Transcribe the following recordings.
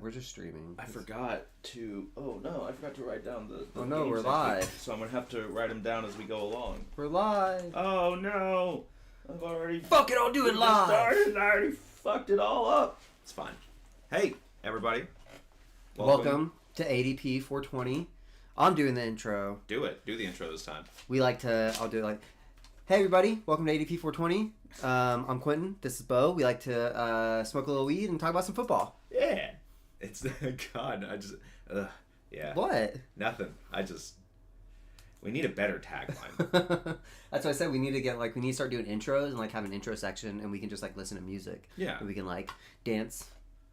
we're just streaming. I forgot to write down the oh no, game we're section, live. so I'm gonna have to write them down as we go along. We're live. Oh no, I've already fuck it. I'll do it live. Started. I already fucked it all up. It's fine. Hey, everybody. Welcome to ADP 420. I'm doing the intro. Do it. Do the intro this time. I'll do it like, hey everybody, welcome to ADP 420. I'm Quentin. This is Bo. We like to smoke a little weed and talk about some football. Yeah. It's God. Yeah. What? Nothing. We need a better tagline. That's why I said we need to start doing intros and like have an intro section, and we can just like listen to music. Yeah. And we can like dance.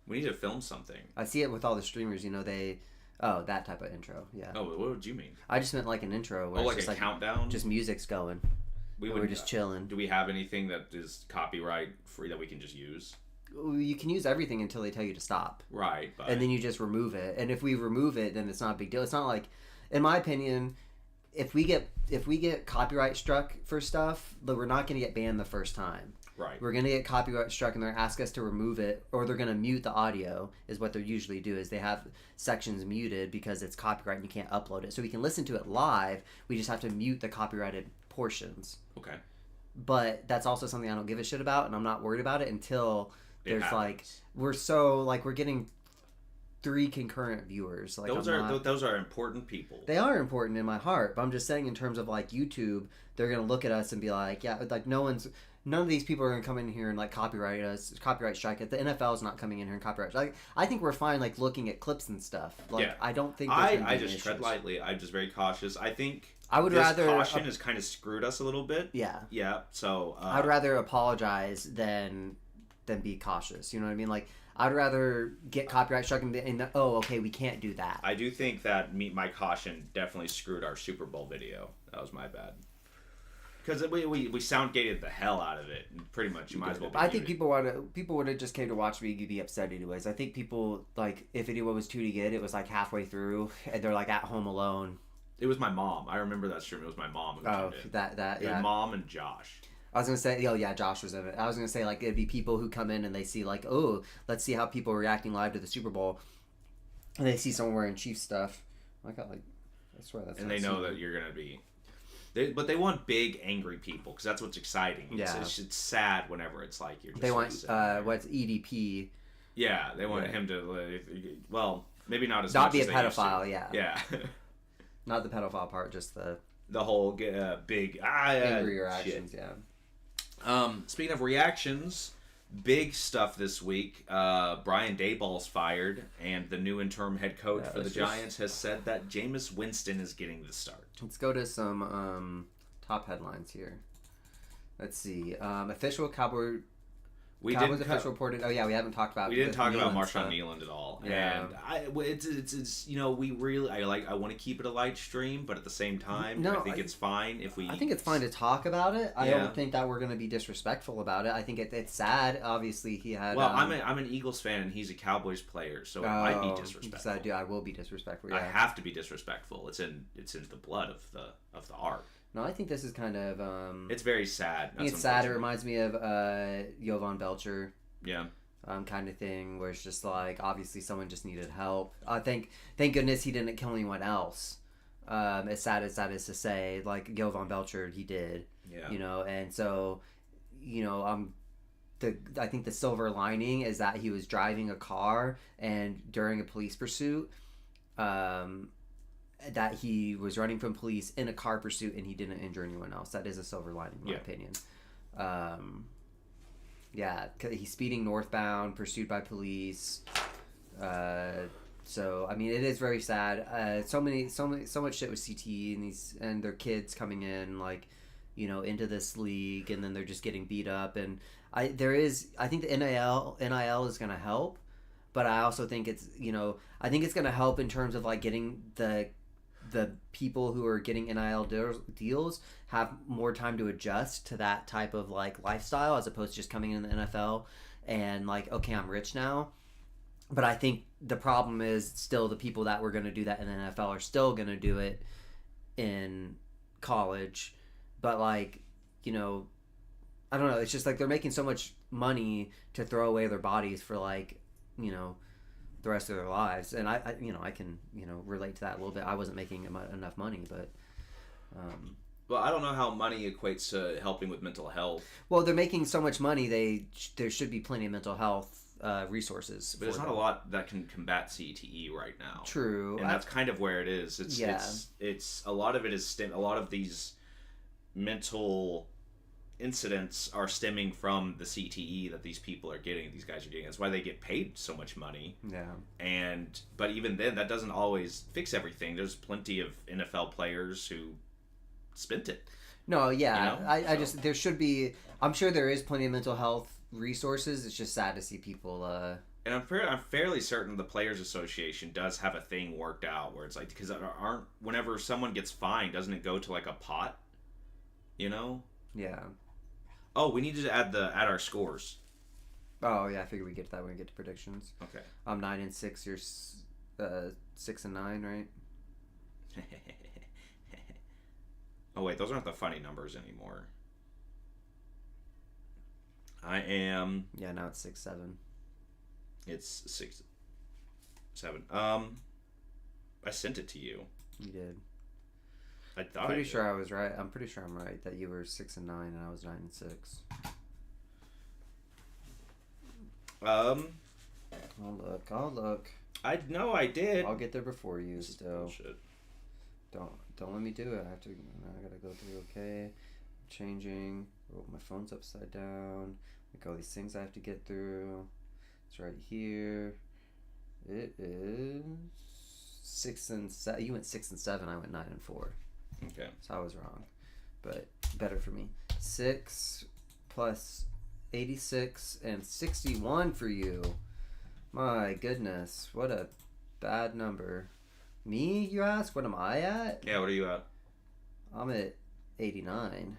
We need to film something. I see it with all the streamers. You know, that type of intro. Yeah. Oh, what would you mean? I just meant like an intro. Where like it's just a countdown? Just music's going. We're just chilling. Do we have anything that is copyright free that we can just use? You can use everything until they tell you to stop. Right. But... And then you just remove it. And if we remove it, then it's not a big deal. It's not like, in my opinion, if we get copyright struck for stuff, we're not going to get banned the first time. Right. We're going to get copyright struck and they're going to ask us to remove it, or they're going to mute the audio, is what they usually do, is they have sections muted because it's copyright and you can't upload it. So we can listen to it live, we just have to mute the copyrighted portions. Okay. But that's also something I don't give a shit about, and I'm not worried about it until there's we're getting 3 concurrent viewers. Like those are important people. They are important in my heart, but I'm just saying in terms of like YouTube, they're gonna look at us and be like, yeah, like none of these people are gonna come in here and like copyright strike it. The NFL is not coming in here and copyright. Like, I think we're fine like looking at clips and stuff. Like, yeah. I don't think I just tread lightly. I'm just very cautious. I think caution has kind of screwed us a little bit. Yeah. Yeah. So I'd rather apologize than be cautious. You know what I mean? Like, I'd rather get copyright struck and okay, we can't do that. I do think that my caution definitely screwed our Super Bowl video. That was my bad. Because we sound gated the hell out of it, and pretty much you might as well. I think people would have just came to watch me be upset anyways. I think people, like, if anyone was tuning in, it was like halfway through and they're like at home alone. It was my mom. I remember that stream. It was my mom who tuned in. That yeah. Mom and Josh. I was gonna say, Josh was in it. I was gonna say, like, it'd be people who come in and they see, like, oh, let's see how people are reacting live to the Super Bowl, and they see someone wearing Chiefs stuff. I swear that's. And they know that you're gonna be. But they want big, angry people because that's what's exciting. Yeah. It's sad whenever it's like you're just. They want what's EDP. Yeah, they want him to. Well, maybe not as not much be as a pedophile. Yeah. Yeah. Not the pedophile part, just the whole big angry reactions. Shit. Yeah. Speaking of reactions, big stuff this week. Brian Daboll's fired, and the new interim head coach for the Giants has said that Jameis Winston is getting the start. Let's go to some top headlines here. Let's see. Official Cowboys official reported. Oh yeah, we haven't talked about. We didn't talk about Marshawn Nealand at all. Yeah. And it's we really I want to keep it a light stream, but at the same time, I think it's fine if we. I think it's fine to talk about it. I don't think that we're going to be disrespectful about it. I think it's sad. Obviously, he had. Well, I'm an Eagles fan and he's a Cowboys player, so it might be disrespectful. I will be disrespectful. Yeah. I have to be disrespectful. It's in the blood of the art. No, I think this is kind of... it's very sad. I think it's sad. It reminds me of Jovan Belcher. Yeah. Kind of thing, where it's just like, obviously someone just needed help. Thank goodness he didn't kill anyone else. As sad as that is to say, like Jovan Belcher, he did. Yeah. You know, and so, I think the silver lining is that he was driving a car, and during a police pursuit, that he was running from police in a car pursuit and he didn't injure anyone else. That is a silver lining, in my opinion. He's speeding northbound, pursued by police. So I mean, it is very sad. So much shit with CTE and their kids coming in, like, into this league, and then they're just getting beat up. And I think the NIL is going to help, but I also think it's I think it's going to help in terms of like getting the people who are getting NIL deals have more time to adjust to that type of like lifestyle, as opposed to just coming in the NFL and like, okay, I'm rich now. But I think the problem is still the people that were going to do that in the NFL are still going to do it in college. But like, I don't know. It's just like they're making so much money to throw away their bodies for like, the rest of their lives. And I I can relate to that a little bit. I wasn't making enough money, but well, I don't know how money equates to helping with mental health. well, they're making so much money. There should be plenty of mental health resources. But there's not a lot that can combat CTE right now. True, and that's kind of where it is. It's a lot of it is a lot of these mental incidents are stemming from the CTE that these people are getting. These guys are getting. That's why they get paid so much money. Yeah. But even then, that doesn't always fix everything. There's plenty of NFL players who spent it. No, yeah. I just there should be. I'm sure there is plenty of mental health resources. It's just sad to see people. And I'm fairly certain the Players Association does have a thing worked out where it's like, because whenever someone gets fined, doesn't it go to like a pot? Yeah. Oh, we need to add our scores. Oh yeah, I figured we get to that when we get to predictions. Okay. I'm 9-6. You're 6-9, right? Oh wait, those aren't the funny numbers anymore. I am. Yeah, now it's 6-7. It's 6-7. I sent it to you. You did. I thought. Pretty sure I was right. I'm pretty sure I'm right that you were 6-9 and I was 9-6. I'll look. I know I did. I'll get there before you. This still. Bullshit. Don't let me do it. I gotta go through. Okay, changing. Oh, my phone's upside down. Like all these things I have to get through. It's right here. It is 6-7. You went 6-7. I went 9-4. Okay. So I was wrong, but better for me. 6 plus 86 and 61 for you. My goodness, what a bad number. Me, you ask? What am I at? Yeah, what are you at? I'm at 89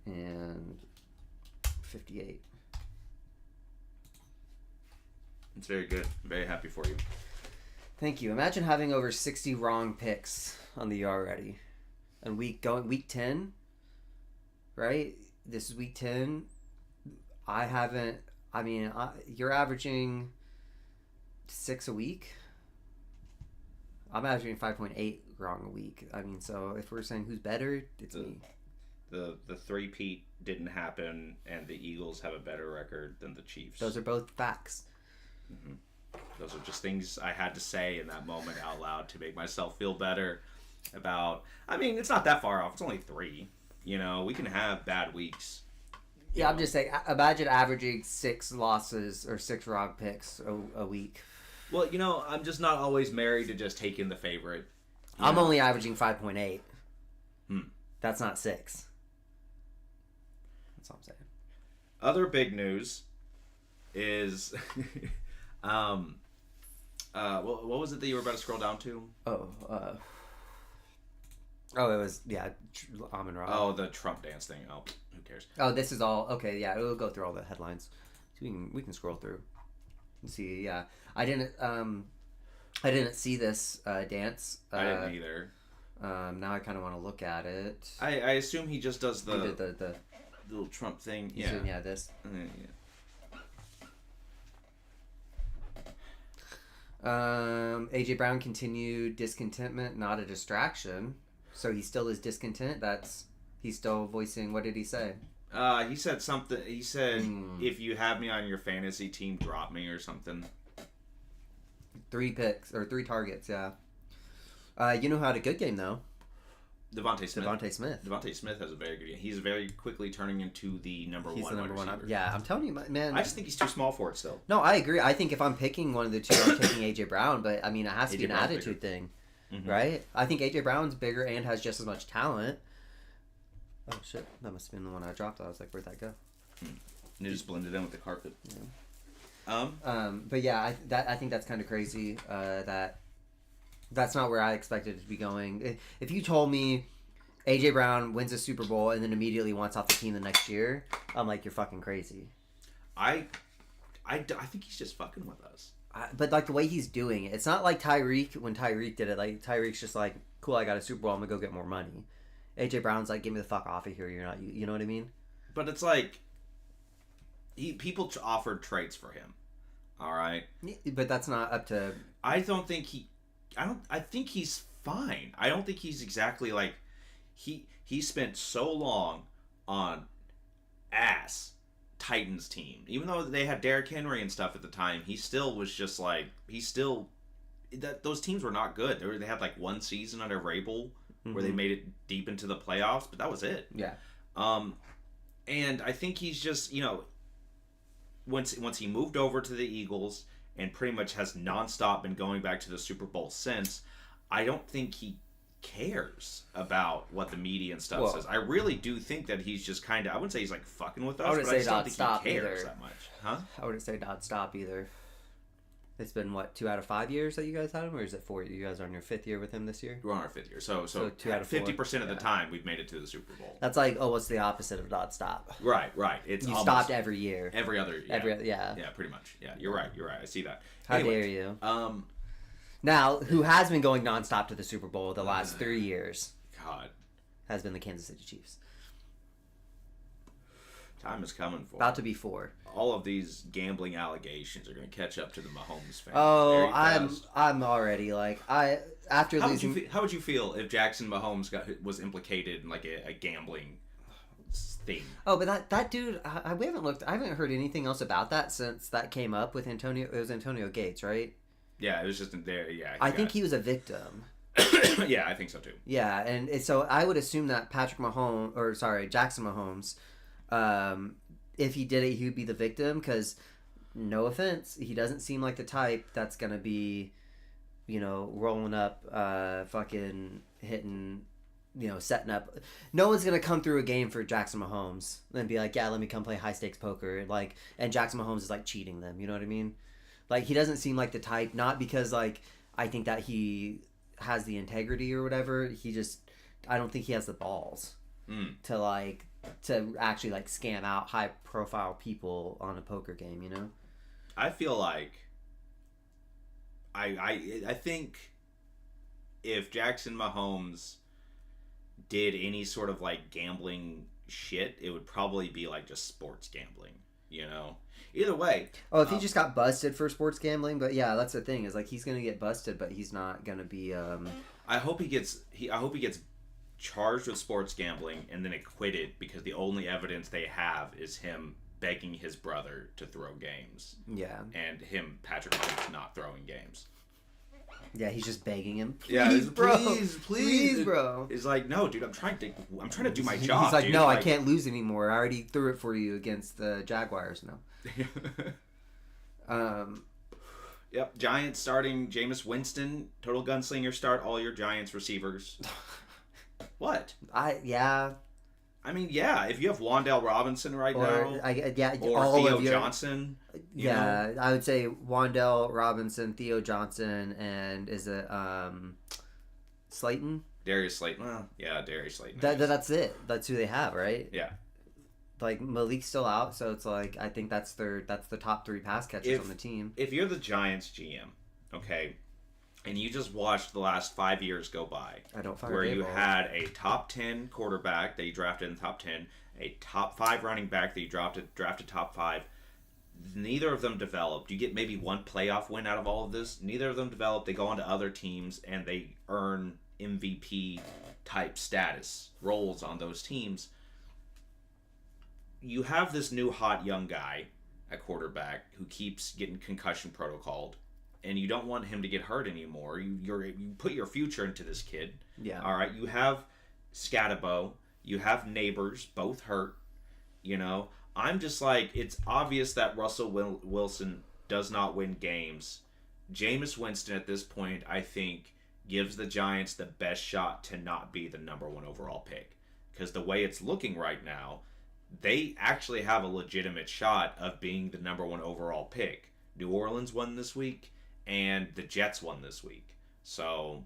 and 58. It's very good. I'm very happy for you. Thank you. Imagine having over 60 wrong picks on the year already. And week 10, right? This is week 10. You're averaging 6 a week. I'm averaging 5.8 wrong a week. I mean, so if we're saying who's better, it's me. The three-peat didn't happen, and the Eagles have a better record than the Chiefs. Those are both facts. Mm-hmm. Those are just things I had to say in that moment out loud to make myself feel better about... I mean, it's not that far off. It's only 3. We can have bad weeks. Yeah, I'm just saying, imagine averaging 6 losses or 6 wrong picks a week. Well, I'm just not always married to just taking the favorite. I'm only averaging 5.8. That's not 6. That's all I'm saying. Other big news is... what was it that you were about to scroll down to? It was, Amon Ra. Oh, the Trump dance thing. Oh, who cares? Oh, this is all, okay, yeah, it'll go through all the headlines. So we can scroll through and see, yeah. I didn't see this dance. I didn't either. Now I kind of want to look at it. I assume he just does the little Trump thing. Yeah. Doing, this. Yeah. AJ Brown continued discontentment, not a distraction. So he still is discontent. He's still voicing. What did he say? He said something. He said, "If you have me on your fantasy team, drop me" or something. 3 picks or 3 targets. Yeah. You know who had a good game though? Devontae Smith. Devontae Smith has a very good game. He's very quickly turning into the number one. He's the number one. Receiver. Yeah, I'm telling you, man. I just think he's too small for it still. No, I agree. I think if I'm picking one of the two, I'm taking AJ Brown. But I mean, it has to be an Brown's attitude thing, Mm-hmm. right? I think AJ Brown's bigger and has just as much talent. Oh shit! That must have been the one I dropped. I was like, where'd that go? And it just blended in with the carpet. Yeah. But yeah, I think that's kind of crazy. That's not where I expected it to be going. If you told me AJ Brown wins a Super Bowl and then immediately wants off the team the next year, I'm like, you're fucking crazy. I think he's just fucking with us. But like the way he's doing it, it's not like Tyreek when Tyreek did it. Like Tyreek's just like, cool, I got a Super Bowl, I'm gonna go get more money. AJ Brown's like, get me the fuck off of here. You're not, you know what I mean? But it's like, people offered trades for him. All right. But that's not up to. I don't think he. I think he's fine. I don't think he's exactly like. He spent so long on ass Titans team. Even though they had Derrick Henry and stuff at the time, he still was just like those teams were not good. They had like one season under Vrabel where they made it deep into the playoffs, but that was it. Yeah. And I think he's just, once he moved over to the Eagles and pretty much has nonstop been going back to the Super Bowl since, I don't think he cares about what the media and stuff says. I really do think that he's just kind of, I wouldn't say he's like fucking with us, but I just don't think he cares that much. Huh? I wouldn't say non-stop either. It's been, 2 out of 5 years that you guys had him, or is it 4? You guys are on your 5th year with him this year? We're on our 5th year. So 2 out of 4. 50% of the time we've made it to the Super Bowl. That's like, what's the opposite of non-stop? Right. It's you stopped every year. Every other year. Yeah, pretty much. Yeah, you're right. I see that. How dare you? Now, who has been going nonstop to the Super Bowl the last 3 years? God. Has been the Kansas City Chiefs. Time is coming for about to be 4. All of these gambling allegations are going to catch up to the Mahomes family. Oh, I'm already like after losing. How would you feel if Jackson Mahomes was implicated in like a gambling thing? Oh, but that dude, we haven't looked. I haven't heard anything else about that since that came up with Antonio. It was Antonio Gates, right? Yeah, it was just there. Yeah, I think he was a victim. Yeah, I think so too. Yeah, and so I would assume that Jackson Mahomes, if he did it, he would be the victim because, no offense, he doesn't seem like the type that's gonna be, rolling up, fucking hitting, setting up. No one's gonna come through a game for Jackson Mahomes and be like, yeah, let me come play high stakes poker, and Jackson Mahomes is like cheating them. You know what I mean? Like, he doesn't seem like the type, not because like I think that he has the integrity or whatever. I don't think he has the balls to actually like scam out high profile people on a poker game, I feel like I think if Jackson Mahomes did any sort of like gambling shit, it would probably be like just sports gambling, Either way. Oh, if he just got busted for sports gambling, but yeah, that's the thing is like he's gonna get busted, but he's not gonna be. I hope he gets charged with sports gambling and then acquitted because the only evidence they have is him begging his brother to throw games. Yeah. And Patrick Mahomes, not throwing games. Yeah, he's just begging him. Please, bro. Please, bro. He's like, no, dude, I'm trying to do my job. He's like, dude. no, I can't lose anymore. I already threw it for you against the Jaguars. No. Yep. Giants starting Jameis Winston, total gunslinger. Start all your Giants receivers. What? I mean, yeah. If you have Wan'Dale Robinson right now, or all Theo of your, Johnson. I would say Wan'Dale Robinson, Theo Johnson, and is it Slayton? Darius Slayton. Well, yeah, Darius Slayton. That's it. That's who they have, right? Yeah. Like Malik's still out, so it's like I think that's the top 3 pass catchers on the team. If you're the Giants GM, okay, and you just watched the last 5 years go by, where you had a top 10 quarterback that you drafted in the top 10, a top 5 running back that you drafted top 5. Neither of them developed. You get maybe one playoff win out of all of this. Neither of them developed. They go on to other teams and they earn MVP type status roles on those teams. You have this new hot young guy at quarterback who keeps getting concussion protocoled, and you don't want him to get hurt anymore. You put your future into this kid. Yeah. All right. You have Scatabo. You have Neighbors, both hurt. I'm just like, it's obvious that Russell Wilson does not win games. Jameis Winston at this point, I think, gives the Giants the best shot to not be the number 1 overall pick. Because the way it's looking right now, they actually have a legitimate shot of being the number 1 overall pick. New Orleans won this week, and the Jets won this week. So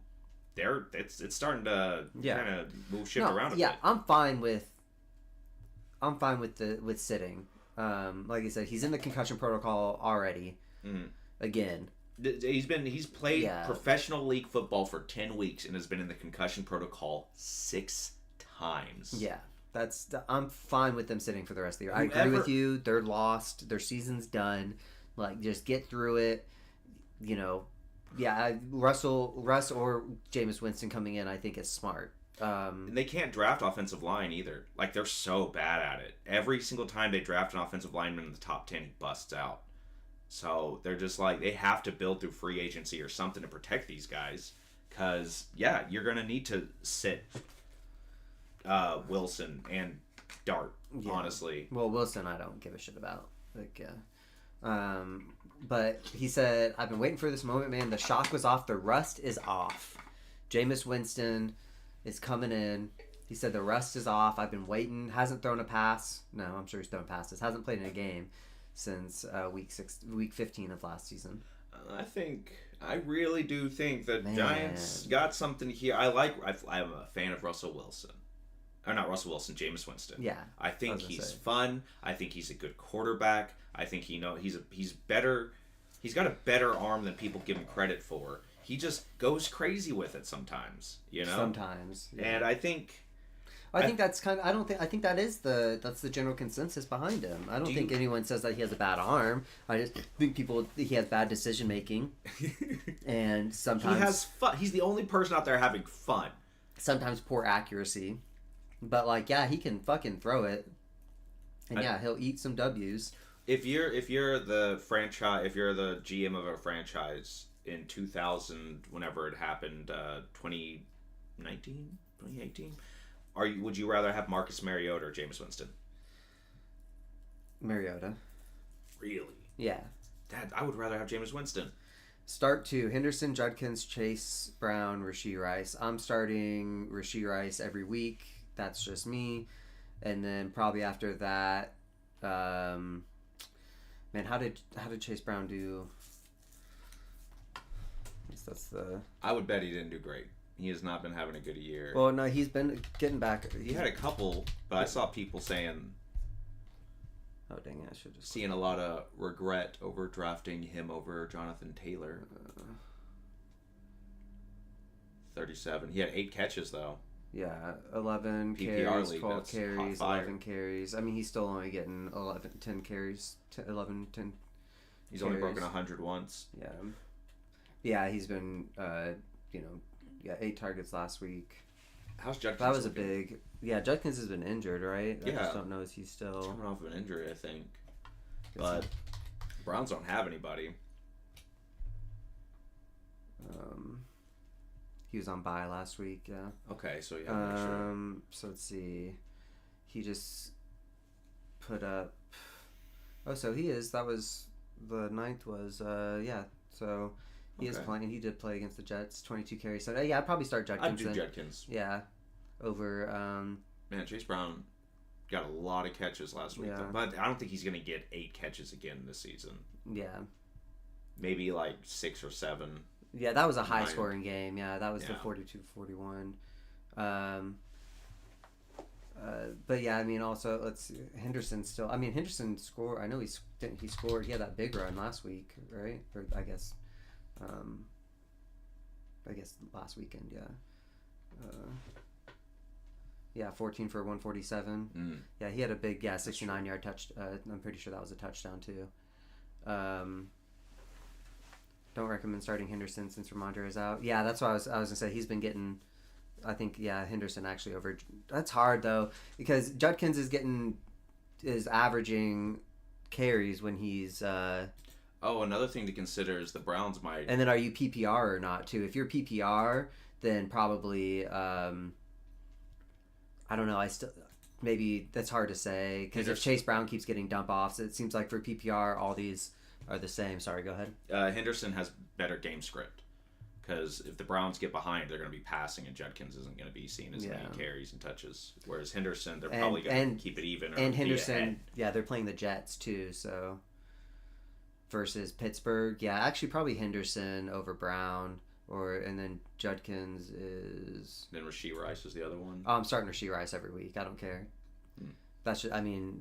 it's starting to kind of move shit around a bit. Yeah, I'm fine with sitting. Like I said, he's in the concussion protocol already. Mm-hmm. Again. He's played professional league football for 10 weeks and has been in the concussion protocol 6 times. Yeah. I'm fine with them sitting for the rest of the year. I agree with you. They're lost. Their season's done. Like, just get through it. You know, yeah, Russ or Jameis Winston coming in, I think is smart. And they can't draft offensive line either. Like, they're so bad at it. Every single time they draft an offensive lineman in the top 10, he busts out. So they're just like, they have to build through free agency or something to protect these guys. Because, yeah, you're going to need to sit Wilson and Dart, honestly. Well, Wilson, I don't give a shit about. Like, but he said, I've been waiting for this moment, man. The shock was off. The rust is off. Jameis Winston is coming in. He said the rust is off. I've been waiting. Hasn't thrown a pass. No, I'm sure he's thrown passes. Hasn't played in a game since week 15 of last season. I really do think that Giants got something here. I'm a fan of Russell Wilson. Or not Russell Wilson, Jameis Winston. Yeah. I think he's fun. I think he's a good quarterback. I think he's better. He's got a better arm than people give him credit for. He just goes crazy with it sometimes, you know? Sometimes. Yeah. And I think that's kind of, I think that's the general consensus behind him. I don't think anyone says that he has a bad arm. I just think he has bad decision making. And sometimes he has fun. He's the only person out there having fun. Sometimes poor accuracy. But like, yeah, he can fucking throw it. And yeah, he'll eat some W's. If you're the franchise, if you're the GM of a franchise in 2000, whenever it happened, 2019, 2018, would you rather have Marcus Mariota or Jameis Winston? Mariota. Really? Yeah. Dad, I would rather have Jameis Winston. Start 2, Henderson, Judkins, Chase Brown, Rashee Rice. I'm starting Rashee Rice every week. That's just me. And then probably after that, man, how did Chase Brown do? I would bet he didn't do great. He has not been having a good year. Well, no, he's been getting back. He had a couple, but I saw people saying, oh dang it, I should just seeing a lot of regret over drafting him over Jonathan Taylor. 37. He had 8 catches though. Yeah, 11 PPR carries, league, 12 carries, 11 fire. carries. I mean, he's still only getting 10 carries, 11, 10 He's carries. only broken 100 once. Yeah. Yeah, he's been, 8 targets last week. How's Judkins That was looking? a big... Yeah, Judkins has been injured, right? I just don't know if he's still... Coming off of an injury, I think. But Browns don't have anybody. He was on bye last week, yeah. Okay, so yeah, so let's see. He just put up... Oh, so he is. That was... The 9th was, yeah. So he is playing. He did play against the Jets. 22 carries. So, yeah, I'd probably start Judkins. I'd do Judkins. Yeah. Over... Man, Chase Brown got a lot of catches last week, though. But I don't think he's going to get 8 catches again this season. Yeah. Maybe like 6 or 7. Yeah, that was a high-scoring game. Yeah, that was the 42-41. But yeah, I mean, also let's see, Henderson still. I mean, Henderson scored. I know he scored. He had that big run last week, right? Or I guess last weekend. Yeah. Yeah, 14 for 147. Yeah, he had a big 69-yard touch. I'm pretty sure that was a touchdown too. Don't recommend starting Henderson since Ramondre is out. Yeah, that's what I was gonna say. He's been getting, I think, Henderson actually over. That's hard though because Judkins is averaging carries when he's. Another thing to consider is the Browns might. And then are you PPR or not too? If you're PPR, then probably. I don't know. Maybe that's hard to say because if Chase Brown keeps getting dump offs, it seems like for PPR all these are the same. Sorry, go ahead. Henderson has better game script because if the Browns get behind, they're going to be passing, and Judkins isn't going to be seeing as many carries and touches. Whereas Henderson, they're probably going to keep it even. And Henderson, they're playing the Jets too, so versus Pittsburgh, actually probably Henderson over Brown, and then Judkins is. Then Rashee Rice is the other one. Oh, I'm starting Rashee Rice every week. I don't care. That's just, I mean,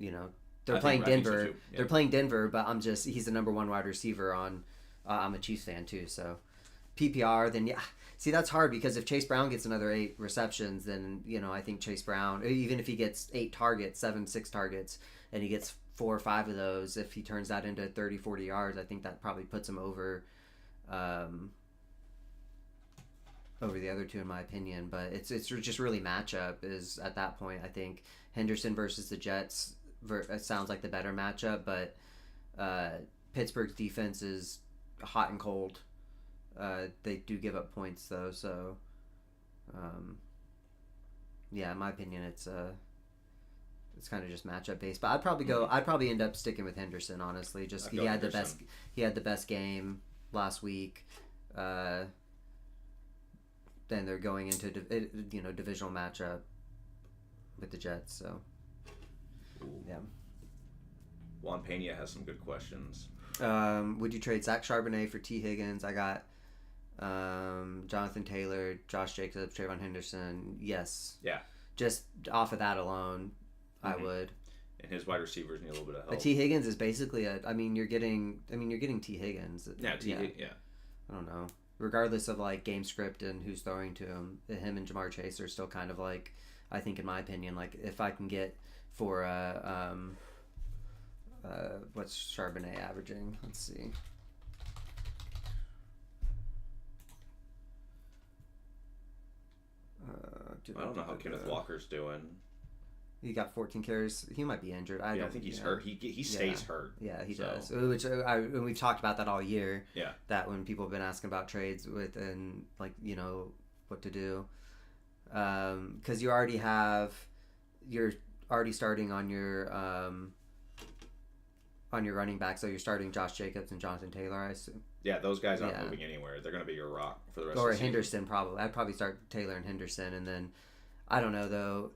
They're playing Denver. They're playing Denver, but he's the number 1 wide receiver on. I'm a Chiefs fan too, so PPR. Then see that's hard because if Chase Brown gets another 8 receptions, then I think Chase Brown, even if he gets 8 targets, 6 targets, and he gets 4 or 5 of those, if he turns that into 30, 40 yards, I think that probably puts him over over the other two in my opinion. But it's just really matchup is at that point. I think Henderson versus the Jets it sounds like the better matchup, but Pittsburgh's defense is hot and cold. They do give up points though, so yeah, in my opinion, it's kind of just matchup based. But I'd probably end up sticking with Henderson honestly. Just he had the best game last week. Then they're going into divisional matchup with the Jets. So yeah. Juan Pena has some good questions. Would you trade Zach Charbonnet for T. Higgins? I got Jonathan Taylor, Josh Jacobs, Trayvon Henderson. Yes. Yeah. Just off of that alone, I would. And his wide receivers need a little bit of help. But T. Higgins is basically you're getting T. Higgins. Yeah. I don't know. Regardless of like game script and who's throwing to him and Jamar Chase are still kind of like, I think in my opinion, like if I can get for what's Charbonnet averaging? Let's see. I don't know how Kenneth Walker's doing. He got 14 carries. He might be injured. I think he's hurt. He stays hurt. Yeah, he does. Which and we've talked about that all year. Yeah. That when people have been asking about trades with and like what to do, because you're already starting on your running back, so you're starting Josh Jacobs and Jonathan Taylor, I assume. Yeah, those guys aren't moving anywhere. They're going to be your rock for the rest of the season. Or Henderson, probably. I'd probably start Taylor and Henderson, and then I don't know though.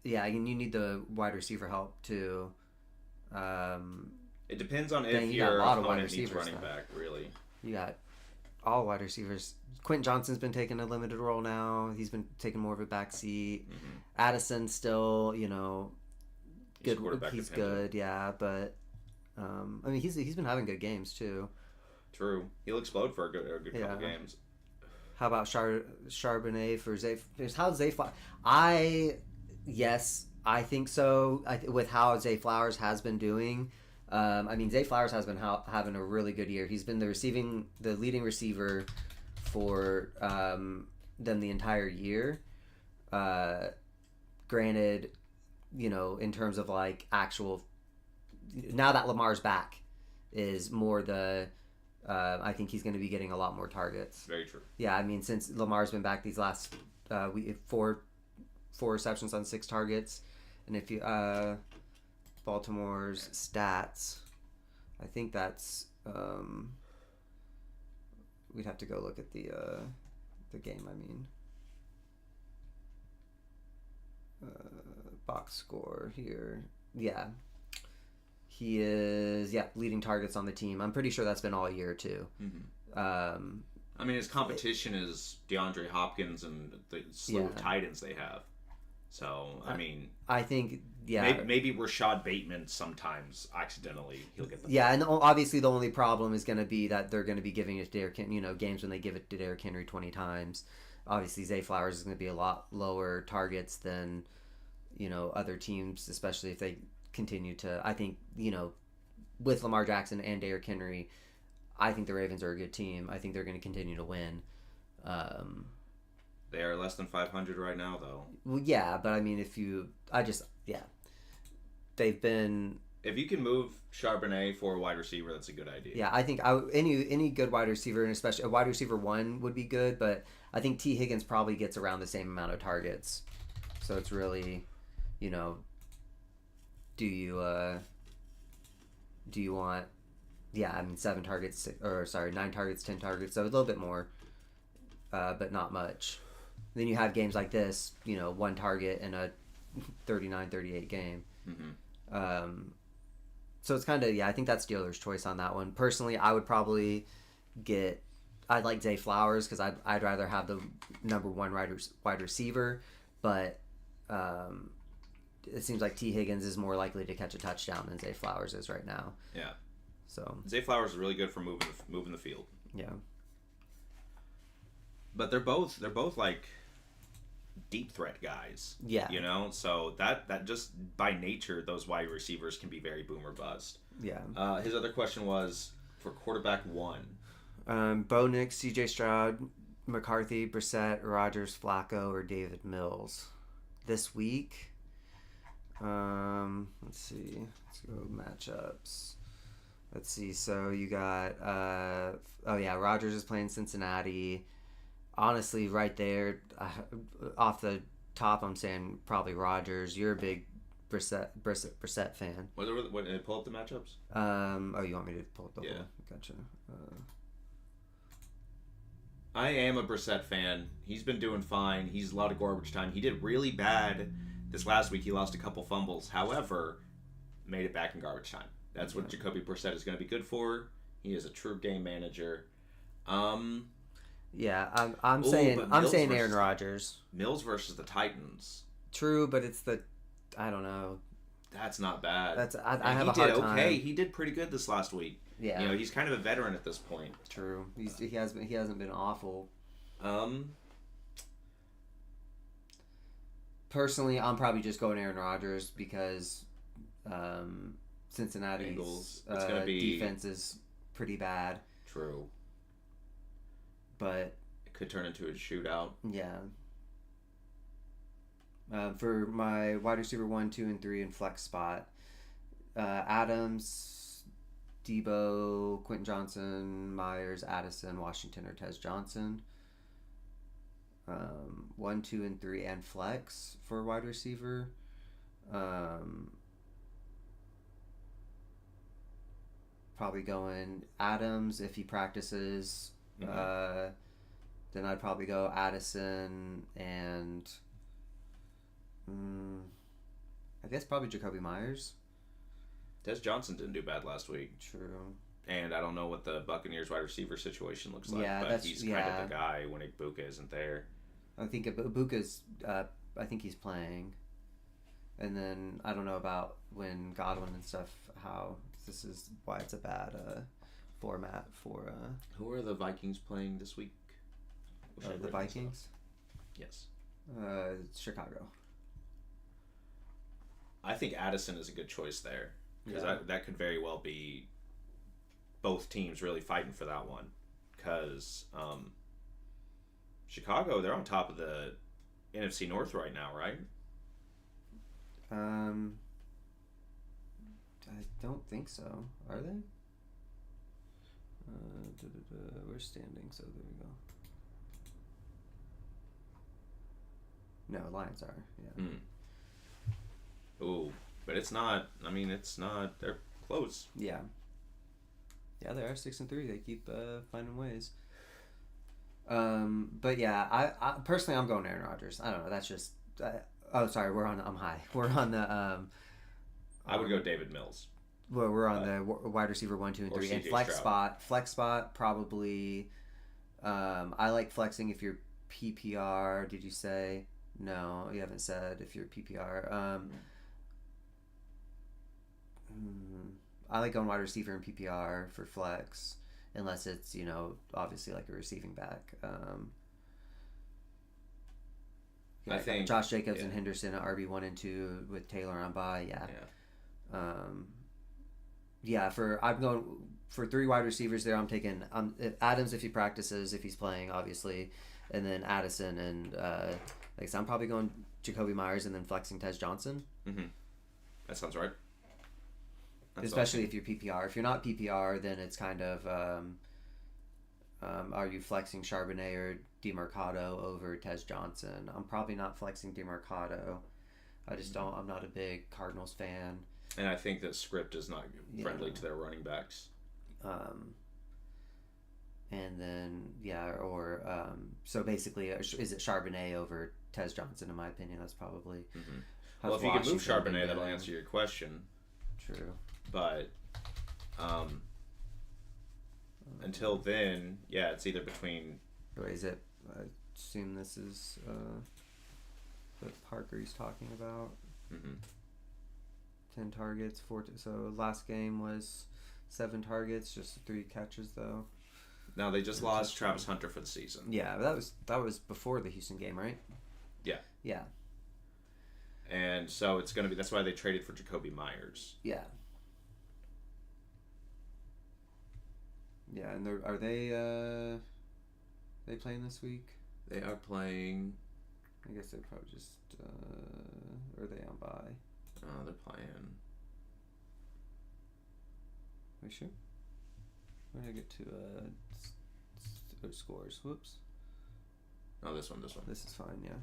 Yeah, you need the wide receiver help too. It depends on if your opponent needs running back, really. You got all wide receivers. Quentin Johnston's been taking a limited role now. He's been taking more of a back seat. Mm-hmm. Addison still, good. He's good, yeah, but he's been having good games too. True, he'll explode for a good couple games. How about Charbonnet for Zay? How's Zay? Yes, I think so. With how Zay Flowers has been doing, Zay Flowers has been having a really good year. He's been the leading receiver for them the entire year. Granted, in terms of like actual, now that Lamar's back, is more the. I think he's going to be getting a lot more targets. Very true. Yeah, since Lamar's been back these last four receptions on 6 targets, and if you Baltimore's stats, I think that's we'd have to go look at the game. Box score here. Yeah. He is, leading targets on the team. I'm pretty sure that's been all year, too. Mm-hmm. His competition is DeAndre Hopkins and the slew of tight ends they have. So, I think, Maybe Rashad Bateman sometimes accidentally he'll get the ball. Yeah, and obviously the only problem is going to be that they're going to be giving it to Derrick Henry, games when they give it to Derrick Henry 20 times. Obviously, Zay Flowers is going to be a lot lower targets than, other teams, especially if they continue to, I think, with Lamar Jackson and Derrick Henry, I think the Ravens are a good team. I think they're going to continue to win. They are less than 500 right now, though. Well, yeah, but they've been. If you can move Charbonnet for a wide receiver, that's a good idea. Yeah, I think any good wide receiver, and especially a wide receiver 1 would be good, but I think T. Higgins probably gets around the same amount of targets. So it's really, do you want 7 targets 9 targets, 10 targets, so a little bit more, but not much. Then you have games like this, 1 target in a 39-38 game. Mm-hmm. So it's kind of, I think that's dealer's choice on that one. Personally, I would probably I'd like Zay Flowers because I'd rather have the number 1 wide receiver, but it seems like T. Higgins is more likely to catch a touchdown than Zay Flowers is right now. Yeah. So Zay Flowers is really good for moving the field. Yeah. But they're both like deep threat guys. Yeah. You know, so that just by nature, those wide receivers can be very boom or bust. Yeah. His other question was for quarterback one. Bo Nix, C.J. Stroud, McCarthy, Brissett, Rodgers, Flacco, or David Mills. This week, let's see. Let's go matchups. Let's see. So you got, Rodgers is playing Cincinnati. Honestly, right there, off the top, I'm saying probably Rodgers. You're a big Brissett fan. What pull up the matchups? You want me to pull up the whole? Gotcha. I am a Brissett fan. He's been doing fine. He's a lot of garbage time. He did really bad this last week. He lost a couple fumbles. However, made it back in garbage time. That's what Jacoby Brissett is going to be good for. He is a true game manager. I'm saying Aaron Rodgers. Mills versus the Titans. True, but it's I don't know. That's not bad. I have a hard time. Okay. He did pretty good this last week. Yeah. You know, he's kind of a veteran at this point. True. He hasn't been awful. Personally, I'm probably just going Aaron Rodgers because Cincinnati's defense is pretty bad. True. But it could turn into a shootout. Yeah. For my wide receiver 1, 2, and 3 in flex spot, Adams, Debo, Quentin Johnson, Myers, Addison, Washington, or Tez Johnson. 1, 2, and 3 and flex for wide receiver. Probably going Adams if he practices. Then I'd probably go Addison and I guess probably Jacoby Myers. Tez Johnson didn't do bad last week. True. And I don't know what the Buccaneers wide receiver situation looks like, but he's kind of the guy when Ibuka isn't there. I think Ibuka's, I think he's playing. And then I don't know about when Godwin and stuff, how this is why it's a bad format for... Who are the Vikings playing this week? The Vikings? Yes. Chicago. I think Addison is a good choice there. Because that could very well be both teams really fighting for that one. Because Chicago, they're on top of the NFC North right now, right? I don't think so. Are they? Where's standing? So there we go. No, Lions are. Yeah. Ooh, but it's not. I mean, it's not. They're close. Yeah. Yeah, they are 6-3. They keep finding ways. But yeah, I personally, I'm going Aaron Rodgers. I don't know. That's just. Sorry. I'm high. We're on the. I would go David Mills. Well, we're on the wide receiver 1, 2, and 3, and flex spot probably. I like flexing if you're PPR. Did you say? No, you haven't said if you're PPR. I like going wide receiver in PPR for flex, unless it's obviously like a receiving back. I think Josh Jacobs and Henderson at RB1 and 2 with Taylor on bye. I'm going for 3 wide receivers there. I'm taking Adams if he practices, if he's playing, obviously, and then Addison and like I said, I'm probably going Jacoby Myers and then flexing Tez Johnson. That sounds right. Especially if you're PPR. If you're not PPR, then it's kind of are you flexing Charbonnet or DeMarcado over Tez Johnson? I'm probably not flexing DeMarcado. I just don't. I'm not a big Cardinals fan. And I think that script is not friendly to their running backs. And then so basically, is it Charbonnet over Tez Johnson? In my opinion, that's probably. Well, if you can move Charbonnet, that'll answer your question. True. But until then, it's either between. Or is it? I assume this is what Parker he's talking about. 10 targets, 4. So last game was 7 targets, just 3 catches though. Now they just lost Travis Hunter for the season. Yeah, that was before the Houston game, right? Yeah. Yeah. And so it's going to be, that's why they traded for Jacoby Myers. Yeah. Yeah, and are they playing this week? They are playing. I guess they're probably just or are they on bye? Oh, they're playing. Are you sure? Where did I get to scores? Whoops. Oh, this one. This is fine, yeah.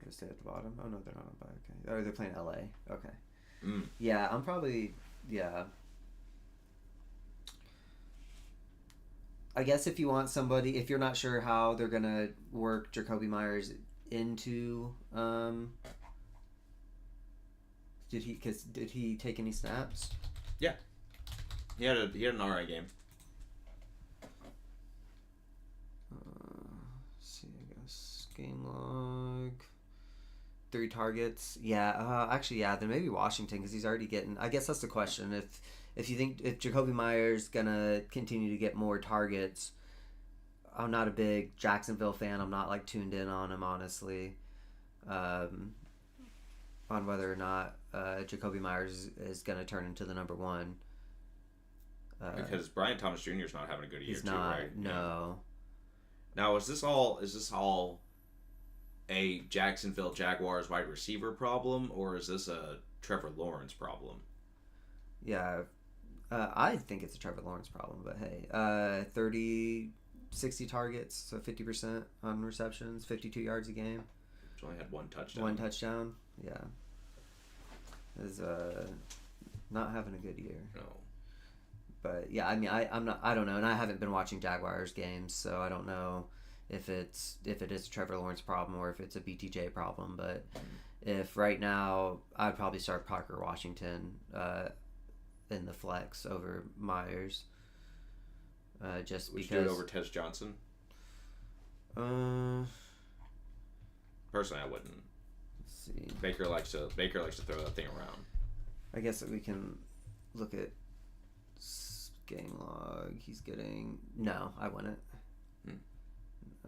They stay at the bottom. Oh no, they're not on bye. Okay. Oh, they're playing LA. Okay. Yeah, I'm probably I guess if you want somebody, if you're not sure how they're gonna work Jacoby Myers into, did he take any snaps? Yeah, he had an alright game. See, I guess game log. 3 targets. Yeah, actually, yeah. Then maybe Washington because he's already getting. I guess that's the question. If you think if Jacoby Myers gonna continue to get more targets, I'm not a big Jacksonville fan. I'm not like tuned in on him honestly, on whether or not Jacoby Myers is gonna turn into the number one. Because Brian Thomas Jr. is not having a good year. He's not. Right? No. Yeah. Now is this all a Jacksonville Jaguars wide receiver problem, or is this a Trevor Lawrence problem? Yeah. I think it's a Trevor Lawrence problem, but hey, 60 targets, so 50% on receptions, 52 yards a game. He's only had 1 touchdown. 1 touchdown, yeah. Is not having a good year. No. But yeah, I mean, I don't know, and I haven't been watching Jaguars games, so I don't know if it is a Trevor Lawrence problem or if it's a BTJ problem. But if right now, I'd probably start Parker Washington in the flex over Myers. Just Would because. you do it over Tez Johnson? Personally, I wouldn't. Let's see. Baker likes to throw that thing around. I guess that we can look at game log. He's getting no. I wouldn't.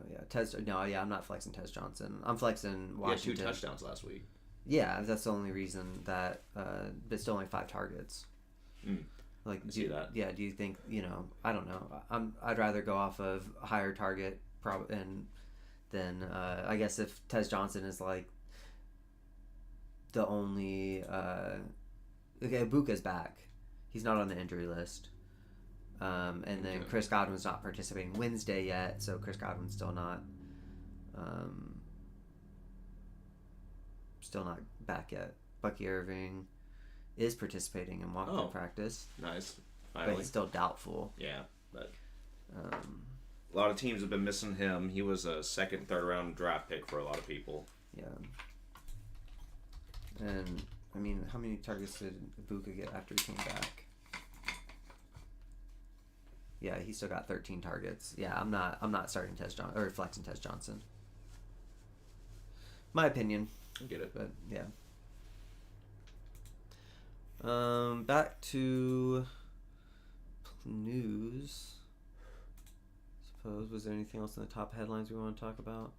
Oh yeah, I'm not flexing Tez Johnson. I'm flexing Washington. He had 2 touchdowns last week. Yeah, that's the only reason that. But still only 5 targets. Like, do you think I don't know. I'd rather go off of a higher target than I guess if Tez Johnson is like the only okay, Ibuka's back. He's not on the injury list. And then Chris Godwin's not participating Wednesday yet, so Chris Godwin's still not back yet. Bucky Irving is participating in walk-through practice. Nice. Finally. But he's still doubtful. Yeah, but a lot of teams have been missing him. He was a 2nd, 3rd round draft pick for a lot of people. Yeah. And I mean, how many targets did Ibuka get after he came back? Yeah, he still got 13 targets. Yeah, I'm not starting flexing Tez Johnson. My opinion. I get it, but yeah. Back to news. Suppose was there anything else in the top headlines we want to talk about?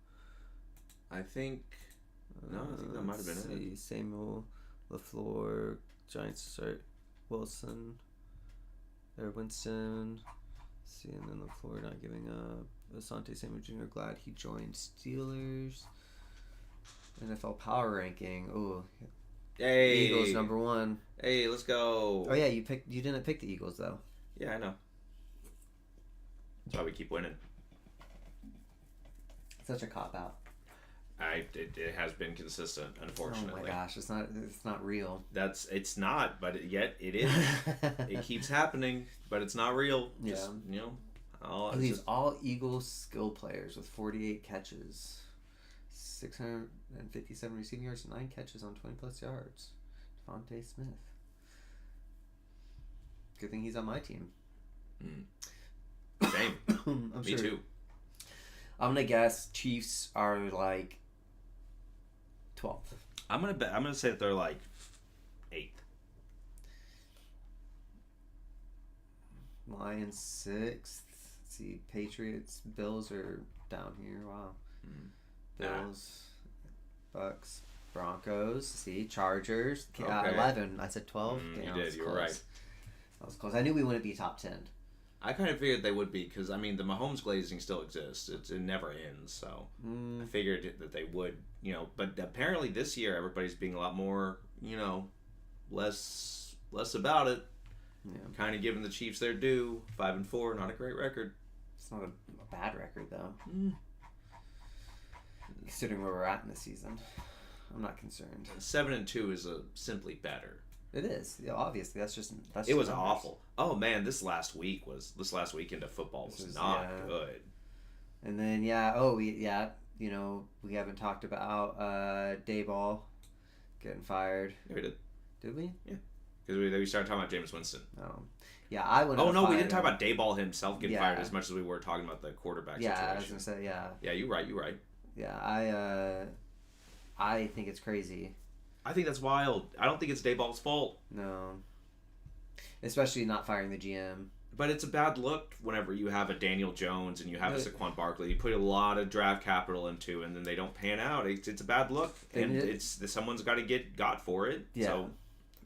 I think that might have been it. Samuel LaFleur, Giants start Wilson, or Winston. See, and then LaFleur not giving up. Asante Samuel Jr. glad he joined Steelers. NFL power ranking. Ooh. Hey. Eagles number 1. Hey, let's go. Oh yeah, you didn't pick the Eagles though. Yeah, I know. That's why we keep winning. Such a cop out. It has been consistent, unfortunately. Oh my gosh, it's not real. It's not, but yet it is. It keeps happening, but it's not real. Yeah. Just, all Eagles skill players with 48 catches, 657 receiving yards, 9 catches on 20+ yards. Devontae Smith. Good thing he's on my team. Same. Me too. I'm gonna guess Chiefs are like 12th. I'm gonna say that they're like 8th. Lions 6th. Let's see, Patriots, Bills are down here. Wow. Bills, Bucks, Broncos. See, Chargers. Okay. 11. I said 12. You did. You were right. That was close. I knew we wouldn't be top 10. I kind of figured they would be because, I mean, the Mahomes glazing still exists. It never ends, so I figured that they would, But apparently this year everybody's being a lot more, less about it. Yeah. Kind of giving the Chiefs their due. 5-4, not a great record. It's not a bad record, though. Considering where we're at in the season. I'm not concerned. 7-2 is simply better. It is. Yeah, obviously, that's just it was awful. Oh man, this last weekend of football was not good. And then we haven't talked about Dayball getting fired. Yeah, we did. Did we? Yeah, because we started talking about Jameis Winston. Oh, yeah, I wouldn't. Oh no, we didn't talk about Dayball himself getting fired as much as we were talking about the quarterback situation. Yeah, I was gonna say Yeah, you're right. Yeah, I think it's crazy. I think that's wild. I don't think it's Dayball's fault. No. Especially not firing the GM. But it's a bad look whenever you have a Daniel Jones and you have a Saquon Barkley. You put a lot of draft capital into, and then they don't pan out. It's a bad look, and someone's got to get got for it. Yeah. So.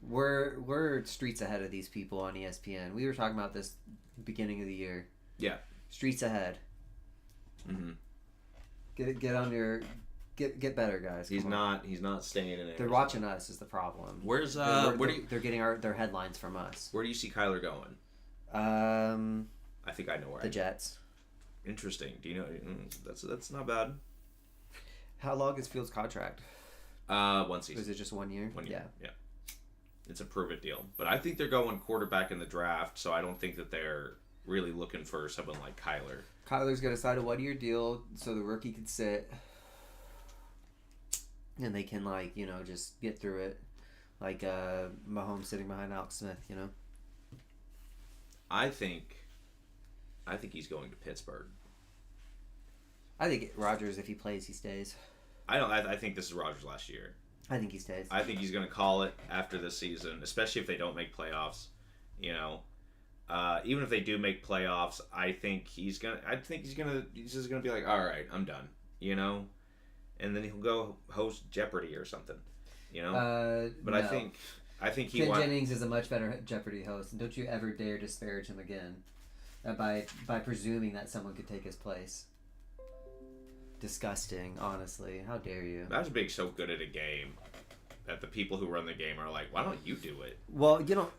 We're streets ahead of these people on ESPN. We were talking about this beginning of the year. Yeah. Streets ahead. Mm-hmm. Get on your... Get better, guys. He's not staying in it. They're watching us is the problem. Where's they're getting their headlines from us. Where do you see Kyler going? I think I know where. The Jets. Interesting. Do you know? That's not bad. How long is Fields' contract? 1 season. Is it just 1 year? 1 year. Yeah. It's a prove it deal, but I think they're going quarterback in the draft, so I don't think that they're really looking for someone like Kyler. Kyler's gonna sign a 1-year deal, so the rookie can sit. And they can, just get through it. Like Mahomes sitting behind Alex Smith, I think he's going to Pittsburgh. I think Rodgers, if he plays, he stays. I think this is Rodgers' last year. I think he stays. I think he's going to call it after this season, especially if they don't make playoffs. Even if they do make playoffs, I think he's just gonna be like, all right, I'm done. And then he'll go host Jeopardy or something, But no. I think he. Ken Jennings is a much better Jeopardy host, and don't you ever dare disparage him again, by presuming that someone could take his place. Disgusting, honestly. How dare you? Imagine being so good at a game that the people who run the game are like, why don't you do it? Well, you don't.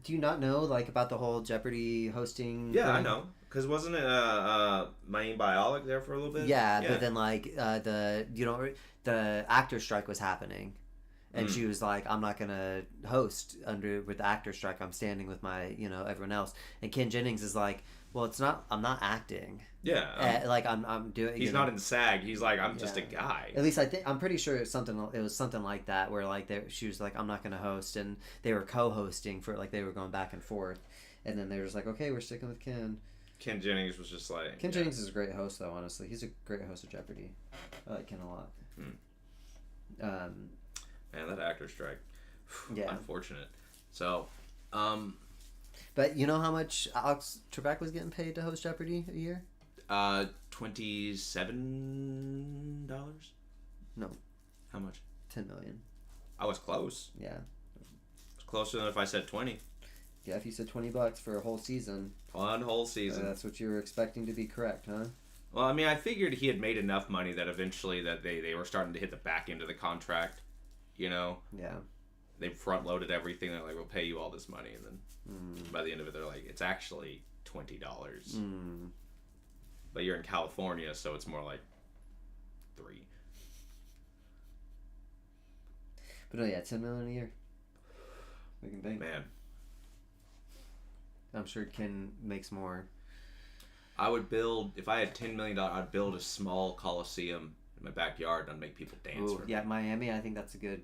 Do you not know about the whole Jeopardy hosting? Yeah, thing? I know. Because wasn't it Mayim Bialik there for a little bit? Yeah, but then the actor strike was happening, and she was like, "I'm not gonna host with the actor strike. I'm standing with my everyone else." And Ken Jennings is like, "Well, it's not. I'm not acting. Yeah, I'm doing." He's not in SAG. He's like, I'm just a guy. At least I'm pretty sure it was something like that where she was like, "I'm not gonna host," and they were co-hosting for they were going back and forth, and then they were just like, "Okay, we're sticking with Ken." Ken Jennings was just like... Ken Jennings is a great host, though, honestly. He's a great host of Jeopardy. I like Ken a lot. Man, that actor strike. Yeah. Unfortunate. So, But you know how much Alex Trebek was getting paid to host Jeopardy a year? $27? No. How much? $10 million. I was close. Yeah. It was closer than if I said 20. Yeah, if you said $20 for a whole season. 1 whole season. That's what you were expecting to be correct, huh? Well, I mean, I figured he had made enough money that eventually that they were starting to hit the back end of the contract, Yeah. They front-loaded everything. They're like, we'll pay you all this money. And then by the end of it, they're like, it's actually $20. But you're in California, so it's more like $3. But no, yeah, $10 million a year. We can bank. Man. I'm sure Ken makes more. I would build, if I had $10 million, I'd build a small coliseum in my backyard and I'd make people dance. Ooh, yeah, Miami, I think that's a good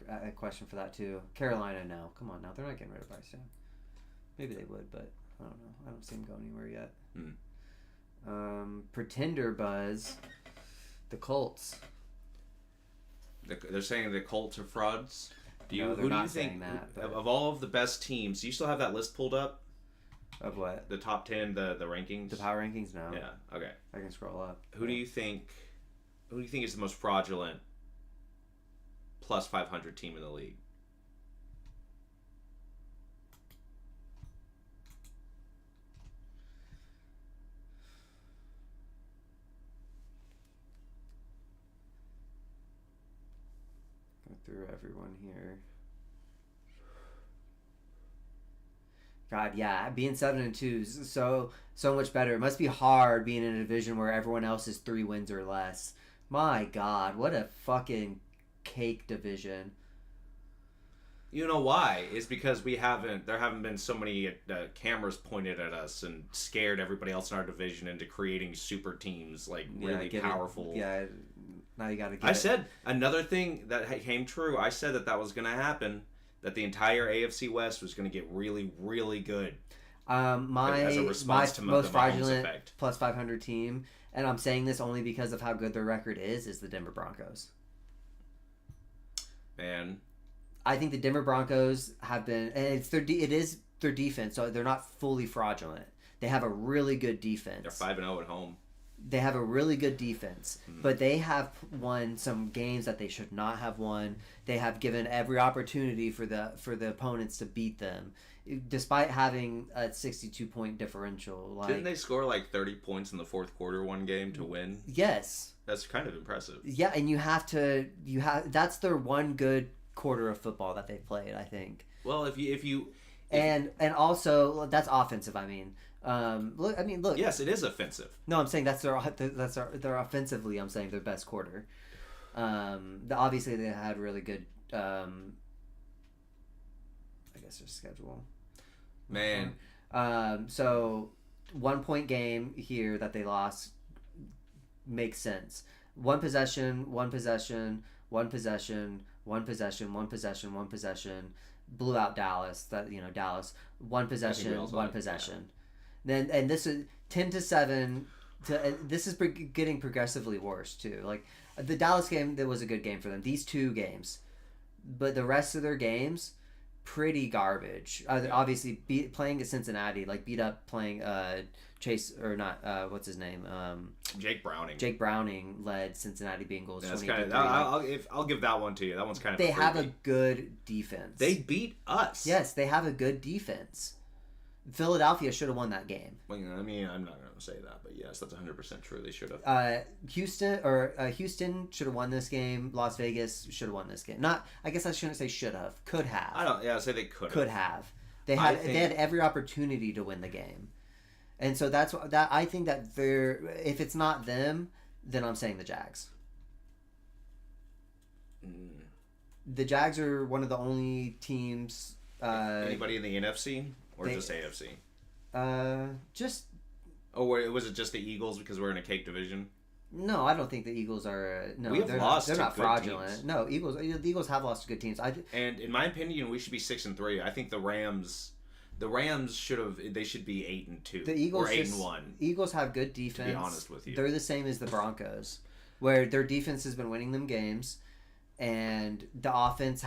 a question for that too. Carolina, no. Come on now. They're not getting rid of Bryce Young. Maybe they would, but I don't know. I don't see him going anywhere yet. Pretender buzz. The Colts. They're saying the Colts are frauds. No, who do you think, of all of the best teams, do you still have that list pulled up? Of what? The top 10, the rankings? The power rankings? No. Yeah, okay. I can scroll up. Who do you think Who do you think is the most fraudulent plus 500 team in the league? Go through everyone here. God, yeah, being 7-2 is so much better. It must be hard being in a division where everyone else is 3 wins or less. My God, what a fucking cake division. You know why? It's because there haven't been so many cameras pointed at us and scared everybody else in our division into creating super teams, like really powerful. Now you gotta I said another thing that came true. I said that was going to happen. That the entire AFC West was going to get really, really good. My most fraudulent plus 500 team, and I'm saying this only because of how good their record is the Denver Broncos. Man, I think the Denver Broncos have been, and it is their defense, so they're not fully fraudulent. They have a really good defense. They're 5-0 at home. They have a really good defense, but they have won some games that they should not have won. They have given every opportunity for the opponents to beat them, despite having a 62-point differential. Didn't they score like 30 points in the fourth quarter one game to win? Yes. That's kind of impressive. Yeah, and that's their one good quarter of football that they've played, I think. Well, if and also that's offensive. I mean, look. Yes, it is offensive. No, I'm saying that's their offensively. I'm saying their best quarter. Obviously they had really good. I guess their schedule. Man. So 1 point game here that they lost makes sense. One possession. Blew out Dallas. Dallas. One possession. Then and this is 10-7. This is getting progressively worse too. Like the Dallas game, that was a good game for them. These 2 games, but the rest of their games, pretty garbage. Obviously, playing at Cincinnati, beat up playing Chase or not. What's his name? Jake Browning. Jake Browning led Cincinnati Bengals. That's I'll give that one to you. That one's kind of. They have a good defense. They beat us. Yes, they have a good defense. Philadelphia should have won that game. Well, I mean, I'm not going to say that, but yes, that's 100% true. They should have. Houston should have won this game. Las Vegas should have won this game. I guess I shouldn't say should have. Could have. I'd say they could have. Could have. They had every opportunity to win the game, and so I think that if it's not them, then I'm saying the Jags. The Jags are one of the only teams. Anybody in the NFC? Or just AFC? Oh, was it just the Eagles because we're in a cake division? No, I don't think the Eagles are. No, they're not fraudulent. Teams. No, the Eagles have lost to good teams. And in my opinion, we should be 6-3. I think the Rams should be 8-2. The Eagles or 8-1. Eagles have good defense. To be honest with you, they're the same as the Broncos, where their defense has been winning them games, and the offense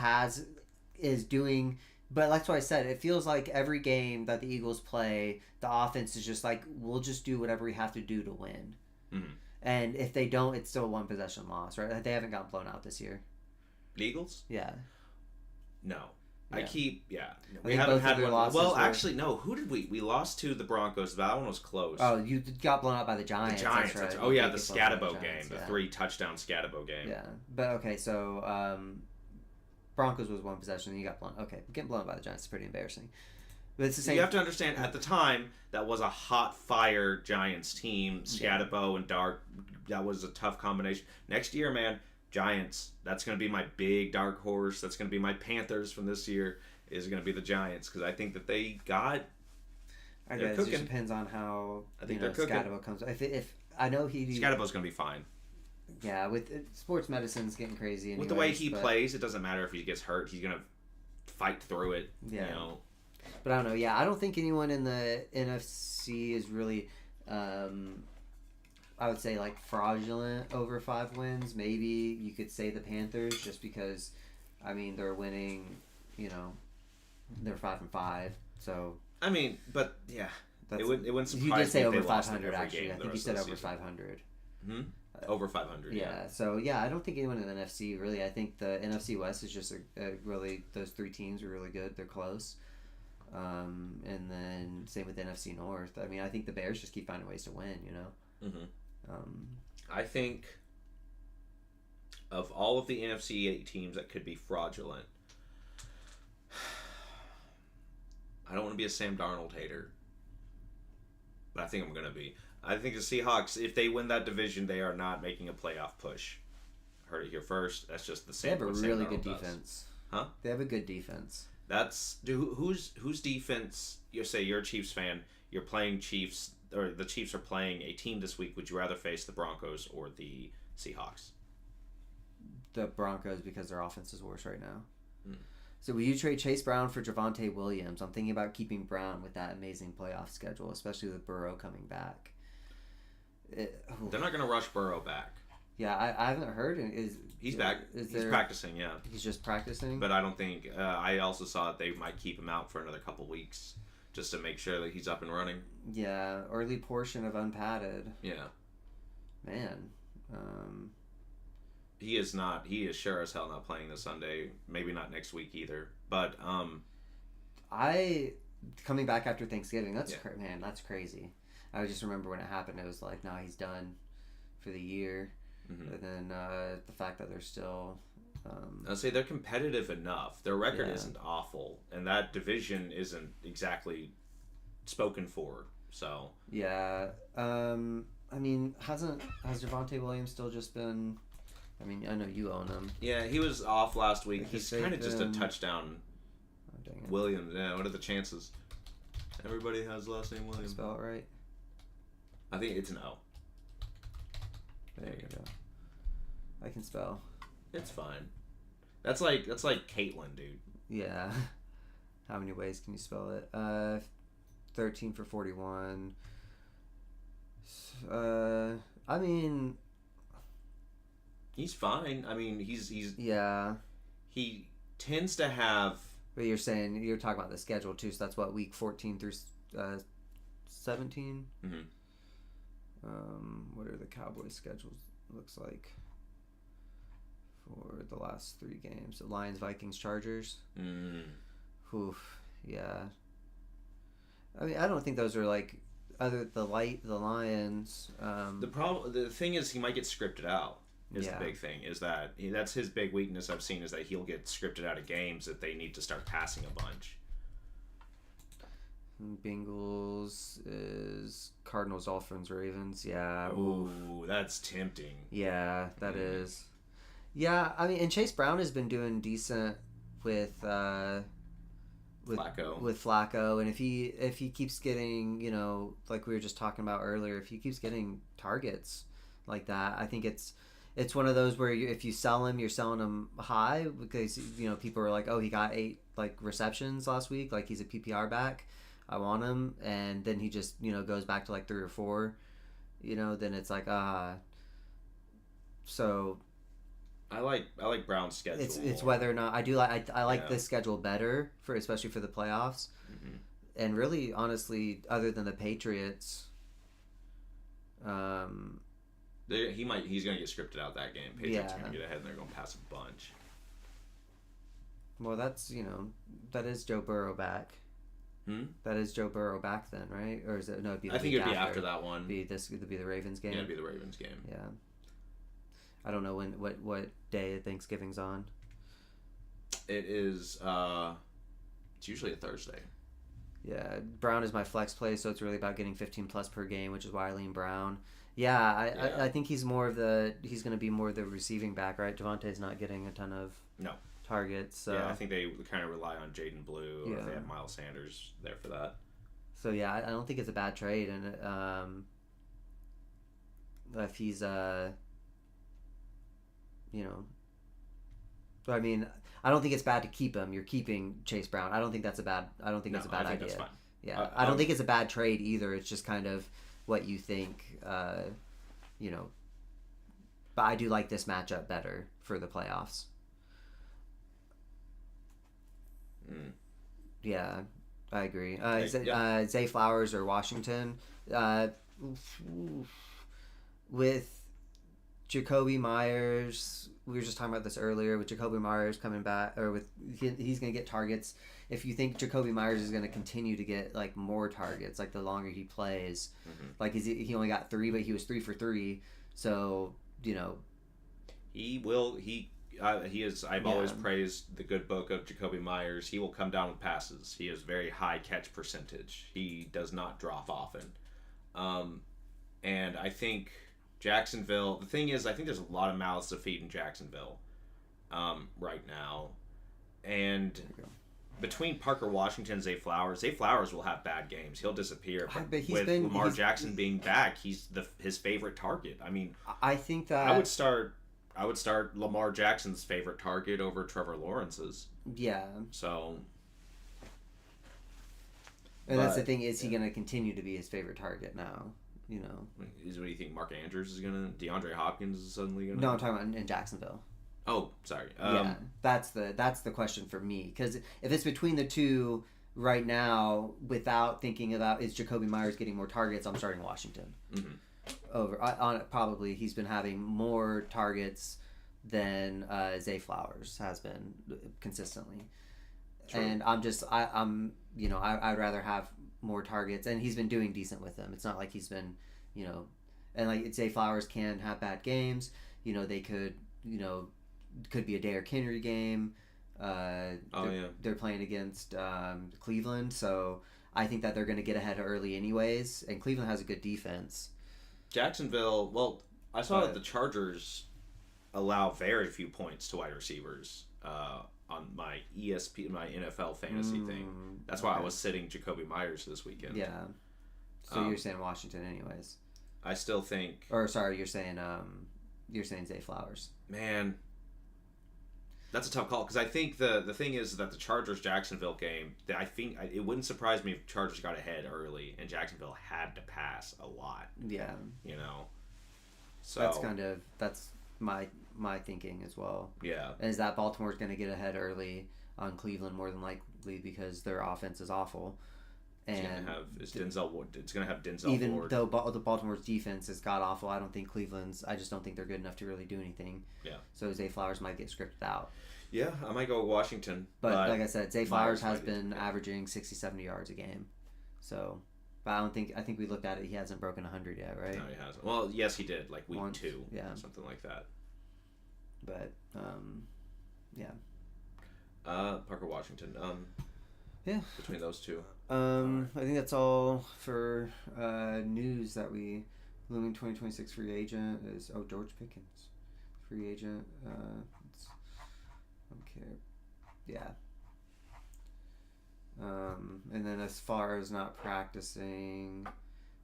is doing. But that's what I said. It feels like every game that the Eagles play, the offense is just like, we'll just do whatever we have to do to win. Mm-hmm. And if they don't, it's still a 1 possession loss, right? They haven't gotten blown out this year. The Eagles? Yeah. No. Yeah. We haven't had one. Well, actually, no. Who did we? We lost to the Broncos. That one was close. Oh, you got blown out by the Giants. The Giants. That's right. Oh, yeah, the Scatabo game. The 3-touchdown Scatabo game. Yeah. But, okay, so... Broncos was 1 possession, and you got blown. Okay, getting blown by the Giants is pretty embarrassing. But it's the same. You have to understand, at the time, that was a hot fire Giants team. Scatabo and Dart, that was a tough combination. Next year, man, Giants. That's going to be my big dark horse. That's going to be my Panthers from this year. Is going to be the Giants because I think that they got. I guess it just depends on how Scatabo comes. If I know Scatabo's going to be fine. Yeah, with sports medicine's getting crazy. Anyways, with the way he plays, it doesn't matter if he gets hurt. He's gonna fight through it. Yeah. But I don't know. Yeah, I don't think anyone in the NFC is really, I would say fraudulent over 5 wins. Maybe you could say the Panthers just because, I mean, they're winning. They're 5-5. So. I mean, but yeah, it wouldn't surprise me. You did say if over they lost 500 every actually. game I think you said over 500. Over 500. Yeah. So yeah, I don't think anyone in the NFC really. I think the NFC West is just a really those three teams are really good. They're close. And then same with the NFC North. I mean, I think the Bears just keep finding ways to win. You know. I think of all of the NFC teams that could be fraudulent, I don't want to be a Sam Darnold hater, but I think I'm going to be. I think the Seahawks, if they win that division, they are not making a playoff push. Heard it here first. That's just the same. They have a really good defense. Huh? They have a good defense. That's whose defense? You say you're a Chiefs fan. You're playing Chiefs, or the Chiefs are playing a team this week. Would you rather face the Broncos or the Seahawks? The Broncos, because their offense is worse right now. So will you trade Chase Brown for Javonte Williams? I'm thinking about keeping Brown with that amazing playoff schedule, especially with Burrow coming back. They're not going to rush Burrow back. Yeah, I haven't heard. He's back. He's practicing, yeah. He's just practicing? But I don't think... I also saw that they might keep him out for another couple weeks just to make sure that he's up and running. Yeah, early portion of unpadded. Yeah. Man. He is not... He is sure as hell not playing this Sunday. Maybe not next week either. But, coming back after Thanksgiving, man, that's crazy. I just remember when it happened, it was like, no, he's done for the year. And then the fact that they're still... I'll say they're competitive enough. Their record isn't awful. And that division isn't exactly spoken for. So... Yeah. I mean, has Javonte Williams still just been... I mean, I know you own him. Yeah, he was off last week. He's kind of just a touchdown. Oh, dang it. Williams, yeah, what are the chances? Everybody has last name Williams. Spell it right? I think it's an O. There you go. I can spell. It's fine. That's like Caitlyn, dude. Yeah. How many ways can you spell it? 13 for 41. I mean, he's fine. I mean, he's yeah. He tends to have. But you're talking about the schedule too. So that's what, week 14 through 17. What are the Cowboys' schedules looks like for the last 3 games? So Lions, Vikings, Chargers. Oof, yeah. I mean, I don't think those are like the Lions. The thing is, he might get scripted out. Is the big thing, is that that's his big weakness I've seen, is that he'll get scripted out of games that they need to start passing a bunch. Bengals is Cardinals, Dolphins, Ravens. Yeah. Ooh, that's tempting. Yeah, that is. Yeah, I mean, and Chase Brown has been doing decent with Flacco. With Flacco, and if he keeps getting, you know, like we were just talking about earlier, if he keeps getting targets like that, I think it's one of those where if you sell him, you're selling him high because, you know, people are like, oh, he got 8 like receptions last week, like he's a PPR back. I want him, and then he just, you know, goes back to like 3 or 4, you know, then it's like so I like Brown's schedule. It's whether or not I like this schedule better, for especially for the playoffs. And really, honestly, other than the Patriots, he's gonna get scripted out that game. Patriots are gonna get ahead and they're gonna pass a bunch. Well, that's, you know, that is Joe Burrow back. That is Joe Burrow back then, right? Or is it? No, it'd be the I think it'd be after that one. It'd be the Ravens game. Yeah, it'd be the Ravens game. Yeah. I don't know what day Thanksgiving's on. It is. It's usually a Thursday. Yeah, Brown is my flex play, so it's really about getting 15 plus per game, which is why I lean Brown. Yeah, I think he's going to be more of the receiving back, right? Javonte's not getting a ton of targets. So. Yeah, I think they kind of rely on Jaden Blue, or if they have Miles Sanders there for that. So yeah, I don't think it's a bad trade, and if he's you know, I mean, I don't think it's bad to keep him. You're keeping Chase Brown. I don't think that's a bad. I don't think that's a bad idea. That's fine. Yeah, I don't think it's a bad trade either. It's just kind of what you think. You know, but I do like this matchup better for the playoffs. Yeah, I agree. Zay Flowers or Washington, with Jacoby Myers, we were just talking about this earlier, with Jacoby Myers coming back, or with he's going to get targets. If you think Jacoby Myers is going to continue to get like more targets, like the longer he plays, like he only got 3, but he was 3 for 3, so he will. He is. I've always praised the good book of Jacoby Myers. He will come down with passes. He has very high catch percentage. He does not drop often, and I think Jacksonville. The thing is, I think there's a lot of mouths to feed in Jacksonville, right now, and between Parker Washington and Zay Flowers will have bad games. He'll disappear. But with Lamar Jackson being back, he's his favorite target. I mean, I think that I would start Lamar Jackson's favorite target over Trevor Lawrence's. Yeah. So. And that's the thing. Is he going to continue to be his favorite target now? What do you think? Mark Andrews is going to? DeAndre Hopkins is suddenly going to? No, I'm talking about in Jacksonville. Oh, sorry. Yeah, that's the question for me, because if it's between the two right now, without thinking about is Jacoby Myers getting more targets, I'm starting Washington. Probably he's been having more targets than Zay Flowers has been consistently. True. And I'd rather have more targets, and he's been doing decent with them. It's not like he's been and like Zay Flowers can have bad games. They could be a Derrick Henry game. They're playing against Cleveland, so I think that they're going to get ahead early anyways, and Cleveland has a good defense. Jacksonville, well, I saw that the Chargers allow very few points to wide receivers on my my NFL fantasy thing. That's why I was sitting Jacoby Myers this weekend. Yeah. So you're saying Washington anyways. I still think... Or, sorry, you're saying Zay Flowers. Man... That's a tough call, because I think the thing is that the Chargers-Jacksonville game, I think it wouldn't surprise me if Chargers got ahead early and Jacksonville had to pass a lot. Yeah. So that's my thinking as well. Yeah. Is that Baltimore's going to get ahead early on Cleveland more than likely because their offense is awful. And it's going to have Denzel even Ward. though the Baltimore's defense is god awful, I just don't think they're good enough to really do anything. Yeah. So Zay Flowers might get scripted out. Yeah, I might go with Washington. But like I said, Zay Flowers has been averaging 60, 70 yards a game. So, but I think we looked at it, he hasn't broken 100 yet, right? No, he hasn't. Well, yes, he did, like week 2. Yeah. Something like that. But, yeah. Parker Washington. Yeah. Between those two. I think that's all for news that looming 2026 free agent is George Pickens, free agent. I don't care. Yeah. And then as far as not practicing,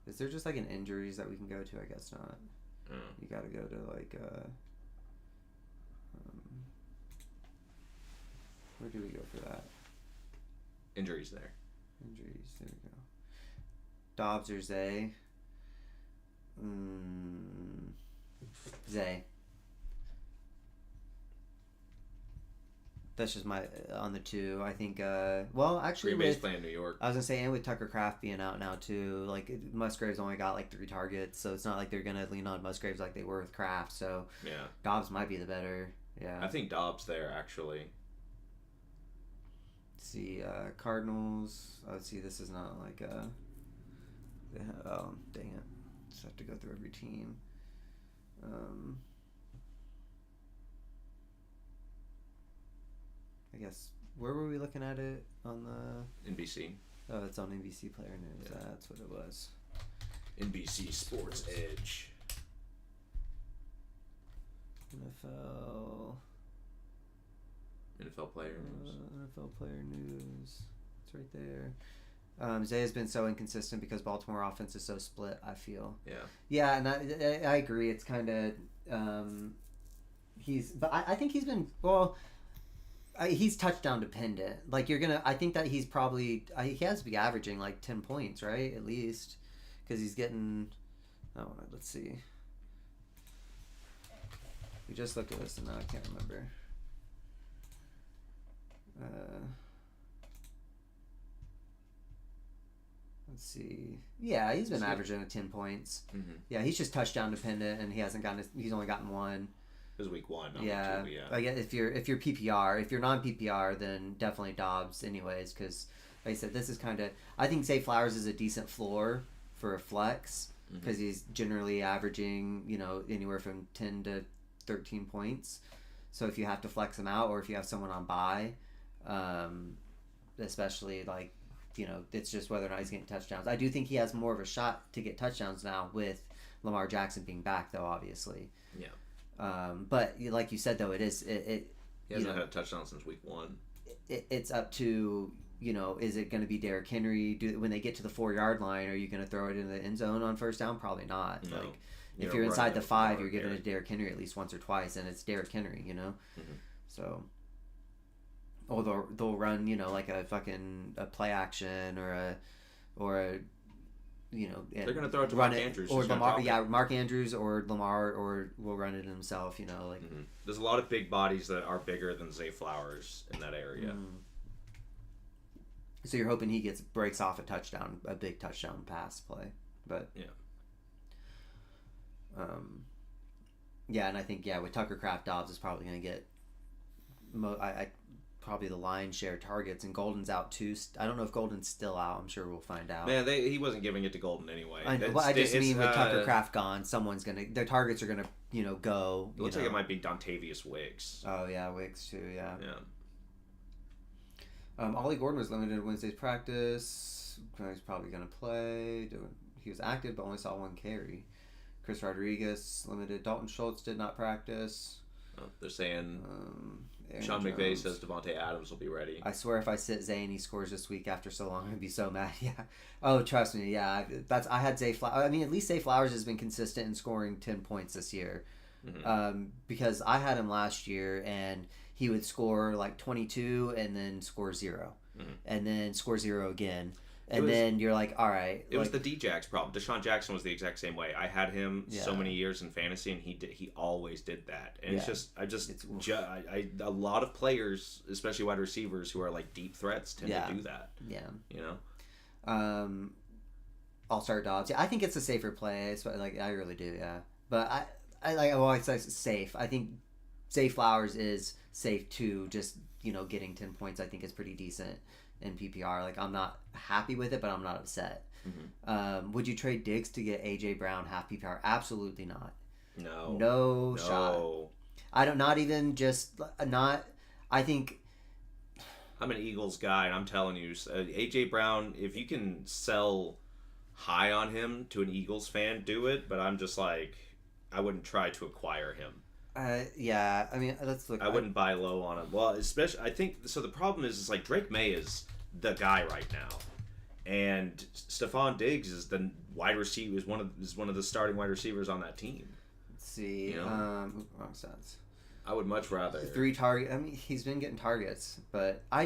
is there just like an injuries that we can go to? I guess not. You got to go to like where do we go for that? Injuries there. Injuries, there we go. Dobbs or Zay? Zay. That's just my on the 2. I think. Actually, Green Bay's playing New York. I was gonna say, and with Tucker Kraft being out now too, like Musgraves only got like 3 targets, so it's not like they're gonna lean on Musgraves like they were with Kraft. So yeah, Dobbs might be the better. Yeah, I think Dobbs there actually. See, Cardinals. Let's see, this is not like oh, dang it. Just have to go through every team. I guess, where were we looking at it on the... NBC. Oh, it's on NBC Player News. Yeah. That's what it was. NBC Sports Edge. NFL Player News. NFL Player News. It's right there. Zay has been so inconsistent because Baltimore offense is so split, I feel. Yeah. Yeah, and I agree. It's kind of... But I think he's been... Well... he's touchdown dependent. Like, I think that he's probably... he has to be averaging, like, 10 points, right? At least. Because he's getting... Oh, let's see. We just looked at this and now I can't remember. Let's see. Yeah, he's been averaging 10 points. Mm-hmm. Yeah, he's just touchdown dependent, and he's only gotten one. It was week 1. Not Yeah, week 2, I guess if you're PPR, if you're non PPR, then definitely Dobbs, anyways, because like I said, this is kind of. I think Zay Flowers is a decent floor for a flex because he's generally averaging anywhere from 10 to 13 points. So if you have to flex him out, or if you have someone on bye, especially like. It's just whether or not he's getting touchdowns. I do think he has more of a shot to get touchdowns now with Lamar Jackson being back, though, obviously. Yeah. But like you said, though, he hasn't had a touchdown since week 1. It's up to, is it going to be Derrick Henry? When they get to the 4-yard line, are you going to throw it in the end zone on first down? Probably not. No. Like, if you're inside the 5, you're giving it to Derrick Henry at least once or twice, and it's Derrick Henry, Mm-hmm. So... Or they'll run, like a play action or a they're gonna throw it to Mark Andrews or Lamar. Yeah, Mark Andrews or Lamar, or will run it himself. Like there's a lot of big bodies that are bigger than Zay Flowers in that area. So you're hoping he breaks off a big touchdown pass play, but yeah, and I think with Tucker Kraft, Dobbs is probably gonna get. Probably the lion's share targets, and Golden's out too. I don't know if Golden's still out. I'm sure we'll find out. Man, he wasn't giving it to Golden anyway. I know, but I just mean with Tucker Kraft gone, their targets are gonna go. It looks like it might be Dontavius Wicks. Oh yeah, Wicks too. Yeah. Yeah. Ollie Gordon was limited to Wednesday's practice. He's probably gonna play. He was active, but only saw 1 carry. Chris Rodriguez limited. Dalton Schultz did not practice. They're saying. Sean McVay says Devontae Adams will be ready. I swear if I sit Zay and he scores this week after so long, I'd be so mad. Yeah. Oh, trust me. Yeah. I had Zay Flowers. I mean, at least Zay Flowers has been consistent in scoring 10 points this year. Because I had him last year and he would score like 22 and then score 0. And then score 0 again. And then you're like, all right. It was the D-Jax problem. Deshaun Jackson was the exact same way. I had him so many years in fantasy, and he always did that. And a lot of players, especially wide receivers who are like deep threats, tend to do that. Yeah. All-star Dobbs. Yeah, I think it's a safer play. I really do. Yeah, but I always say safe. I think Zay Flowers is safe too. Just getting 10 points, I think is pretty decent. In PPR, like I'm not happy with it, but I'm not upset. Would you trade Diggs to get AJ Brown half PPR? Absolutely not. No shot. I don't. Not even just not. I think I'm an Eagles guy, and I'm telling you, AJ Brown. If you can sell high on him to an Eagles fan, do it. But I'm just like, I wouldn't try to acquire him. Yeah, I mean, let's look. I wouldn't buy low on him. Well, especially, I think so. The problem is like Drake May is the guy right now, and Stephon Diggs is the wide receiver. Is one of the starting wide receivers on that team. Let's see. Wrong stats. I would much rather 3 target. I mean, he's been getting targets, but I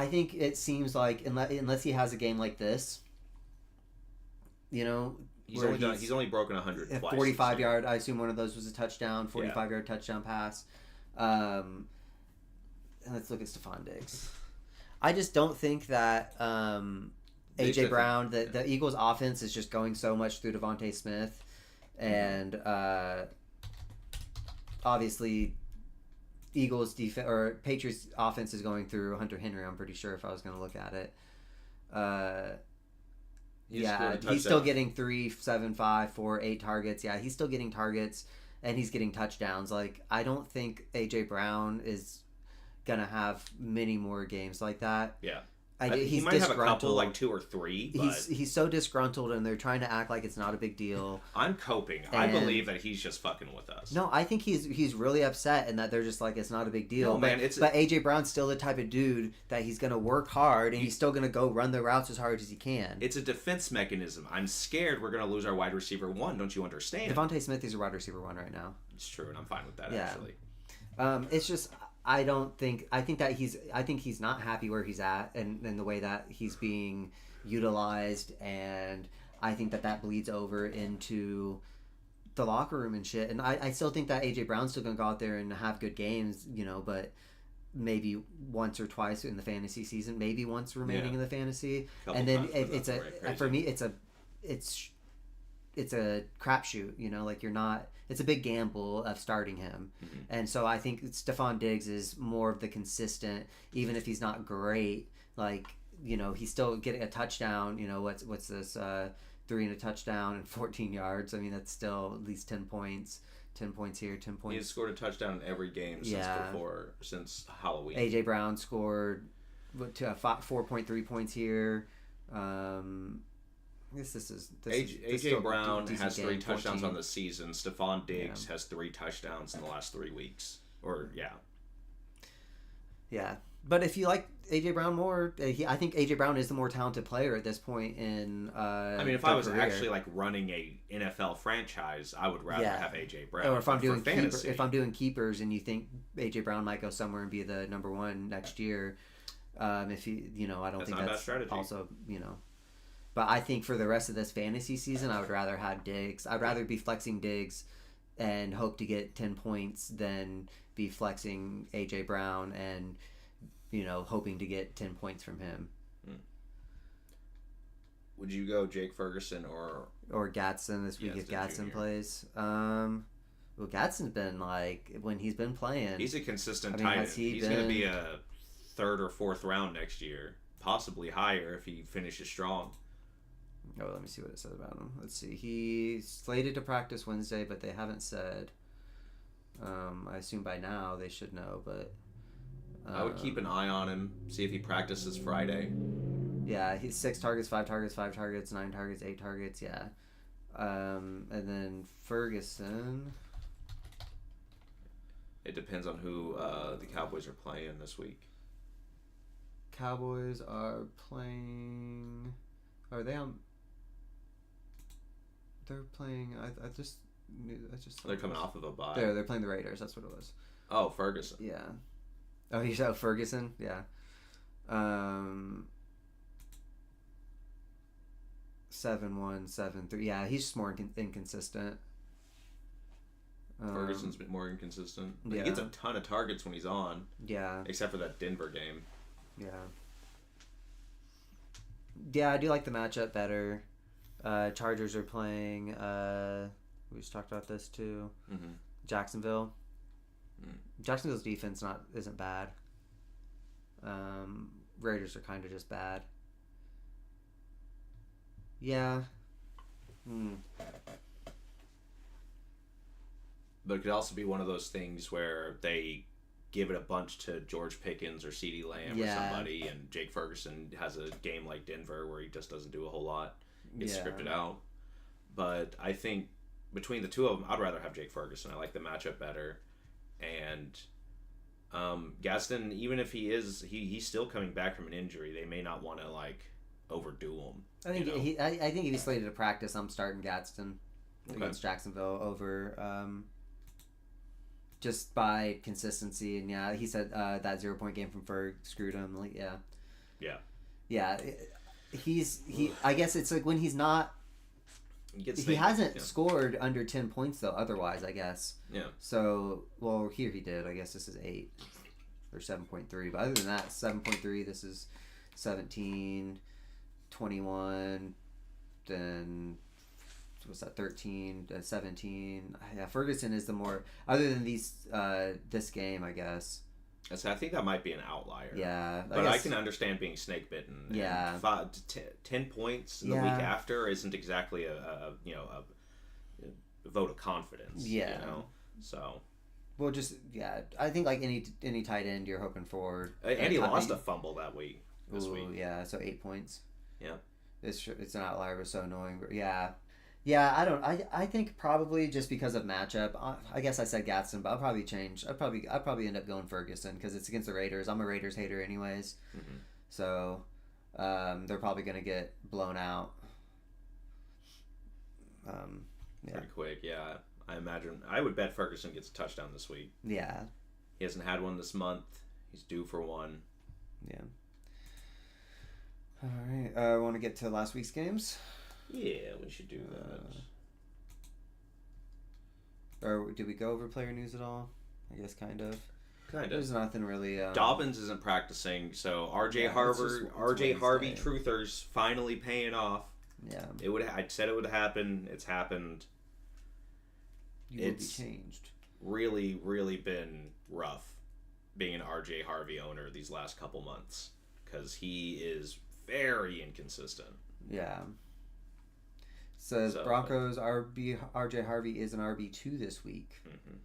think it seems like unless he has a game like this, He's only broken 100 twice. 45-yard. I assume one of those was a touchdown. 45-yard touchdown pass. And let's look at Stephon Diggs. I just don't think that AJ Brown, the Eagles' offense is just going so much through Devontae Smith, and obviously Eagles' defense or Patriots' offense is going through Hunter Henry. I'm pretty sure if I was going to look at it. He's still getting 3, 7, 5, 4, 8 targets. Yeah, he's still getting targets, and he's getting touchdowns. Like, I don't think A.J. Brown is going to have many more games like that. Yeah. He might have a couple, like 2 or 3. But he's so disgruntled, and they're trying to act like it's not a big deal. I'm coping. I believe that he's just fucking with us. No, I think he's really upset, and that they're just like, it's not a big deal. No, man, but A.J. Brown's still the type of dude that he's going to work hard, and he's still going to go run the routes as hard as he can. It's a defense mechanism. I'm scared we're going to lose our wide receiver 1. Don't you understand? Devontae Smith is a wide receiver 1 right now. It's true, and I'm fine with that, actually. It's just... I think he's not happy where he's at and the way that he's being utilized, and I think that bleeds over into the locker room and shit. And I still think that AJ Brown's still gonna go out there and have good games, but maybe once or twice in the fantasy season, maybe once remaining in the fantasy, Couple and then times, it's for me it's a crapshoot. You know, like you're not. It's a big gamble of starting him, and so I think Stephon Diggs is more of the consistent, even if he's not great. Like, you know, he's still getting a touchdown. You know, what's this? 3 and a touchdown and 14 yards. I mean, that's still at least 10 points. 10 points here, 10 points. He's scored a touchdown in every game since Halloween. AJ Brown scored 4.3 points here. I guess this AJ Brown has 3 touchdowns 14. on the season. Stephon Diggs has 3 touchdowns in the last 3 weeks. Yeah. But if you like AJ Brown more, I think AJ Brown is the more talented player at this point in. I mean, if I was actually like running a NFL franchise, I would rather have AJ Brown. Or if I'm doing if I'm doing keepers, and you think AJ Brown might go somewhere and be the number 1 next year, if you know, I don't think that's also, you know. But I think for the rest of this fantasy season, I would rather have Diggs. I'd rather be flexing Diggs and hope to get 10 points than be flexing AJ Brown and, you know, hoping to get 10 points from him. Would you go Jake Ferguson or Gadsden this week if Gadsden plays? Well, Gadsden's been like, when he's been playing, he's a consistent tight end. He's going to be a 3rd or 4th round next year, possibly higher if he finishes strong. Oh, let me see what it says about him. Let's see. He's slated to practice Wednesday, but they haven't said. I assume by now they should know, but I would keep an eye on him, see if he practices Friday. Yeah, he's 6 targets, 5 targets, 5 targets, 9 targets, 8 targets. Yeah, and then Ferguson. It depends on who the Cowboys are playing this week. Cowboys are playing. Are they on? They're playing. I just. They're coming off of a bye. They're playing the Raiders. That's what it was. Oh, Ferguson. Yeah. Oh, you said Ferguson. Yeah. 7-1, 7-3. Yeah, he's just more inconsistent. Ferguson's been more inconsistent. But he gets a ton of targets when he's on. Yeah. Except for that Denver game. Yeah. Yeah, I do like the matchup better. Chargers are playing. We just talked about this too. Mm-hmm. Jacksonville. Jacksonville's defense isn't bad. Raiders are kind of just bad. Yeah. But it could also be one of those things where they give it a bunch to George Pickens or CeeDee Lamb or somebody, and Jake Ferguson has a game like Denver where he just doesn't do a whole lot. Gets scripted out. But I think between the two of them, I'd rather have Jake Ferguson. I like the matchup better. And Gaston, even if he's still coming back from an injury, they may not want to like overdo him. I think I think if he's slated to practice, I'm starting Gadsden against Jacksonville over just by consistency. And yeah, he said that 0-point game from Ferg screwed him. Like yeah. I guess it's like when he's not. He hasn't scored under 10 points though. Otherwise, I guess. Yeah. So here he did. I guess this is 8 or 7.3. But other than that, 7.3. This is 17, 21. Then what's that? 13, 17. Yeah, Ferguson is the more. Other than this game, I guess. I think that might be an outlier. Yeah, but I can understand being snake bitten. Yeah, 10 points in the week after isn't exactly a vote of confidence. Yeah, so. Well, I think like any tight end you're hoping for. And he lost a fumble this week. Yeah, so 8 points. Yeah, it's an outlier. It was so annoying. But I think probably just because of matchup. I guess I said Gatson, but I'll probably change. I'd probably end up going Ferguson because it's against the Raiders. I'm a Raiders hater anyways, so they're probably gonna get blown out. Pretty quick, yeah. I imagine. I would bet Ferguson gets a touchdown this week. Yeah, he hasn't had one this month. He's due for one. Yeah. All right. Want to get to last week's games? Yeah, we should do that. Or did we go over player news at all? I guess kind of. Kind of. There's nothing really. Dobbins isn't practicing, so RJ Wednesday. Harvey truthers finally paying off. Yeah. I said it would happen. It's happened. It's changed. Really, really been rough being an RJ Harvey owner these last couple months because he is very inconsistent. Yeah. Says Broncos RJ Harvey is an RB2 this week. Mm-hmm.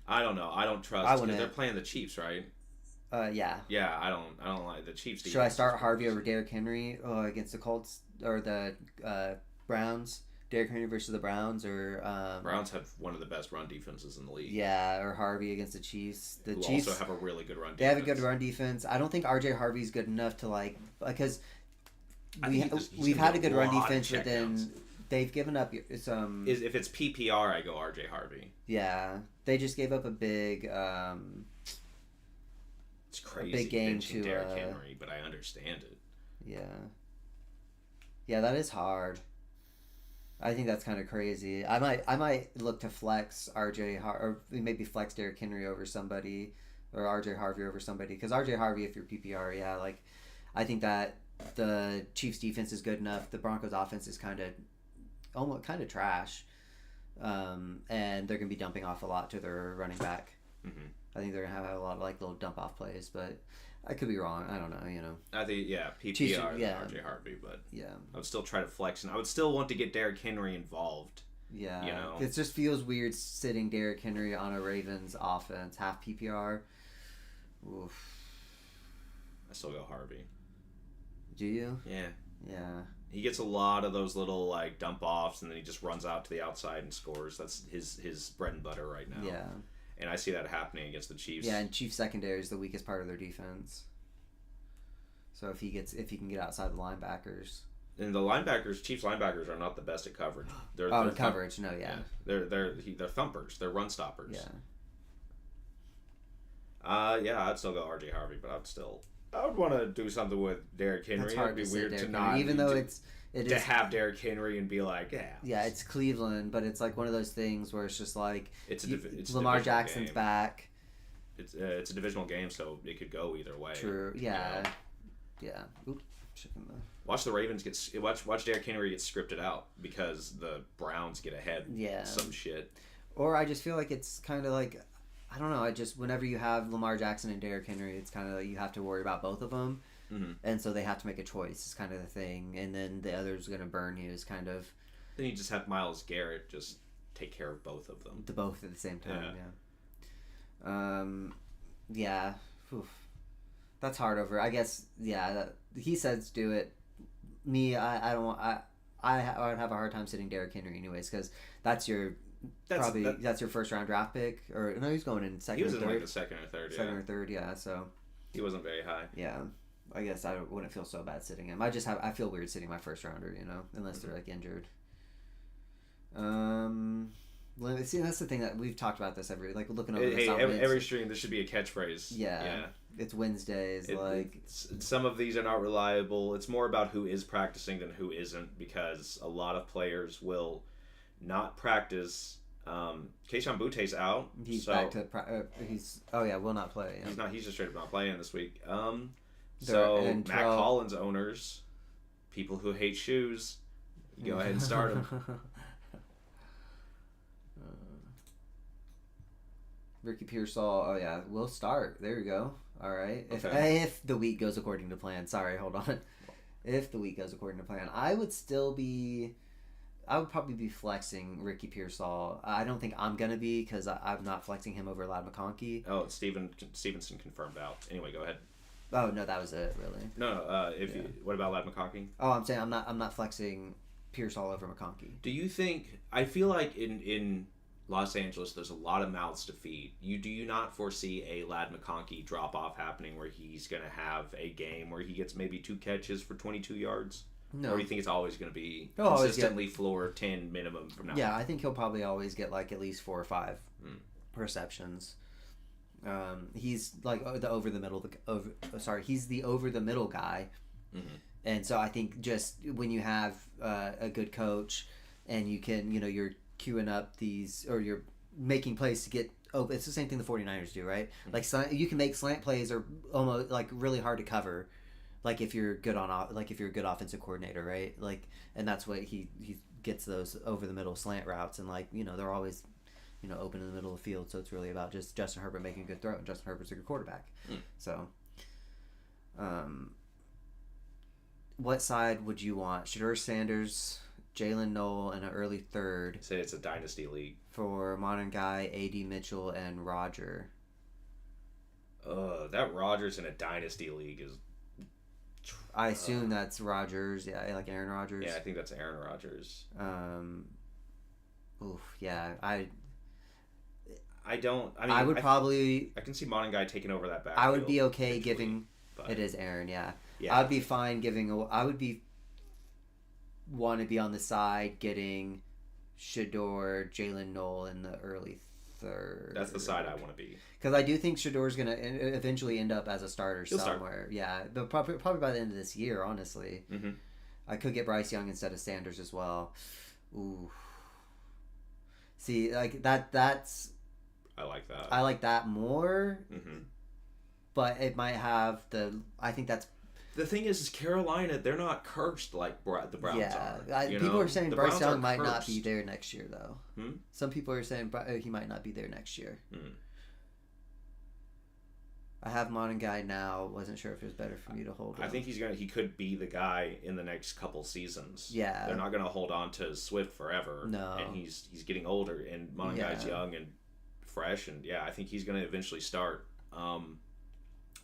I don't know. I don't trust. They're playing the Chiefs, right? Yeah. Yeah, I don't like the Chiefs. Should I start Harvey over Derrick Henry against the Colts or the Browns? Derrick Henry versus the Browns, or Browns have one of the best run defenses in the league. Yeah, or Harvey against the Chiefs. The Chiefs also have a really good run defense. They have a good run defense. I don't think RJ Harvey's good enough to because we've had a good run defense, but then they've given up some. If it's PPR, I go RJ Harvey. Yeah, they just gave up a big. It's crazy. A big game to Derrick Henry, but I understand it. Yeah. Yeah, that is hard. I think that's kind of crazy. I might look to flex or maybe flex Derrick Henry over somebody, or RJ Harvey over somebody. Because RJ Harvey, if you're PPR, yeah, I think that the Chiefs defense is good enough. The Broncos offense is kind of trash, and they're gonna be dumping off a lot to their running back. Mm-hmm. I think they're gonna have a lot of little dump off plays, but I could be wrong. I don't know. I think PPR Chiefs, than RJ Harvey, but yeah, I would still try to flex, and I would still want to get Derrick Henry involved. Yeah, it just feels weird sitting Derrick Henry on a Ravens offense half PPR. Oof. I still go Harvey. Do you? Yeah. Yeah. He gets a lot of those little dump offs, and then he just runs out to the outside and scores. That's his bread and butter right now. Yeah. And I see that happening against the Chiefs. Yeah, and Chiefs secondary is the weakest part of their defense. So if he can get outside the linebackers. And Chiefs linebackers are not the best at coverage. They're coverage, no, yeah. They're thumpers. They're run stoppers. Yeah. I'd still go RJ Harvey, but I would want to do something with Derrick Henry. It's hard It'd be weird to not Henry, even though to have Derrick Henry and be like, yeah, it's Cleveland, but it's one of those things where it's just it's Lamar Jackson's game. Back. It's a divisional game, so it could go either way. True. Yeah. Yeah. Oop. Watch the Ravens watch Derrick Henry get scripted out because the Browns get ahead. Yeah. Some shit. Or I just feel like it's kind of I don't know. Whenever you have Lamar Jackson and Derrick Henry, it's kind of you have to worry about both of them. Mm-hmm. And so they have to make a choice. It's kind of the thing. And then the other's going to burn you is kind of... Then you just have Myles Garrett just take care of both of them. Both at the same time, yeah. Oof. That's hard over... I guess, yeah, he says do it. Me, I don't want... I would have a hard time sitting Derrick Henry anyways, because that's your first round draft pick. Or no, he's going in second or third. He was in the second or third, Second or third, yeah, so... He wasn't very high. Yeah. I guess I wouldn't feel so bad sitting him. I feel weird sitting my first rounder, unless they're injured. See, that's the thing that we've talked about this looking over every stream. There should be a catchphrase. Yeah. It's Wednesdays. Some of these are not reliable. It's more about who is practicing than who isn't, because a lot of players will not practice. Keishawn Butte's out. He's back to will not play. Yeah. He's just straight up not playing this week. Matt Collins owners, people who hate shoes, go ahead and start him. Ricky Pearsall, we'll start. There you go. All right. Okay. If the week goes according to plan. Sorry, hold on. If the week goes according to plan, I would probably be flexing Ricky Pearsall. I don't think I'm going to be, because I'm not flexing him over Ladd McConkey. Oh, Stevenson confirmed out. Anyway, go ahead. Oh, no, that was it, really. No. What about Ladd McConkey? Oh, I'm saying I'm not flexing Pearsall over McConkey. Do you think... I feel like in Los Angeles, there's a lot of mouths to feed. Do you not foresee a Ladd McConkey drop-off happening where he's going to have a game where he gets maybe 2 catches for 22 yards? No. Or do you think it's always going to be consistently floor 10 minimum from now on? Yeah, I think he'll probably always get at least 4 or 5 receptions. He's the over the middle guy. Mm-hmm. And so I think just when you have a good coach and you can, you're queuing up these, or you're making plays to get it's the same thing the 49ers do, right? Like you can make slant plays are almost like really hard to cover, like if you're good like if you're a good offensive coordinator, right? Like, and that's what he gets those over the middle slant routes, and like they're always open in the middle of the field. So it's really about just Justin Herbert making a good throw, and Justin Herbert's a good quarterback. So, what side would you want? Shedeur Sanders, Jalen Noel, and an early third. Say it's a dynasty league For Modern Guy, A.D. Mitchell, and Roger. That Rodgers in a dynasty league is. I assume that's Rodgers. Yeah, like Aaron Rodgers. Yeah, I think that's Aaron Rodgers. Yeah. I don't. I mean, I would probably. I can see Modern Guy taking over that back. I would be okay giving. It is Aaron. Yeah. I'd be fine giving. I would be. Want to be on the side getting Shedeur, Jalen Noel in the early third. That's the side I want to be. Because I do think Shador's going to eventually end up as a starter somewhere. Yeah, but probably by the end of this year, honestly. Mm-hmm. I could get Bryce Young instead of Sanders as well. Ooh. See, like that's... I like that. I like that more. Mm-hmm. But it might have the... I think that's... The thing is Carolina, they're not cursed like the Browns are. People are saying Bryce Young might not be there next year, though. Hmm? Some people are saying he might not be there next year. I have Modern Guy now. Wasn't sure if it was better for me to hold him. I think he could be the guy in the next couple seasons. Yeah. They're not going to hold on to Swift forever. No. And he's getting older, and Modern Guy's young and fresh, and I think he's going to eventually start.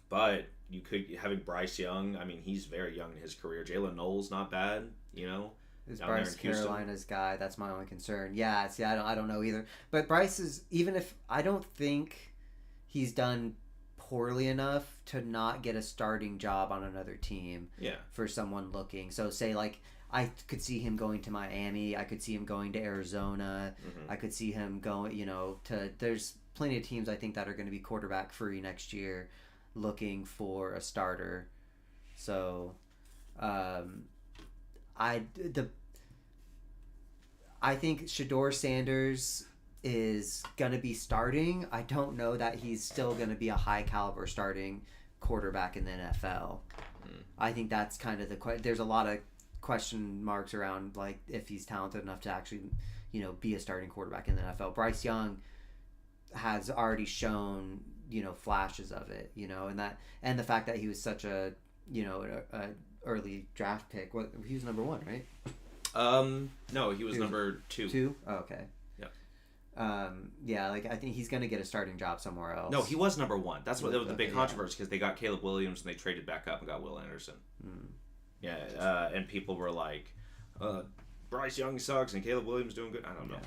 But you could having Bryce Young. I mean, he's very young in his career. Jalen Noel's not bad, Is Bryce Carolina's guy? That's my only concern. Yeah, see, I don't know either. But Bryce is, even if I don't think he's done poorly enough to not get a starting job on another team. Yeah. For someone looking. So say like I could see him going to Miami. I could see him going to Arizona. Mm-hmm. I could see him going, to. There's plenty of teams I think that are going to be quarterback free next year, looking for a starter. So, I think Shedeur Sanders is going to be starting. I don't know that he's still going to be a high caliber starting quarterback in the NFL. I think that's kind of there's a lot of question marks around like if he's talented enough to actually, be a starting quarterback in the NFL. Bryce Young has already shown flashes of it, and the fact that he was such a early draft pick. He was number 1, right? No, he was number 2. 2? Oh, okay. Yeah. I think he's gonna get a starting job somewhere else. No, he was number 1. That's what was the big controversy because they got Caleb Williams and they traded back up and got Will Anderson. Yeah, and people were like, Bryce Young sucks and Caleb Williams doing good. I don't know. Yeah.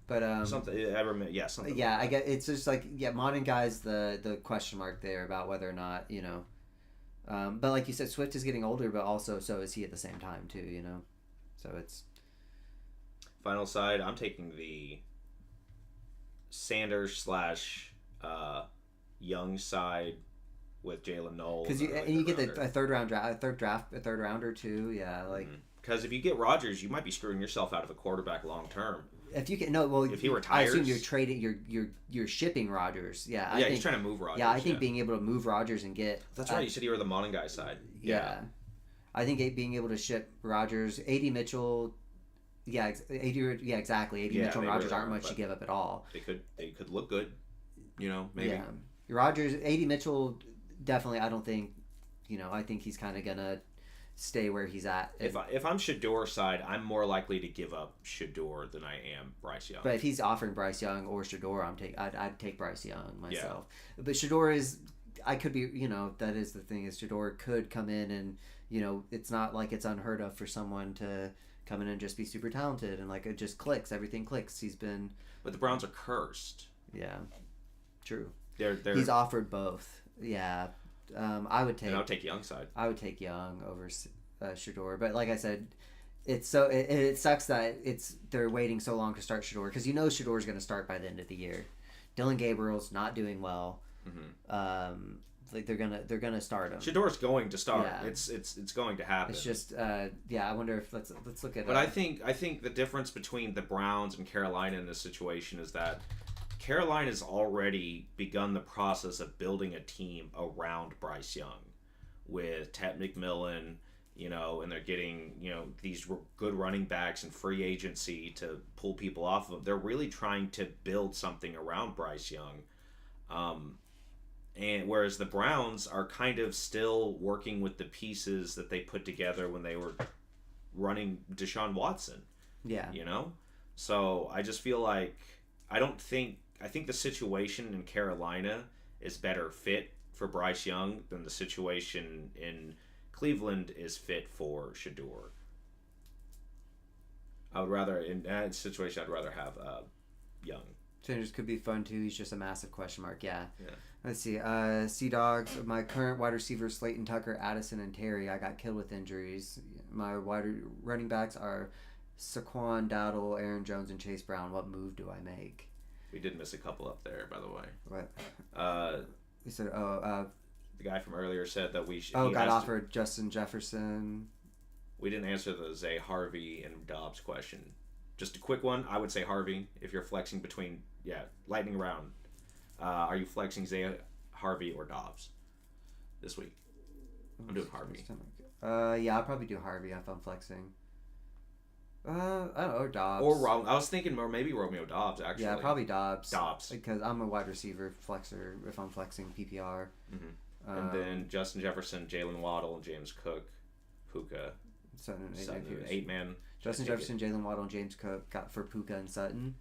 But something. Something. Yeah, I get it's just like Modern Guy's the question mark there about whether or not but like you said, Swift is getting older, but also so is he at the same time too. So it's final side. I'm taking the Sanders / Young side with Jalen Noel because you get a third rounder too. Yeah, like because if you get Rodgers, you might be screwing yourself out of a quarterback long term. If you get if he retires, I assume you're trading, you're shipping Rodgers. Yeah, I think, he's trying to move Rodgers. Yeah, I think being able to move Rodgers and get. That's right. You said you were the Modern Guy side. Yeah, I think being able to ship Rodgers, A.D. Mitchell. Yeah, exactly. A.D. Mitchell and Rodgers aren't much to give up at all. They could look good. Maybe. Yeah, Rodgers, A.D. Mitchell, definitely. I don't think. I think he's kind of gonna stay where he's at. If I'm Shedeur's side, I'm more likely to give up Shedeur than I am Bryce Young. But if he's offering Bryce Young or Shedeur, I'd take Bryce Young myself. Yeah. But Shedeur is, I could be, that is the thing is Shedeur could come in and it's not like it's unheard of for someone to come in and just be super talented and like it just clicks, everything clicks. He's been. But the Browns are cursed. Yeah, true. He's offered both. Yeah. I would take. And I'll take Young side. I would take Young over Shedeur, but like I said, it sucks that they're waiting so long to start Shedeur because Shedeur is going to start by the end of the year. Dylan Gabriel's not doing well. Mm-hmm. Like they're gonna start him. Shedeur's going to start. Yeah. It's going to happen. It's just I wonder if let's look at. But I think the difference between the Browns and Carolina in this situation is that Carolina's already begun the process of building a team around Bryce Young with Ted McMillan, and they're getting, these good running backs and free agency to pull people off of them. They're really trying to build something around Bryce Young. And whereas the Browns are kind of still working with the pieces that they put together when they were running Deshaun Watson. Yeah. So I just feel like I think the situation in Carolina is better fit for Bryce Young than the situation in Cleveland is fit for Shador. I would rather, in that situation, I'd rather have Young. Sanders could be fun too. He's just a massive question mark. Yeah. Let's see. Sea Dogs. My current wide receivers: Slayton, Tucker, Addison, and Terry. I got killed with injuries. My running backs are Saquon, Dowdle, Aaron Jones, and Chase Brown. What move do I make? We did miss a couple up there, by the way. What? We said, the guy from earlier said that we should. Got offered Justin Jefferson. We didn't answer the Zay Harvey and Dobbs question. Just a quick one. I would say Harvey if you're flexing between lightning round. Are you flexing Zay Harvey or Dobbs this week? I'm doing Harvey. I'll probably do Harvey if I'm flexing. I don't know, Dobbs. I was thinking more maybe Romeo Dobbs, actually. Yeah, probably Dobbs. Dobbs. Because I'm a wide receiver flexer if I'm flexing PPR. Mm-hmm. And then Justin Jefferson, Jalen Waddle, and James Cook, Puka. Sutton, 8-man. Justin Jefferson, Jalen Waddle, and James Cook got for Puka and Sutton.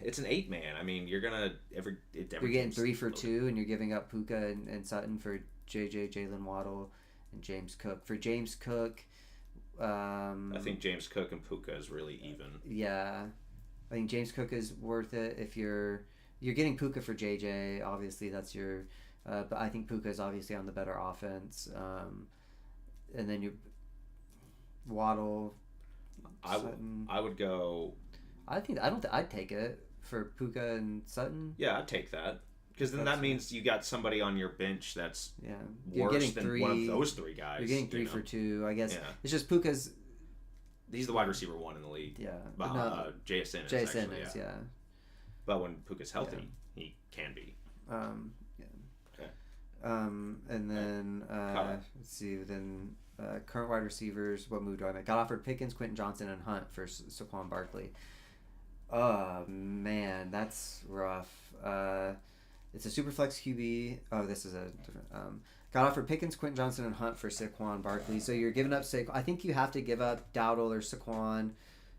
It's an 8-man. I mean, you're gonna you're getting 3 for 2, and you're giving up Puka and Sutton for Jalen Waddle, and James Cook. For James Cook, I think James Cook and Puka is really even. Yeah, I think James Cook is worth it if you're getting Puka for JJ. Obviously, that's your. But I think Puka is obviously on the better offense. And then you Waddle. I would go. I'd take it for Puka and Sutton. Yeah, I'd take that because then that means you got somebody on your bench that's you're worse getting than 3, one of those 3 guys. You're getting 3 for 2, I guess. Yeah. It's just Puka's. He's the wide receiver 1 in the league. Yeah, JSN is. JSN is, yeah. But when Puka's healthy, he can be. Okay. And then let's see. Then current wide receivers. What move do I make? Got offered Pickens, Quentin Johnson, and Hunt for Saquon Barkley. Oh man, that's rough. It's a super flex QB. Oh, this is a different. Got offered Pickens, Quentin Johnson, and Hunt for Saquon Barkley. So you're giving up Saquon. I think you have to give up Dowdle or Saquon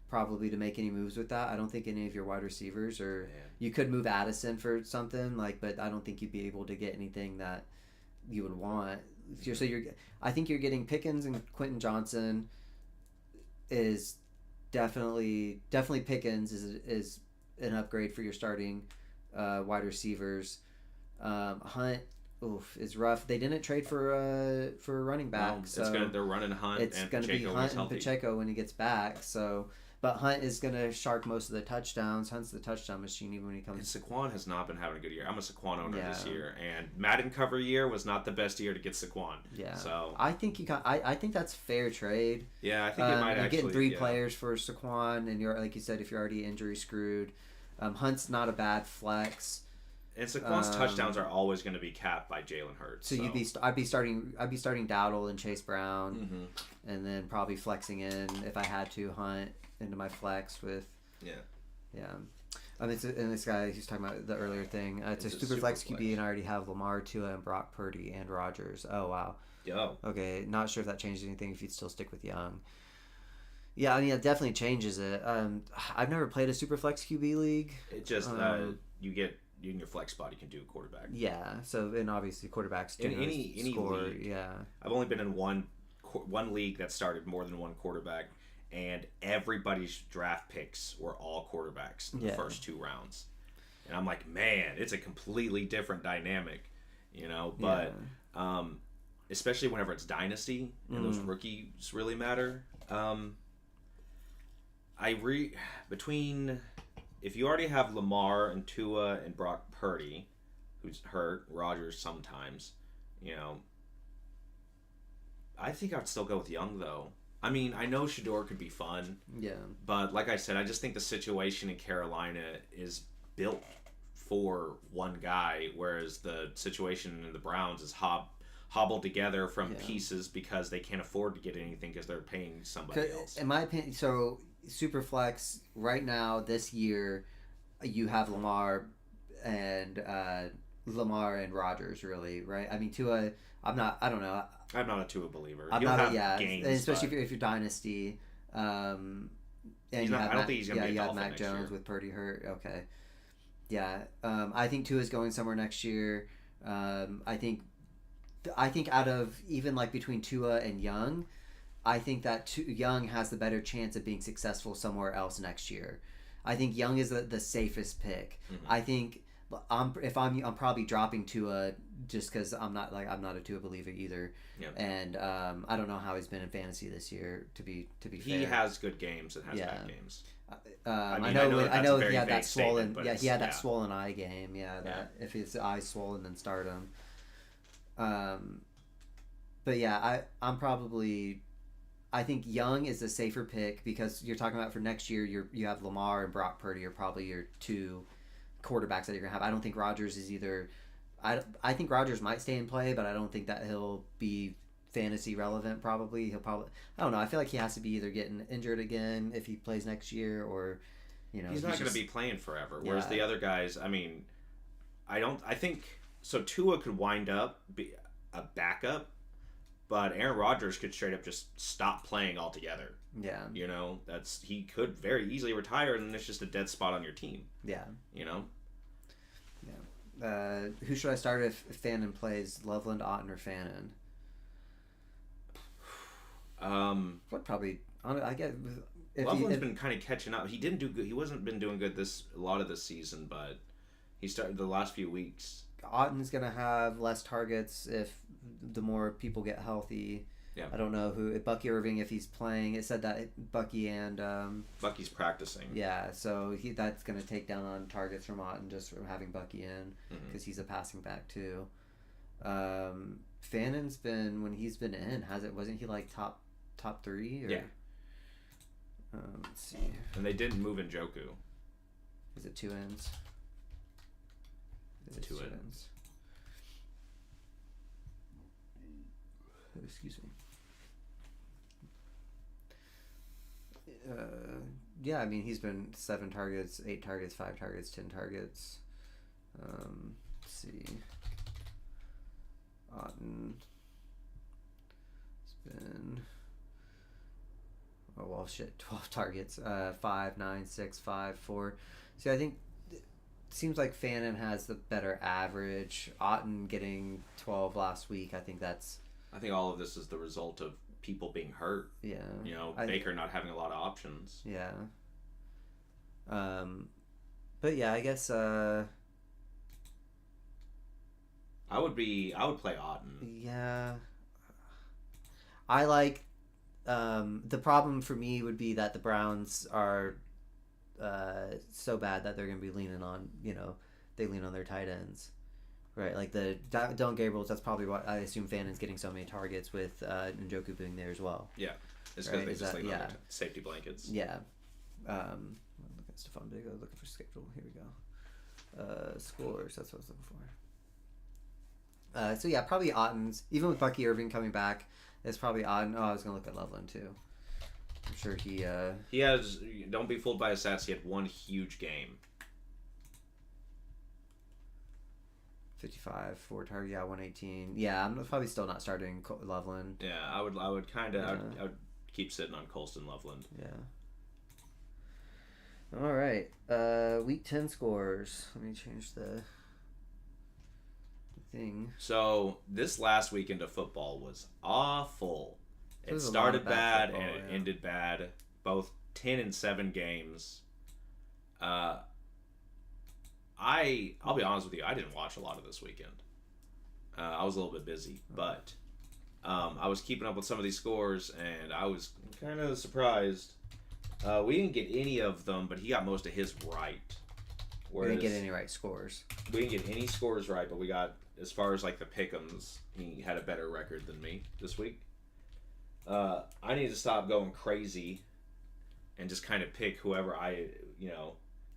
probably to make any moves with that. I don't think any of your wide receivers or you could move Addison for something but I don't think you'd be able to get anything that you would want. So I think you're getting Pickens and Quentin Johnson is definitely Pickens is an upgrade for your starting wide receivers. Hunt is rough. They didn't trade for a running back, no, so they're running Hunt. It's going to be Hunt and Pacheco when he gets back. So, but Hunt is going to shark most of the touchdowns. Hunt's the touchdown machine even when he comes. And Saquon has not been having a good year. I'm a Saquon owner this year, and Madden cover year was not the best year to get Saquon. Yeah. So I think I think that's fair trade. Yeah, I think it might. You're getting 3 players for Saquon, and you're like you said, if you're already injury screwed, Hunt's not a bad flex. And Saquon's touchdowns are always going to be capped by Jalen Hurts. So I'd be starting Dowdle and Chase Brown, and then probably flexing in if I had to Hunt into my flex with. Yeah. And this guy he's talking about the earlier thing. It's a super flex QB, and I already have Lamar, Tua, and Brock Purdy and Rodgers. Oh wow. Yo. Okay, not sure if that changes anything. If you'd still stick with Young. Yeah, I mean it definitely changes it. I've never played a super flex QB league. It just you in your flex spot, you can do a quarterback. Yeah, so and obviously quarterbacks do any score. League. Yeah, I've only been in one league that started more than one quarterback, and everybody's draft picks were all quarterbacks in the first 2 rounds. And I'm like, man, it's a completely different dynamic, But especially whenever it's dynasty and those rookies really matter. If you already have Lamar and Tua and Brock Purdy, who's hurt, Rodgers sometimes, I think I'd still go with Young, though. I mean, I know Shador could be fun. Yeah. But like I said, I just think the situation in Carolina is built for one guy, whereas the situation in the Browns is hobbled together from pieces because they can't afford to get anything because they're paying somebody else. In my opinion, so Superflex right now this year, you have Lamar and Rodgers, really, right? I mean, Tua, I don't know. I'm not a Tua believer. I'm He'll not have games, especially if you're dynasty. And I don't think he's going to be a Dolphin Mac next Jones year. with Purdy hurt. Okay. Yeah. I think Tua is going somewhere next year. I think out of even like between Tua and Young, I think that Young has the better chance of being successful somewhere else next year. I think Young is the safest pick. Mm-hmm. I think I'm probably dropping Tua just because I'm not a Tua believer either. Yep. And I don't know how he's been in fantasy this year. To be fair, he has good games and has bad games. I know he had that swollen. He had that swollen eye game. If his eye's swollen, then start him. But yeah, I think Young is a safer pick because you're talking about for next year. You have Lamar and Brock Purdy are probably your two quarterbacks that you're gonna have. I don't think Rodgers is either. I think Rodgers might stay in play, but I don't think that he'll be fantasy relevant. Probably I don't know. I feel like he has to be either getting injured again if he plays next year, or he's not going to be playing forever. Whereas the other guys, I mean, I think so. Tua could wind up be a backup, but Aaron Rodgers could straight up just stop playing altogether. Yeah, he could very easily retire, and it's just a dead spot on your team. Yeah, Yeah. Who should I start if Fannin plays? Loveland, Otten, or Fannin? What probably? I guess Loveland's been kind of catching up. He didn't do good. He wasn't been doing good a lot of this season, but he started the last few weeks. Otten's gonna have less targets if the more people get healthy. Yeah. I don't know who Bucky Irving if he's playing. It said that Bucky and Bucky's practicing. Yeah, so that's gonna take down on targets from Otten just from having Bucky in because he's a passing back too. Fannin's been when he's been in wasn't he like top 3 or? Yeah. Let's see. And they didn't move Njoku. Is it 2 ends? It's 2 ends. Excuse me. Yeah, I mean he's been 7 targets, 8 targets, 5 targets, 10 targets. Let's see. Otten. It's been 12 targets. 5, 9, 6, 5, 4. See, I think it seems like Fannin has the better average. Otten getting 12 last week. I think all of this is the result of people being hurt. Yeah. Baker not having a lot of options. Yeah. But yeah, I guess I would play Otten. Yeah. I like the problem for me would be that the Browns are so bad that they're going to be leaning on, they lean on their tight ends. Right, like the Dylan Gabriels, that's probably why I assume Fannin's getting so many targets with Njoku being there as well. Yeah, it's because they just lean on their safety blankets. Yeah. Look at Stephon Diggs, looking for schedule. Here we go. Scores, that's what I was looking for. So yeah, probably Otten's. Even with Bucky Irving coming back, it's probably Otten. Oh, I was going to look at Loveland too. I'm sure he has, don't be fooled by his stats, he had one huge game. 55, 4 target, 118. Yeah, I'm probably still not starting Loveland. Yeah, I would I would keep sitting on Colston Loveland. Yeah. All right. Week 10 scores. Let me change the thing. So this last weekend of football was awful. It started bad football, and it ended bad. Both 10-7 games. I'll be honest with you, I didn't watch a lot of this weekend. I was a little bit busy, but I was keeping up with some of these scores, and I was kind of surprised. We didn't get any of them, but he got most of his right. We didn't get any right scores. We didn't get any scores right, but we got, as far as like the pick'ems, he had a better record than me this week. I need to stop going crazy and just kind of pick whoever I,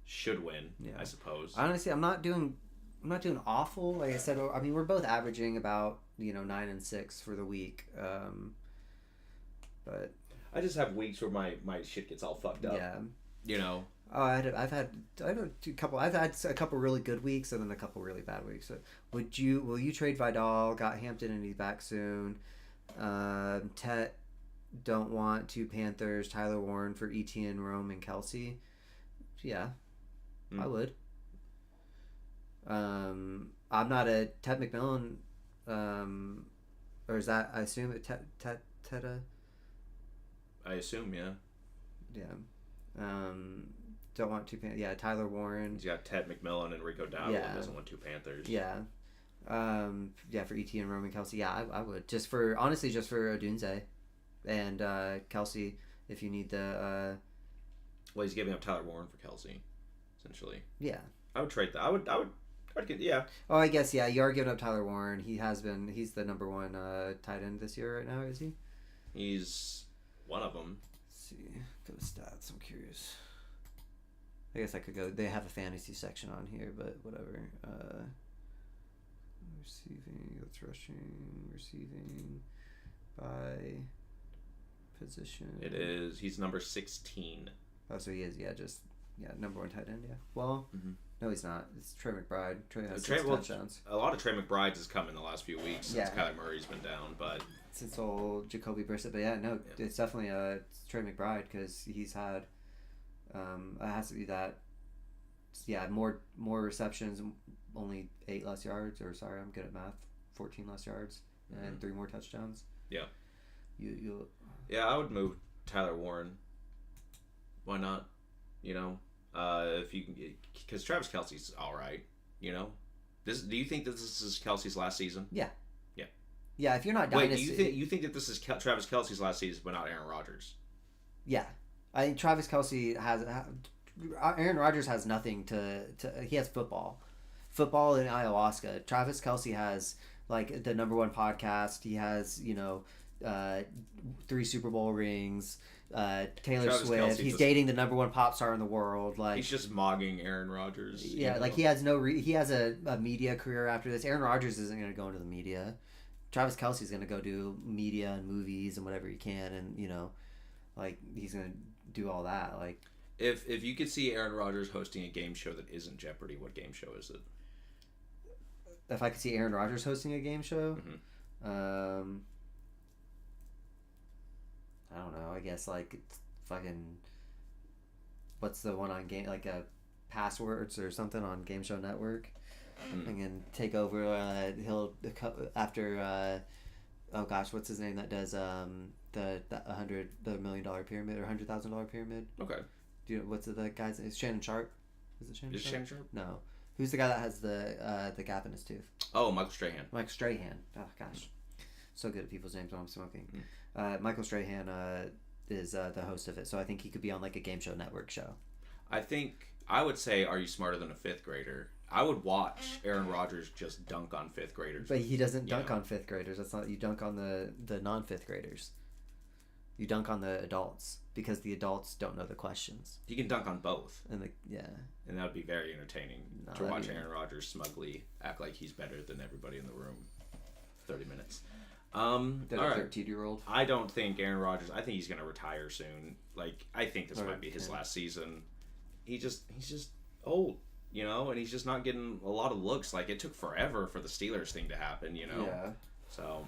should win. I suppose. Honestly, I'm not doing awful. Like I said, I mean, we're both averaging about 9 and 6 for the week. But I just have weeks where my shit gets all fucked up. Yeah. Oh, I've had a couple really good weeks and then a couple really bad weeks. So will you trade Vidal? Got Hampton and he's back soon. Tet don't want two Panthers. Tyler Warren for Etienne, Rome, and Kelsey. Yeah, I would. I'm not a Ted McMillan, or is that, I assume it Teta? I assume, yeah. Yeah. Don't want two Panthers. Yeah, Tyler Warren. He's got Ted McMillan and Rico Dowdle. Yeah. Doesn't want two Panthers. Yeah. For Etienne, Roman, Kelsey. Yeah, I would. Just for Odunze and Kelsey, if you need the. Well, he's giving up Tyler Warren for Kelsey, essentially. Yeah. I would trade that. I would get, yeah. Oh, I guess, yeah. You are giving up Tyler Warren. He's the number one tight end this year right now, is he? He's one of them. Let's see. Go to stats. I'm curious. I guess I could go. They have a fantasy section on here, but whatever. Receiving. That's rushing. Receiving by position. It is. He's number 16. Oh, so he is. Yeah, number one tight end. Yeah. Well, no, he's not. It's Trey McBride. Trey has 6 touchdowns. A lot of Trey McBride's has come in the last few weeks since Kyler Murray's been down, but since old Jacoby Brissett. But it's definitely it's Trey McBride because he's had. It has to be that. Yeah, more receptions, only 8 less yards. Or sorry, I'm good at math. 14 less yards and 3 more touchdowns. Yeah. You. Yeah, I would move Tyler Warren. Why not? If you can, because Travis Kelce's all right. Do you think that this is Kelce's last season? Yeah. Yeah. Yeah. If you're not dynasty, Wait, you think that this is Travis Kelce's last season, but not Aaron Rodgers? Yeah, I think Travis Kelce has. Aaron Rodgers has nothing to. He has football and ayahuasca. Travis Kelce has like the number one podcast. He has 3 Super Bowl rings. Taylor Travis Swift. He's dating the number one pop star in the world. Like he's just mogging Aaron Rodgers. Yeah, like he has he has a media career after this. Aaron Rodgers isn't going to go into the media. Travis Kelce's going to go do media and movies and whatever he can, and like he's going to do all that. Like if you could see Aaron Rodgers hosting a game show that isn't Jeopardy, what game show is it? If I could see Aaron Rodgers hosting a game show, I don't know. I guess like fucking. What's the one on game, like a Passwords or something on Game Show Network, and then take over. He'll after. Oh gosh, what's his name that does the $100 million pyramid or $100,000 pyramid? Okay. Do you know what's the guy's name? Is Shannon Sharp? Is it Shannon Sharp? Shannon Sharp? No. Who's the guy that has the gap in his tooth? Oh, Michael Strahan. Michael Strahan. Oh gosh, so good at people's names when I'm smoking. Michael Strahan is the host of it, so I think he could be on like a Game Show Network show. I would say, are you smarter than a 5th grader? I would watch Aaron Rodgers just dunk on 5th graders. But he doesn't dunk on 5th graders. That's not, you dunk on the non-5th graders. You dunk on the adults because the adults don't know the questions. You can dunk on both. And that would be very entertaining to watch Aaron Rodgers smugly act like he's better than everybody in the room. 30 minutes. All right. 13-year-old. I don't think Aaron Rodgers. I think he's going to retire soon. Like I think this might be his last season. He's just old, and he's just not getting a lot of looks. Like it took forever for the Steelers thing to happen, Yeah. So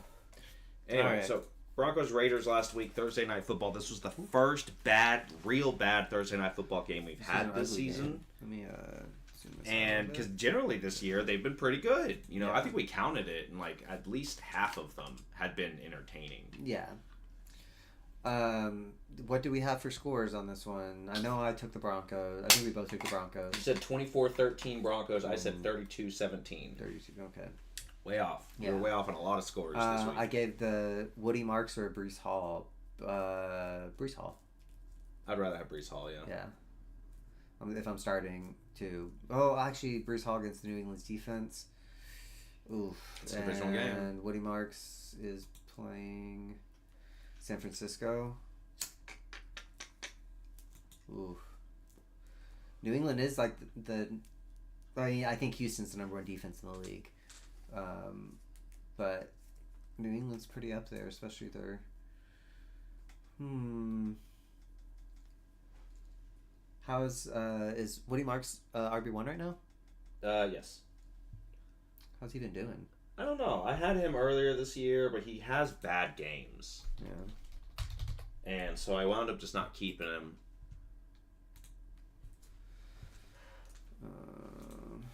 anyway, so Broncos Raiders last week, Thursday Night Football. This was the first real bad Thursday Night Football game we've had this season. Let me and because generally this year they've been pretty good. I think we counted it, and like at least half of them had been entertaining. Yeah. What do we have for scores on this one? I know I took the Broncos. I think we both took the Broncos. You said 24-13 Broncos. I said 32-17. 32. Okay. Way off. You were way off on a lot of scores this week. I gave the Woody Marks or Breece Hall. Breece Hall. I'd rather have Breece Hall, yeah. Yeah. If I'm starting to... Oh, actually, Breece Hall against the New England's defense. Oof. It's a divisional game. And Woody Marks is playing San Francisco. Oof. New England is like I mean, I think Houston's the number one defense in the league, but New England's pretty up there, especially their. How is Woody Marks RB1 right now? Yes. How's he been doing? I don't know. I had him earlier this year, but he has bad games. Yeah. And so I wound up just not keeping him.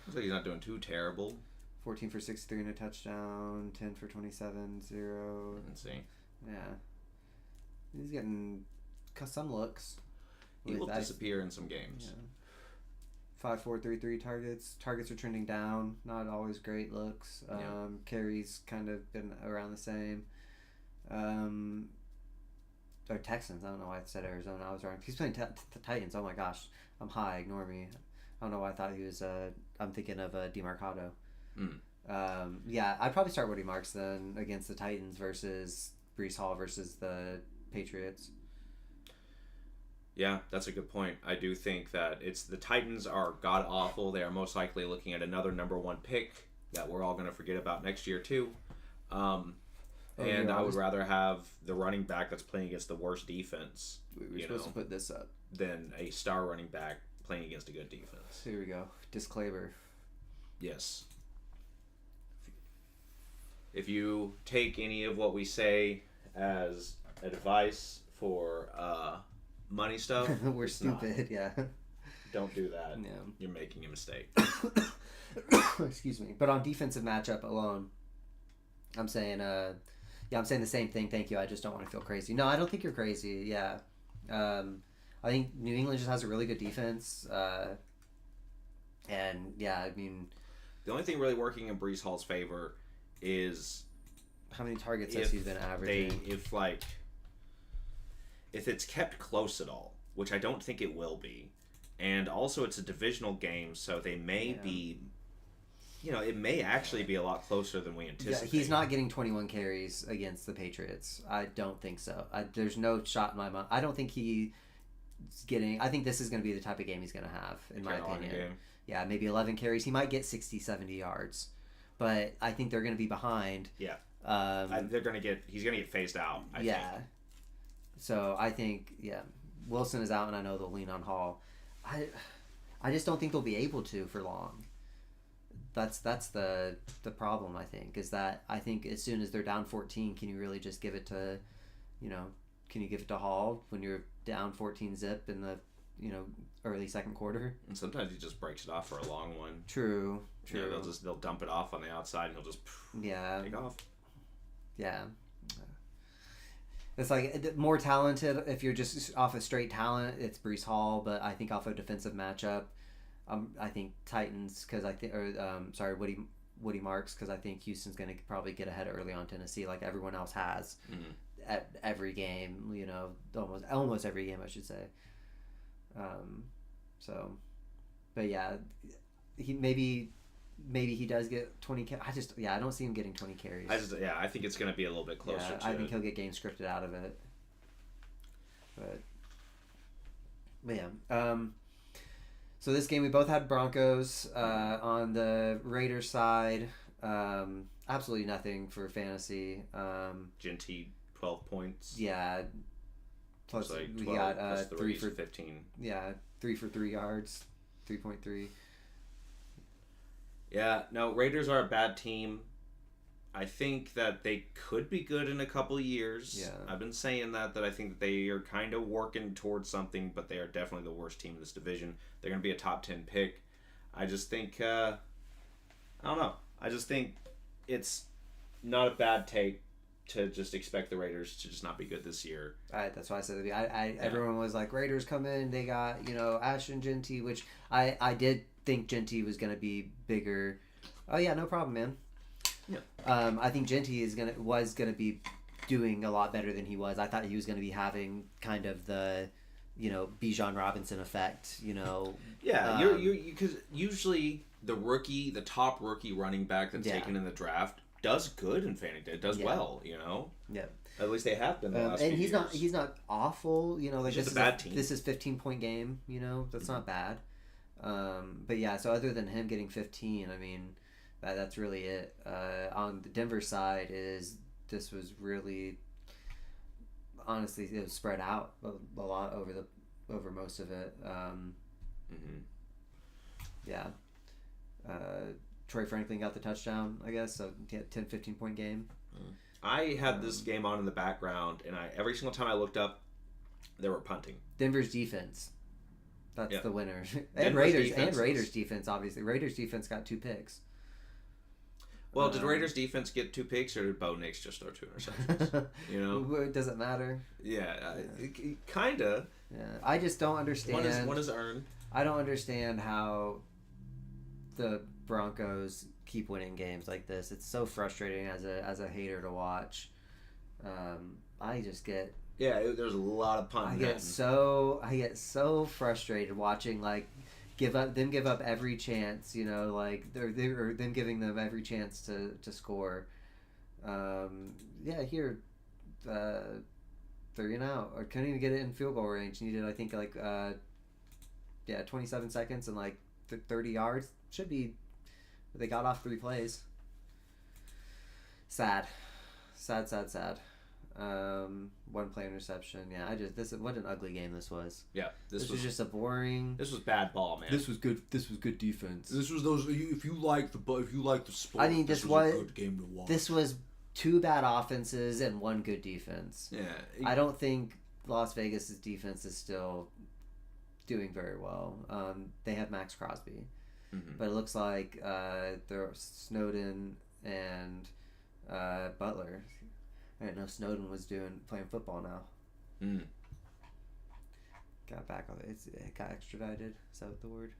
Looks like he's not doing too terrible. 14 for 63 and a touchdown, 10 for 27, 0. Let's see. Yeah. He's getting some looks. He will disappear in some games. Yeah. 5, 4, 3, 3 targets. Targets are trending down. Not always great looks. Carries kind of been around the same. Or Texans. I don't know why I said Arizona. I was wrong. He's playing the Titans. Oh my gosh. I'm high. Ignore me. I don't know why I thought he was. I'm thinking of DeMarcado. Yeah, I'd probably start Woody Marks then against the Titans versus Breece Hall versus the Patriots. Yeah, that's a good point. I do think that the Titans are god awful. They are most likely looking at another number one pick that we're all going to forget about next year too. I would rather have the running back that's playing against the worst defense. We were supposed to put this up. Than a star running back playing against a good defense. Here we go. Disclaimer. Yes. If you take any of what we say as advice for money stuff, we're stupid. Yeah. Don't do that. Yeah. You're making a mistake. Excuse me. But on defensive matchup alone, I'm saying, I'm saying the same thing. Thank you. I just don't want to feel crazy. No, I don't think you're crazy. Yeah. I think New England just has a really good defense. And yeah, I mean, the only thing really working in Breece Hall's favor is how many targets has he been averaging? If it's kept close at all, which I don't think it will be, and also it's a divisional game, so they may be, it may actually be a lot closer than we anticipate. Yeah, he's not getting 21 carries against the Patriots. I don't think so. There's no shot in my mind. I don't think he's getting. I think this is going to be the type of game he's going to have, in my opinion. Game. Yeah, maybe 11 carries. He might get 60, 70 yards. But I think they're going to be behind. Yeah. He's going to get phased out, I think. So I think, Wilson is out, and I know they'll lean on Hall. I just don't think they'll be able to for long. That's the problem, I think, is that I think as soon as they're down 14, can you really just give it to, can you give it to Hall when you're down 14 zip in the, early second quarter? And sometimes he just breaks it off for a long one. True. They'll dump it off on the outside, and he'll just take off. Yeah. It's like more talented. If you're just off of straight talent, it's Breece Hall. But I think off a defensive matchup, I think Titans Woody Marks, because I think Houston's going to probably get ahead early on Tennessee, like everyone else has at every game. Almost every game, I should say. But yeah, maybe he does get 20 I don't see him getting 20 carries. I think it's going to be a little bit closer to I think he'll get game scripted out of it. But yeah. So this game we both had Broncos on the Raiders side. Absolutely nothing for fantasy. Genty 12 points. Yeah. Plus like we got 3 for 15. Yeah, 3 for 3 yards, 3.3. Yeah, no, Raiders are a bad team. I think that they could be good in a couple of years. Yeah. I've been saying that I think that they are kind of working towards something, but they are definitely the worst team in this division. They're going to be a top 10 pick. I just think, I don't know. I just think it's not a bad take to just expect the Raiders to just not be good this year. That's why I said everyone was like, Raiders come in, they got, Ashton Genty, which I did think Genty was going to be bigger. Oh yeah, no problem, man. Yeah. I think Genty was going to be doing a lot better than he was. I thought he was going to be having kind of the, Bijan Robinson effect, Yeah, you because usually the top rookie running back that's taken in the draft does good in fantasy. Does well, Yeah. At least they have been the last few years. And he's not awful, like this is a bad team. This is 15-point game, that's not bad. But yeah, so other than him getting 15, I mean, that's really it. On the Denver side, this was really, honestly, it was spread out a lot over most of it. Mm-hmm. Yeah. Troy Franklin got the touchdown, I guess, so 10, 15 point game. I had this game on in the background, and every single time I looked up, they were punting. Denver's defense. That's the winner. And Denver's Raiders defense, obviously. Raiders defense got 2 picks. Well, did Raiders defense get 2 picks, or did Bo Nix just throw 2 interceptions? It doesn't matter. Yeah, kind of. Yeah, I just don't understand. One is earned. I don't understand how the Broncos keep winning games like this. It's so frustrating as a hater to watch. I just get there's a lot of punting. I get so frustrated watching give up every chance. They're them giving them every chance to score. Here, 3 and out, or couldn't even get it in field goal range. Needed, I think, 27 seconds and 30 yards. Should be. They got off 3 plays. Sad. One play interception. Yeah, what an ugly game this was. Yeah, this was just a boring. This was bad ball, man. This was good defense. This was those. If you like the sport, I mean, this was a good game to watch. This was 2 bad offenses and 1 good defense. Yeah, I don't think Las Vegas's defense is still doing very well. They have Max Crosby, but it looks like they're Snowden and Butler. I didn't know Snowden was playing football now. Got back on it. It got extradited. Is that the word?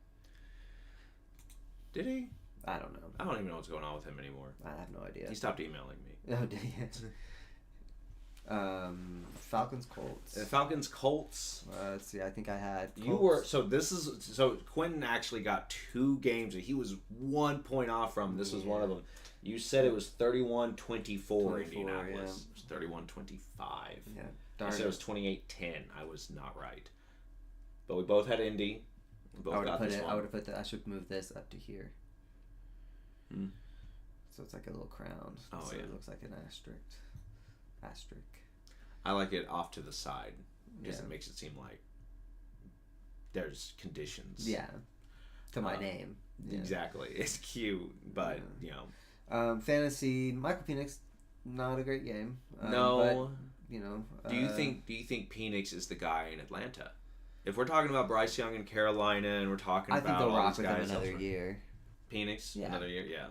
Did he? I don't know. I don't even know what's going on with him anymore. I have no idea. He stopped emailing me. Oh, did he? Falcons Colts. Falcons Colts. Let's see. I think I had. Colts. You were so Quentin actually got 2 games that he was 1 point off from. This was one of them. You said it was 31-24 Indianapolis. Yeah. It was 31-25. Yeah. I said it was 28-10. I was not right. But we both had Indy. We both got this one. I would have put that. I should move this up to here. So it's like a little crown. Oh, so yeah. It looks like an asterisk. I like it off to the side because it makes it seem like there's conditions. Yeah. To my name. Yeah. Exactly. It's cute, but fantasy. Michael Penix, not a great game. No. But, do you think Penix is the guy in Atlanta? If we're talking about Bryce Young in Carolina, and we're talking about I think they'll all rock these with him guys another year. Penix, Yeah. another year, yeah.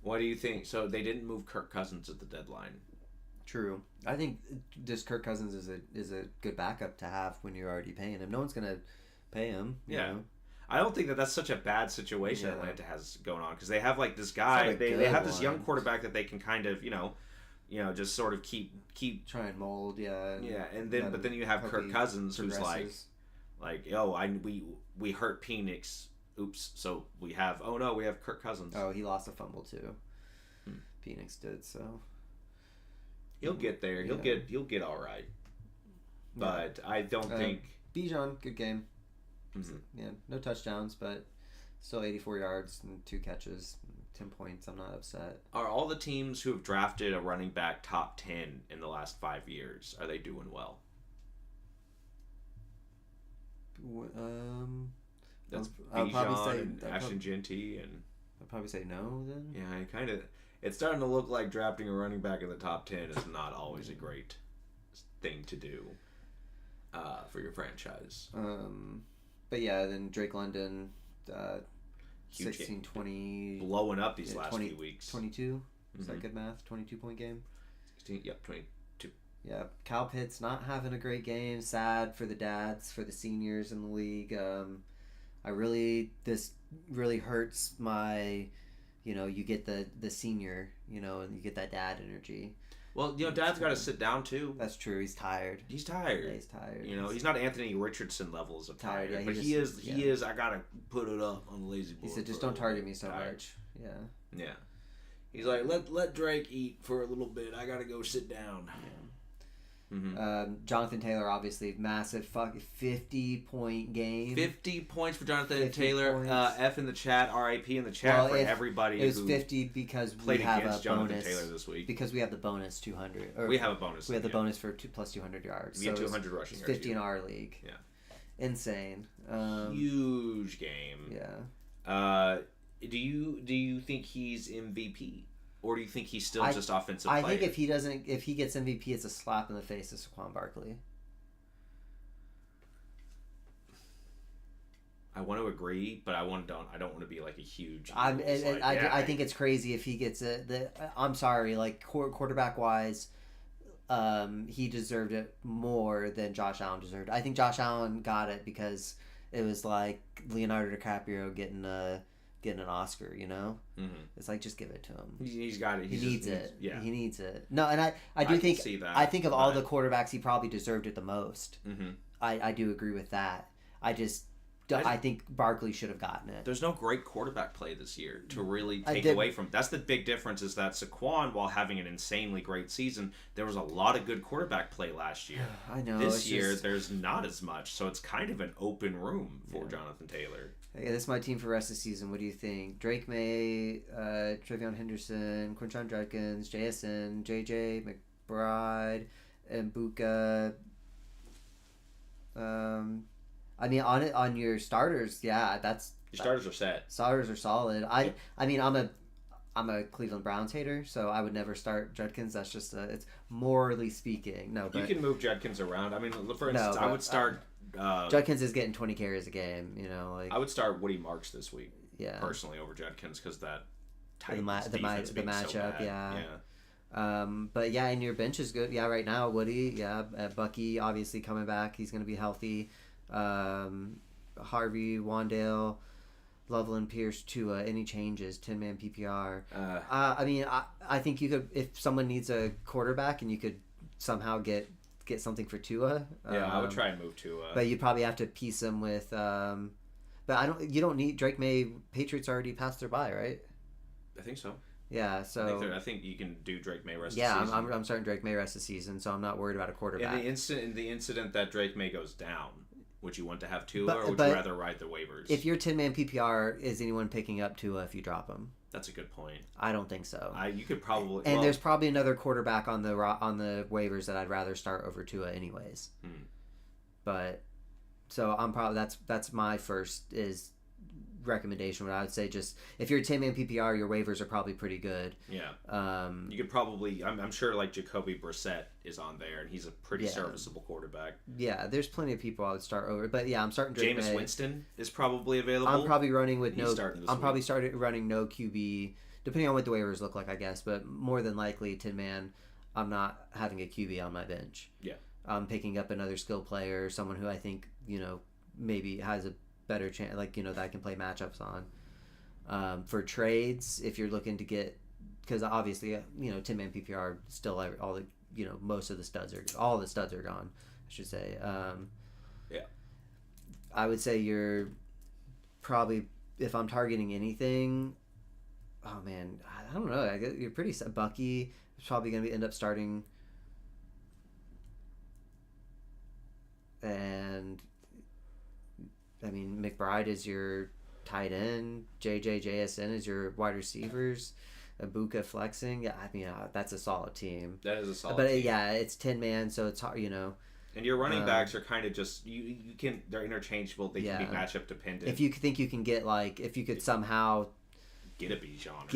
What do you think? So they didn't move Kirk Cousins at the deadline. True. I think just Kirk Cousins is a good backup to have when you're already paying him. No one's gonna pay him. You know? I don't think that's such a bad situation Atlanta has going on because they have this guy. They have this young quarterback that they can kind of just sort of keep try and mold. And then but then you have Kirk Cousins who's we hurt Penix. Oops. So we have Kirk Cousins. Oh, he lost a fumble too. Penix did so. He'll get there. He'll get all right. But I don't think Bijan, good game. Mm-hmm. Yeah, no touchdowns, but still 84 yards and 2 catches, 10 points. I'm not upset. Are all the teams who have drafted a running back top 10 in the last 5 years, are they doing well? That's Bijan and Ashton Genty and I'd probably say no then. Yeah, it's starting to look like drafting a running back in the top 10 is not always a great thing to do for your franchise. But yeah, then Drake London, 16, 20... Blowing up these last few weeks. 22? Is that good math? 22-point game? 16, yep, 22. Yeah, Kyle Pitts not having a great game. Sad for the dads, for the seniors in the league. This really hurts my... you get the senior, and you get that dad energy. Well, Dad's got to sit down too. That's true. He's tired. He's tired. Yeah, he's tired. He's not Anthony Richardson levels of tired, yeah, but he is. I gotta put it up on the lazy boy. He said, "Just don't target me so much." Yeah. Yeah. He's like, let Drake eat for a little bit. I gotta go sit down. Jonathan Taylor, obviously, massive 50-point game. 50 points for Jonathan 50 Taylor. points. F in the chat, RIP in the chat for everybody it was who 50 because played we have against a Jonathan bonus, Taylor this week. because we have the bonus 200. Or we have a bonus. We have the bonus for plus 200 yards. We have so 200 rushing yards. 50 in our league. Yeah. Insane. Huge game. Yeah. Do you think he's MVP? Or do you think he's still just offensive player? I think if he gets MVP, it's a slap in the face of Saquon Barkley. I want to agree, but I don't want to be like a huge. I think it's crazy if he gets it. I'm sorry, like quarterback wise, he deserved it more than Josh Allen deserved. I think Josh Allen got it because it was like Leonardo DiCaprio getting an Oscar. You know, it's like just give it to him. He's got it. He needs it. Yeah, he needs it. No, and I do think see that, I think of all the quarterbacks, he probably deserved it the most. Mm-hmm. I do agree with that. I think Barkley should have gotten it. There's no great quarterback play this year to really take away from. That's the big difference, is that Saquon, while having an insanely great season, there was a lot of good quarterback play last year. I know. This year, there's not as much, so it's kind of an open room for Jonathan Taylor. Hey, this is my team for the rest of the season. What do you think? Drake May, Trevion Henderson, Quinton Judkins, JSN, JJ McBride, and Buka. I mean, on your starters, yeah, your starters are set. Starters are solid. I mean, I'm a Cleveland Browns hater, so I would never start Judkins. That's just it's morally speaking. No, but you can move Judkins around. I mean, for instance, I would start. Judkins is getting 20 carries a game. You know, like I would start Woody Marks this week. Yeah, personally over Judkins because that the matchup. So yeah. But yeah, and your bench is good. Yeah, right now Woody. Yeah, Bucky obviously coming back. He's going to be healthy. Harvey, Wandale, Loveland, Pierce, Tua. Any changes? 10-man PPR. I mean, I think you could, if someone needs a quarterback and you could somehow get something for Tua. Yeah, I would try and move Tua. But you'd probably have to piece him with. But you don't need Drake May. Patriots already passed their bye, right? I think so. Yeah, so I think you can do Drake May rest of the season. Yeah, I'm starting Drake May rest of the season, so I'm not worried about a quarterback. In the incident that Drake May goes down, would you want to have Tua, or would you rather ride the waivers? If you're 10-man PPR, is anyone picking up Tua if you drop him? That's a good point. I don't think so. You could probably... And there's probably another quarterback on the waivers that I'd rather start over Tua anyways. But, so I'm probably... That's my first recommendation. What I would say, just if you're a 10-man PPR, your waivers are probably pretty good. Yeah. You could probably, I'm sure like Jacoby Brissett is on there, and he's a pretty serviceable quarterback. Yeah, there's plenty of people I would start over, but yeah, I'm starting Drake May. Jameis Winston is probably available. I'm probably running with running no QB, depending on what the waivers look like, I guess. But more than likely, 10-man, I'm not having a QB on my bench. Yeah. I'm picking up another skill player, someone who I think maybe has a better chance, that I can play matchups on. For trades, if you're looking to get, because obviously 10-man PPR still all the most of the studs are gone, I should say. Yeah, I would say you're probably, if I'm targeting anything, oh man, I don't know, you're pretty Bucky is probably going to end up starting, and I mean, McBride is your tight end. JSN is your wide receivers. Ibuka flexing. Yeah, I mean, that's a solid team. That is a solid team. But yeah, it's 10-man, so it's hard, And your running backs are kind of just, they're interchangeable. They can be matchup dependent. If you think you can get, if you could somehow get a Bijan or something.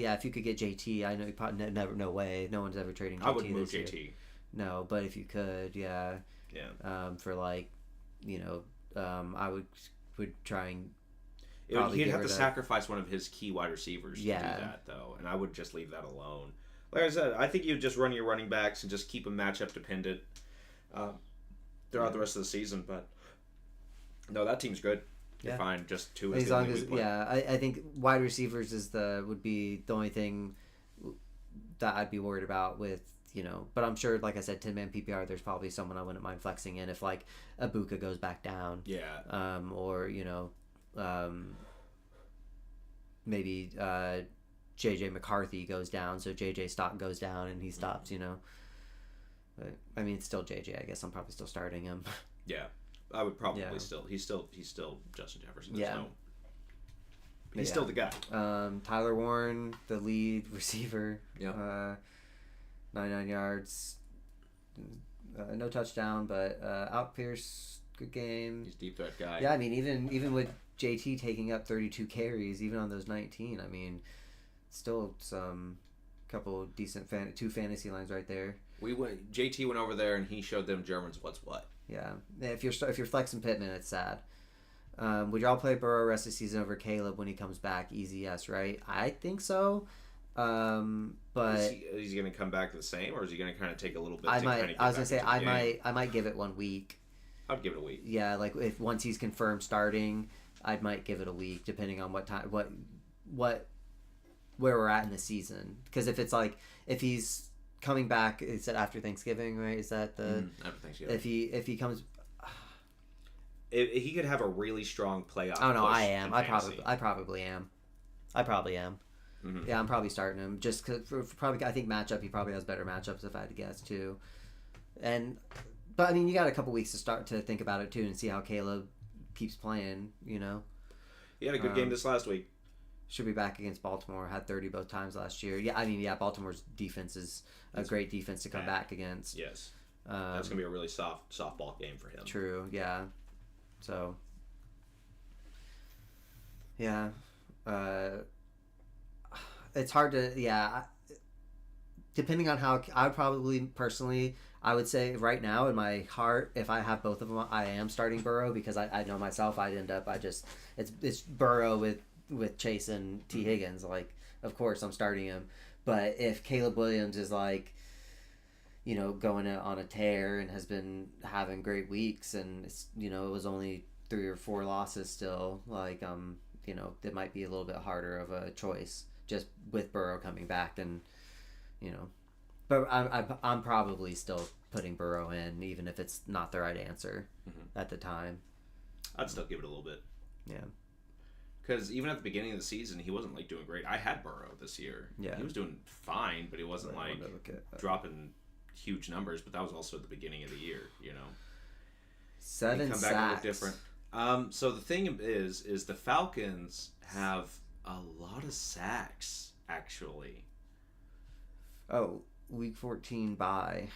If you could get JT, I know you probably no way. No one's ever trading JT. I would move JT. Year. No, but if you could, yeah. Yeah. For I would try and he'd have to sacrifice one of his key wide receivers to do that, though, and I would just leave that alone. Like I said, I think you just run your running backs and just keep them matchup dependent throughout the rest of the season. But no, that team's good. You're fine. Just two as long as I think wide receivers would be the only thing that I'd be worried about with. But I'm sure, like I said, 10-man PPR, there's probably someone I wouldn't mind flexing in if, Ibuka goes back down. Yeah. Or, maybe JJ McCarthy goes down, so JJ stock goes down and he stops, But I mean, it's still JJ. I guess I'm probably still starting him. Yeah, I would probably still. He's still Justin Jefferson. He's still the guy. Tyler Warren, the lead receiver. Yeah. 99 yards. No touchdown, but Out Pierce, good game. He's a deep threat guy. Yeah, I mean, even with JT taking up 32 carries, even on those 19, I mean, still some couple decent two fantasy lines right there. JT went over there and he showed them Germans what's what. Yeah, if you're flexing Pittman, it's sad. Would y'all play Burrow rest of the season over Caleb when he comes back? Easy yes, right? I think so. But is he going to come back the same, or is he going to kind of take a little bit? I was gonna say I might give it 1 week. I'd give it a week. Yeah, like if once he's confirmed starting, I might give it a week, depending on what time, where we're at in the season. Because if he's coming back, is it after Thanksgiving? Right? Is that the after Thanksgiving? If he comes. He could have a really strong playoff. Oh no, I am. I probably am. Mm-hmm. Yeah, I'm probably starting him just because I think matchup. He probably has better matchups if I had to guess too. But I mean, you got a couple weeks to start to think about it too and see how Caleb keeps playing. You know, he had a good game this last week. Should be back against Baltimore. Had 30 both times last year. Yeah, I mean, Baltimore's defense is a great defense to come back against. Yes, that's gonna be a really softball game for him. True. Yeah. So. Yeah. It's hard to, depending on how, I would probably, personally, I would say right now in my heart, if I have both of them, I am starting Burrow because I know myself, it's Burrow with Chase and T. Higgins. Like, of course, I'm starting him. But if Caleb Williams is going on a tear and has been having great weeks and, it was only 3 or 4 losses still, it might be a little bit harder of a choice. Just with Burrow coming back, and but I'm probably still putting Burrow in, even if it's not the right answer at the time. I'd still give it a little bit. Yeah, because even at the beginning of the season, he wasn't doing great. I had Burrow this year. Yeah, he was doing fine, but he wasn't dropping huge numbers. But that was also at the beginning of the year. 7 come sacks. Back a little different. So the thing is the Falcons have a lot of sacks, actually. Oh, week 14 bye.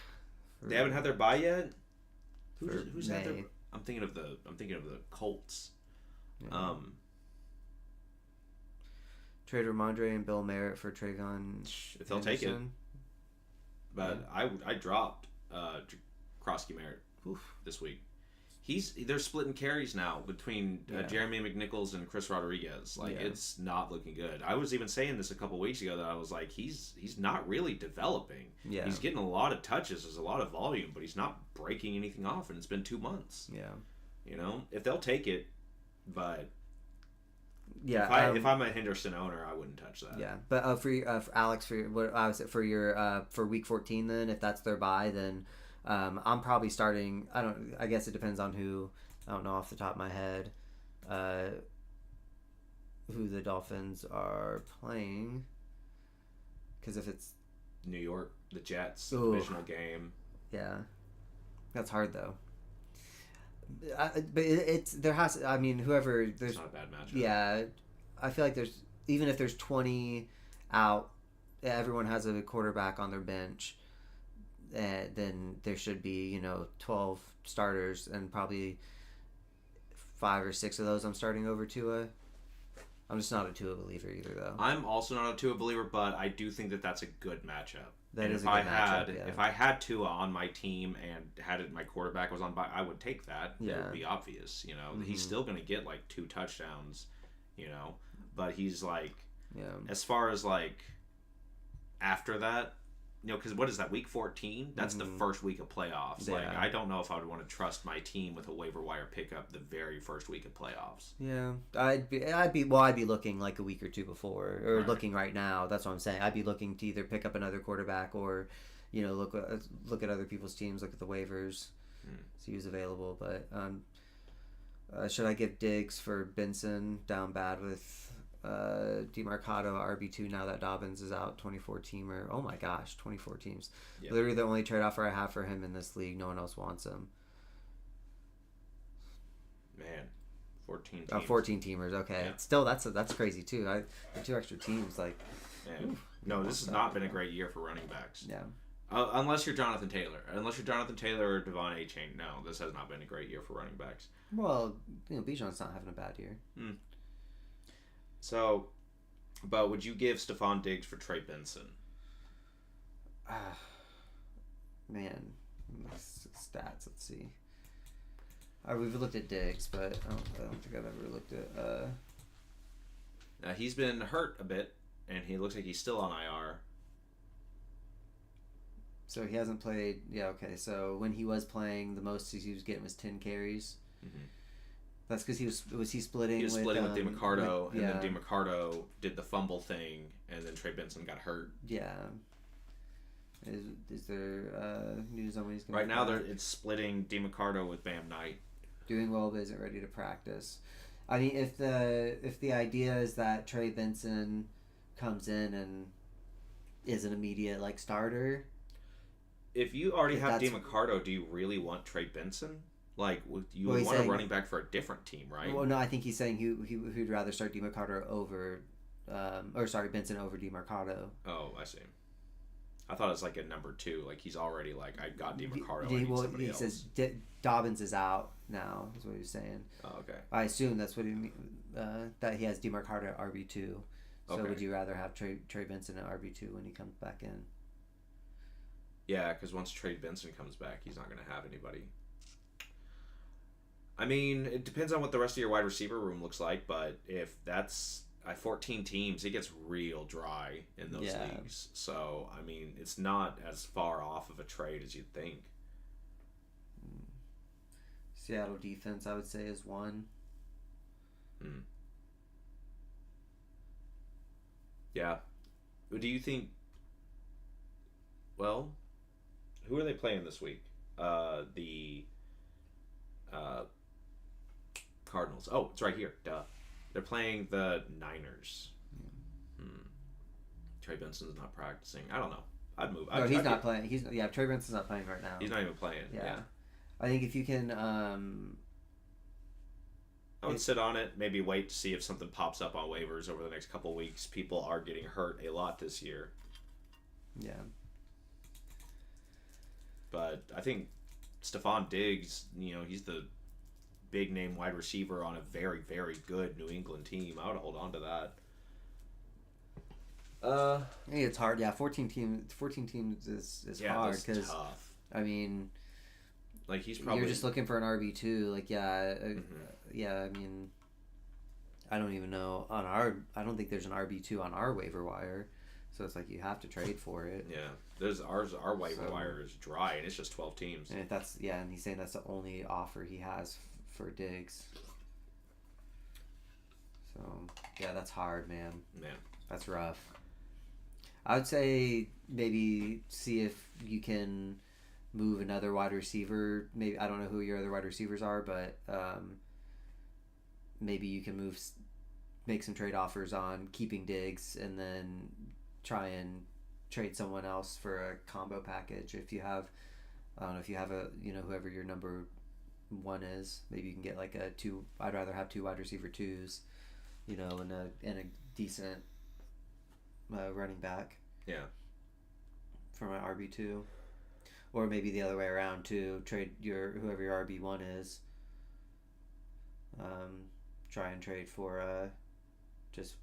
They haven't had their bye yet. Who's May. had their? I'm thinking of the Colts. Yeah. Trade Ramondre and Bill Merritt for Trayvon. If they'll take it. But I dropped Krosky Merritt this week. They're splitting carries now between Jeremy McNichols and Chris Rodriguez. It's not looking good. I was even saying this a couple weeks ago that I was like, he's not really developing. Yeah. He's getting a lot of touches, there's a lot of volume, but he's not breaking anything off, and it's been 2 months. Yeah. If they'll take it, but yeah, if I'm a Henderson owner, I wouldn't touch that. Yeah, but for Alex, for week 14, then if that's their bye, then. I'm probably starting. I guess it depends on who. I don't know off the top of my head who the Dolphins are playing. Because if it's New York, the Jets, divisional game. Yeah, that's hard though. But whoever there's it's not a bad matchup. Yeah, I feel like even if there's 20 out, everyone has a quarterback on their bench. Then there should be 12 starters, and probably 5 or 6 of those I'm starting over Tua. I'm just not a Tua believer either, though. I'm also not a Tua believer, but I do think that that's a good matchup. That is a good matchup. Yeah. If I had Tua on my team and my quarterback was on bye, I would take that. Yeah. It would be obvious. He's still going to get 2 touchdowns. But he's as far as after that. Because what is that, week 14? That's the first week of playoffs. Yeah. I don't know if I would want to trust my team with a waiver wire pickup the very first week of playoffs. Yeah, I'd be looking a week or 2 before, or looking right now. That's what I'm saying. I'd be looking to either pick up another quarterback or, look at other people's teams, look at the waivers, see who's available. But should I give Diggs for Benson down bad with DeMarcado RB2 now that Dobbins is out. 24 teamer. Oh my gosh, 24 teams. Yeah. Literally the only trade offer I have for him in this league. No one else wants him. Man, 14 teams. 14 teamers. Okay, Yeah. still that's crazy too. The 2 extra teams like. Man. No, this has not been a great year for running backs. Yeah. Unless you're Jonathan Taylor. Unless you're Jonathan Taylor or Devon A-Chain. No, this has not been a great year for running backs. Well, Bijan's not having a bad year. So, but would you give Stephon Diggs for Trey Benson? Man, stats. Let's see. We've looked at Diggs, but I don't think I've ever looked at. He's been hurt a bit, and he looks like he's still on IR. So he hasn't played. Yeah, okay. So when he was playing, the most he was getting was 10 carries. Mm-hmm. That's because was he splitting? He was splitting with DeMarcado, and yeah. then DeMarcado did the fumble thing, and then Trey Benson got hurt. Yeah. Is there news on when he's going? Right now, it's splitting DeMarcado with Bam Knight. Doing well, but isn't ready to practice. I mean, if the idea is that Trey Benson comes in and is an immediate like starter. If you already have DeMarcado, do you really want Trey Benson? Like, you would want a running back for a different team, right? Well, no, I think he's saying he'd rather start DeMarcado over, Benson over DeMarcado. Oh, I see. I thought it was like a number 2. Like, he's already like, I got DeMarcado. I need somebody else. Says Dobbins is out now, is what he was saying. Oh, okay. I assume that's what he mean, that he has DeMarcado at RB2. So okay. Would you rather have Trey Benson at RB2 when he comes back in? Yeah, because once Trey Benson comes back, he's not going to have anybody. I mean, it depends on what the rest of your wide receiver room looks like, but if that's 14 teams, it gets real dry in those leagues. So, I mean, it's not as far off of a trade as you'd think. Seattle defense, I would say, is one. Yeah. Do you think... Well, who are they playing this week? The Cardinals. Oh, it's right here. Duh. They're playing the Niners. Trey Benson's not practicing. I don't know. I'd move. No, he's not playing. Trey Benson's not playing right now. He's not even playing. Yeah. I think if you can... I would sit on it, maybe wait to see if something pops up on waivers over the next couple weeks. People are getting hurt a lot this year. Yeah. But I think Stephon Diggs, he's the big name wide receiver on a very, very good New England team. I would hold on to that. I think it's hard. Yeah, 14 teams is hard because tough. I mean, like he's probably you're just looking for an RB2. Like yeah. I mean, I don't even know I don't think there's an RB2 on our waiver wire. So it's like you have to trade for it. Yeah, our waiver wire is dry, and it's just 12 teams. And and he's saying that's the only offer he has for Diggs. So yeah, that's hard, man. That's rough. I would say maybe see if you can move another wide receiver. Maybe I don't know who your other wide receivers are, but maybe you can make some trade offers on keeping Diggs, and then try and trade someone else for a combo package. If you have, I don't know, if you have whoever your number 1 is, maybe you can get like a 2. I'd rather have 2 wide receiver 2s, and a decent running back. Yeah. For my RB2, or maybe the other way around too. Trade whoever your RB1 is. Try and trade for just.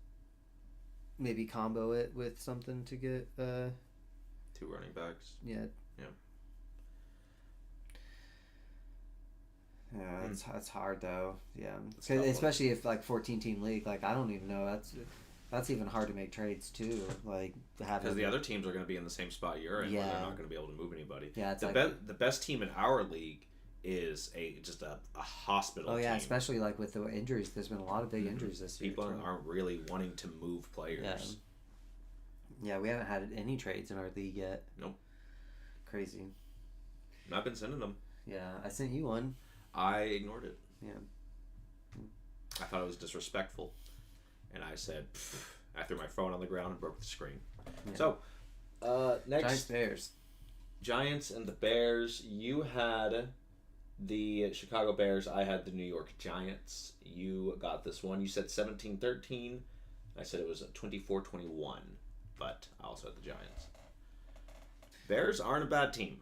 Maybe combo it with something to get 2 running backs. Yeah. Yeah, that's hard though. Yeah, especially if like 14-team league. Like I don't even know. That's even hard to make trades too. Like because the other teams are going to be in the same spot you're in. Yeah. Where they're not going to be able to move anybody. Yeah, it's the best team in our league is just a hospital. Oh yeah, team. Especially like with the injuries. There's been a lot of big injuries this year. People aren't really wanting to move players. Yeah, we haven't had any trades in our league yet. Nope. Crazy. I've been sending them. Yeah, I sent you one. I ignored it. Yeah. I thought it was disrespectful. And I said, pfft. I threw my phone on the ground and broke the screen. Yeah. So, next. Giants Bears. Giants and the Bears. You had the Chicago Bears. I had the New York Giants. You got this one. You said 17-13. I said it was 24-21. But I also had the Giants. Bears aren't a bad team.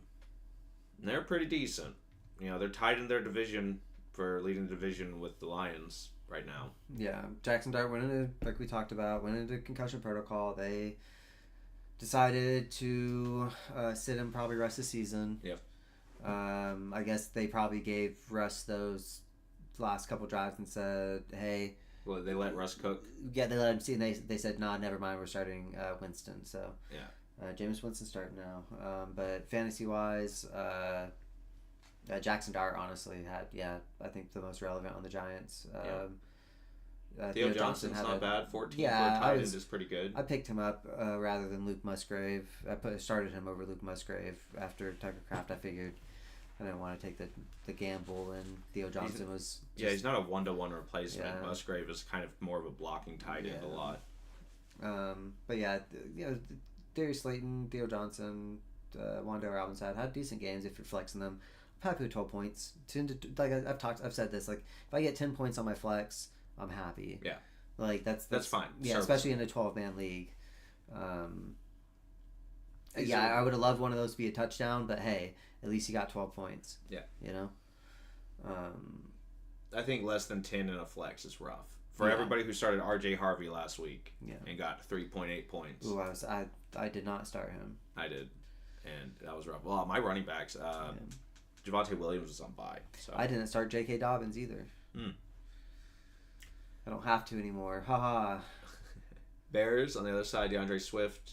They're pretty decent. You know, they're tied in their division for leading the division with the Lions right now. Yeah, Jackson Dart went into, like we talked about, went into concussion protocol. They decided to sit him probably rest of the season. Yep. I guess they probably gave Russ those last couple drives and said, hey. Well, they let Russ cook? Yeah, they let him see, and they said, nah, never mind, we're starting Winston. So, yeah. Jameis Winston starting now. But fantasy-wise, Jackson Dart honestly had, I think the most relevant on the Giants. Theo Johnson's not bad. 14 for a tight end is pretty good. I picked him up rather than Luke Musgrave. Started him over Luke Musgrave after Tucker Kraft. I figured I didn't want to take the gamble, and Theo Johnson was just, he's not a 1-to-1 replacement. Yeah. Musgrave is kind of more of a blocking tight end a lot. But yeah, Darius Slayton, Theo Johnson, Wandale Robinson had decent games if you're flexing them. I'm happy with 12 points. Like I've said this. Like if I get 10 points on my flex, I'm happy. Yeah. Like that's fine. Yeah, especially in a 12-man league. I would have loved one of those to be a touchdown, but hey, at least you got 12 points. Yeah. You know. I think less than 10 in a flex is rough for everybody who started RJ Harvey last week and got 3.8 points. Ooh, I did not start him. I did, and that was rough. Well, my running backs, Javonte Williams was on bye. So I didn't start J.K. Dobbins either. I don't have to anymore. Haha. Bears on the other side, DeAndre Swift.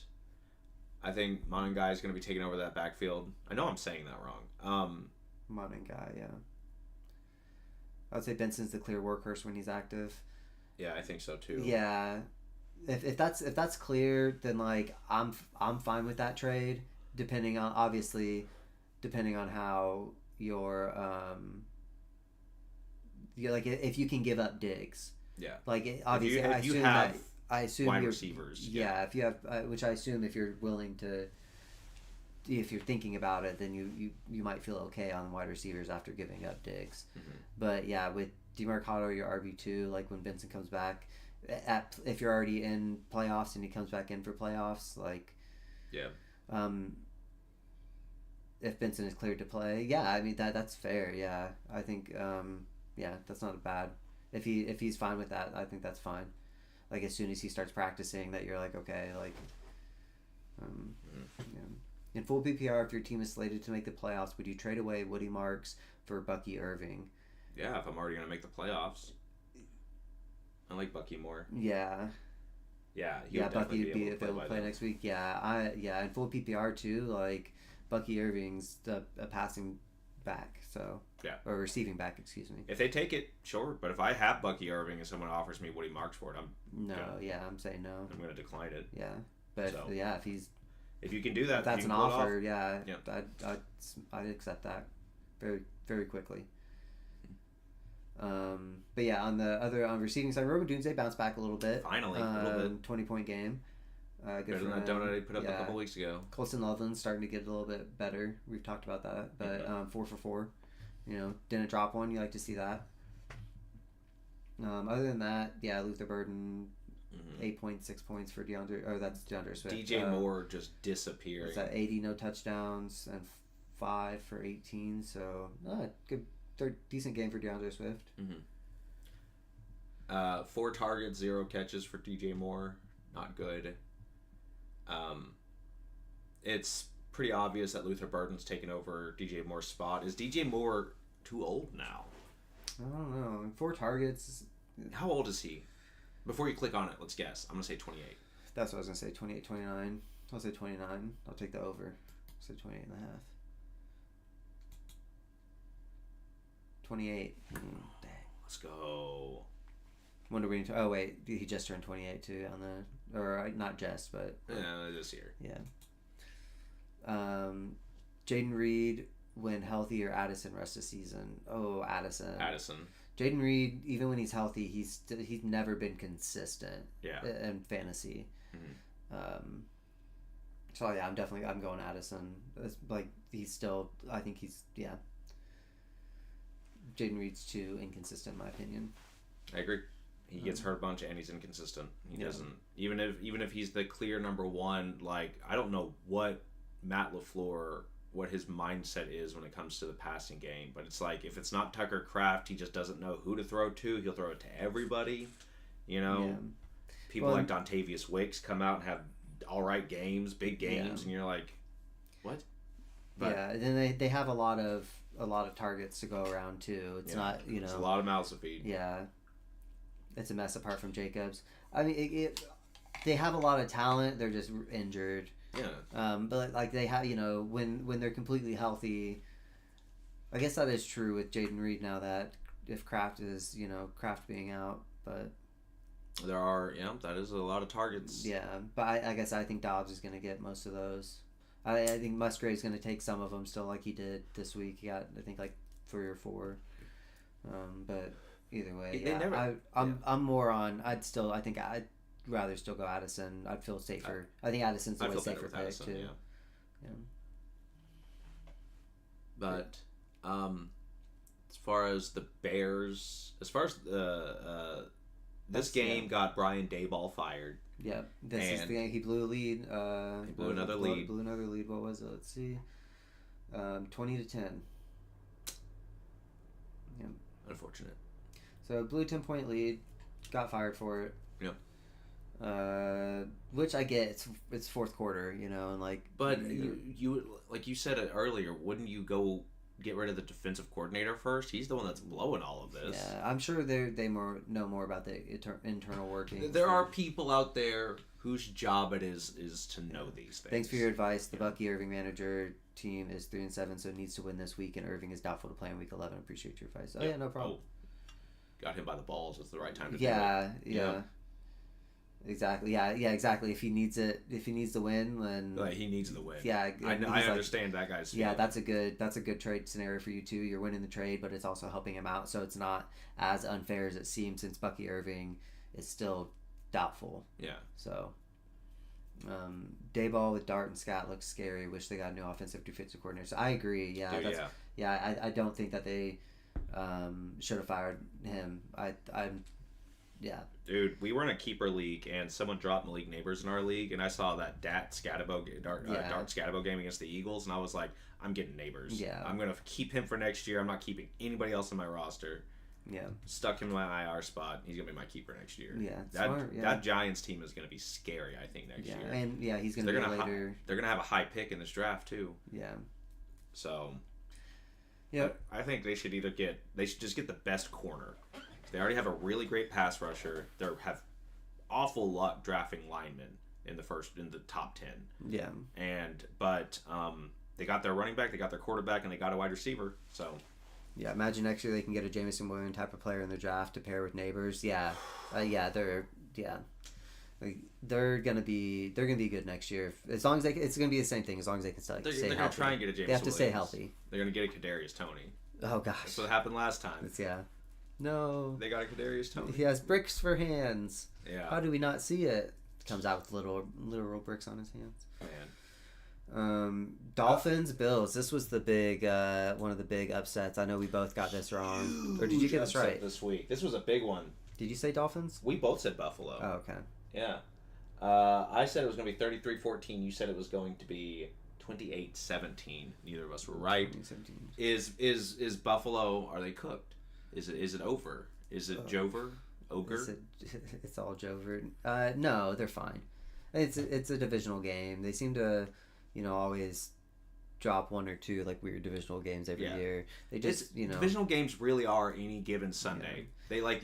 I think Monangai is going to be taking over that backfield. I know I'm saying that wrong. Monangai, yeah. I would say Benson's the clear workhorse when he's active. Yeah, I think so too. Yeah, if that's clear, then like I'm fine with that trade. Depending on how your like if you can give up Diggs. Yeah. Like obviously, if you have I assume wide receivers. Yeah, if you have, which I assume if you're willing to, if you're thinking about it, then you might feel okay on wide receivers after giving up Diggs. Mm-hmm. But yeah, with DeMarcado, your RB2, like when Benson comes back, if you're already in playoffs and he comes back in for playoffs, like if Benson is cleared to play, I mean that's fair. Yeah, I think that's not bad. If he's fine with that, I think that's fine. Like as soon as he starts practicing, that you're like okay, like in full PPR, if your team is slated to make the playoffs, would you trade away Woody Marks for Bucky Irving? Yeah, if I'm already gonna make the playoffs, I like Bucky more. Yeah. Yeah, Bucky would be able to play next week. Yeah, in full PPR too. Like Bucky Irving's a passing back, so or receiving back, excuse me. If they take it, sure. But if I have Bucky Irving and someone offers me Woody Marks for it, I'm saying no. I'm gonna decline it. Yeah, but if you can do that, if that's an offer. I'd accept that very very quickly. But yeah, on receiving side, Robert Dunze bounced back a little bit. Finally, a little bit. 20-point game. Good better than that donut he put up a couple weeks ago. Colston Loveland's starting to get a little bit better. We've talked about that, but 4 for 4. You know, didn't drop one. You like to see that. Other than that, Luther Burden, 8 points, 6 points for DeAndre. Or that's DeAndre Swift. DJ Moore just disappearing. It's at 80 no touchdowns and 5 for 18. So good. Decent game for DeAndre Swift. 4 targets, 0 catches for DJ Moore. Not good. It's pretty obvious that Luther Burden's taken over DJ Moore's spot. Is DJ Moore too old now? I don't know. 4 targets. How old is he? Before you click on it, let's guess. I'm going to say 28. That's what I was going to say. 28, 29. I'll say 29. I'll take the over. I'll say 28 and a half. 28. Dang. Let's go. Wonder we. Oh wait, he just turned 28 too on the, or not just, but this year. Yeah. Jaden Reed when healthy or Addison rest of season? Oh, Addison. Addison. Jaden Reed, even when he's healthy, he's never been consistent. Yeah. In fantasy. Mm-hmm. So yeah, I'm going Addison. It's like I think he's Jaden Reed's too inconsistent in my opinion. I agree. He gets hurt a bunch and he's inconsistent. He doesn't even if he's the clear number one. Like I don't know what Matt LaFleur, what his mindset is when it comes to the passing game, but it's like if it's not Tucker Kraft, he just doesn't know who to throw to. He'll throw it to everybody. People like Dontavius Wicks come out and have all right games, big games, and you're like, what? But, and then they have a lot of targets to go around too. It's not it's a lot of mouths to feed. Yeah, it's a mess apart from Jacobs. I mean, they have a lot of talent. They're just injured. Yeah. But like they have, when they're completely healthy, I guess that is true with Jaden Reed now that if Kraft is, Kraft being out, but there are, that is a lot of targets. Yeah, but I guess I think Dobbs is going to get most of those. I think Musgrave's going to take some of them still like he did this week. He got, I think, like 3 or 4. But either way, I'm more on, I think I'd rather still go Addison. I'd feel safer. I think Addison's the way safer pick Addison, too. Yeah. But as far as the Bears, this game got Brian Daboll fired. Yeah, this is the game. He blew a lead. He blew another lead. Blew another lead. What was it? Let's see. 20-10. Yeah. Unfortunate. So blew 10-point lead. Got fired for it. Yep. Which I get. It's fourth quarter, and like. But you like you said it earlier. Wouldn't you go get rid of the defensive coordinator first? He's the one that's blowing all of this. Yeah, I'm sure they know more about the internal workings. There are people out there whose job it is to know these things. Thanks for your advice. The Bucky Irving manager team is 3-7, so it needs to win this week, and Irving is doubtful to play in week 11. Appreciate your advice. Oh, yeah, no problem. Got him by the balls. It's the right time to do it. Yeah. Exactly. Yeah, exactly. If he needs to win, then he needs the win. Yeah, I understand that guy's feeling. Yeah, that's a good trade scenario for you too. You're winning the trade, but it's also helping him out, so it's not as unfair as it seems since Bucky Irving is still doubtful. Yeah. So, Dayball with Dart and Scott looks scary. Wish they got a new offensive defensive coordinator. So I agree. Yeah, I don't think that they should have fired him. Yeah. Dude, we were in a keeper league, and someone dropped Malik Neighbors in our league, and I saw that Dart Scatabo game against the Eagles, and I was like, I'm getting Neighbors. Yeah. I'm going to keep him for next year. I'm not keeping anybody else on my roster. Yeah. Stuck him in my IR spot. He's going to be my keeper next year. Yeah. That Giants team is going to be scary, I think, next year. And, he's going to be later. They're going to have a high pick in this draft, too. Yeah. So, yeah, I think they should just get the best corner. They already have a really great pass rusher. They have awful luck drafting linemen in the top 10. Yeah. But they got their running back, they got their quarterback, and they got a wide receiver. So. Yeah, imagine next year they can get a Jameson Williams type of player in the draft to pair with Neighbors. Yeah. They're gonna be good next year. As long as it's gonna be the same thing. As long as they can stay healthy. They're gonna try and get a Jameson. They have to stay Williams. healthy. They're gonna get a Kadarius Toney. Oh gosh. That's what happened last time. No. They got a Kadarius Toney. He has bricks for hands. Yeah. How do we not see it? Comes out with literal bricks on his hands. Man. Dolphins, Bills. This was the big one of the big upsets. I know we both got this wrong. Or did you get this right? This week. This was a big one. Did you say Dolphins? We both said Buffalo. Oh, okay. Yeah. I said it was going to be 33-14. You said it was going to be 28-17. Neither of us were right. 17. Is Buffalo, are they cooked? Is it over? Is it Jover? Ogre? It's all Jover. No, they're fine. It's a divisional game. They seem to, always drop one or two like weird divisional games every year. They just, divisional games really are any given Sunday. Yeah. They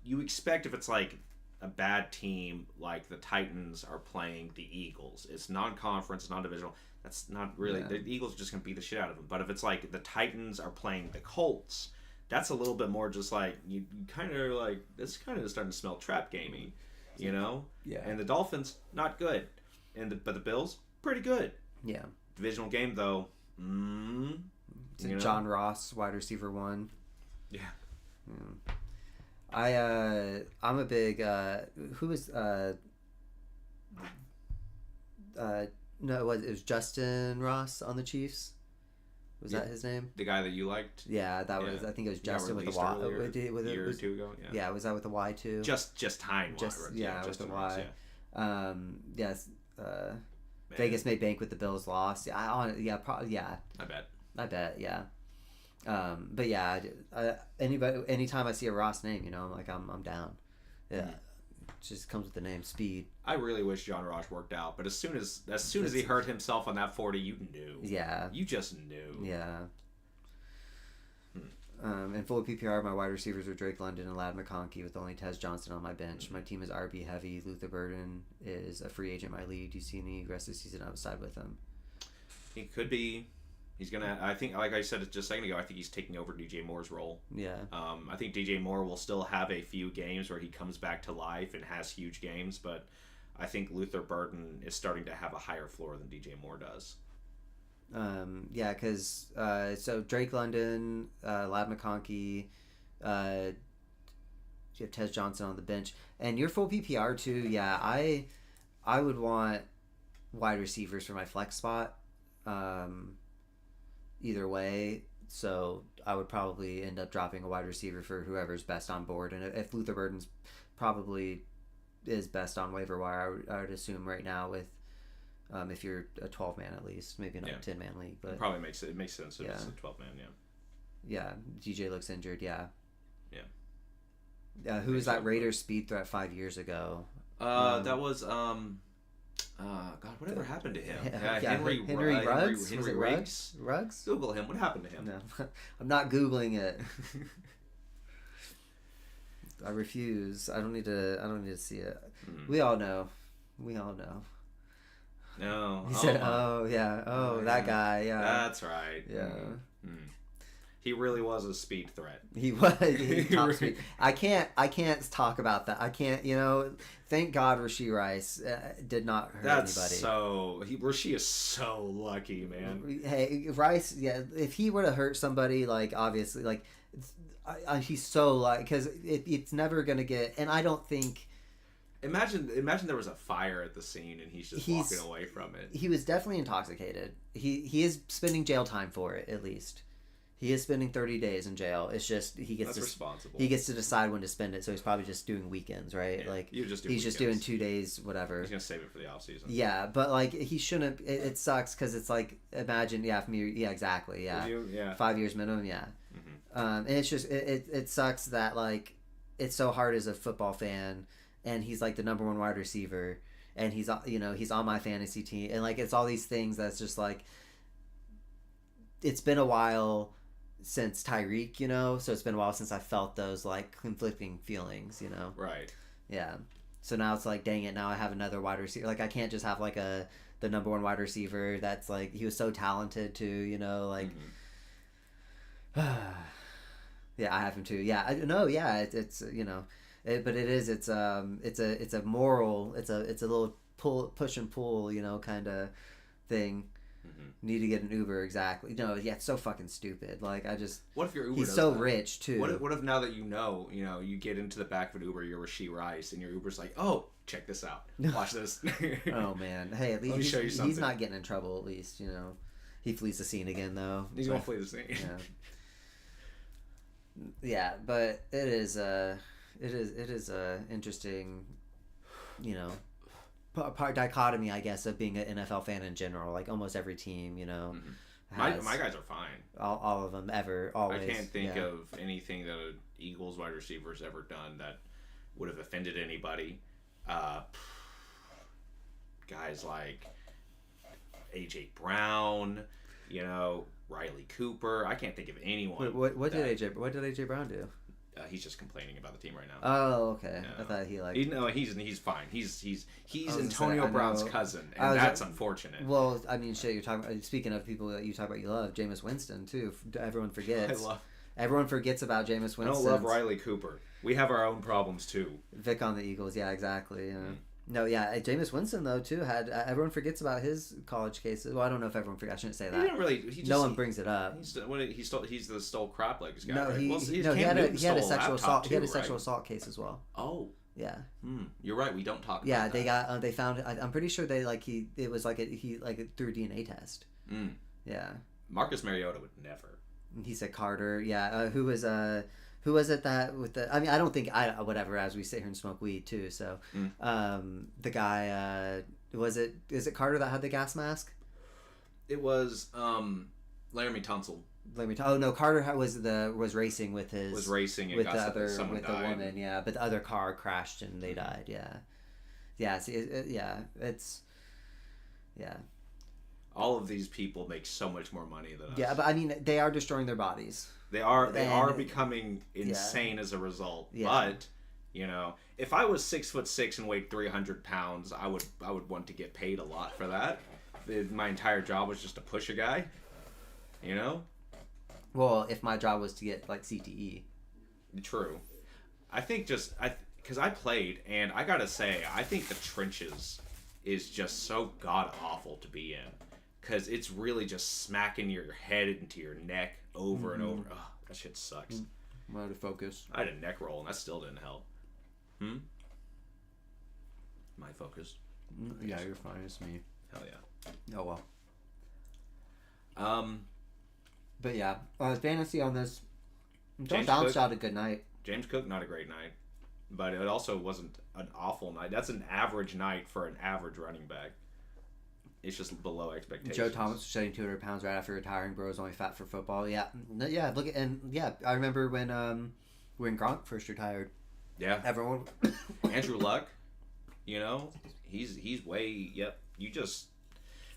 you expect if it's like a bad team like the Titans are playing the Eagles. It's non-conference, non-divisional. That's not really the Eagles are just gonna beat the shit out of them. But if it's like the Titans are playing the Colts, that's a little bit more just like you kind of like this kind of starting to smell trap gamey, Yeah. And the Dolphins not good, but the Bills pretty good. Yeah. Divisional game though. You know? John Ross, wide receiver 1. Yeah. I'm a big who was no, it was Justin Ross on the Chiefs. Was that his name? The guy that you liked? Yeah, that was. I think it was Justin with the Y. A year or two ago. Yeah, was that with the Y too? Just time. Yeah, with the Y. Yeah. Yes. Vegas made bank with the Bills loss. Yeah, probably. Yeah. I bet. Yeah. But yeah, anytime I see a Ross name, I'm like, I'm down. Yeah. Mm-hmm. It just comes with the name, speed. I really wish John Ross worked out, but as soon as he hurt himself on that 40, you knew. Yeah. You just knew. Yeah. In full PPR, my wide receivers are Drake London and Ladd McConkey with only Tez Johnson on my bench. Mm-hmm. My team is RB heavy. Luther Burden is a free agent in my league. Do you see any rest of the season outside with him? He could be. He's gonna. I think, like I said just a second ago, I think he's taking over DJ Moore's role. Yeah. I think DJ Moore will still have a few games where he comes back to life and has huge games, but I think Luther Burden is starting to have a higher floor than DJ Moore does. Yeah, because so Drake London, Ladd McConkey, you have Tez Johnson on the bench, and your full PPR too. Yeah, I would want wide receivers for my flex spot. Either way, so I would probably end up dropping a wide receiver for whoever's best on board. And if Luther Burden's probably is best on waiver wire, I would assume right now with if you're a 12-man at least, maybe not a 10-man league, but it probably makes sense if it's a 12-man. Yeah, DJ looks injured. Yeah. Yeah. Who was that Raiders speed threat 5 years ago? That was God, whatever happened to him? Henry Ruggs? Henry Ruggs? Ruggs? Google him. What happened to him? No, I'm not Googling it. I refuse. I don't need to see it. Mm-hmm. We all know. No. He said, that guy. Yeah. That's right. Yeah. Mm-hmm. He really was a speed threat. He was. Top speed. I can't talk about that. I can't. Thank God Rashee Rice did not hurt anybody. Rashee is so lucky, man. Hey, Rice. Yeah, if he were to hurt somebody, like obviously, like he's so like because it's never gonna get. And I don't think. Imagine there was a fire at the scene and he's walking away from it. He was definitely intoxicated. He is spending jail time for it at least. He is spending 30 days in jail. It's just he gets responsible. He gets to decide when to spend it, so he's probably just doing weekends, right? Yeah, like he's just doing 2 days, whatever. He's gonna save it for the off season. Yeah, but like he shouldn't. It sucks because it's like imagine, for me, exactly, 5 years minimum, Mm-hmm. And it's just it sucks that like it's so hard as a football fan, and he's like the number 1 wide receiver, and he's on my fantasy team, and like it's all these things that's just like it's been a while since Tyreek, so it's been a while since I felt those like conflicting feelings, Right. Yeah. So now it's like, dang it, now I have another wide receiver. Like I can't just have like the number 1 wide receiver that's like he was so talented too, like Mm-hmm. yeah, I have him too. Yeah. It's but it is it's a moral, it's a little push and pull, kind of thing. Mm-hmm. Need to get an Uber, exactly. No, yeah, it's so fucking stupid. Like what if your Uber? He's so rich too. What if now that you get into the back of an Uber, you're Rashee Rice, and your Uber's like, oh, check this out, watch this. Oh man, hey, at least let me show you something. He's not getting in trouble. At least he flees the scene again though. He's gonna flee the scene. Yeah, but it is interesting, part dichotomy, I guess, of being an NFL fan in general. Like almost every team, Mm-hmm. My guys are fine. All of them ever, always. I can't think of anything that an Eagles wide receiver's ever done that would have offended anybody. Guys like A.J. Brown, Riley Cooper. I can't think of anyone. What did A.J. Brown do? He's just complaining about the team right now. Oh, okay. I thought he like. He's fine. He's Antonio Brown's cousin, and that's unfortunate. Well, I mean, shit. You're talking. Speaking of people that you talk about, you love Jameis Winston too. Everyone forgets. Everyone forgets about Jameis Winston. I don't love Riley Cooper. We have our own problems too. Vic on the Eagles. Yeah, exactly. Yeah. No, yeah, Jameis Winston though too had everyone forgets about his college cases. Well, I don't know if everyone forgets. I shouldn't say He that. didn't really. He just, No one brings it up. He's the stole crop legs guy. No, right? he Well, he Cam Newton he had a stole sexual laptop assault. Too, He had a right? sexual assault case as well. Oh, Yeah. you're right. We don't talk. Yeah, about they that. got they found. I'm pretty sure they it was he through a DNA test. Mm. Yeah. Marcus Mariota would never. He said Carter. Yeah. Who was it that with the? I mean, I don't think whatever. As we sit here and smoke weed too, so the guy is it Carter that had the gas mask? It was Laramie Tunsil. Oh no, Carter was racing with his And with got the other someone with died. the woman, yeah, but the other car crashed and they died, yeah. See, it's All of these people make so much more money than us. yeah, but I mean they are destroying their bodies. They are becoming insane as a result. Yeah. But if I was 6'6" and weighed 300 pounds, I would want to get paid a lot for that. If my entire job was just to push a guy. Well, if my job was to get like CTE. True. I think because I played, and I gotta say, I think the trenches is just so god awful to be in, because it's really just smacking your head into your neck over and over. Ugh, that shit sucks. I'm out of focus. I had a neck roll, and that still didn't help. Am I focused? Yeah, you're fine. It's me. Hell yeah. Oh well. But yeah, fantasy on this. Don't bounce out a good night. James Cook, not a great night, but it also wasn't an awful night. That's an average night for an average running back. It's just below expectations. Joe Thomas was shedding 200 pounds right after retiring. Bro was only fat for football. Yeah. Look at I remember when Gronk first retired. Yeah. Everyone. Andrew Luck, he's way. Yep. You just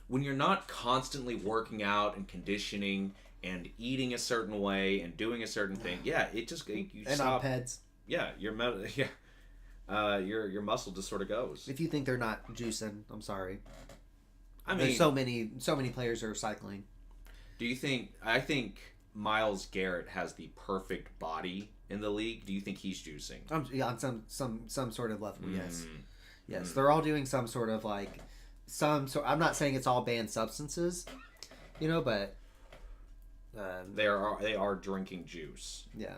when you're not constantly working out and conditioning and eating a certain way and doing a certain thing, it just you and stop. on peds. Yeah, your muscle just sort of goes. If you think they're not juicing, I'm sorry. I mean, there's so many players are cycling. Do you think? I think Myles Garrett has the perfect body in the league. Do you think he's juicing? On some sort of level, yes. They're all doing some sort of I'm not saying it's all banned substances, but they are drinking juice. Yeah.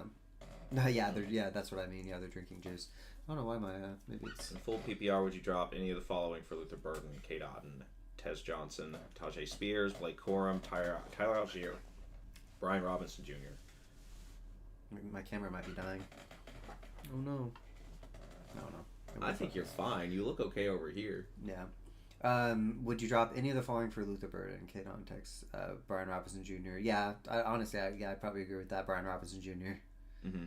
That's what I mean. Yeah, they're drinking juice. I don't know why maybe it's in full PPR. Would you drop any of the following for Luther Burden, Kate Otten, Tez Johnson, Tajay Spears, Blake Corum, Tyler Algier, Brian Robinson Jr.? My camera might be dying. Oh no. No. I think you're fine. You look okay over here. Yeah. Would you drop any of the following for Luther Burden, Kate on text, Brian Robinson Jr.? Yeah, I'd probably agree with that. Brian Robinson Jr. Mm-hmm.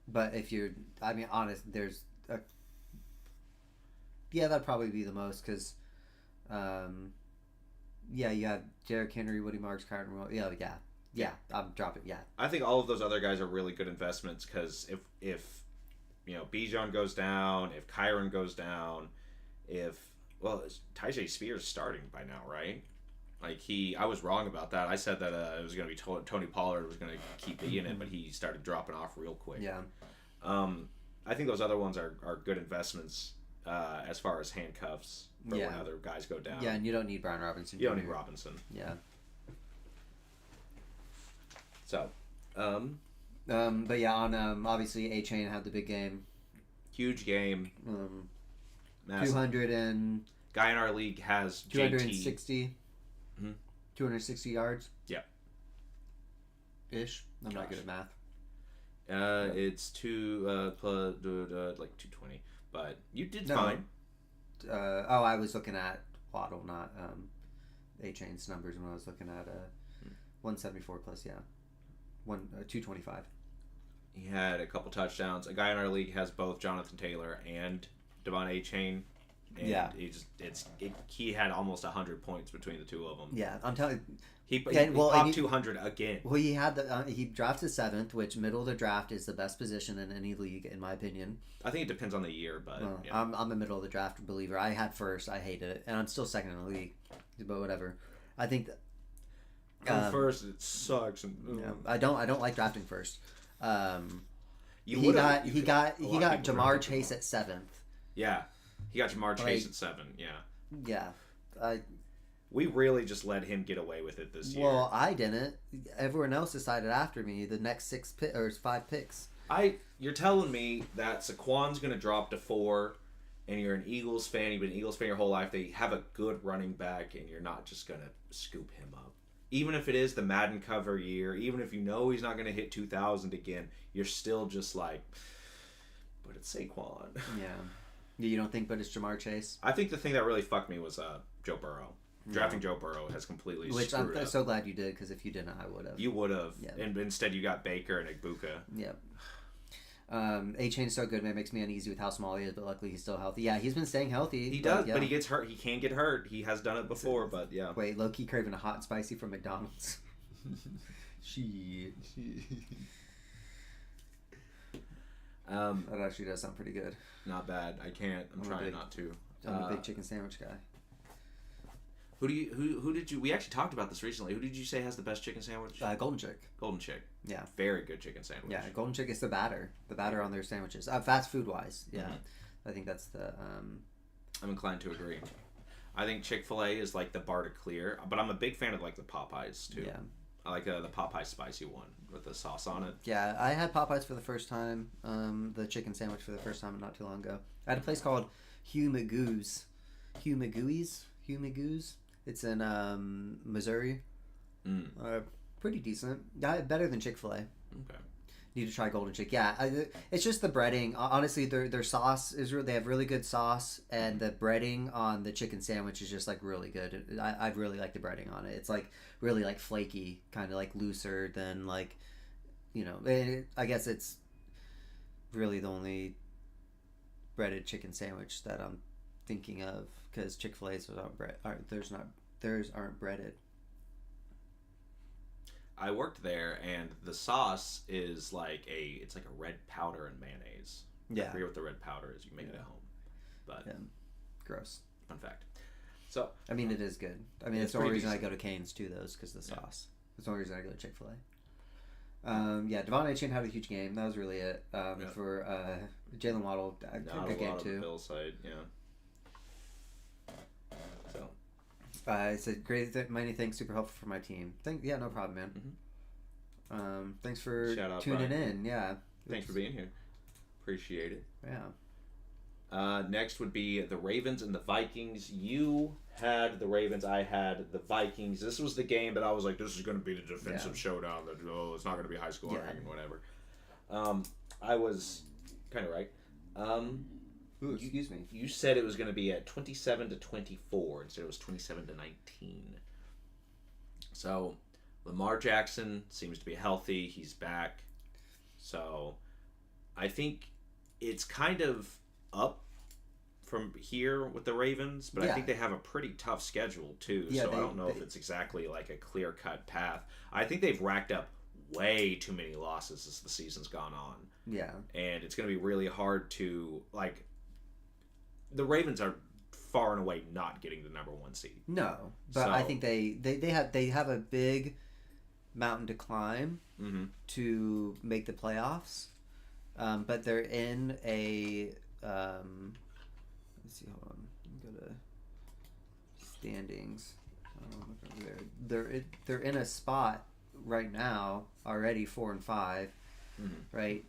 But if you're, honest, there's that'd probably be the most because, you have Derrick Henry, Woody Marks, Kyron Moore. Yeah, I'm dropping. Yeah, I think all of those other guys are really good investments because if Bijan goes down, if Kyron goes down, Tajay Spears starting by now, right? I was wrong about that. I said that it was going to be Tony Pollard was going to keep being it, but he started dropping off real quick. Yeah. I think those other ones are good investments as far as handcuffs for when other guys go down. Yeah, and you don't need Brian Robinson. You don't need Robinson. Yeah. So, but yeah, on obviously A-Chain had the big game. Huge game. 200 and guy in our league has 260. 260 yards. Yeah. Ish. I'm not good at math. It's like 220, but you did fine. I was looking at Waddle, not A-Chain's numbers when I was looking at 174 plus. 225. He had a couple touchdowns. A guy in our league has both Jonathan Taylor and Devon A-Chain. And he had almost 100 points between the two of them. Yeah, I'm telling you. He popped 200 again. Well, he had he drafted 7th, which middle of the draft is the best position in any league, in my opinion. I think it depends on the year, but I'm a middle of the draft believer. I had first, I hated it, and I'm still second in the league, but whatever. I think that first it sucks. I don't like drafting first. He got Jamar Chase at 7th. Yeah. He got Jamar Chase Like- at 7. Yeah. Yeah. We really just let him get away with it this year. Well, I didn't. Everyone else decided after me the next 5 picks. You're telling me that Saquon's going to drop to 4, and you're an Eagles fan. You've been an Eagles fan your whole life. They have a good running back, and you're not just going to scoop him up. Even if it is the Madden cover year, even if you know he's not going to hit 2,000 again, you're still just like, but it's Saquon. Yeah. You don't think, but it's Jamar Chase? I think the thing that really fucked me was Joe Burrow. Drafting Joe Burrow has completely screwed up. So glad you did, because if you didn't, I would have. You would have. Yeah. And instead you got Baker and Igbuka. Yep. A-Chain's so good, man. It makes me uneasy with how small he is, but luckily he's still healthy. Yeah, he's been staying healthy. He does, but he gets hurt. He can get hurt. He has done it before, but yeah. Wait, low-key craving a hot and spicy from McDonald's. Shit. That actually does sound pretty good. Not bad. I can't. I'm trying not to. I'm a big chicken sandwich guy. Who did you? We actually talked about this recently. Who did you say has the best chicken sandwich? Golden Chick. Golden Chick. Yeah. Very good chicken sandwich. Yeah, Golden Chick is the batter on their sandwiches. Fast food wise, yeah. Mm-hmm. I think that's the. I'm inclined to agree. I think Chick-fil-A is like the bar to clear, but I'm a big fan of like the Popeyes too. Yeah. I like the Popeye spicy one with the sauce on it. Yeah, I had Popeyes for the first time. The chicken sandwich for the first time not too long ago. I had a place called Hugh Magoo's. Hugh Magoo's. It's in Missouri. Pretty decent. Yeah, better than Chick-fil-A. Okay. Need to try Golden Chick. Yeah, it's just the breading. Honestly, their sauce is they have really good sauce, and the breading on the chicken sandwich is just like really good. I really like the breading on it. It's like really like flaky, kind of like looser than like, I guess it's really the only breaded chicken sandwich that I'm thinking of, because Chick-fil-A's theirs aren't breaded. I worked there, and the sauce is it's like a red powder and mayonnaise. Yeah. I forget what the red powder is. You make it at home, but Gross. Fun fact. So I mean, it is good. I mean, It's it's the only pretty reason I decent. go to Cane's too, though, is because of the sauce. It's the only reason I go to Chick-fil-A. Devon A-Chain had a huge game. That was really it. For Jalen Waddle, not good a game lot too. on the Bill side, yeah. So It's a great, many thanks, super helpful for my team. No problem, man. Thanks for Shout out, tuning Brian. in. Yeah, thanks for being here. Appreciate it. Yeah. Next would be the Ravens and the Vikings. You had the Ravens. I had the Vikings. This was the game that I was like, this is going to be the defensive showdown. That it's not going to be high scoring and whatever. I was kind of right. Ooh, excuse me. You said it was going to be at 27-24 instead it was 27-19. So Lamar Jackson seems to be healthy. He's back. So I think it's kind of up from here with the Ravens, but I think they have a pretty tough schedule too. Yeah, so I don't know if it's exactly like a clear-cut path. I think they've racked up way too many losses as the season's gone on. Yeah. And it's going to be really hard to the Ravens are far and away not getting the number 1 seed. No, but I think they have a big mountain to climb to make the playoffs. But they're in a let's see, hold on. Let me go to standings. They're in a spot right now already 4-5, right?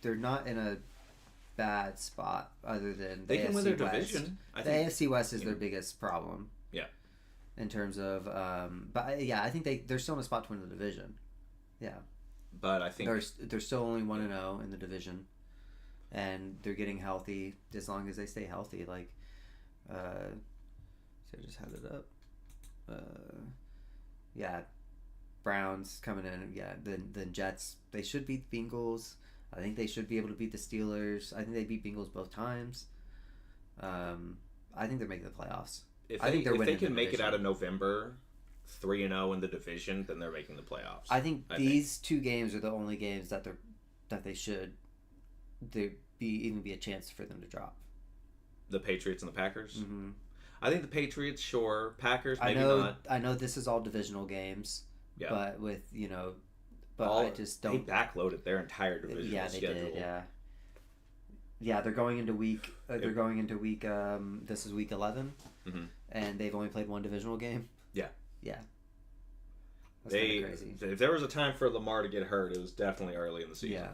They're not in a bad spot other than they can win their West. division. The AFC West is their biggest problem. Yeah. In terms of, I think they're still in a spot to win the division. Yeah. But I think they're still only 1-0 in the division, and they're getting healthy as long as they stay healthy. So I just had it up. Browns coming in. Yeah, then Jets. They should beat Bengals. I think they should be able to beat the Steelers. I think they beat Bengals both times. I think they're making the playoffs. If I think they're if they winning can the make it division. out of November 3-0 in the division, then they're making the playoffs. I think these two games are the only games that they should even be a chance for them to drop. The Patriots and the Packers. Mm-hmm. I think the Patriots, sure. Packers, maybe not. not. I know this is all divisional games, Yeah. but with I just don't. They backloaded their entire divisional Yeah, they schedule. did. Yeah. Yeah, they're going into week. They're going into week. This is week 11, and they've only played one divisional game. Yeah. Yeah. That's kind of crazy. If there was a time for Lamar to get hurt, it was definitely early in the season. Yeah.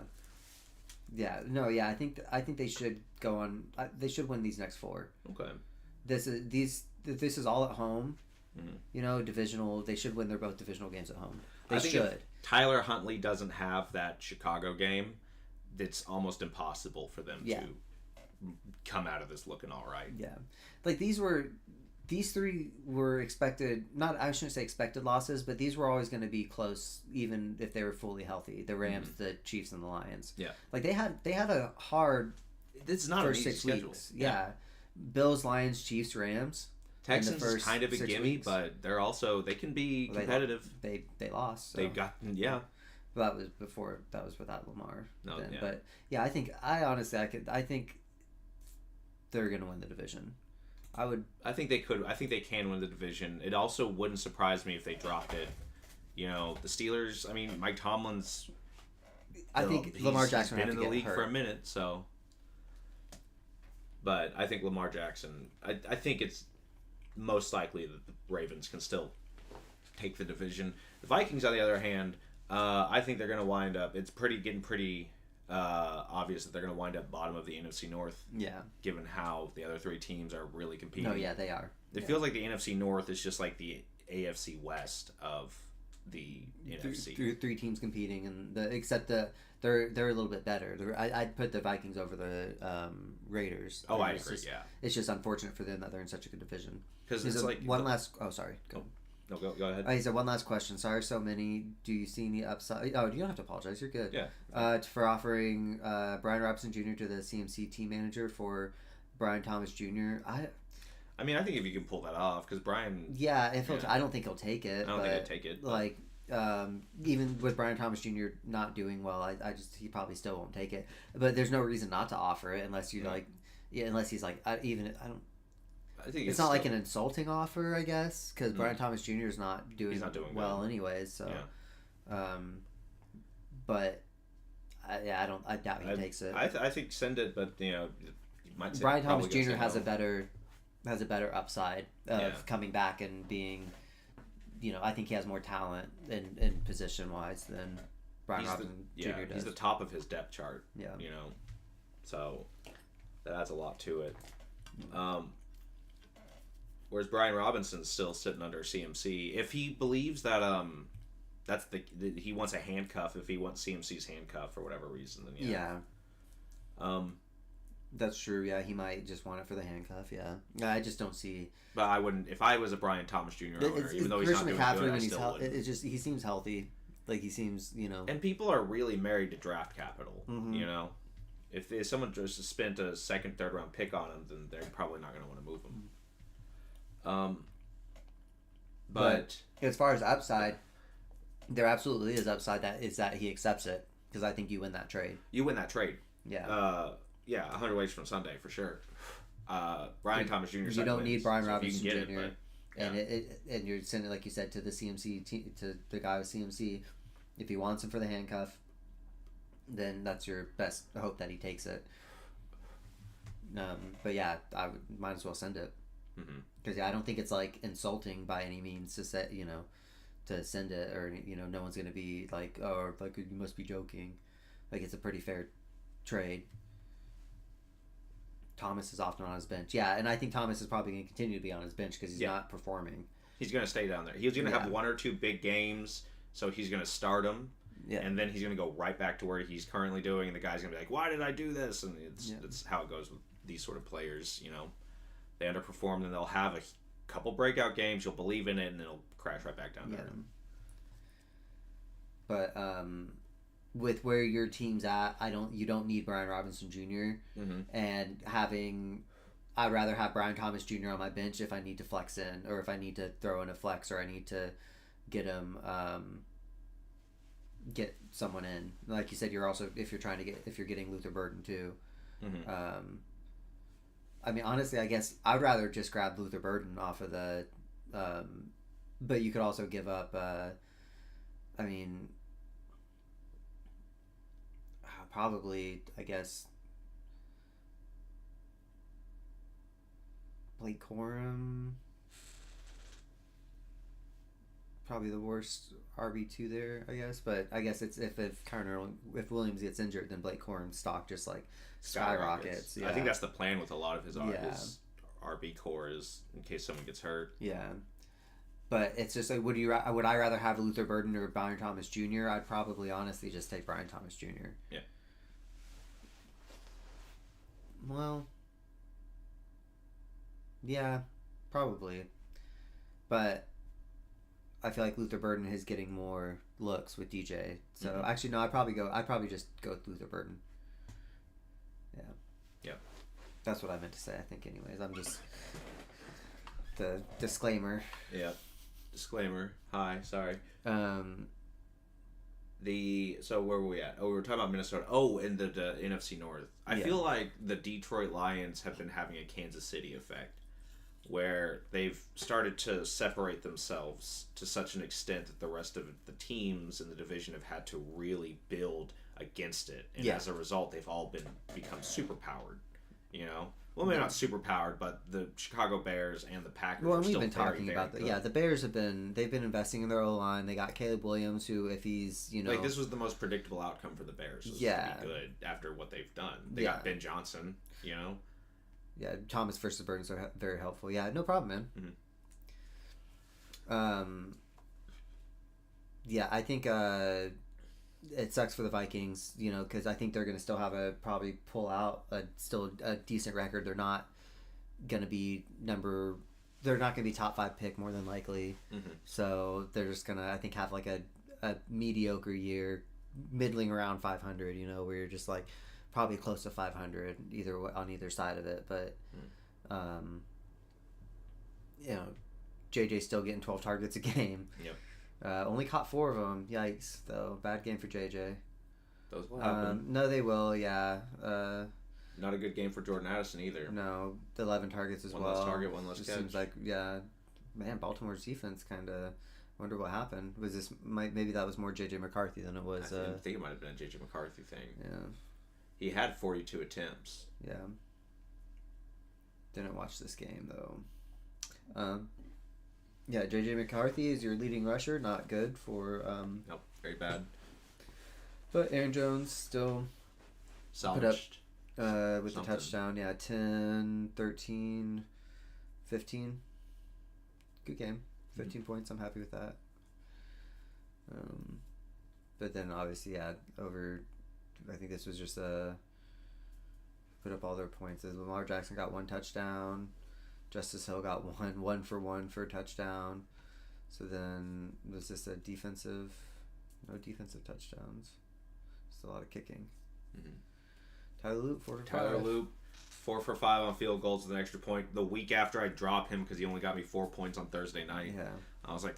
Yeah. No. Yeah. I think they should go on. They should win these next 4. Okay. This is all at home. You know, divisional. They should win. They're both divisional games at home. They should. If Tyler Huntley doesn't have that Chicago game, it's almost impossible for them to come out of this looking all right. Yeah, like these 3 were expected. Not I shouldn't say expected losses, but these were always going to be close, even if they were fully healthy. The Rams, the Chiefs, and the Lions. Yeah, like they had a hard. This is not first an easy 6 schedule. weeks. Yeah, Bills, Lions, Chiefs, Rams. Texans is kind of a gimme, but they can be competitive. They lost. So. They got Well, that was before. That was without Lamar. No, then. yeah. But yeah, I think I think they're gonna win the division. I think they could. I think they can win the division. It also wouldn't surprise me if they dropped it. You know, the Steelers. I mean, Mike Tomlin's. I think Lamar Jackson has been in the league hurt. for a minute, so. But I think Lamar Jackson. I think it's most likely that the Ravens can still take the division. The Vikings, on the other hand, I think they're going to wind up. It's getting pretty obvious that they're going to wind up bottom of the NFC North. Yeah. Given how the other 3 teams are really competing. No, yeah, they are. It feels like the NFC North is just like the AFC West of the NFC. 3 teams competing, and except they're a little bit better. I'd put the Vikings over the Raiders. Oh, I agree. It's just unfortunate for them that they're in such a good division. Because it's like one last. Oh, sorry. Go. No, go ahead. He said one last question. Sorry, so many. Do you see any upside? Oh, you don't have to apologize. You're good. Yeah. For offering Brian Robinson Jr. to the CMC team manager for Brian Thomas Jr. I mean, I think if you can pull that off, because Brian. Yeah, I don't think he'll take it. I don't think he'll take it. Like, even with Brian Thomas Jr. not doing well, he probably still won't take it. But there's no reason not to offer it unless you unless he's like I don't. I think it's not like an insulting offer, I guess, because Brian Thomas Jr. is not doing well anyways. So, but I doubt he takes it. I think send it, but you might say Brian Thomas Jr. has a better upside of coming back and being, I think he has more talent in position wise than Brian Robinson Jr. does. He's the top of his depth chart. Yeah, so that adds a lot to it. Whereas Brian Robinson's still sitting under CMC. If he believes that that's he wants a handcuff, if he wants CMC's handcuff for whatever reason, then yeah. That's true. Yeah, he might just want it for the handcuff. Yeah, I just don't see. But I wouldn't. If I was a Brian Thomas Jr. owner, even though he's not doing good, I still would. It's just he seems healthy. Like he seems, And people are really married to draft capital. Mm-hmm. If someone just spent a second, third round pick on him, then they're probably not going to want to move him. But as far as upside, there absolutely is upside. That he accepts it, because I think you win that trade. Yeah. 100 ways from Sunday for sure. Brian Thomas Jr. You don't need Brian Robinson Jr. It, and you're sending, like you said, to the CMC to the guy with CMC. If he wants him for the handcuff, then that's your best hope that he takes it. But yeah, I might as well send it. Because I don't think it's like insulting by any means to say, to send it, or no one's gonna be like, oh, like you must be joking. Like it's a pretty fair trade. Thomas is often on his bench, and I think Thomas is probably gonna continue to be on his bench because he's not performing. He's gonna stay down there. He's gonna have 1 or 2 big games, so he's gonna start them. Yeah. And then he's gonna go right back to where he's currently doing, and the guy's gonna be like, "Why did I do this?" And it's how it goes with these sort of players. They underperform, and they'll have a couple breakout games. You'll believe in it, and it'll crash right back down there. But with where your team's at, you don't need Brian Robinson Jr. And I'd rather have Brian Thomas Jr. on my bench if I need to flex in, or if I need to throw in a flex, or I need to get him get someone in. Like you said, if you're getting Luther Burden too. I mean, honestly, I guess I'd rather just grab Luther Burden off of the, but you could also give up. Probably, I guess, Blake Corum, probably the worst RB2 there, I guess. But I guess it's if Williams gets injured, then Blake Corum's stock just like skyrockets. Yeah. I think that's the plan with a lot of his RB core is in case someone gets hurt. Yeah. But it's just like, would I rather have Luther Burden or Brian Thomas Jr.? I'd probably honestly just take Brian Thomas Jr. Yeah. Well, yeah, probably. But I feel like Luther Burden is getting more looks with DJ. So actually, no, I'd probably just go with Luther Burden. Yeah. Yeah. That's what I meant to say, I think, anyways. I'm just the disclaimer. Yeah. Disclaimer. Hi, sorry. So where were we at? Oh, we were talking about Minnesota. Oh, in the NFC North. I feel like the Detroit Lions have been having a Kansas City effect, where they've started to separate themselves to such an extent that the rest of the teams in the division have had to really build against it, and as a result, they've all become super powered. You know. Well, maybe not super powered, but the Chicago Bears and the Packers. Well, and we've been talking about that. Yeah, the Bears they've been investing in their O-line. They got Caleb Williams, who if he's like this was the most predictable outcome for the Bears. This to be good after what they've done. They got Ben Johnson. You know. Yeah, Thomas versus Burns are very helpful. Yeah, no problem, man. Mm-hmm. Yeah, I think it sucks for the Vikings, you know, because I think they're going to still have probably pull out a decent record. They're not going to be top 5 pick more than likely. Mm-hmm. So they're just going to, I think, have like a mediocre year, middling around 500, you know, where you're just like probably close to 500 on either side of it. But, you know, JJ's still getting 12 targets a game. Yep. Only caught 4 of them. Yikes, though. Bad game for JJ. Those will happen. No, they will, yeah. Not a good game for Jordan Addison either. No, 11 targets as well. One less target, one less catch. Seems like, man, Baltimore's defense kind of wonder what happened. Was this maybe that was more JJ McCarthy than it was? I think it might have been a JJ McCarthy thing. Yeah. He had 42 attempts. Yeah. Didn't watch this game though. Yeah, J.J. McCarthy is your leading rusher. Not good for... Nope, very bad. But Aaron Jones still salvaged put up with the touchdown. Yeah, 10, 13, 15. Good game. 15 points. I'm happy with that. But then obviously, I think this was just put up all their points. Lamar Jackson got 1 touchdown. Justice Hill got one for a touchdown. So then was this no defensive touchdowns. Just a lot of kicking. Mm-hmm. Tyler Loop 4 for 5. Tyler Loop 4 for 5 on field goals with an extra point. The week after I dropped him because he only got me 4 points on Thursday night. Yeah. I was like,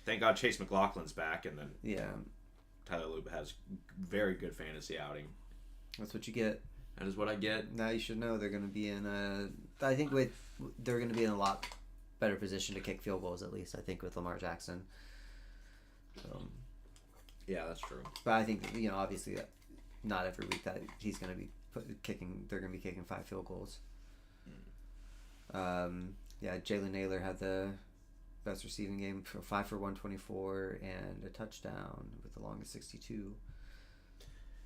thank God Chase McLaughlin's back, and then Tyler Loop has very good fantasy outing. That's what you get. That is what I get. Now you should know they're going to be they're going to be in a lot better position to kick field goals, at least, I think, with Lamar Jackson. Yeah, that's true. But I think, you know, obviously not every week that he's going to be they're going to be kicking 5 field goals. Jalen Naylor had the best receiving game, 5 for 124 and a touchdown with the longest 62.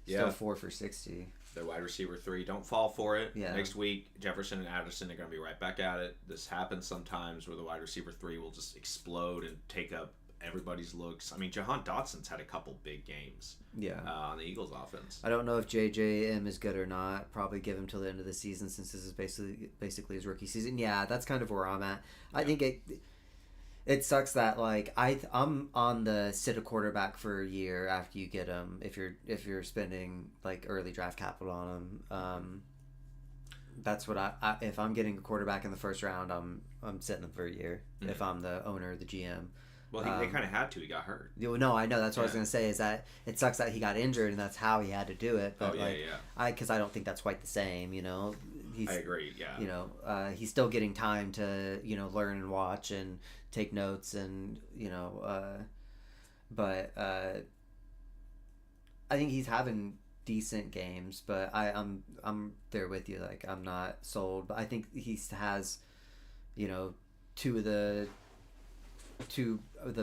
Still 4 for 60. Their wide receiver 3. Don't fall for it. Yeah. Next week, Jefferson and Addison are going to be right back at it. This happens sometimes where the wide receiver 3 will just explode and take up everybody's looks. I mean, Jahan Dotson's had a couple big games on the Eagles offense. I don't know if JJM is good or not. Probably give him till the end of the season since this is basically his rookie season. Yeah, that's kind of where I'm at. I think it sucks that like I'm on the sit a quarterback for a year after you get him if you're spending like early draft capital on him. That's what I if I'm getting a quarterback in the first round, I'm sitting him for a year. Mm-hmm. If I'm the owner or the GM. Well, they kind of had to. He got hurt. No, I know. That's what I was going to say. Is that it sucks that he got injured and that's how he had to do it. But because I don't think that's quite the same. You know, I agree. Yeah. You know, he's still getting time to learn and watch and take notes and but I think he's having decent games, but I'm there with you. Like, I'm not sold, but I think he has, you know, two of the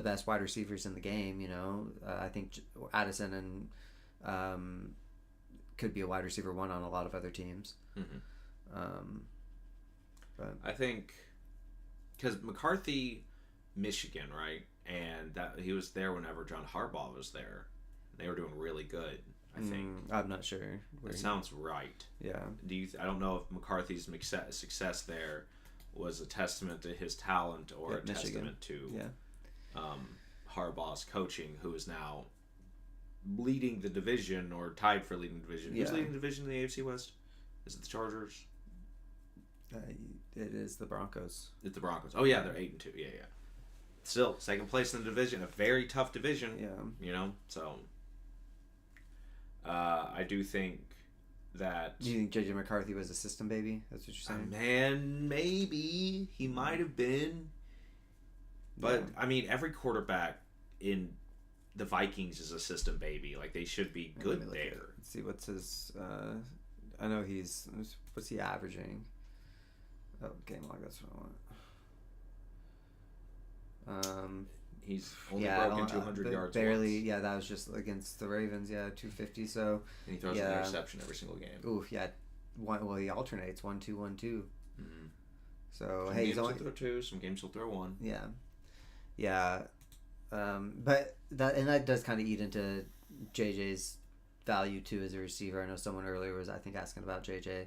best wide receivers in the game. You know, I think Addison and could be a wide receiver one on a lot of other teams. But I think because McCarthy, Michigan, right, and that he was there whenever John Harbaugh was there. They were doing really good. I think. I'm not sure. That sounds right. Yeah. I don't know if McCarthy's success there was a testament to his talent or a testament to Harbaugh's coaching, who is now leading the division or tied for leading the division. Who's leading the division in the AFC West? Is it the Chargers? It is the Broncos. It's the Broncos. Oh yeah, they're 8-2. Yeah. Still second place in the division, a very tough division. Yeah. You know, so I do think that. Do you think JJ McCarthy was a system baby? That's what you're saying? Man, maybe he might have been. But I mean, every quarterback in the Vikings is a system baby. Like, they should be good there. Let's see, what's his. I know what's he averaging? Oh, game log. That's what I want. He's only broken 200 yards. Barely. Once. Yeah, that was just against the Ravens. Yeah, 250. So. And he throws an interception every single game. Ooh, yeah. He alternates 1-2, 1-2. Mm-hmm. So some hey, games he'll throw 2. Some games he'll throw 1. Yeah. But that does kind of eat into JJ's value too as a receiver. I know someone earlier was, I think, asking about JJ.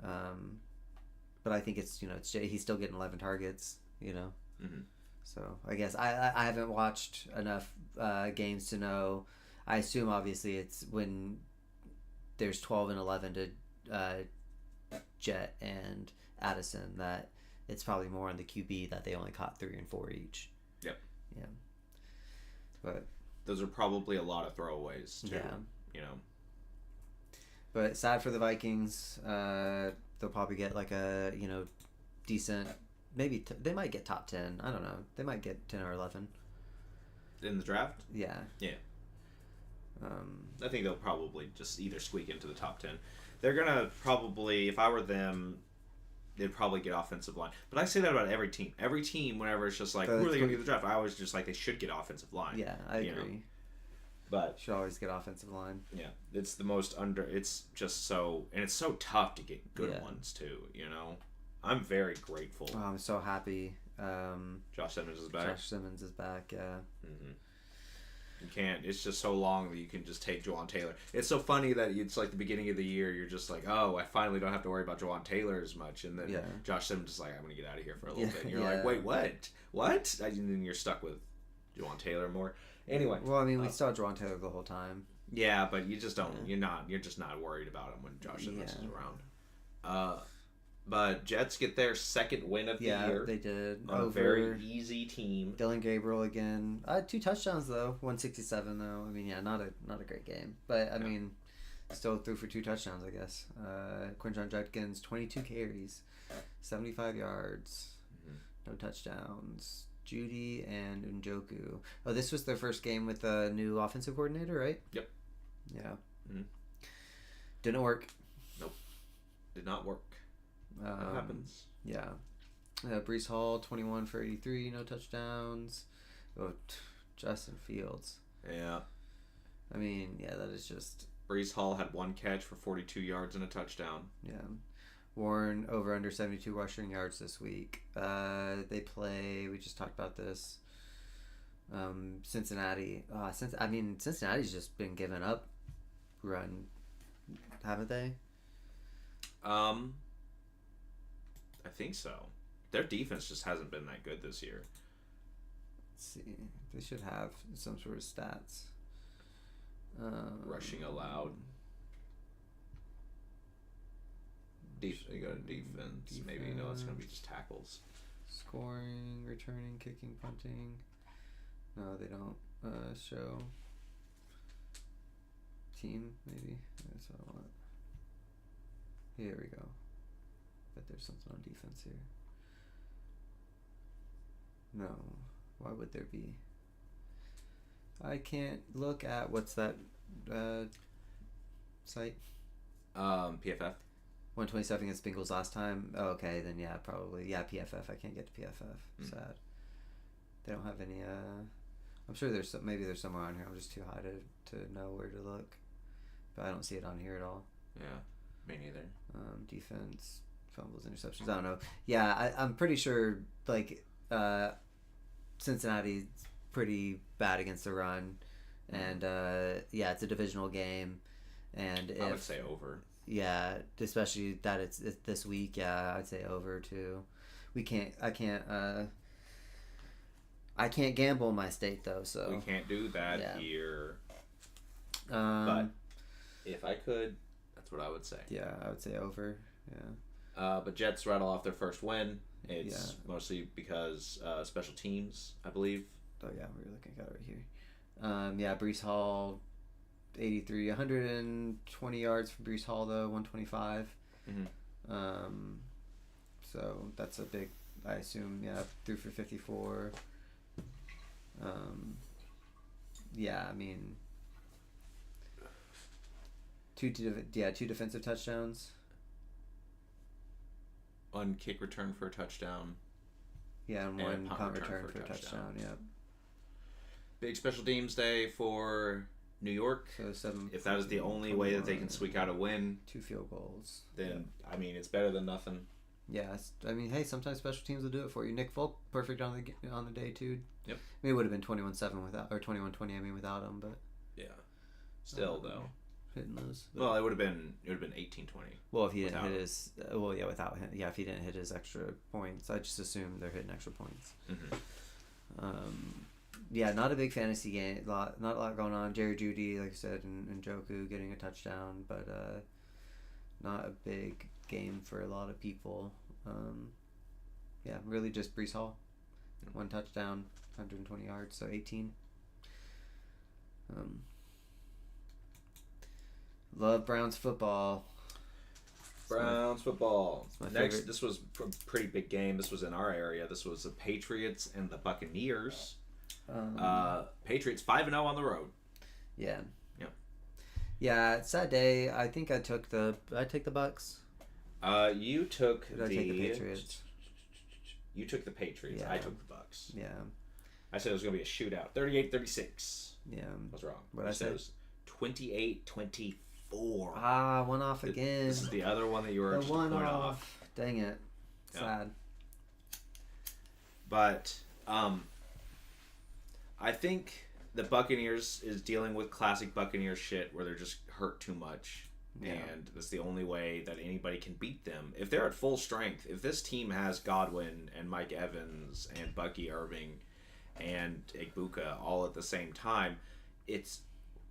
But I think it's he's still getting 11 targets. Mm-hmm. So I guess I haven't watched enough games to know. I assume obviously it's when there's 12 and 11 to Jet and Addison that it's probably more on the QB that they only caught 3 and 4 each. Yep. Yeah. But those are probably a lot of throwaways too. Yeah. But sad for the Vikings. They'll probably get like a decent. Maybe they might get top 10. I don't know. They might get 10 or 11 in the draft. Yeah. I think they'll probably just either squeak into the top 10. They're gonna probably, if I were them, they'd probably get offensive line. But I say that about every team. Every team, whenever it's just like, who are they gonna get in the draft? I always just like they should get offensive line. Yeah, I agree. But should always get offensive line. Yeah, it's the most It's just so, and it's so tough to get good ones too. I'm very grateful. Oh, I'm so happy. Josh Simmons is back. Yeah. Mm-hmm. You can't. It's just so long that you can just take Jawan Taylor. It's so funny that it's like the beginning of the year. You're just like, oh, I finally don't have to worry about Jawan Taylor as much. And then Josh Simmons is like, I'm going to get out of here for a little bit. And you're like, wait, what? What? And then you're stuck with Jawan Taylor more. Anyway. Well, I mean, we saw Jawan Taylor the whole time. Yeah, but you just don't. You're just not worried about him when Josh Simmons is around. But Jets get their second win of the year. Yeah, they did. On a very easy team. Dylan Gabriel again. 2 touchdowns though. 167 though. I mean, not a great game, but I mean, still threw for 2 touchdowns, I guess. Quinton Judkins 22 carries, 75 yards, no touchdowns. Judy and Njoku. Oh, this was their first game with a new offensive coordinator, right? Yep. Yeah. Mm-hmm. Didn't work. Nope. Did not work. That happens. Yeah. Breece Hall, 21 for 83, no touchdowns. Oh, Justin Fields. Yeah. I mean, that is just... Breece Hall had 1 catch for 42 yards and a touchdown. Yeah. Warren over under 72 rushing yards this week. They play, we just talked about this, Cincinnati. Cincinnati's just been giving up run, haven't they? I think so. Their defense just hasn't been that good this year. Let's see. They should have some sort of stats. Rushing allowed. You go to defense. Maybe it's going to be just tackles. Scoring, returning, kicking, punting. No, they don't show. Team, maybe. That's what I want. Here we go. Bet there's something on defense here. No. Why would there be? I can't look at what's that site? PFF. 127 against Bengals last time. Oh, okay, then yeah, probably. Yeah, PFF. I can't get to PFF. Sad. They don't have any. I'm sure maybe there's somewhere on here. I'm just too high to know where to look, but I don't see it on here at all. Yeah, me neither. Defense, fumbles, interceptions. I don't know. Yeah, I'm pretty sure like Cincinnati's pretty bad against the run, and yeah, it's a divisional game, and I would say over. Yeah, especially that it's this week. Yeah, I'd say over too. I can't gamble in my state though, so we can't do that here. But if I could, that's what I would say. Yeah, I would say over. Yeah. But Jets rattle off their first win. It's mostly because special teams, I believe. Oh yeah, we're looking at it right here. Yeah, Breece Hall, 83, 120 yards from Breece Hall though, 125. So that's a big. I assume threw for 54. Yeah, I mean, two defensive touchdowns. One kick return for a touchdown. Yeah, and one punt return for a touchdown. Yeah. Big special teams day for New York. So 7. If that is the only way that they can squeak out a win, 2 field goals. Then I mean, it's better than nothing. Yeah, I mean, hey, sometimes special teams will do it for you. Nick Folk, perfect on the day too. Yep. I mean, it would have been 21-7 without, or 21-20. I mean, without him, but yeah, still though. Hitting those. Well, it would have been 18-20. Well, if he didn't hit his, without him, if he didn't hit his extra points, I just assume they're hitting extra points. Yeah, not a big fantasy game. Not a lot going on. Jerry Jeudy, like I said, and Njoku getting a touchdown, but not a big game for a lot of people. Yeah, really just Breece Hall. 1 touchdown, 120 yards, so 18. Love Browns football. Browns football. Next, this was a pretty big game. This was in our area. This was the Patriots and the Buccaneers. Patriots 5-0 on the road. Yeah. Yep. Yeah, sad day. I think I took the Bucks. You took Did I take the Patriots? You took the Patriots. Yeah. I took the Bucks. Yeah. I said it was going to be a shootout. 38-36. Yeah. I was wrong. What I said? It was 28-24. One off again. This is the other one that you were the just one a point off. off. Dang it. Sad. But I think the Buccaneers is dealing with classic Buccaneers shit where they're just hurt too much. Yeah. And that's the only way that anybody can beat them. If they're at full strength, if this team has Godwin and Mike Evans and Bucky Irving and Igbuka all at the same time,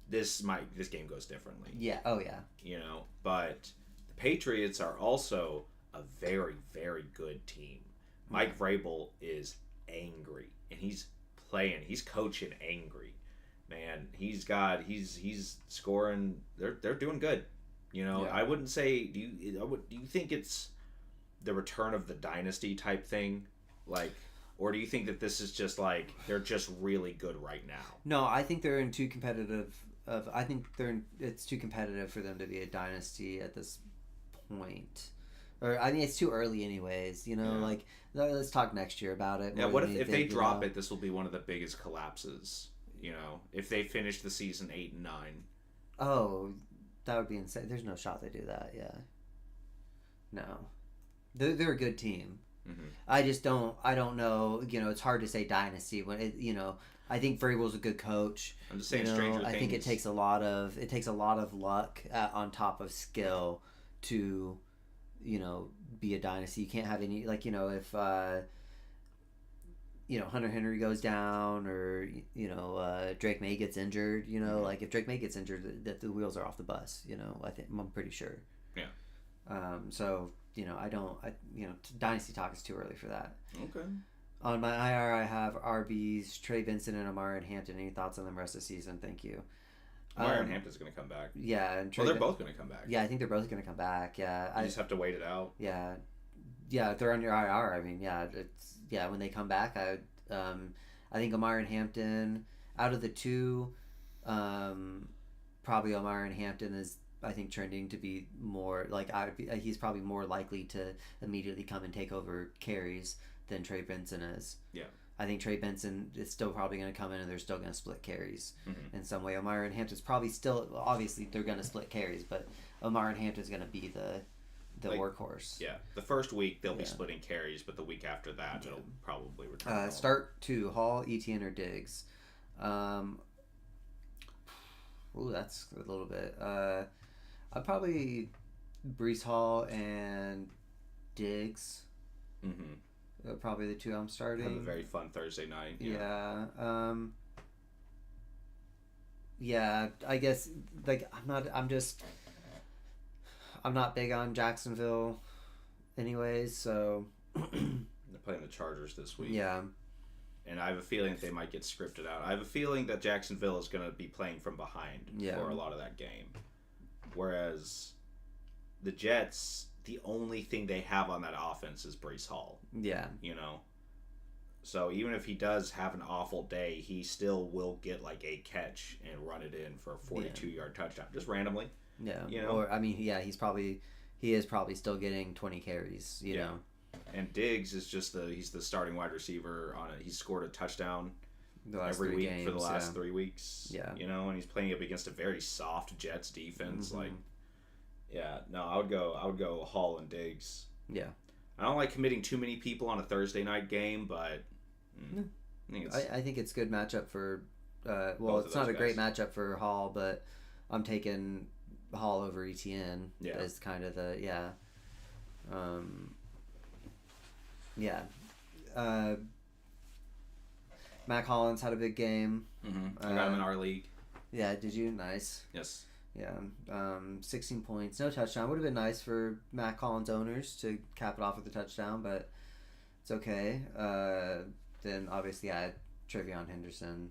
this game goes differently. Yeah. Oh yeah. You know, but the Patriots are also a very, very good team. Mike Vrabel is angry, and he's coaching angry. Man, he's scoring. They're doing good. You know, yeah. I wouldn't say. Do you think it's the return of the dynasty type thing, like, or do you think that this is just like they're just really good right now? No, I think they're in too competitive. It's too competitive for them to be a dynasty at this point. Or I mean, it's too early, anyways. You know, like let's talk next year about it. Yeah. What if they drop it? This will be one of the biggest collapses. You know, if they finish the season 8-9. Oh. That would be insane. There's no shot they do that. Yeah. No. They're a good team. Mm-hmm. I don't know. You know, it's hard to say dynasty when I think Vrabel's a good coach. I'm just saying stranger things. I think it takes a lot of luck on top of skill to, be a dynasty. You can't have any if Hunter Henry goes down or, Drake May gets injured, like if Drake May gets injured, the wheels are off the bus, I'm pretty sure. Yeah. So, Dynasty talk is too early for that. Okay. On my IR, I have RBs, Trey Vincent and Amari and Hampton. Any thoughts on them rest of the season? Thank you. Amari and Hampton's going to come back. Yeah. And they're both going to come back. Yeah, I think they're both going to come back. Yeah. You just have to wait it out. Yeah. Yeah, if they're on your IR, I mean, when they come back, I think Amari and Hampton, out of the two, probably Amari and Hampton is I think trending to be more like he's probably more likely to immediately come and take over carries than Trey Benson is. Yeah. I think Trey Benson is still probably going to come in and they're still going to split carries Mm-hmm. in some way. Omar and Hampton's probably still, obviously they're going to split carries, but Omar and Hampton's going to be the workhorse. Yeah. The first week they'll be splitting carries, but the week after that it'll probably return. Start 2, Hall, Etienne, or Diggs. Ooh, that's a little bit. I'd probably Brees Hall and Diggs. Mm-hmm. Probably the 2 I'm starting. Have a very fun Thursday night. Yeah. Yeah. I guess like I'm not big on Jacksonville, anyways. So. They're playing the Chargers this week. Yeah. And I have a feeling that they might get scripted out. I have a feeling that Jacksonville is going to be playing from behind for a lot of that game. Whereas the Jets, the only thing they have on that offense is Brees Hall. Yeah. You know? So even if he does have an awful day, he still will get like a catch and run it in for a 42-yard touchdown. Just randomly. Yeah. You know? Or, I mean, yeah, he is probably still getting 20 carries, you know? And Diggs is he's the starting wide receiver on it. He's scored a touchdown every week for the last 3 weeks. Yeah. You know, and he's playing up against a very soft Jets defense. Mm-hmm. I would go Hall and Diggs. Yeah. I don't like committing too many people on a Thursday night game, but I think it's a good matchup for it's not a great matchup for Hall, but I'm taking Hall over Etienne as kind of the Mac Hollins had a big game. Mm-hmm. I got him in our league. Yeah, did you? Nice. Yes. Yeah, 16 points, no touchdown. Would have been nice for Mac Hollins owners to cap it off with a touchdown, but it's okay. Then obviously I had Trevion Henderson.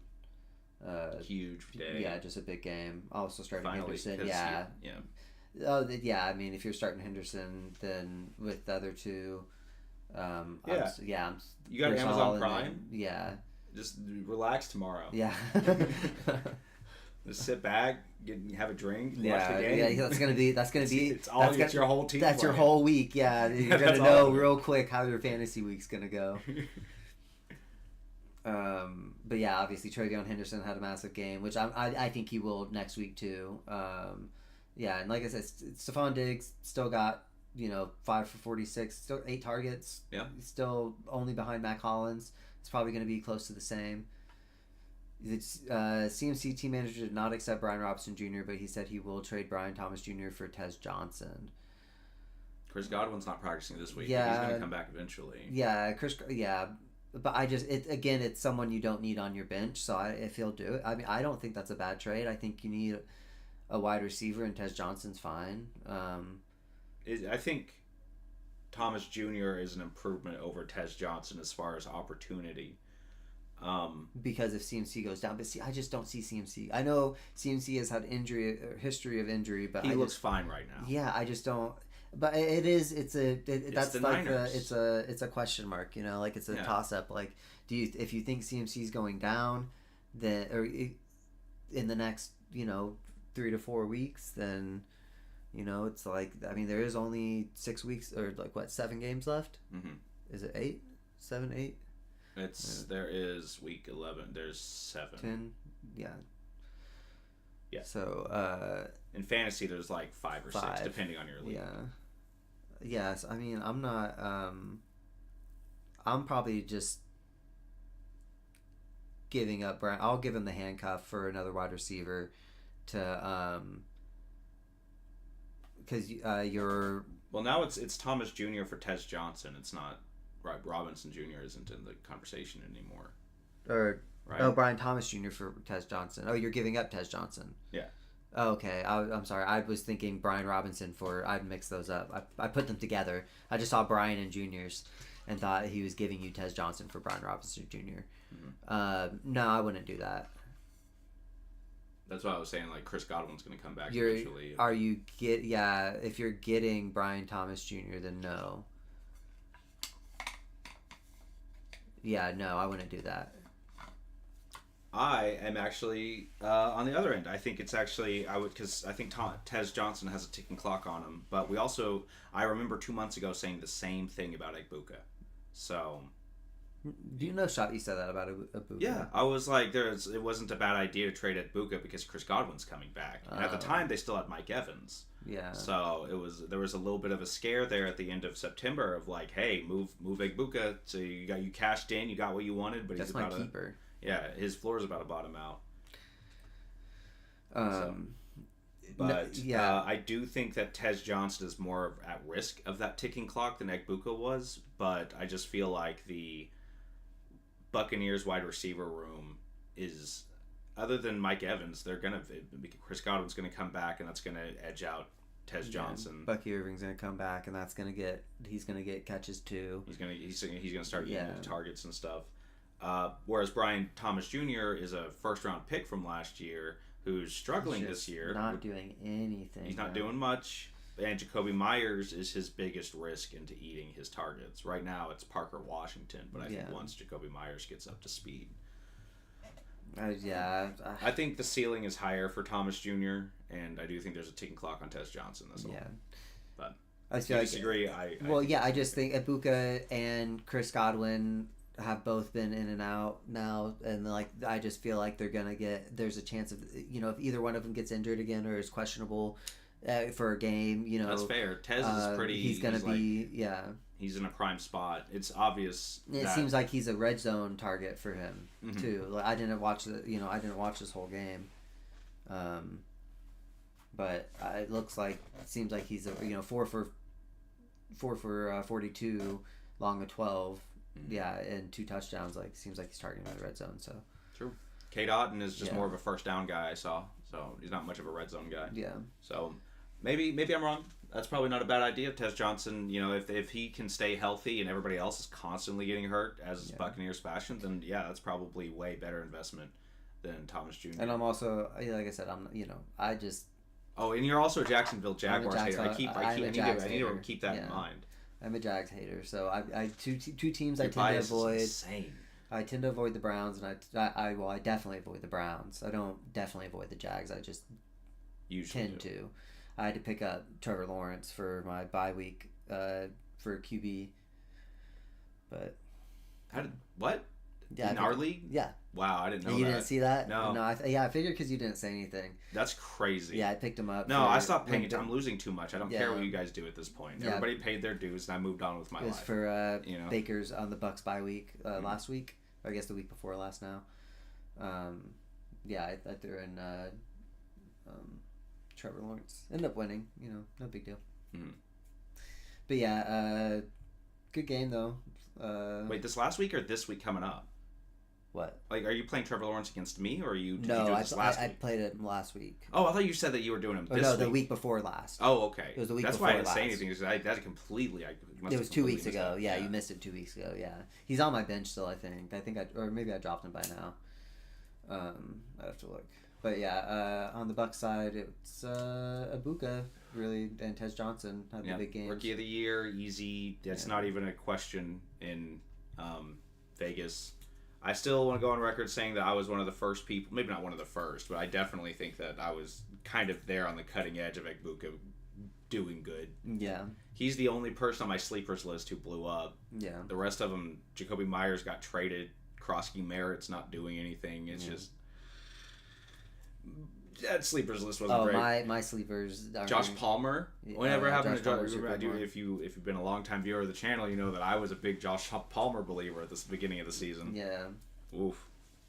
Huge day. Yeah, just a big game. Also starting Finally, Henderson. Yeah. Oh, yeah. I mean, if you're starting Henderson, then with the other 2, you got Amazon Prime. Just relax tomorrow. Yeah. Just sit back, have a drink, watch the game. Yeah, that's gonna be. It's your whole team. That's your whole week. Yeah, you're gonna know real quick how your fantasy week's gonna go. But yeah, obviously Trevion Henderson had a massive game, which I think he will next week too. Yeah, and like I said, Stephon Diggs still got 5 for 46, still 8 targets. Yeah, still only behind Mac Hollins. It's probably going to be close to the same. The CMC team manager did not accept Brian Robinson Jr., but he said he will trade Brian Thomas Jr. for Tez Johnson. Chris Godwin's not practicing this week. Yeah, but he's going to come back eventually. Yeah, but it's someone you don't need on your bench, so if he'll do it. I mean, I don't think that's a bad trade. I think you need a wide receiver, and Tez Johnson's fine. I think Thomas Jr. is an improvement over Tez Johnson as far as opportunity. Because if CMC goes down, but I just don't see CMC. I know CMC has had history of injury, but he looks fine right now. Yeah, I just don't. But it's a question mark, like it's a toss up. Like, if you think CMC's going down, then or in the next 3 to 4 weeks, then it's like, I mean, there is only 6 weeks or 7 games left. Mm-hmm. Is it 8, 7, 8? There is week 11. There's 7. 10. Yeah. Yeah. So in fantasy, there's 5 or 6, depending on your league. Yeah. Yes, I mean, I'm not. I'm probably just giving up. I'll give him the handcuff for another wide receiver to because you're. Well, now it's Thomas Jr. for Tez Johnson. It's not. Right, Robinson Jr. isn't in the conversation anymore. Right. Brian Thomas Jr. for Tez Johnson. Oh, you're giving up Tez Johnson. Yeah. Oh, okay. I'm sorry. I was thinking Brian Robinson I'd mix those up. I put them together. I just saw Brian and Juniors and thought he was giving you Tez Johnson for Brian Robinson Jr. Mm-hmm. No, I wouldn't do that. That's why I was saying, Chris Godwin's going to come back eventually. If you're getting Brian Thomas Jr., then no. Yeah, no, I wouldn't do that. I am actually on the other end. I think it's actually because I think Tez Johnson has a ticking clock on him. But I remember 2 months ago saying the same thing about Egbuka. So. Do you know, Shot? You said that about Ibuka. Yeah, I was like, it wasn't a bad idea to trade Egbuka because Chris Godwin's coming back. And at the time, they still had Mike Evans. Yeah. So there was a little bit of a scare there at the end of September of like, hey, move Egbuka. So you cashed in, you got what you wanted, but that's he's about my keeper. Yeah, his floor is about to bottom out. I do think that Tez Johnson is more at risk of that ticking clock than Egbuka was. But I just feel like the Buccaneers wide receiver room is, other than Mike Evans, Chris Godwin's gonna come back, and that's gonna edge out Tez Johnson. Bucky Irving's gonna come back, and he's gonna get catches too. He's gonna start getting targets and stuff. Whereas Brian Thomas Jr. is a first round pick from last year who's struggling this year. Not doing anything. He's not doing much. And Jacoby Myers is his biggest risk into eating his targets. Right now, it's Parker Washington, but I think once Jacoby Myers gets up to speed. I think the ceiling is higher for Thomas Jr., and I do think there's a ticking clock on Tez Johnson this year. But I disagree. I just think Ibuka and Chris Godwin have both been in and out now, and I just feel like there's a chance of, if either one of them gets injured again or is questionable for a game, that's fair. Tez is pretty. He's in a prime spot. It's obvious. It seems like he's a red zone target for him too. Like, I didn't watch this whole game, but it seems like he's 4 for 42, long of 12, and 2 touchdowns. Like, seems like he's targeting the red zone. So true. K. Dotton is just more of a first down guy. I saw, so he's not much of a red zone guy. Yeah. So. Maybe I'm wrong. That's probably not a bad idea. Tez Johnson, if he can stay healthy and everybody else is constantly getting hurt, as Buccaneers fashion, then that's probably way better investment than Thomas Jr. And I'm also, like I said, I just. Oh, and you're also a Jacksonville Jaguars hater. I need to keep that in mind. I'm a Jags hater, so I two teams I tend to avoid. Insane. I tend to avoid the Browns, and I definitely avoid the Browns. I don't definitely avoid the Jags. I just tend to. I had to pick up Trevor Lawrence for my bye week for QB. But what? Yeah, in our league? Yeah. Wow, I didn't know that. You didn't see that? No. I figured because you didn't say anything. That's crazy. Yeah, I picked him up. No, I stopped paying attention. I'm losing too much. I don't care what you guys do at this point. Yeah. Everybody paid their dues, and I moved on with my life. It was for Baker's on the Bucks bye week last week. Or I guess the week before last now. I threw in Trevor Lawrence. Ended up winning. No big deal. Mm-hmm. But good game though. Wait, this last week or this week coming up? What? Like, are you playing Trevor Lawrence against me, or did you do this last week? I played it last week. Oh, I thought you said that you were doing him this week. The week before last. Oh, okay. It was the week That's before why I didn't last. say anything. That's completely. It was 2 weeks ago. Yeah, you missed it 2 weeks ago. Yeah, he's on my bench still. I think or maybe I dropped him by now. I have to look. But on the Bucs side, it's Ibuka really, and Tez Johnson had the big game. Rookie of the year, easy. That's not even a question in Vegas. I still want to go on record saying that I was one of the first people, maybe not one of the first, but I definitely think that I was kind of there on the cutting edge of Egbuka doing good. Yeah. He's the only person on my sleepers list who blew up. Yeah. The rest of them, Jacoby Myers got traded. Krosky Merritt's not doing anything. It's just... That sleepers list wasn't great. My sleepers. Josh Palmer. Whatever happened to Josh? If you've been a long-time viewer of the channel, you know that I was a big Josh Palmer believer at the beginning of the season. Yeah. Oof.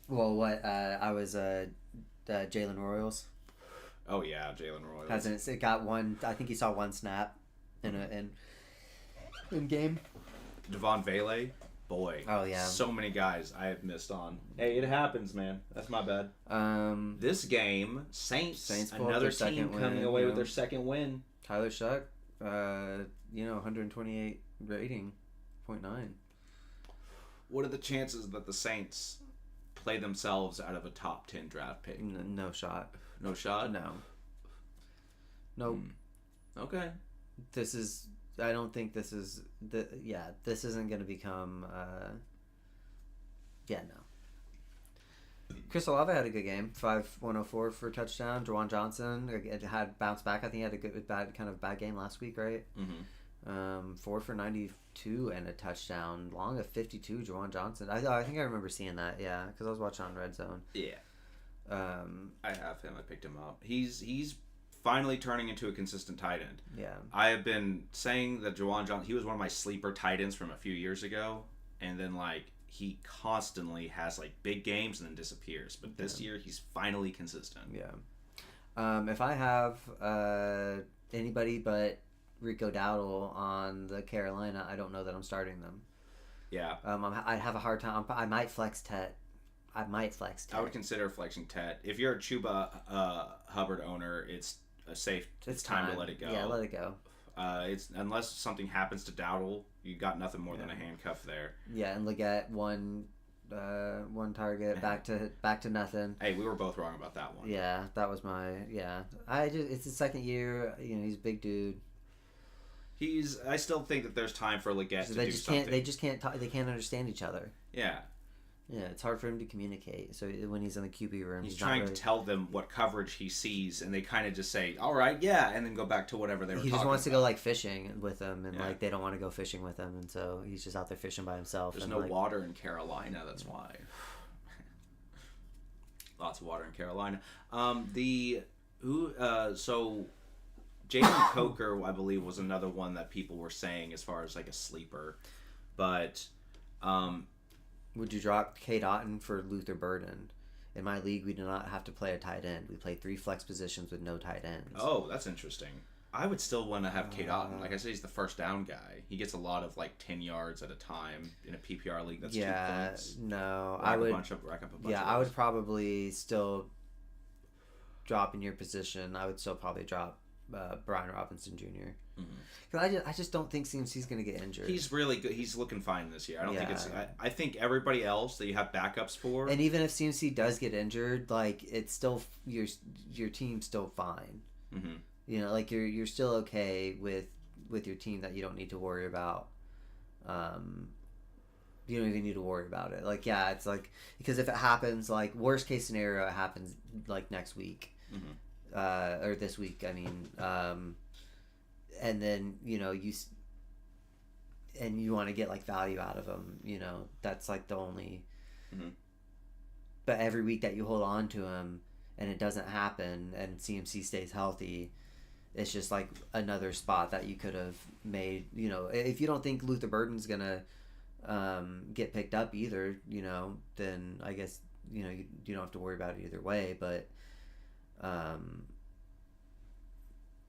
Well, what I was Jalen Royals. Oh yeah, Jalen Royals. Hasn't it got one? I think he saw one snap in game. Devon Vele. Boy. Oh yeah. So many guys I have missed on. Hey, it happens, man. That's my bad. This game, Saints another team coming away with their second win. Tyler Shuck, 128 rating, 0.9. What are the chances that the Saints play themselves out of a top 10 draft pick? No shot. No shot? No. Nope. Okay. I don't think this is this isn't going to become no. Chris Olave had a good game. 104 for a touchdown. Jawan Johnson it had bounced back. I think he had a good bad game last week, right? Mm-hmm. 4 for 92 and a touchdown. Long of 52. Jawan Johnson. I think I remember seeing that. Yeah, because I was watching on Red Zone. Yeah. I have him. I picked him up. He's finally turning into a consistent tight end. Yeah. I have been saying that Jawan Johnson. He was one of my sleeper tight ends from a few years ago, and then he constantly has big games and then disappears. But this year he's finally consistent. Yeah. If I have anybody but Rico Dowdle on the Carolina, I don't know that I'm starting them. Yeah. I'd have a hard time. I might flex Tet. I would consider flexing Tet. If you're a Chuba Hubbard owner, it's a safe. It's time to let it go. Yeah, let it go. It's unless something happens to Dowdle, you got nothing more than a handcuff there. Yeah, and Leggett one target back to nothing. Hey, we were both wrong about that one. Yeah, that was it's his second year. He's a big dude. I still think that there's time for Leggett to do something. They just can't talk. They can't understand each other. Yeah. Yeah, it's hard for him to communicate. So when he's in the QB room, he's trying to tell them what coverage he sees, and they kind of just say, "All right, yeah," and then go back to whatever they were. He just wants to go fishing with them, and they don't want to go fishing with him, and so he's just out there fishing by himself. There's no water in Carolina. That's why. Lots of water in Carolina. So Jalen Coker, I believe, was another one that people were saying as far as a sleeper, but. Would you drop Kate Otten for Luther Burden? In my league, we do not have to play a tight end. We play 3 flex positions with no tight ends. Oh, that's interesting. I would still want to have Kate Otten. Like I said, he's the first down guy. He gets a lot of 10 yards at a time in a PPR league. That's 2 points. No, rack up a bunch of I would probably still drop in your position. I would still probably drop Brian Robinson Jr. Because I just don't think CMC's going to get injured. He's really good. He's looking fine this year. I don't think it's. I think everybody else that you have backups for. And even if CMC does get injured, it's still your team's still fine. Mm-hmm. You're still okay with your team that you don't need to worry about. You don't even need to worry about it. It's because if it happens, worst case scenario, it happens next week. Mm-hmm. Or this week, I mean, and then you want to get value out of them. That's the only. Mm-hmm. But every week that you hold on to him and it doesn't happen, and CMC stays healthy, it's just another spot that you could have made. If you don't think Luther Burden's gonna get picked up either, then I guess you don't have to worry about it either way. But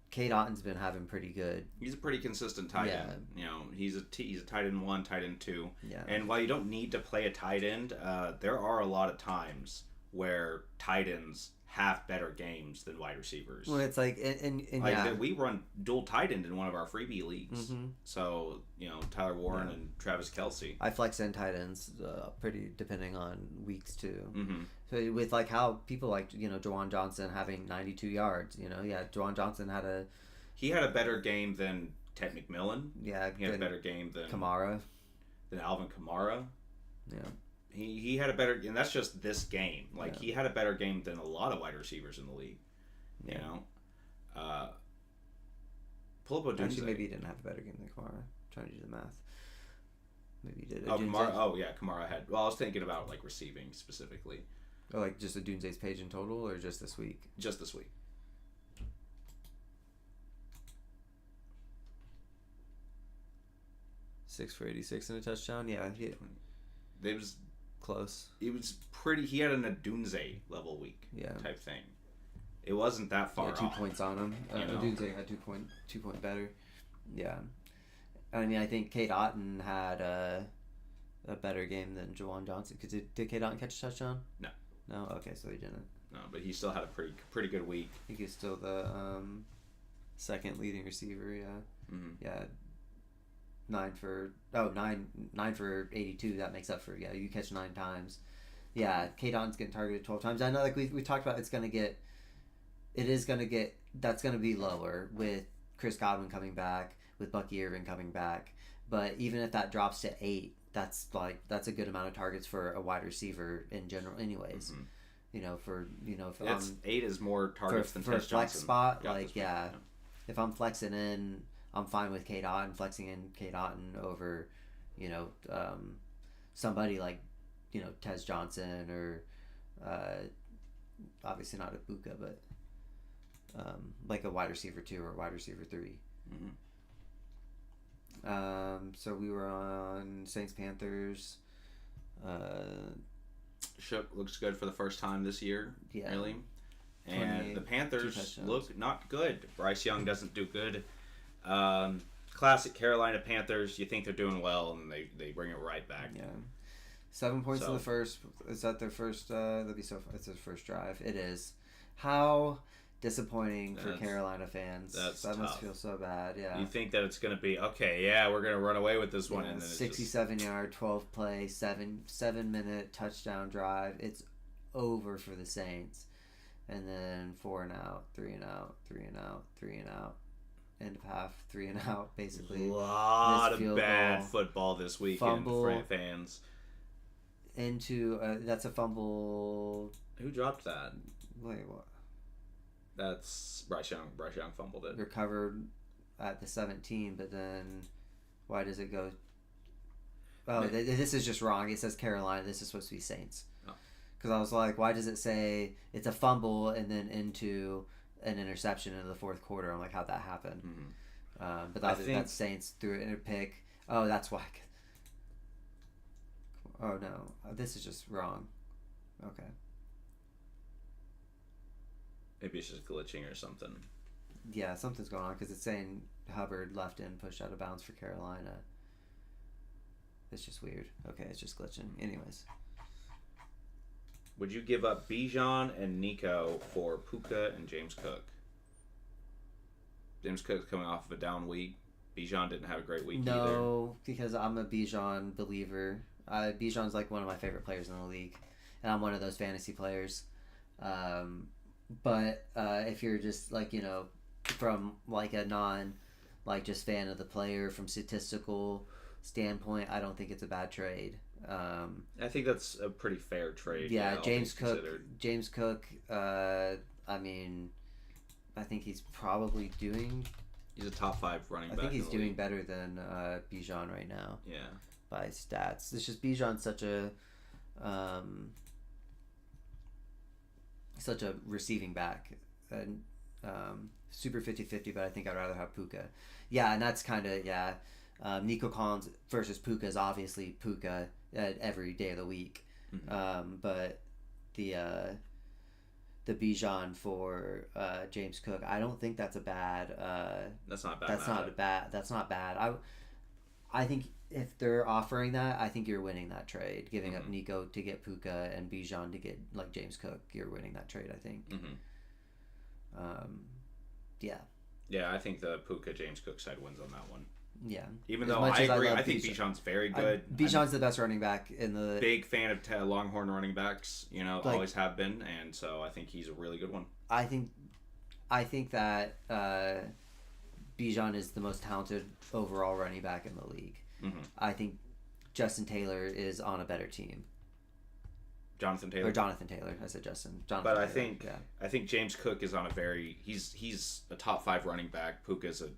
Kate Otten's been having pretty good. He's a pretty consistent tight end. He's a tight end 1, tight end 2. Yeah. And while you don't need to play a tight end, there are a lot of times where tight ends have better games than wide receivers. Well, it's we run dual tight end in one of our freebie leagues. Mm-hmm. So Tyler Warren and Travis Kelce. I flex in tight ends pretty depending on weeks too. Mm-hmm. So with how people Jawan Johnson having 92 yards. Jawan Johnson he had a better game than Ted McMillan. Yeah, he had a better game than Kamara. Than Alvin Kamara. Yeah. He had a better, and that's just this game. He had a better game than a lot of wide receivers in the league. Yeah. Pull up Odunze. Actually, maybe he didn't have a better game than Kamara. I'm trying to do the math. Maybe he did. Kamara had. Well, I was thinking about receiving specifically. Or just Odunze's page in total, or just this week? Just this week. 6 for 86 and a touchdown. Yeah, it was close. It was pretty. He had an Odunze level week. Yeah. Type thing. It wasn't that far off. 2 points on him. Odunze had 2 point better. Yeah. I mean, I think Kate Otten had a better game than Jawan Johnson. Cause did Kate Otten catch a touchdown? No. No. Okay, so he didn't. No, but he still had a pretty good week. I think he's still the second leading receiver. Yeah. Mm-hmm. Yeah. 9 for 82. That makes up for you catch 9 times. Yeah, Kate Otten's getting targeted 12 times. I know we talked about that's gonna be lower with Chris Godwin coming back, with Bucky Irvin coming back. But even if that drops to 8, that's a good amount of targets for a wide receiver in general, anyways. Mm-hmm. If 8 is more targets than for Tez a flex Johnson spot, got like this week. yeah, if I'm flexing in, I'm fine with Kate Otten, flexing in Kate Otten over, you know, somebody like, Tez Johnson or, obviously not Ibuka, but like a wide receiver 2 or a wide receiver 3. Mm-hmm. So we were on Saints Panthers. Shook looks good for the first time this year, Yeah. really. And the Panthers look not good. Bryce Young doesn't do good. Classic Carolina Panthers. You think they're doing well, and they bring it right back. Yeah. 7 points in the first. Is that their first? That'd be so. It's their first drive. It is. How disappointing for Carolina fans. That must feel so bad. Yeah. You think that it's going to be okay? Yeah, we're going to run away with this one, and then 67-yard, 12 play, 7-minute touchdown drive. It's over for the Saints, and then 4 and out, 3 and out, 3 and out, 3 and out. End of half, 3 and out, basically. A lot of bad football this weekend for fans. That's a fumble. Who dropped that? Wait, what? That's Bryce Young. Bryce Young fumbled it. Recovered at the 17, but then why does it go? Oh, this is just wrong. It says Carolina. This is supposed to be Saints. Because I was like, why does it say it's a fumble and then into an interception in the fourth quarter? I'm like, how'd that happen? Mm-hmm. But that's Saints threw it in a pick. Oh, that's why. Oh no, this is just wrong. Okay. Maybe it's just glitching or something. Yeah, something's going on because it's saying Hubbard left in, pushed out of bounds for Carolina. It's just weird. Okay, it's just glitching. Anyways. Would you give up Bijan and Nico for Puka and James Cook? James Cook's coming off of a down week. Bijan didn't have a great week either. No, because I'm a Bijan believer. Bijan's like one of my favorite players in the league, and I'm one of those fantasy players. But if you're just like, from like a just fan of the player from statistical standpoint, I don't think it's a bad trade. I think that's a pretty fair trade. Yeah, James Cook. I mean, I think he's probably doing. He's a top 5 running back. I think he's doing better than Bijan right now. Yeah. By stats, it's just Bijan's such a receiving back, and super 50-50, but I think I'd rather have Puka. Yeah, and that's kind of Nico Collins versus Puka is obviously Puka every day of the week. Mm-hmm. But the Bijan for James Cook, I don't think that's a bad. That's not bad. That's not bad. I think if they're offering that, I think you're winning that trade. Giving up Nico to get Puka and Bijan to get like James Cook, you're winning that trade. I think. Mm-hmm. Yeah. Yeah, I think the Puka James Cook side wins on that one. Yeah. Even though I agree, I think Bijan's very good. Bijan's the best running back in the. Big fan of Longhorn running backs. Always have been, and so I think he's a really good one. I think that Bijan is the most talented overall running back in the league. Mm-hmm. I think Justin Taylor is on a better team. Jonathan Taylor. I said Justin. But I think James Cook is on a very he's a top 5 running back. Puka's a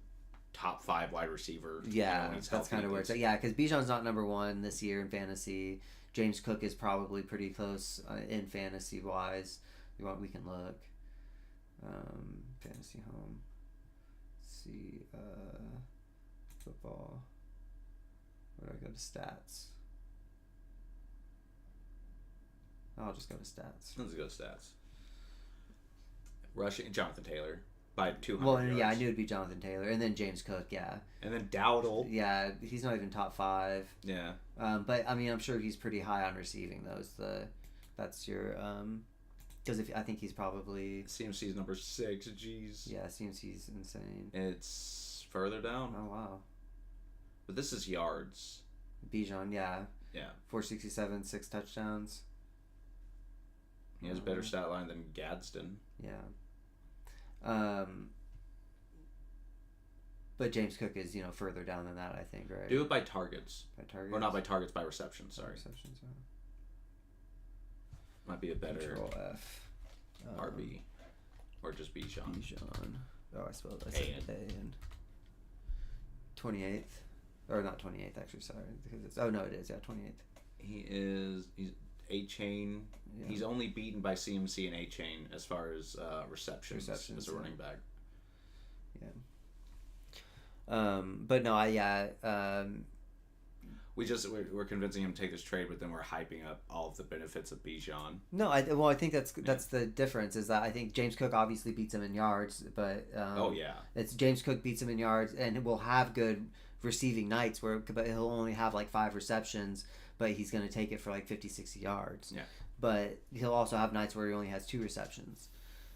top 5 wide receiver. Yeah, that's kind of where it's at. Yeah, because Bijan's not number 1 this year in fantasy. James Cook is probably pretty close in fantasy wise. We can look. Fantasy home. Let's see. Football. Where do I go to stats? I'll just go to stats. Let's go to stats. Rushing Jonathan Taylor by 200 Well, yards. yeah, I knew it'd be Jonathan Taylor, and then James Cook, yeah. And then Dowdle. Yeah, he's not even top 5. Yeah. But I mean, I'm sure he's pretty high on receiving those. That's your because I think he's probably CMC's number 6. Jeez. Yeah, CMC's insane. It's further down. Oh wow. But this is yards. Bijan, yeah. Yeah. 467, 6 touchdowns. He has a better stat line than Gadsden. Yeah. But James Cook is further down than that, I think, right? Do it by targets. By targets? Or not by targets, by receptions. Sorry. Receptions. Might be a better Control F. RB. Or just Bijan. Bijan. Oh, I spelled that. A-N. 28th. Or not 28th, actually, sorry. Because it's, oh, no, it is. Yeah, 28th. He's A-Chain. Yeah. He's only beaten by CMC and A-Chain as far as receptions as a running back. Yeah. But no, we're convincing him to take this trade, but then we're hyping up all of the benefits of Bijan. No, I think that's the difference is that I think James Cook obviously beats him in yards, but it's James Cook beats him in yards and will have good receiving nights but he'll only have like 5 receptions, but he's going to take it for like 50, 60 yards. Yeah. But he'll also have nights where he only has 2 receptions.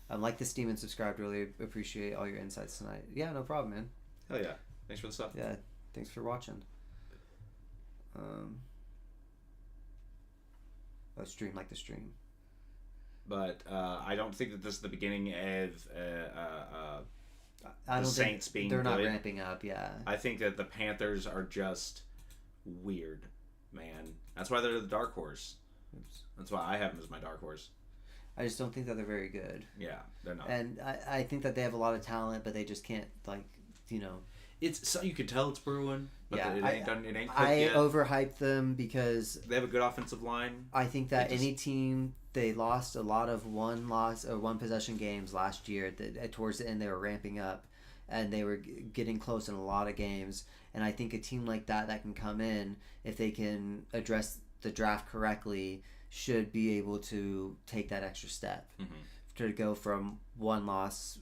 Like the Steam and subscribed. Really appreciate all your insights tonight. Yeah, no problem, man. Hell yeah. Thanks for the stuff. Yeah, thanks for watching. Stream like the stream. But I don't think that this is the beginning of I the don't Saints think being they're not good. ramping up. Yeah, I think that the Panthers are just weird, man. That's why they're the dark horse. Oops. That's why I have them as my dark horse. I just don't think that they're very good. Yeah, they're not. And I think that they have a lot of talent, but they just can't It's so you could tell it's brewing, but yeah, it ain't cooked yet. I overhyped them because they have a good offensive line. I think that any team they lost a lot of one possession games last year. Towards the end, they were ramping up, and they were getting close in a lot of games. And I think a team like that can come in if they can address the draft correctly should be able to take that extra step to go from one loss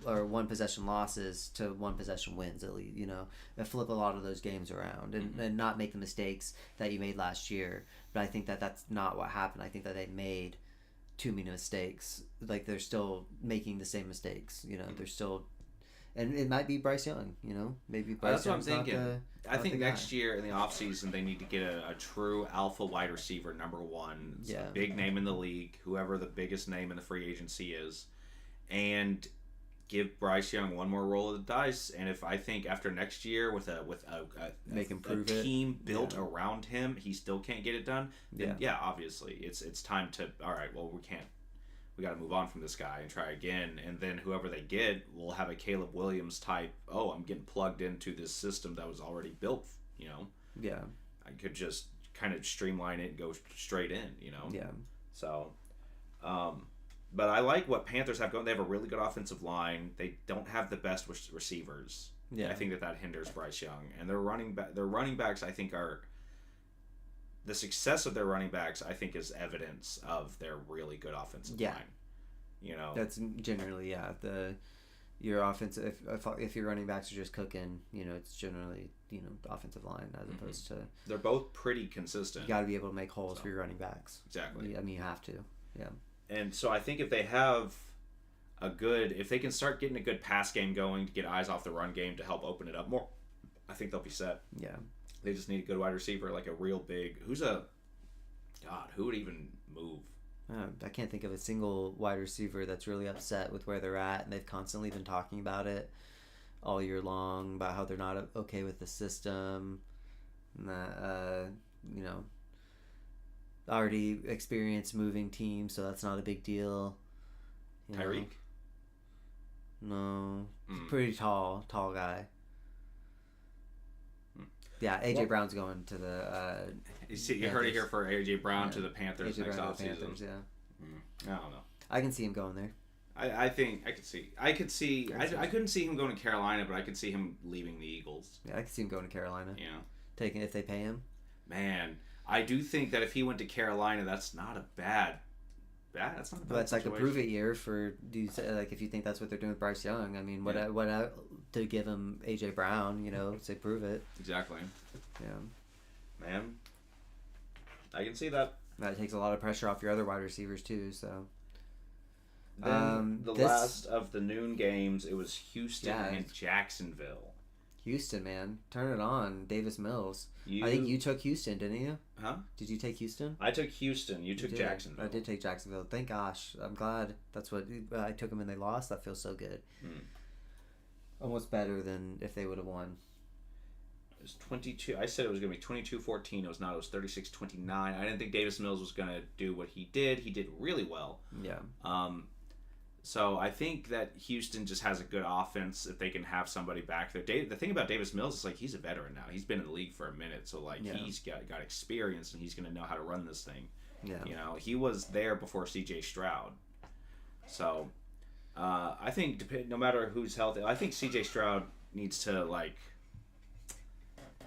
or one possession losses to one possession wins at least, and flip a lot of those games around and not make the mistakes that you made last year. But I think that that's not what happened. I think that they made too many mistakes. Like they're still making the same mistakes, they're still, and it might be Bryce Young, maybe Bryce That's what I'm Young's not thinking. I think next guy. year in the offseason they need to get a true alpha wide receiver, number one. It's Yeah. a big name in the league, whoever the biggest name in the free agency is, and give Bryce Young one more roll of the dice. And if I think after next year with a team built around him, he still can't get it done, then obviously it's time to, all right, well, we got to move on from this guy and try again. And then whoever they get will have a Caleb Williams type, I'm getting plugged into this system that was already built, Yeah. I could just kind of streamline it and go straight in, Yeah. So, but I like what Panthers have going. They have a really good offensive line. They don't have the best receivers. Yeah. I think that hinders Bryce Young. And their running backs, I think, are the success of their running backs, I think, is evidence of their really good offensive line. That's generally your offensive. If your running backs are just cooking, it's generally the offensive line as opposed to. They're both pretty consistent. You got to be able to make holes for your running backs. Exactly. I mean, you have to. Yeah. And so I think if they have if they can start getting a good pass game going to get eyes off the run game to help open it up more, I think they'll be set. Yeah. They just need a good wide receiver, like a real big. Who would even move? I can't think of a single wide receiver that's really upset with where they're at, and they've constantly been talking about it all year long about how they're not okay with the system, and that already experienced moving teams, so that's not a big deal. Tyreek? No, pretty tall guy. Yeah, AJ Brown's going to the. You heard it here for AJ Brown to the Panthers next offseason. Yeah. I don't know. I can see him going there. I think I could see. I couldn't see him going to Carolina, but I could see him leaving the Eagles. Yeah, I could see him going to Carolina. Yeah. Taking if they pay him. Man, I do think that if he went to Carolina, that's not a bad. That's not a bad. But it's like a situation. prove it year for if you think that's what they're doing with Bryce Young. I mean, what to give him AJ Brown? Say prove it. Exactly. Yeah. Man, I can see that. That takes a lot of pressure off your other wide receivers too. So. Then last of the noon games, it was Houston and Jacksonville. Houston, man, turn it on, Davis Mills. I think you took Houston, didn't you? Huh? Did you take Houston? I took Houston. You took Jacksonville. I did take Jacksonville. Thank gosh. I'm glad. That's what I took them and they lost. That feels so good. Almost better than if they would have won. It was 22. I said it was going to be 22-14. It was not. It was 36-29. I didn't think Davis Mills was going to do what he did. He did really well. Yeah. So I think that Houston just has a good offense if they can have somebody back there. The thing about Davis Mills is like he's a veteran now. He's been in the league for a minute, so like he's got experience and he's going to know how to run this thing. Yeah. You know, he was there before C.J. Stroud. So I think no matter who's healthy, I think C.J. Stroud needs to like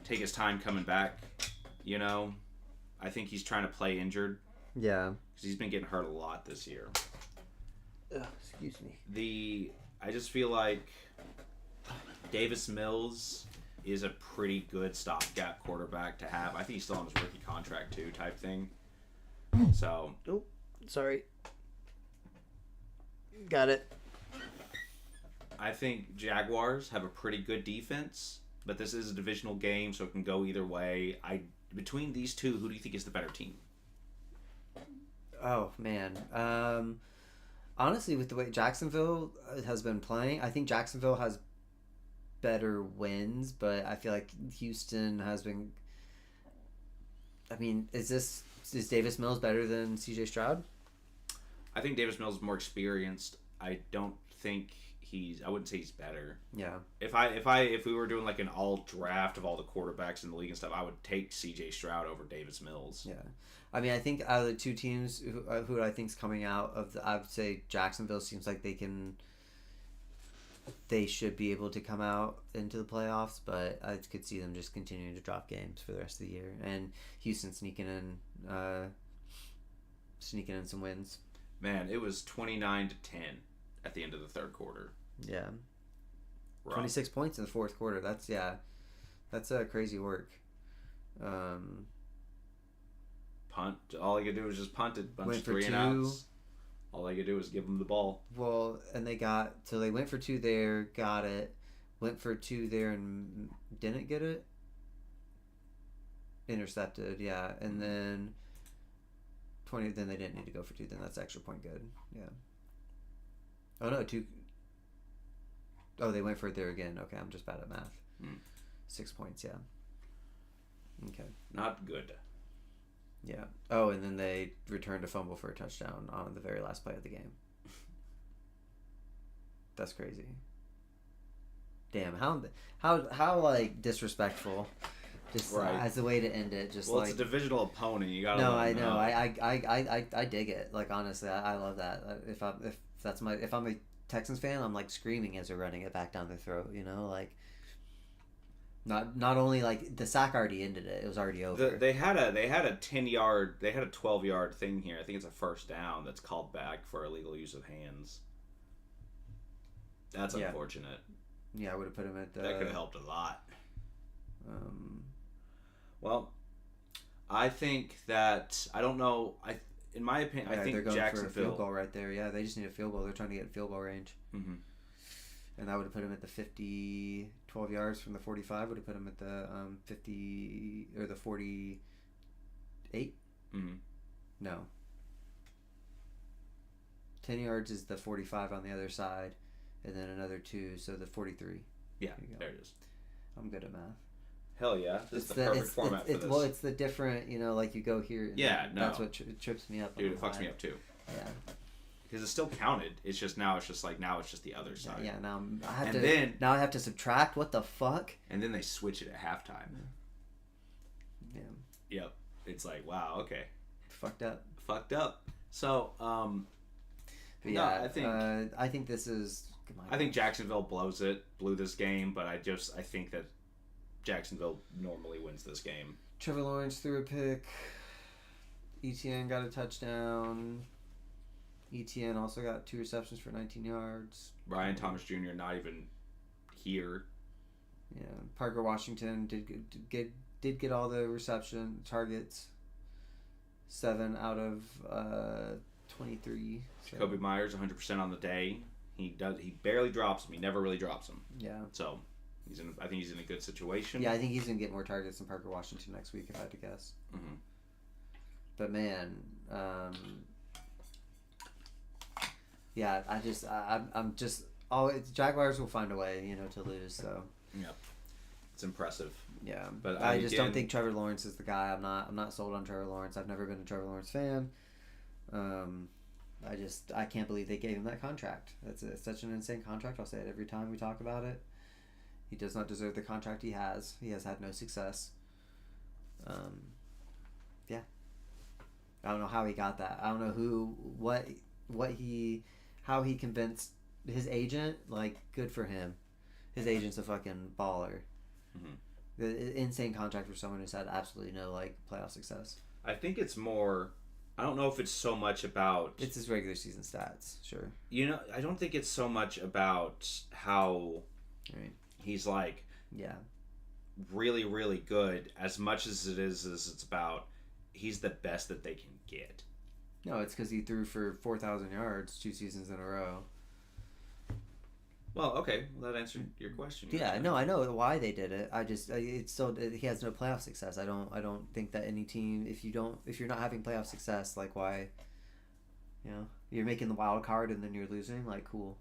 take his time coming back. You know, I think he's trying to play injured. Yeah. Because he's been getting hurt a lot this year. Excuse me. I just feel like Davis Mills is a pretty good stopgap quarterback to have. I think he's still on his rookie contract too, type thing. So. Oh, sorry. Got it. I think Jaguars have a pretty good defense, but this is a divisional game, so it can go either way. Between these two, who do you think is the better team? Oh man. Honestly, with the way Jacksonville has been playing, I think Jacksonville has better wins, but I feel like Houston has been. I mean, is Davis Mills better than C.J. Stroud? I think Davis Mills is more experienced. I don't think I wouldn't say he's better. Yeah. If we were doing like an all draft of all the quarterbacks in the league and stuff, I would take C.J. Stroud over Davis Mills. Yeah. I mean, I think out of the two teams who I think is coming out of I would say Jacksonville seems like they should be able to come out into the playoffs, but I could see them just continuing to drop games for the rest of the year, and Houston sneaking in some wins. Man, it was 29-10 at the end of the third quarter. Yeah. Rough. 26 points in the fourth quarter. That's crazy work. Punt. All they could do was just punt it. Bunch Went of for 3 and two. outs. All they could do was give them the ball. Well, and they went for 2 there, got it. Went for 2 there and didn't get it. Intercepted, yeah. And then 20, then they didn't need to go for 2. Then that's extra point good. Yeah. Oh, no, 2. Oh, they went for it there again. Okay, I'm just bad at math. 6 points, yeah. Okay. Not good. Yeah. Oh, and then they returned a fumble for a touchdown on the very last play of the game. That's crazy. Damn, how like disrespectful. Just right. As a way to end it, just well, like it's a divisional opponent. You gotta. No, let I them know. I dig it. Like honestly, I love that. If I'm a Texans fan, I'm like screaming as they're running it back down their throat. You know, like. Not only like the sack already ended it; it was already over. They had a 10-yard, they had a 12-yard thing here. I think it's a first down that's called back for illegal use of hands. That's unfortunate. Yeah, I would have put him at. That could have helped a lot. Well, I think that I don't know. In my opinion, I think they're going Jacksonville for a field goal right there. Yeah, they just need a field goal. They're trying to get field goal range. Mm-hmm. And I would have put him at the 50, 12 yards from the 45. Would have put him at the 50 or the 48. Mm-hmm. No. 10 yards is the 45 on the other side, and then another 2, so the 43. Yeah, there it is. I'm good at math. Hell yeah, this is the perfect format for this. Well, it's the different, like you go here. And that's what trips me up. Dude, it fucks me up too. Yeah. Because it's still counted. It's just now it's just the other side. Yeah. Now I have to subtract. What the fuck? And then they switch it at halftime. Yeah. Yep. It's like wow. Okay. Fucked up. So, yeah. no, I think this is. I think Jacksonville blew this game, but I think that Jacksonville normally wins this game. Trevor Lawrence threw a pick. ETN got a touchdown. ETN also got 2 receptions for 19 yards. Brian Thomas Jr. not even here. Yeah, Parker Washington did get all the reception targets. 7 out of 23. So. Jacoby Myers 100% on the day. He barely drops him. He never really drops him. Yeah. So I think he's in a good situation. Yeah, I think he's gonna get more targets than Parker Washington next week if I had to guess. Mm-hmm. But man, yeah, Jaguars will find a way, to lose. So Yeah, it's impressive. yeah, But I just don't think Trevor Lawrence is the guy. I'm not sold on Trevor Lawrence. I've never been a Trevor Lawrence fan. I can't believe they gave him that contract. It's such an insane contract. I'll say it every time we talk about it. He does not deserve the contract he has. He has had no success. Yeah. I don't know how he got that. I don't know how he convinced his agent. Like, good for him. His agent's a fucking baller. Mm-hmm. The insane contract for someone who's had absolutely no playoff success. I think it's more. I don't know if it's so much about. It's his regular season stats, sure. I don't think it's so much about how. Right. He's yeah, really, really good. As much as it's about he's the best that they can get. No, it's because he threw for 4,000 yards 2 seasons in a row. Well, okay, that answered your question. Yeah, no, I know why they did it. It's still he has no playoff success. I don't think that any team if you're not having playoff success, why, you're making the wild card and then you're losing, cool.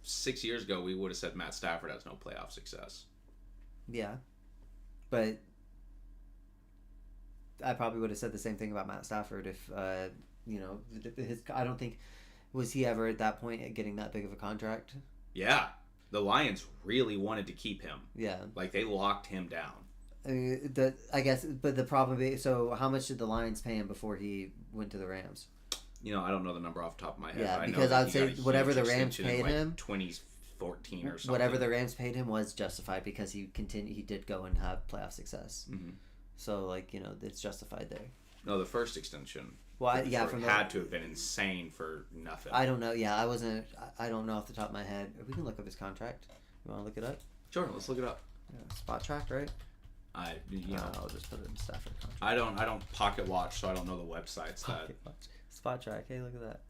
6 years ago we would have said Matt Stafford has no playoff success. Yeah, but I probably would have said the same thing about Matt Stafford if I don't think. Was he ever at that point getting that big of a contract? Yeah. The Lions really wanted to keep him. Yeah. They locked him down. I guess, but the problem is, so how much did the Lions pay him before he went to the Rams? I don't know the number off the top of my head. Yeah, I because know I'd say whatever the Rams paid him, 2014 or something. Whatever the Rams paid him was justified because he did go and have playoff success. Mm-hmm. So it's justified there. No, the first extension. Well, had to have been insane for nothing. I don't know. Yeah, I don't know off the top of my head. We can look up his contract. You want to look it up? Sure, let's look it up. Yeah, Spot Track, right? I'll just put it in Stafford contract. I don't pocket watch, so I don't know the websites that. Spot Track. Hey, look at that.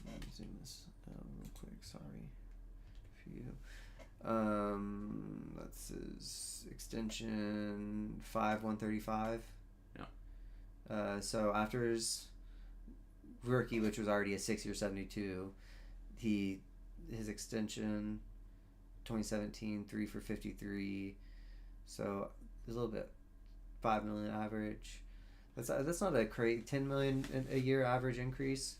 Let me zoom this real quick. Sorry for you. That's his extension 5/135. Yeah. So after his rookie, which was already a 6-year 72, his extension 2017 3 for 53. So a little bit, $5 million average. That's not a crazy $10 million a year average increase.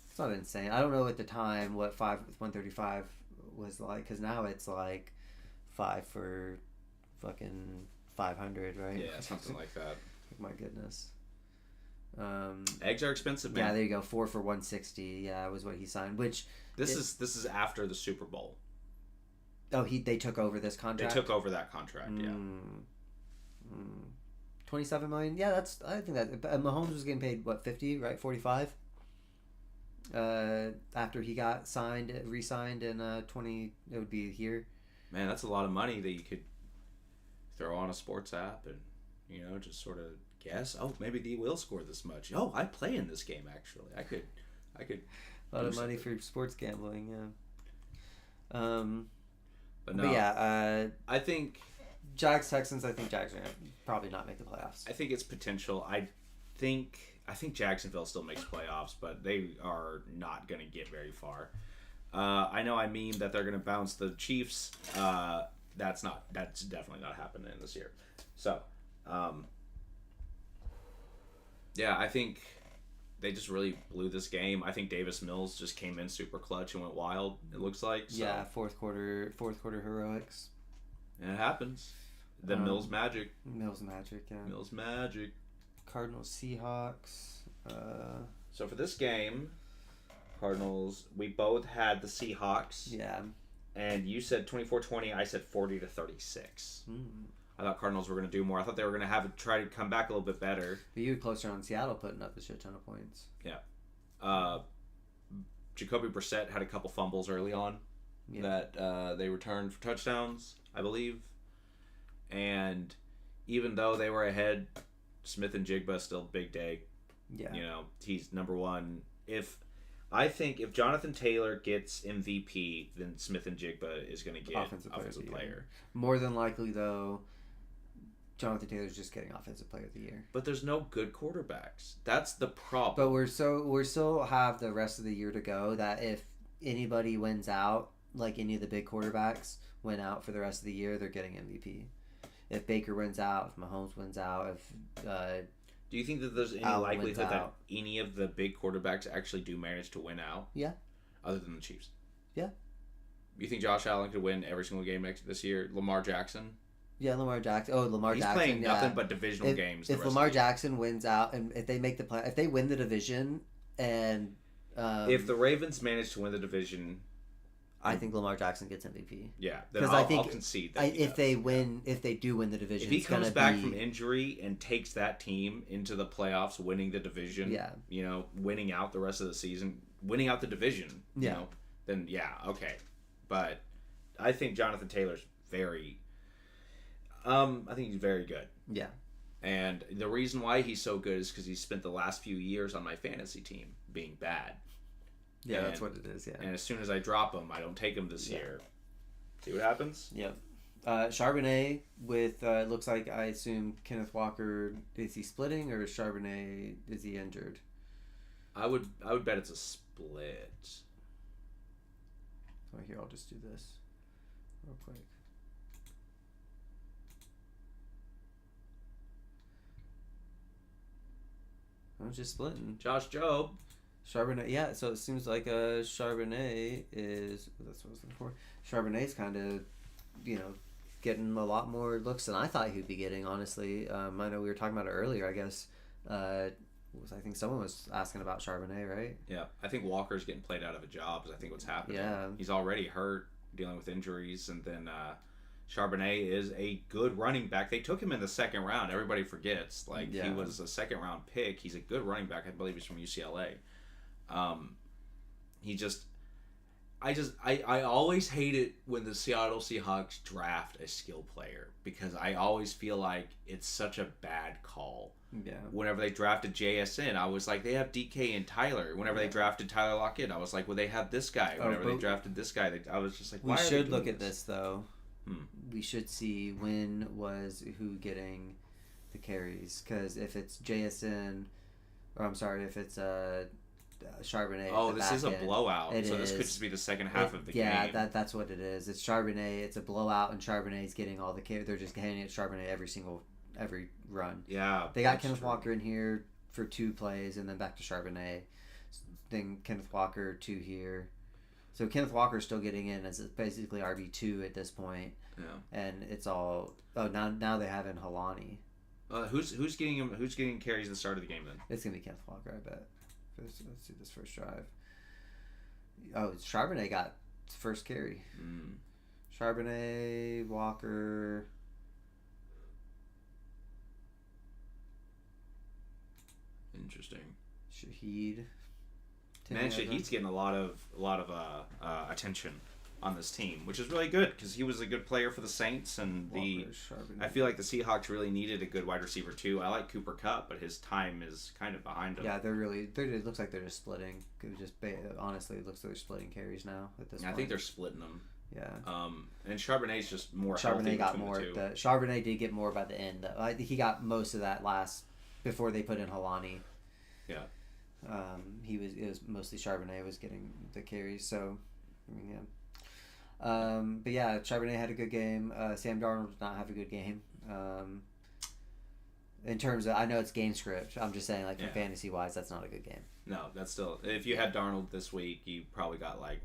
It's not insane. I don't know at the time what 5/135 was like, because now it's 5 for fucking 500, right? Yeah, something like that. My goodness. Eggs are expensive, man. Yeah, there you go. 4 for 160. Yeah, was what he signed. Which this is after the Super Bowl. Oh, they took over this contract. They took over that contract. Yeah. 27 million. Yeah, I think that Mahomes was getting paid what, 50, right? 45. After he got re-signed in 20, it would be here. Man, that's a lot of money that you could throw on a sports app and just sort of guess. Oh, maybe he will score this much. Oh, I play in this game actually. I could. A lot of money for sports gambling. Yeah. But no. But yeah. I think Jags Texans. I think Jags are gonna probably not make the playoffs. I think it's potential. I think Jacksonville still makes playoffs, but they are not going to get very far. I know I mean that they're going to bounce the Chiefs. That's definitely not happening this year. So, yeah, I think they just really blew this game. I think Davis Mills just came in super clutch and went wild. It looks like. So. Yeah, fourth quarter heroics. And it happens. The Mills magic. Mills magic. Yeah. Mills magic. Cardinals Seahawks. So for this game, Cardinals, we both had the Seahawks. Yeah. And you said 24-20, I said 40-36. I thought Cardinals were going to do more. I thought they were going to try to come back a little bit better. But you were closer on Seattle putting up a shit ton of points. Yeah. Jacoby Brissett had a couple fumbles early on that they returned for touchdowns, I believe. And even though they were ahead, Smith and Jigba still big day. Yeah. He's number one. I think if Jonathan Taylor gets MVP, then Smith and Jigba is going to get offensive player. More than likely, though, Jonathan Taylor's just getting Offensive Player of the Year. But there's no good quarterbacks. That's the problem. But we're still have the rest of the year to go. That if anybody wins out, like any of the big quarterbacks win out for the rest of the year, they're getting MVP. If Baker wins out, if Mahomes wins out, if do you think that there's any likelihood that any of the big quarterbacks actually do manage to win out? Yeah. Other than the Chiefs. Yeah. You think Josh Allen could win every single game this year? Lamar Jackson? Yeah, Lamar Jackson. Oh, Lamar Jackson. He's playing nothing but divisional games. If Lamar Jackson wins out, and if they make the play, if they win the division, and if the Ravens manage to win the division, I think Lamar Jackson gets MVP. Yeah, because I'll concede that if they do win the division, if he comes back from injury and takes that team into the playoffs, winning the division, winning out the rest of the season, winning out the division, then okay. But I think Jonathan Taylor's very. I think he's very good. Yeah. And the reason why he's so good is because he spent the last few years on my fantasy team being bad. Yeah, that's what it is, yeah. And as soon as I drop him, I don't take him this year. See what happens? Yep. Charbonnet with, looks like, I assume, Kenneth Walker, is he splitting or is Charbonnet, is he injured? I would bet it's a split. So here, I'll just do this real quick. I'm just splitting. Josh Jobe. Charbonnet, yeah. So it seems like Charbonnet is. That's what I was looking for. Charbonnet's kind of, getting a lot more looks than I thought he'd be getting. Honestly, I know we were talking about it earlier. I guess. I think someone was asking about Charbonnet, right? Yeah, I think Walker's getting played out of a job. Is I think what's happening. Yeah. He's already hurt, dealing with injuries, and then. Charbonnet is a good running back. They took him in the second round. Everybody forgets. He was a second round pick. He's a good running back. I believe he's from UCLA. I always hate it when the Seattle Seahawks draft a skill player because I always feel like it's such a bad call. Yeah. Whenever they drafted JSN, I was like, they have DK and Tyler. Whenever they drafted Tyler Lockett, I was like, well, they have this guy. Whenever they drafted this guy, I was just like, why we are should they look doing at this though. We should see when was who getting the carries, because if it's JSN, or I'm sorry, if it's Charbonnet. Oh, this is a blowout. So this could just be the second half of the game. Yeah, that's what it is. It's Charbonnet. It's a blowout, and Charbonnet's getting all the carry. They're just handing it to Charbonnet every run. Yeah, they got Kenneth Walker in here for 2 plays, and then back to Charbonnet. Then Kenneth Walker 2 here. So Kenneth Walker's still getting in as basically RB2 at this point. Yeah. And it's all now they have in Halani. Who's getting him? Who's getting carries at the start of the game then? It's gonna be Kenneth Walker, I bet. Let's see this first drive. Oh, Charbonnet got first carry. Charbonnet, Walker. Interesting. Shaheed. Man, Shaheed's getting a lot of attention on this team, which is really good because he was a good player for the Saints, and I feel like the Seahawks really needed a good wide receiver too. I like Cooper Kupp, but his time is kind of behind him. Yeah, it looks like they're just splitting. Honestly, it looks like they're splitting carries now at this point. I think they're splitting them. Yeah. And Charbonnet's just more Charbonnet got more. Charbonnet did get more by the end. He got most of that before they put in Halani. Yeah. It was mostly Charbonnet was getting the carries, so I mean, yeah. But yeah, Charbonnet had a good game. Sam Darnold did not have a good game. In terms of, I know it's game script. I'm just saying, from fantasy wise, that's not a good game. No, that's still. If you had Darnold this week, you probably got 9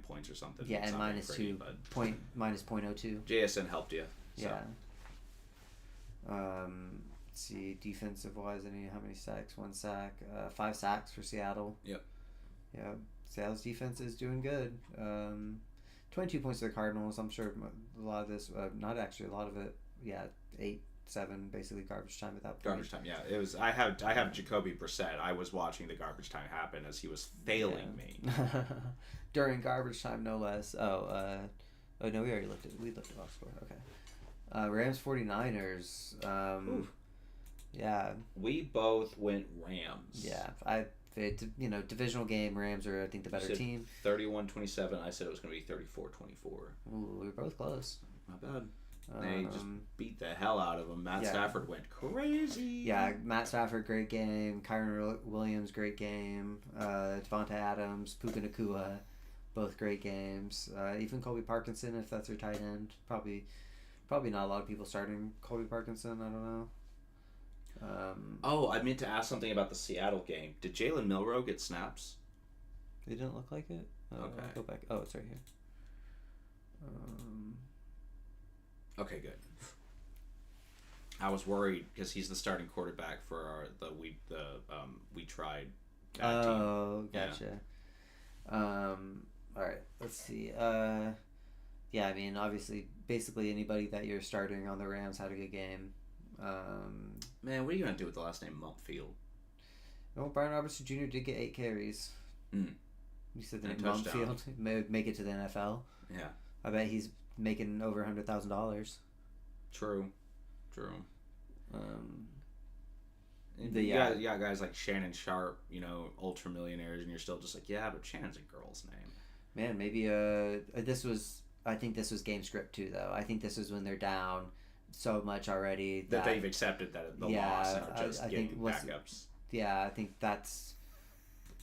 points or something. Yeah, and minus 0.02. JSN helped you. So. Yeah. Let's see, defensive wise, how many sacks? 1 sack. 5 sacks for Seattle. Yep. Yeah, Seattle's defense is doing good. 22 points to the Cardinals. I'm sure a lot of this, not actually a lot of it. Yeah, 8-7, basically garbage time at that point. Garbage time, yeah. It was. I have Jacoby Brissett. I was watching the garbage time happen as he was failing me during garbage time, no less. Oh no, we looked at box score. Okay. Rams 49ers. Yeah. We both went Rams. Yeah, divisional game, Rams are, I think, the better team. 31-27. I said it was going to be 34-24. Ooh, we were both close. Not bad. They just beat the hell out of him. Matt Stafford went crazy. Yeah, Matt Stafford, great game. Kyron Williams, great game. Devonta Adams, Puka Nacua, both great games. Even Colby Parkinson, if that's your tight end. Probably not a lot of people starting Colby Parkinson. I don't know. I meant to ask something about the Seattle game. Did Jalen Milroe get snaps? It didn't look like it. Okay. I'll go back. Oh, it's right here. Okay, good. I was worried because he's the starting quarterback for we tried. Oh, gotcha. Yeah. All right. Let's see. Yeah, I mean, obviously, basically anybody that you're starting on the Rams had a good game. Man, what are you gonna do with the last name Mumpfield? Well, Brian Robertson Jr. did get 8 carries. Mm. You said the name Mumpfield may make it to the NFL. Yeah. I bet he's making over $100,000. True. You got guys like Shannon Sharp, ultra millionaires, and you're still just like, yeah, but Shannon's a girl's name. Man, maybe I think this was game script too, though. I think this is when they're down so much already that they've accepted the loss and are just getting backups. Yeah, I think that's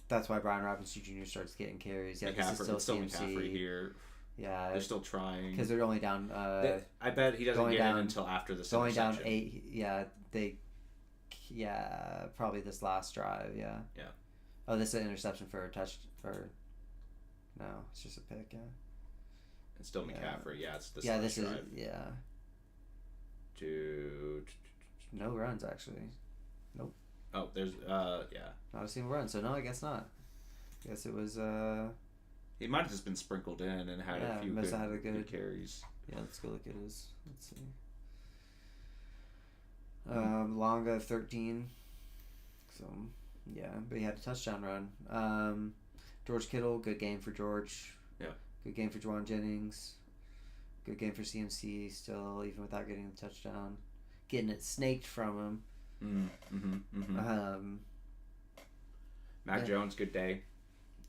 why Brian Robinson Jr. starts getting carries. Yeah, this is still CMC. McCaffrey here. Yeah, they're still trying because they're only down. I bet he doesn't get in until after the going down 8. Yeah, probably this last drive. Yeah. Yeah. Oh, this is an interception for a touch. No, it's just a pick. Yeah. It's still McCaffrey. Yeah, it's this. Yeah, last this drive. No runs actually. Nope. Oh, there's Not a single run. So no, I guess not. I guess it was He might have just been sprinkled in and had a few good carries. Yeah, let's go look at his. Let's see. Longa 13. So yeah, but he had a touchdown run. George Kittle, good game for George. Yeah. Good game for Juwan Jennings. Good game for CMC still, even without getting the touchdown. Getting it snaked from him. Mac Jones, good day.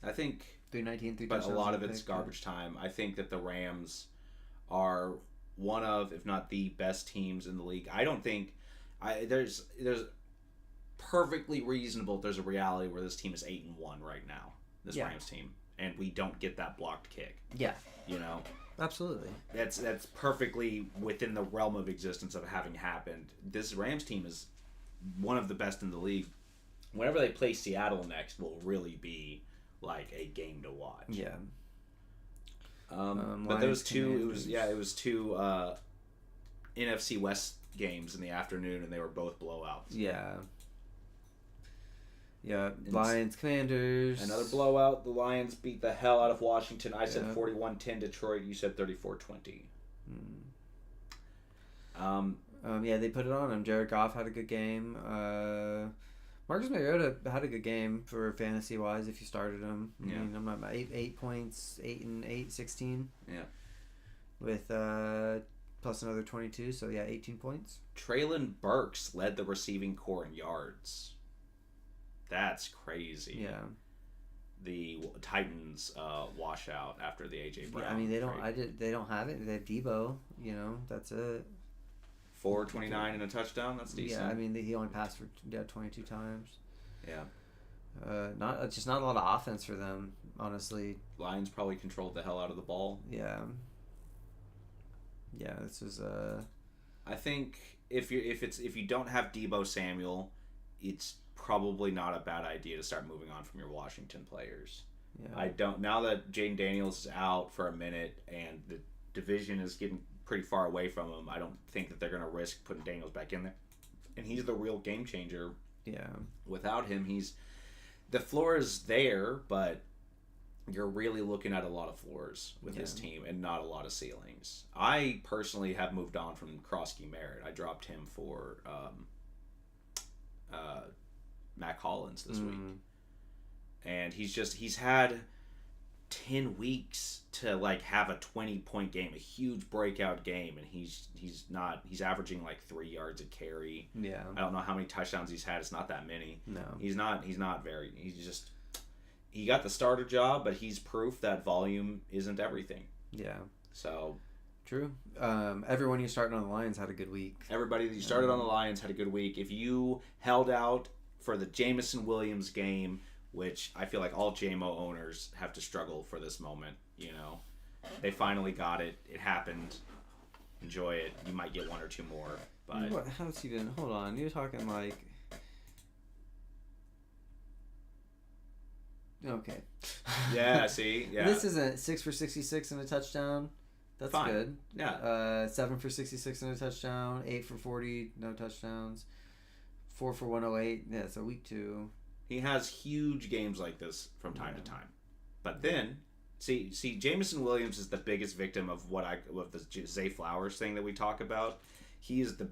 I think 319, 3 but a lot of it's garbage time. I think that the Rams are one of, if not the best teams in the league. I don't think there's perfectly reasonable. There's a reality where this team is 8-1 right now. This Rams team, and we don't get that blocked kick. Yeah, absolutely. That's perfectly within the realm of existence of having happened. This Rams team is one of the best in the league. Whenever they play Seattle next, will really be like a game to watch. Yeah. But those two, it was two NFC West games in the afternoon, and they were both blowouts. Yeah. Yeah, Lions, Commanders. Another blowout. The Lions beat the hell out of Washington. I said 41-10 Detroit. You said 34-20. They put it on him. Jared Goff had a good game. Marcus Mariota had a good game for fantasy-wise if you started him. I mean, I'm not 8 points, 8 and 8, 16. Yeah. With plus another 22, so 18 points. Traylon Burks led the receiving corps in yards. That's crazy. Yeah. The Titans washout after the AJ Brown. Yeah, I mean they don't. They don't have it. They have Debo. That's it. 429 and a touchdown. That's decent. Yeah, I mean he only passed for 22 times. Yeah. Not a lot of offense for them, honestly. Lions probably controlled the hell out of the ball. Yeah. Yeah, this is I think if you don't have Debo Samuel, it's probably not a bad idea to start moving on from your Washington players. Yeah. Now that Jaden Daniels is out for a minute and the division is getting pretty far away from him, I don't think that they're going to risk putting Daniels back in there. And he's the real game changer. Yeah. Without him, the floor is there, but you're really looking at a lot of floors with this team and not a lot of ceilings. I personally have moved on from Krosky Merritt. I dropped him for Mac Hollins this week. And he's had 10 weeks to have a 20-point game, a huge breakout game, and he's averaging 3 yards a carry. Yeah. I don't know how many touchdowns he's had. It's not that many. No. He got the starter job, but he's proof that volume isn't everything. Yeah. So True. Everyone you're starting on the Lions had a good week. Everybody that you started on the Lions had a good week. If you held out for the Jameson Williams game, which I feel like all JMO owners have to struggle for this moment, they finally got it. It happened. Enjoy it. You might get one or two more. But how's he been? Hold on. You're talking like... Okay. Yeah, see? Yeah. This isn't 6 for 66 and a touchdown. That's fine. Good. Yeah. 7 for 66 and a touchdown. 8 for 40, no touchdowns. 4 for 108. Yeah, so week 2. He has huge games like this from time to time. But then, see, Jameson Williams is the biggest victim of the Zay Flowers thing that we talk about. He's the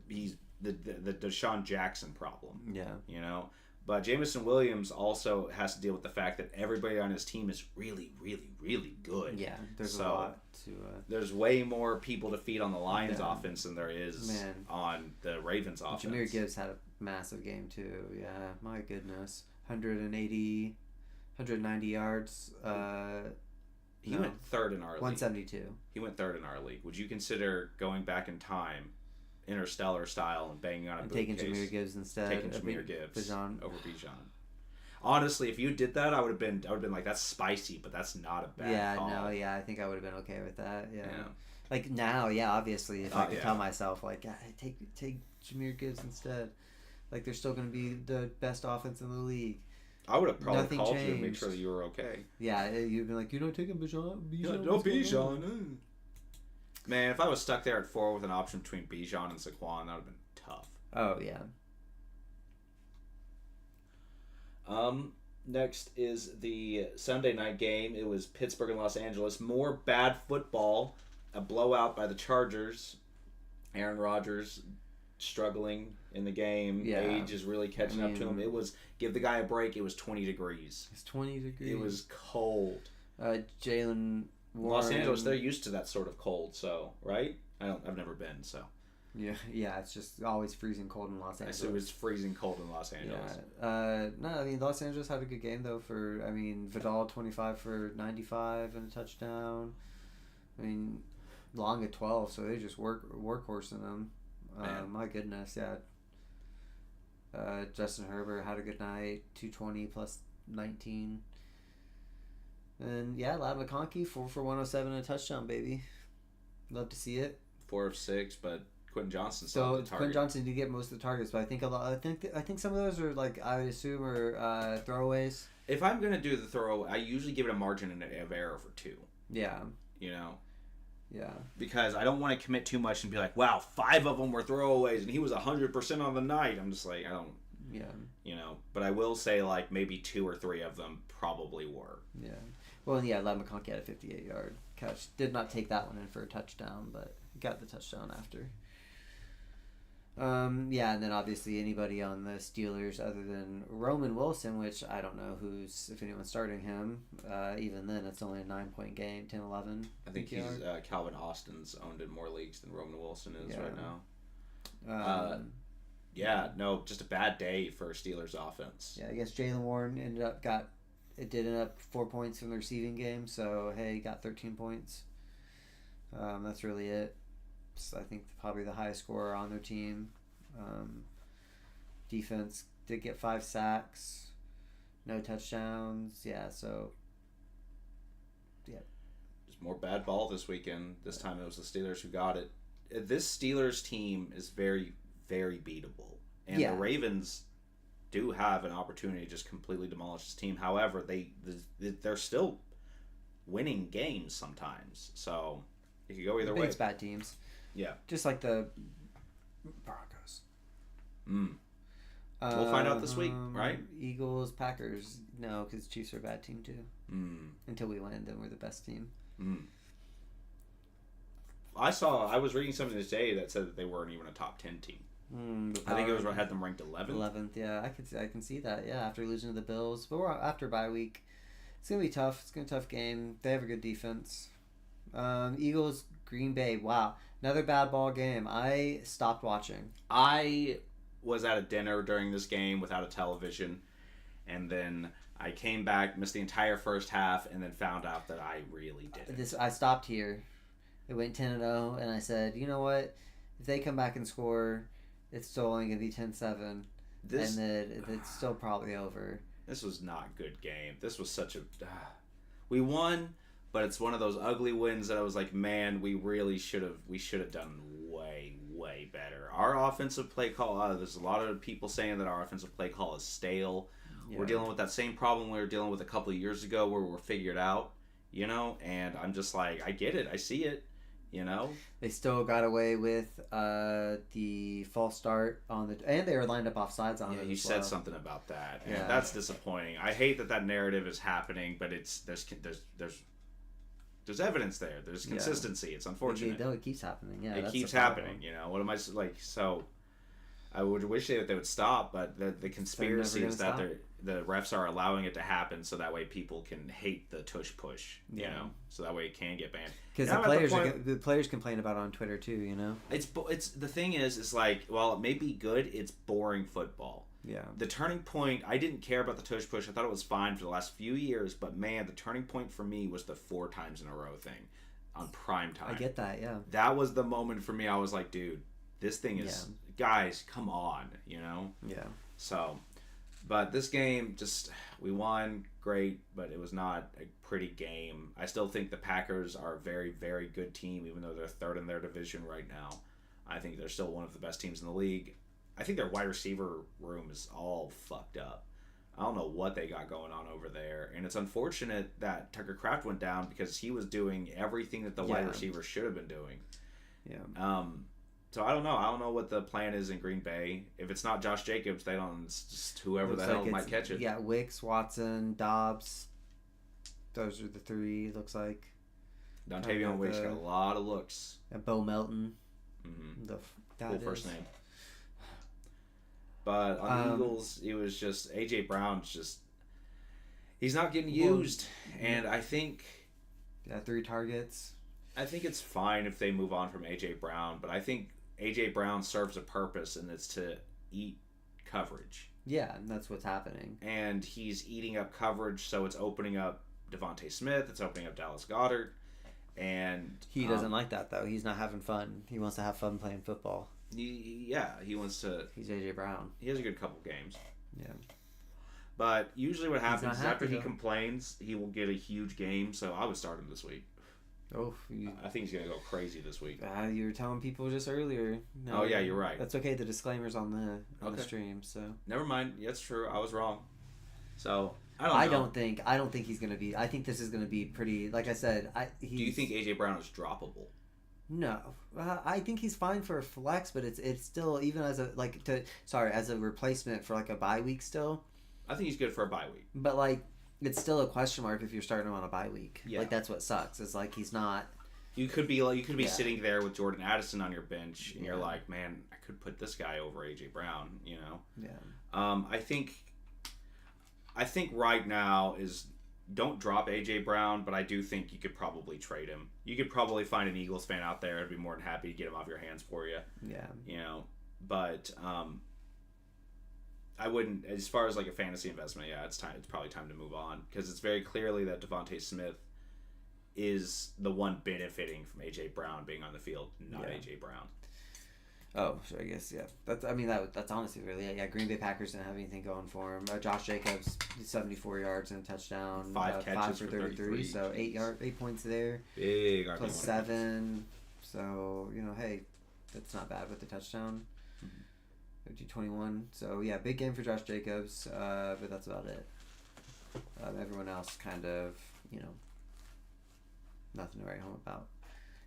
Deshaun Jackson problem. Yeah. But Jameson Williams also has to deal with the fact that everybody on his team is really, really, really good. Yeah, there's a lot to... There's way more people to feed on the Lions offense than there is on the Ravens offense. Jahmyr Gibbs had a massive game too. Yeah, my goodness. 190 yards. He went third in our league. 172. He went third in our league. Would you consider going back in time, interstellar style, and banging on a boot taking case? Jahmyr Gibbs instead. Taking Jahmyr Gibbs Bijan. over Bijan. Honestly, if you did that, I would have been like, that's spicy, but that's not a bad call. I think I would have been okay with that. Yeah. Like now, obviously, if I could tell myself, like, take Jahmyr Gibbs instead. Like, they're still going to be the best offense in the league. I would have probably Nothing called changed. you to make sure that you were okay. Yeah, you'd be like, you're not taking Bijan? No Bijan. Man, if I was stuck there at 4 with an option between Bijan and Saquon, that would have been tough. Oh, yeah. Next is the Sunday night game. It was Pittsburgh and Los Angeles. More bad football. A blowout by the Chargers. Aaron Rodgers struggling in the game. Yeah. Age is really catching up to him. It was, give the guy a break, it was 20 degrees. It's 20 degrees. It was cold. Jalen Warren. Los Angeles, they're used to that sort of cold, so, right? I've never been, so. Yeah, it's just always freezing cold in Los Angeles. So it was freezing cold in Los Angeles. Yeah. No, I mean, Los Angeles had a good game, though, Vidal 25 for 95 and a touchdown. I mean, Long at 12, so they just workhorsing them. My goodness, yeah. Justin Herbert had a good night, 220 plus 19. And, Ladd McConkey, 4 for 107 and a touchdown, baby. Love to see it. 4 of 6, but Quentin Johnson still the target. Quentin Johnson did get most of the targets, but I think I think some of those are, like, I would assume are throwaways. If I'm gonna do the throw, I usually give it a margin of error for 2. Yeah. Yeah. Because I don't want to commit too much and be like, wow, 5 of them were throwaways and he was 100% on the night. I'm just like, I don't. Yeah. But I will say, like, maybe 2 or 3 of them probably were. Yeah. Well, Ladd McConkey had a 58-yard catch. Did not take that one in for a touchdown, but got the touchdown after. And then obviously anybody on the Steelers other than Roman Wilson, which I don't know if anyone's starting him. Even then, it's only a 9-point game, 10-11. I think he's Calvin Austin's owned in more leagues than Roman Wilson is right now. Just a bad day for Steelers offense. Yeah, I guess Jalen Warren ended up 4 points from the receiving game, so hey, got 13 points. That's really it. I think probably the highest scorer on their team. Defense did get 5 sacks, no touchdowns. Just more bad ball this weekend. This time it was the Steelers who got it. This Steelers team is very, very beatable, and the Ravens do have an opportunity to just completely demolish this team. However, they're still winning games sometimes, so it could go either way. It's bad teams. Yeah. Just like the Broncos. We'll find out this week, right? Eagles, Packers. No, because Chiefs are a bad team too. Until we win, then we're the best team. I was reading something today that said that they weren't even a top 10 team. I think it had them ranked 11th. 11th, yeah. I can see that, yeah, after losing to the Bills. But we're after bye week. It's going to be tough. It's going to be a tough game. They have a good defense. Eagles, Green Bay. Wow. Another bad ball game. I stopped watching. I was at a dinner during this game without a television, and then I came back, missed the entire first half, and then found out that I really didn't. I stopped here. It went 10-0, and I said, you know what? If they come back and score, it's still only going to be 10-7, and then it's still probably over. This was not a good game. This was such a... we won, but it's one of those ugly wins that I was like, man, we really should have done way better. Our offensive play call, there's a lot of people saying that our offensive play call is stale. Yeah. We're dealing with that same problem we were dealing with a couple of years ago where we're figured out, and I'm just like, I get it. I see it, They still got away with the false start and they were lined up offsides on it. Yeah, you said something about that, and that's disappointing. I hate that narrative is happening, but there's evidence there. There's consistency. It's unfortunate. It keeps happening. Yeah, it keeps happening. What am I like? So, I would wish that they would stop, but the conspiracy is that the refs are allowing it to happen, so that way people can hate the tush push. So that way it can get banned. Because the players complain about it on Twitter too. It's the thing is like, while it may be good, it's boring football. Yeah. The turning point, I didn't care about the tush push. I thought it was fine for the last few years, but man, the turning point for me was the 4 times in a row thing on prime time. I get that, yeah. That was the moment for me. I was like, dude, this thing is, guys, come on, Yeah. So, but this game, we won, great, but it was not a pretty game. I still think the Packers are a very, very good team, even though they're third in their division right now. I think they're still one of the best teams in the league. I think their wide receiver room is all fucked up. I don't know what they got going on over there. And it's unfortunate that Tucker Kraft went down because he was doing everything that the wide receiver should have been doing. Yeah. So I don't know. I don't know what the plan is in Green Bay. If it's not Josh Jacobs, it's just whoever the hell might catch it. Yeah, Wicks, Watson, Dobbs. Those are the 3, looks like. Dontavion Wicks got a lot of looks. Bo Melton. Mm-hmm. Cool first name. But on the Eagles, it was just A.J. Brown's he's not getting used. And I think... 3 targets. I think it's fine if they move on from A.J. Brown, but I think A.J. Brown serves a purpose, and it's to eat coverage. Yeah, and that's what's happening. And he's eating up coverage, so it's opening up Devontae Smith, it's opening up Dallas Goedert, and... He doesn't like that, though. He's not having fun. He wants to have fun playing football. He wants to... He's A.J. Brown. He has a good couple games. Yeah. But usually what happens is after he complains, he will get a huge game, so I would start him this week. Oh, I think he's going to go crazy this week. You were telling people just earlier. No, yeah, you're right. That's okay. The disclaimer's on the stream, so... Never mind. That's true. I was wrong. So... I don't think he's going to be... I think this is going to be pretty... Like I said... Do you think A.J. Brown is droppable? No. I think he's fine for a flex, but it's still... Even as a replacement for a bye week still. I think he's good for a bye week. But it's still a question mark if you're starting him on a bye week. Yeah. That's what sucks. It's he's not... You could be sitting there with Jordan Addison on your bench, and you're like, man, I could put this guy over A.J. Brown, Yeah. I think right now is don't drop A.J. Brown, but I do think you could probably trade him. You could probably find an Eagles fan out there who'd be more than happy to get him off your hands for you. Yeah. But I wouldn't, as far as a fantasy investment, it's probably time to move on, because it's very clearly that Devontae Smith is the one benefiting from A.J. Brown being on the field, not A.J. Brown. Oh, so I guess, yeah. That's honestly really it. Yeah, Green Bay Packers didn't have anything going for him. Josh Jacobs, 74 yards and a touchdown. 5 catches for 33. So 8 points there. Big plus 7. So, hey, that's not bad with the touchdown. 21. So, yeah, big game for Josh Jacobs. But that's about it. Everyone else kind of, nothing to write home about.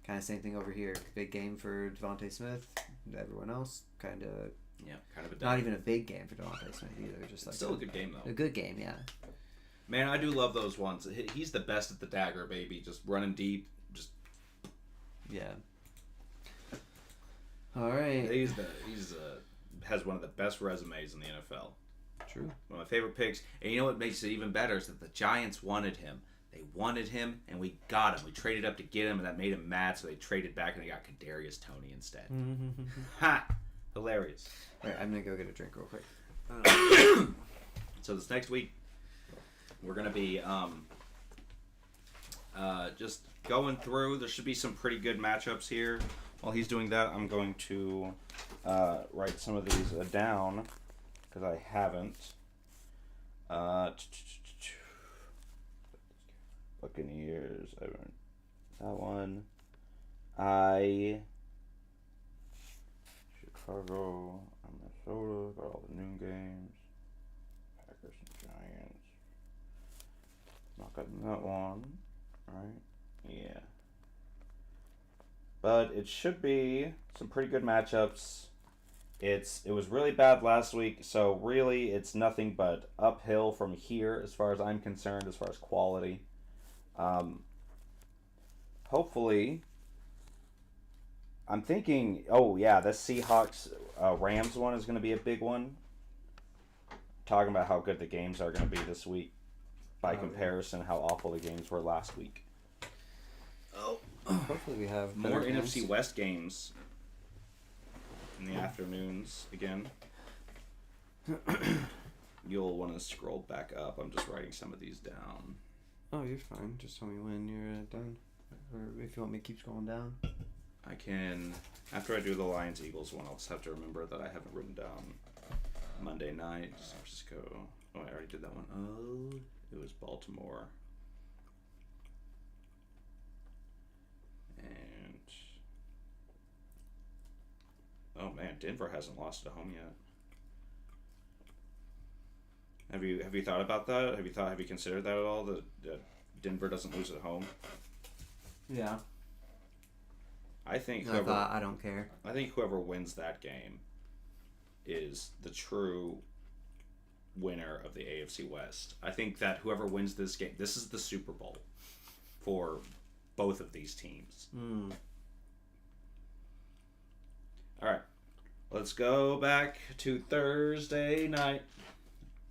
Kind of same thing over here. Big game for Devontae Smith. Everyone else kind of not even a big game for Devontae Smith either. Just still a good game though. A good game, yeah. Man, I do love those ones. He's the best at the dagger, baby. Just running deep. Yeah. All right. He's has one of the best resumes in the NFL. True. One of my favorite picks. And you know what makes it even better is that the Giants wanted him. They wanted him, and we got him. We traded up to get him, and that made him mad, so they traded back, and they got Kadarius Toney instead. Ha! Hilarious. All right, I'm going to go get a drink real quick. So this next week, we're going to be just going through. There should be some pretty good matchups here. While he's doing that, I'm going to write some of these down because I haven't. Buccaneers. I haven't. That one. Chicago, Minnesota, got all the noon games. Packers and Giants. Not gotten that one, right? Yeah. But it should be some pretty good matchups. It was really bad last week, so really it's nothing but uphill from here as far as I'm concerned, as far as quality. Hopefully, I'm thinking, the Seahawks Rams one is going to be a big one. Talking about how good the games are going to be this week by comparison, how awful the games were last week. Hopefully we have more NFC West games in the afternoons again. You'll want to scroll back up. I'm just writing some of these down. Oh, you're fine. Just tell me when you're done. Or if you want me to keep scrolling down. I can, after I do the Lions-Eagles one, I'll just have to remember that I haven't written down Monday night, San Francisco. Oh, I already did that one. Oh, it was Baltimore. And, oh man, Denver hasn't lost at home yet. Have you thought about that? Have you considered that at all? That Denver doesn't lose at home? Yeah. I don't care. I think whoever wins that game is the true winner of the AFC West. I think that whoever wins this game, this is the Super Bowl for both of these teams. All right. Let's go back to Thursday night.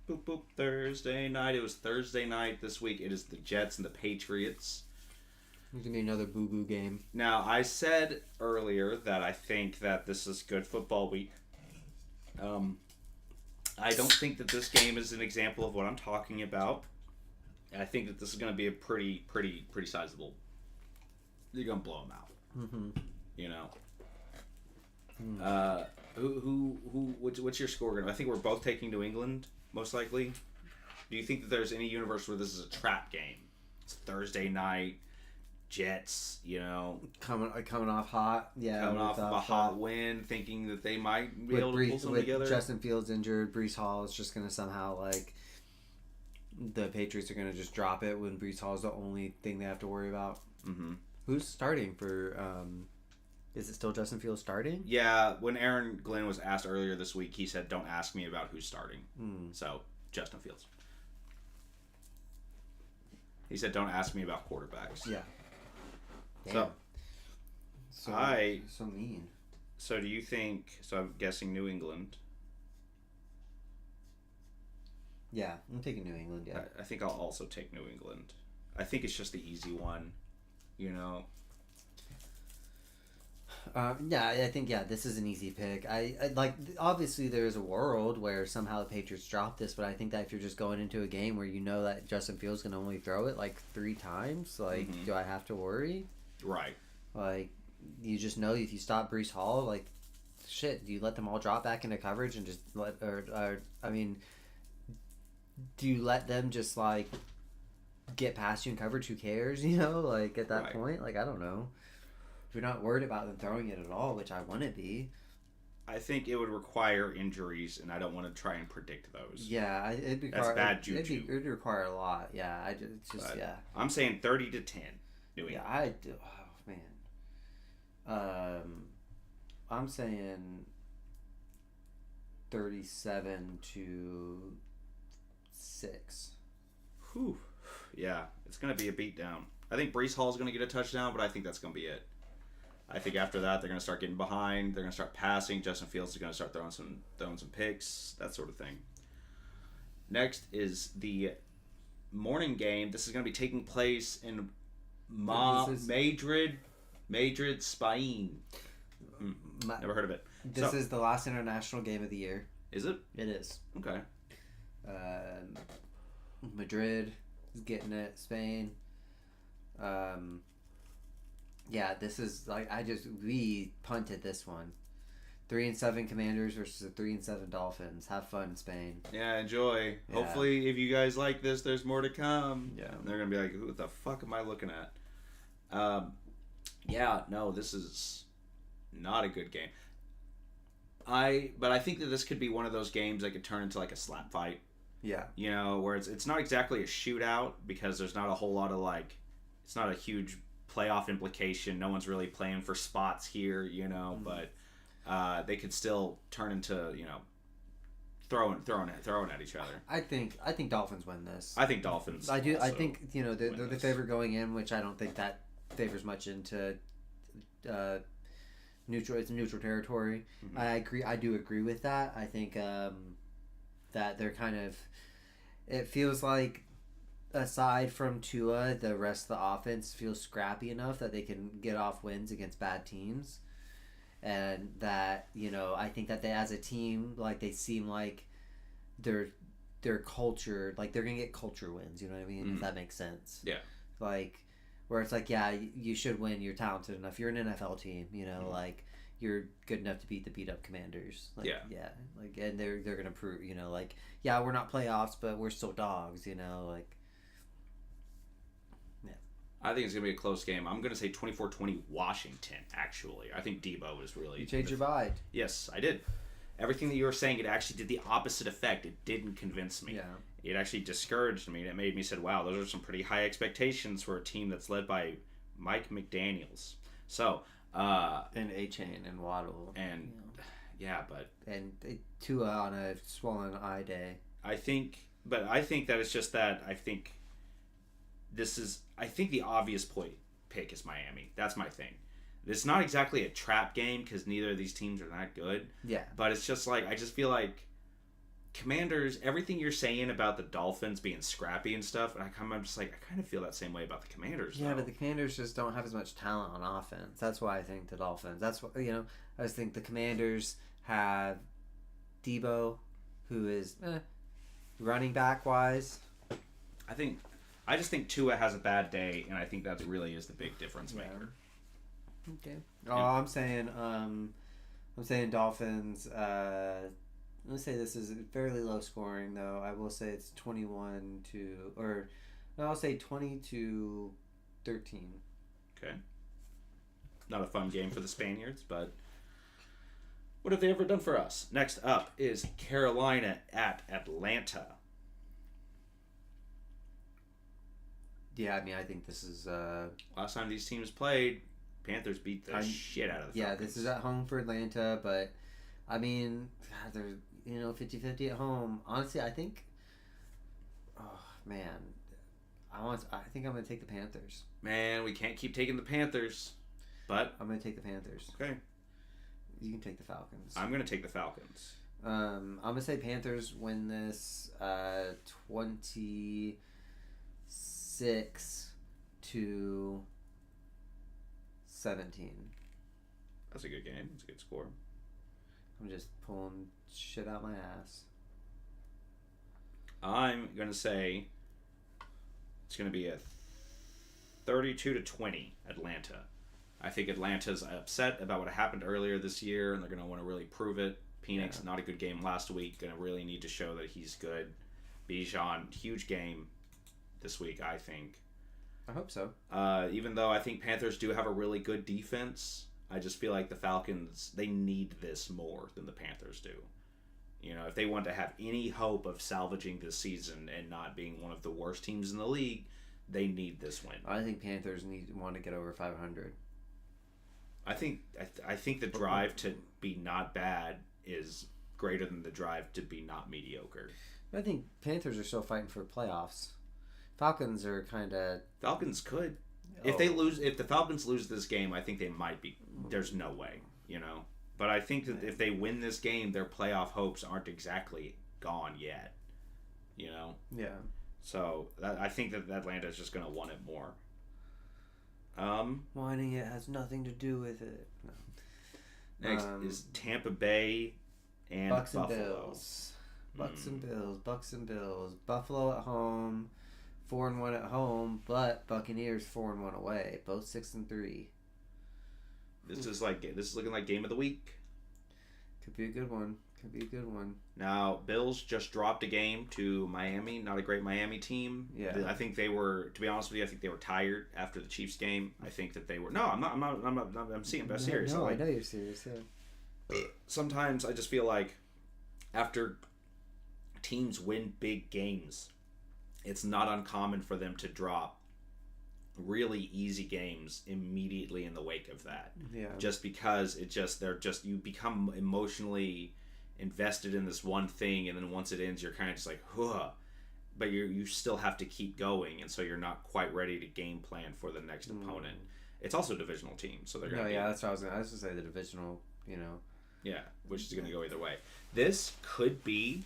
Boop, boop, Thursday night. It was Thursday night this week. It is the Jets and the Patriots. It's going to be another boo-boo game. Now, I said earlier that I think that this is good football week. I don't think that this game is an example of what I'm talking about. I think that this is going to be a pretty sizable. You're going to blow them out. Mm-hmm. You know. What's your score going to be? I think we're both taking New England, most likely. Do you think that there's any universe where this is a trap game? It's Thursday night. Jets, you know, coming off hot, coming off of a hot win, thinking that they might be able to pull something together. Justin Fields injured, Breece Hall is just gonna somehow the Patriots are gonna just drop it when Breece Hall is the only thing they have to worry about. Mm-hmm. Who's starting for? Is it still Justin Fields starting? Yeah, when Aaron Glenn was asked earlier this week, he said, "Don't ask me about who's starting." So Justin Fields. He said, "Don't ask me about quarterbacks." Yeah. Damn. So mean. So do you think? So I'm guessing New England. Yeah, I'm taking New England. Yeah, I think I'll also take New England. I think it's just the easy one, you know. I think this is an easy pick. I like obviously there's a world where somehow the Patriots drop this, but I think that if you're just going into a game where you know that Justin Fields can only throw it 3 times, do I have to worry? Right. You just know if you stop Breece Hall, shit, do you let them all drop back into coverage and just do you let them just get past you in coverage? Who cares? You know, at that point, I don't know. If you're not worried about them throwing it at all, which I want to be. I think it would require injuries, and I don't want to try and predict those. Yeah, it'd be that's bad juju. It'd require a lot. Yeah, I'm saying 30-10. New England. Yeah, I do. Oh man. I'm saying 37-6. Whew. Yeah, it's gonna be a beatdown. I think Breece Hall is gonna get a touchdown, but I think that's gonna be it. I think after that they're gonna start getting behind. They're gonna start passing. Justin Fields is gonna start throwing some picks, that sort of thing. Next is the morning game. This is gonna be taking place in Madrid, Spain. Never heard of it. This is the last international game of the year. Is it? It is. Okay. Madrid is getting it. Spain. Yeah, this is like we punted this one. 3-7 Commanders versus the 3-7 Dolphins. Have fun, Spain. Yeah, enjoy. Yeah. Hopefully, if you guys like this, there's more to come. Yeah. And they're gonna be like, "Who the fuck am I looking at?" Yeah, no, this is not a good game. But I think that this could be one of those games that could turn into like a slap fight. Yeah. You know, where it's not exactly a shootout because there's not a whole lot of like, it's not a huge playoff implication. No one's really playing for spots here, you know, but they could still turn into, you know, throwing at each other. I think Dolphins win this. I think Dolphins. I do. I think, you know, they're the favorite going in, which I don't think that favors much into neutral. It's neutral territory. Mm-hmm. I agree. I do agree with that. I think that they're kind of. It feels like, aside from Tua, the rest of the offense feels scrappy enough that they can get off wins against bad teams. And that, you know, I think that they, as a team, like, they seem like their culture, like, they're gonna get culture wins, you know what I mean? Mm-hmm. If that makes sense. Yeah. Like, where it's like, yeah, you should win, you're talented enough, you're an NFL team, you know, mm-hmm. like, you're good enough to beat the beat up Commanders. Like, yeah. Like, and they're gonna prove, you know, like, yeah, we're not playoffs, but we're still dogs, you know, like. I think it's going to be a close game. I'm going to say 24-20 Washington, actually. I think Debo is really... You changed your mind. Yes, I did. Everything that you were saying, it actually did the opposite effect. It didn't convince me. Yeah. It actually discouraged me. It made me say, wow, those are some pretty high expectations for a team that's led by Mike McDaniels. So... and A-Chain and Waddle. And, you know. Yeah, but... And Tua on a swollen eye day. I think that it's just that I think the obvious pick is Miami. That's my thing. It's not exactly a trap game because neither of these teams are that good. Yeah. But it's just like, I just feel like Commanders, everything you're saying about the Dolphins being scrappy and stuff, and I'm just like, I kind of feel that same way about the Commanders. Yeah, but the Commanders just don't have as much talent on offense. That's why I think the Dolphins. That's what, you know, I just think the Commanders have Debo, who is running back wise. I just think Tua has a bad day, and I think that really is the big difference maker. Okay. Oh, yeah. I'm saying Dolphins. Let's say this is fairly low scoring, though. I will say it's 20-13. Okay. Not a fun game for the Spaniards, but what have they ever done for us? Next up is Carolina at Atlanta. Yeah, I mean, I think this is... Last time these teams played, Panthers beat the shit out of the Falcons. Yeah, this is at home for Atlanta, but, I mean, they're, 50-50 at home. Honestly, I think... Oh, man. I think I'm going to take the Panthers. Man, we can't keep taking the Panthers, but... I'm going to take the Panthers. Okay. You can take the Falcons. I'm going to take the Falcons. I'm going to say Panthers win this 20... 6-17. That's a good game. That's a good score. I'm just pulling shit out my ass. I'm gonna say it's gonna be a 32-20 Atlanta. I think Atlanta's upset about what happened earlier this year, and they're gonna want to really prove it. Penix, not a good game last week. Gonna really need to show that he's good. Bijan, huge game this week, I think. I hope so. Even though I think Panthers do have a really good defense, I just feel like the Falcons, they need this more than the Panthers do. If they want to have any hope of salvaging this season and not being one of the worst teams in the league, they need this win. I think Panthers want to get over 500. I think the drive to be not bad is greater than the drive to be not mediocre. I think Panthers are still fighting for playoffs. Falcons are kind of... Falcons could. If the Falcons lose this game, I think they might be... There's no way, But I think that if they win this game, their playoff hopes aren't exactly gone yet, Yeah. So I think that Atlanta is just going to want it more. Wanting it has nothing to do with it. No. Next is Tampa Bay and Bucks Buffalo. And Bills. Bucks and Bills. Buffalo at home. 4-1 at home, but Buccaneers 4-1 away. Both 6-3. This is looking like game of the week. Could be a good one. Now, Bills just dropped a game to Miami. Not a great Miami team. Yeah. I think they were, to be honest with you, I think they were tired after the Chiefs game. I think that they were. No, I'm serious. No, I know you're serious. Yeah. Sometimes I just feel like after teams win big games, it's not uncommon for them to drop really easy games immediately in the wake of that. Yeah. Just because you become emotionally invested in this one thing, and then once it ends, you're kind of just like, huh. But you still have to keep going, and so you're not quite ready to game plan for the next opponent. It's also a divisional team, so they're gonna. That's what I was gonna say. The divisional, Yeah, which is gonna go either way. This could be.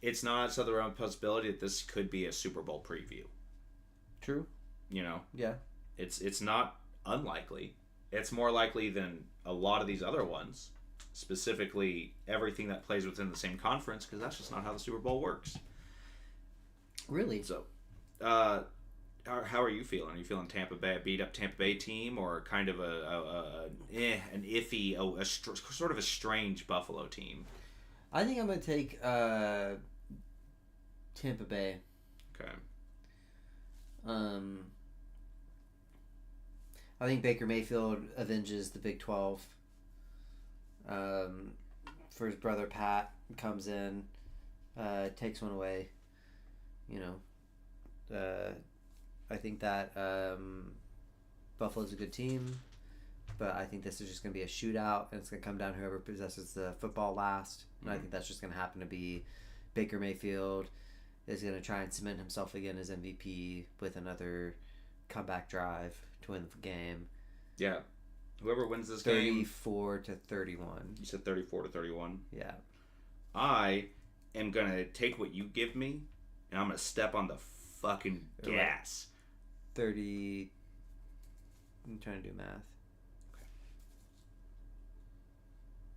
It's not outside the realm of possibility that this could be a Super Bowl preview. True. Yeah. It's not unlikely. It's more likely than a lot of these other ones. Specifically, everything that plays within the same conference, because that's just not how the Super Bowl works. Really? So, how are you feeling? Are you feeling Tampa Bay, a beat up Tampa Bay team, or kind of an iffy, sort of a strange Buffalo team? I think I'm gonna take Tampa Bay. Okay. I think Baker Mayfield avenges the Big 12. For his brother Pat comes in, takes one away. I think that Buffalo's a good team, but I think this is just going to be a shootout, and it's going to come down to whoever possesses the football last. And I think that's just going to happen to be Baker Mayfield is going to try and cement himself again as MVP with another comeback drive to win the game. Yeah. Whoever wins this game. 34-31. You said 34-31? Yeah. I am going to take what you give me, and I'm going to step on the fucking gas. 30. I'm trying to do math.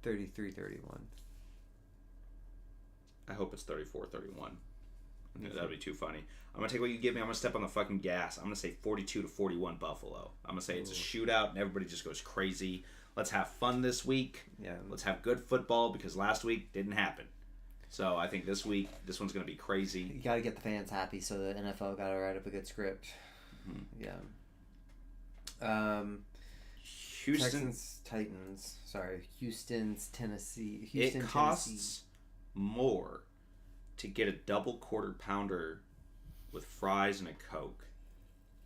Okay. 33-31. I hope it's 34-31. That'd be too funny. I'm gonna take what you give me. I'm gonna step on the fucking gas. I'm gonna say 42-41 Buffalo. I'm gonna say it's a shootout and everybody just goes crazy. Let's have fun this week. Yeah. Let's have good football because last week didn't happen. So I think this week, this one's gonna be crazy. You gotta get the fans happy, so the NFL gotta write up a good script. Mm-hmm. Yeah. Houston's Tennessee. It costs more to get a double quarter pounder with fries and a Coke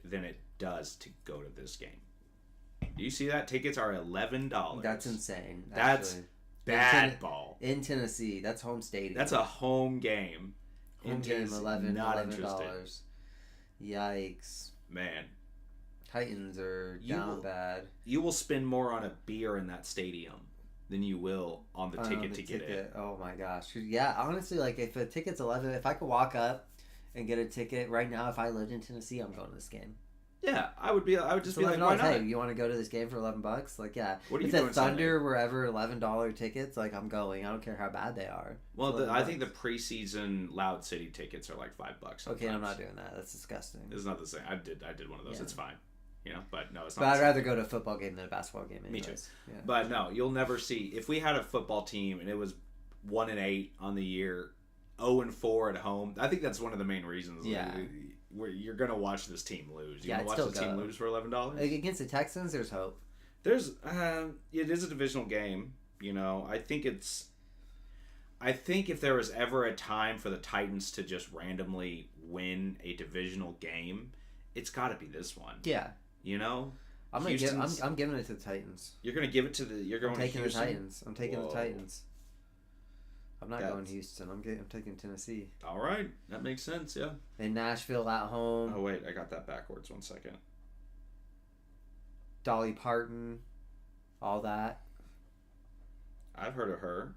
than it does to go to this game. Do you see that? Tickets are $11. That's insane. That's bad ball. In Tennessee. That's home stadium. That's a home game. Home game, $11. Interested. Yikes. Man. Titans are down bad. You will spend more on a beer in that stadium than you will on the ticket to get it. Oh my gosh. Yeah, honestly, like if a ticket's $11, if I could walk up and get a ticket right now, if I lived in Tennessee, I'm going to this game. Yeah, I would just be like, why not? Hey, you want to go to this game for $11? Like, yeah. What are you if doing the Thunder Sunday? were ever $11 tickets, like I'm going. I don't care how bad they are. Well, I think the preseason Loud City tickets are like $5. Sometimes. Okay, I'm not doing that. That's disgusting. It's not the same. I did one of those. Yeah. It's fine. But no, it's not. But I'd rather go to a football game than a basketball game. Anyways. Me too. Yeah. But no, you'll never see. If we had a football team and it was 1-8 on the year, 0-4 at home, I think that's one of the main reasons. Yeah. Where you're gonna watch this team lose. You're gonna watch this team lose for $11. Like against the Texans, there's hope. There's it is a divisional game. I think if there was ever a time for the Titans to just randomly win a divisional game, it's got to be this one. Yeah. I'm giving it to the Titans. You're gonna give it to the. You're going. I'm taking Houston? the Titans. I'm taking the Titans. I'm not going to Houston. I'm taking Tennessee. All right, that makes sense. Yeah. And Nashville at home. Oh wait, I got that backwards. 1 second. Dolly Parton, all that. I've heard of her.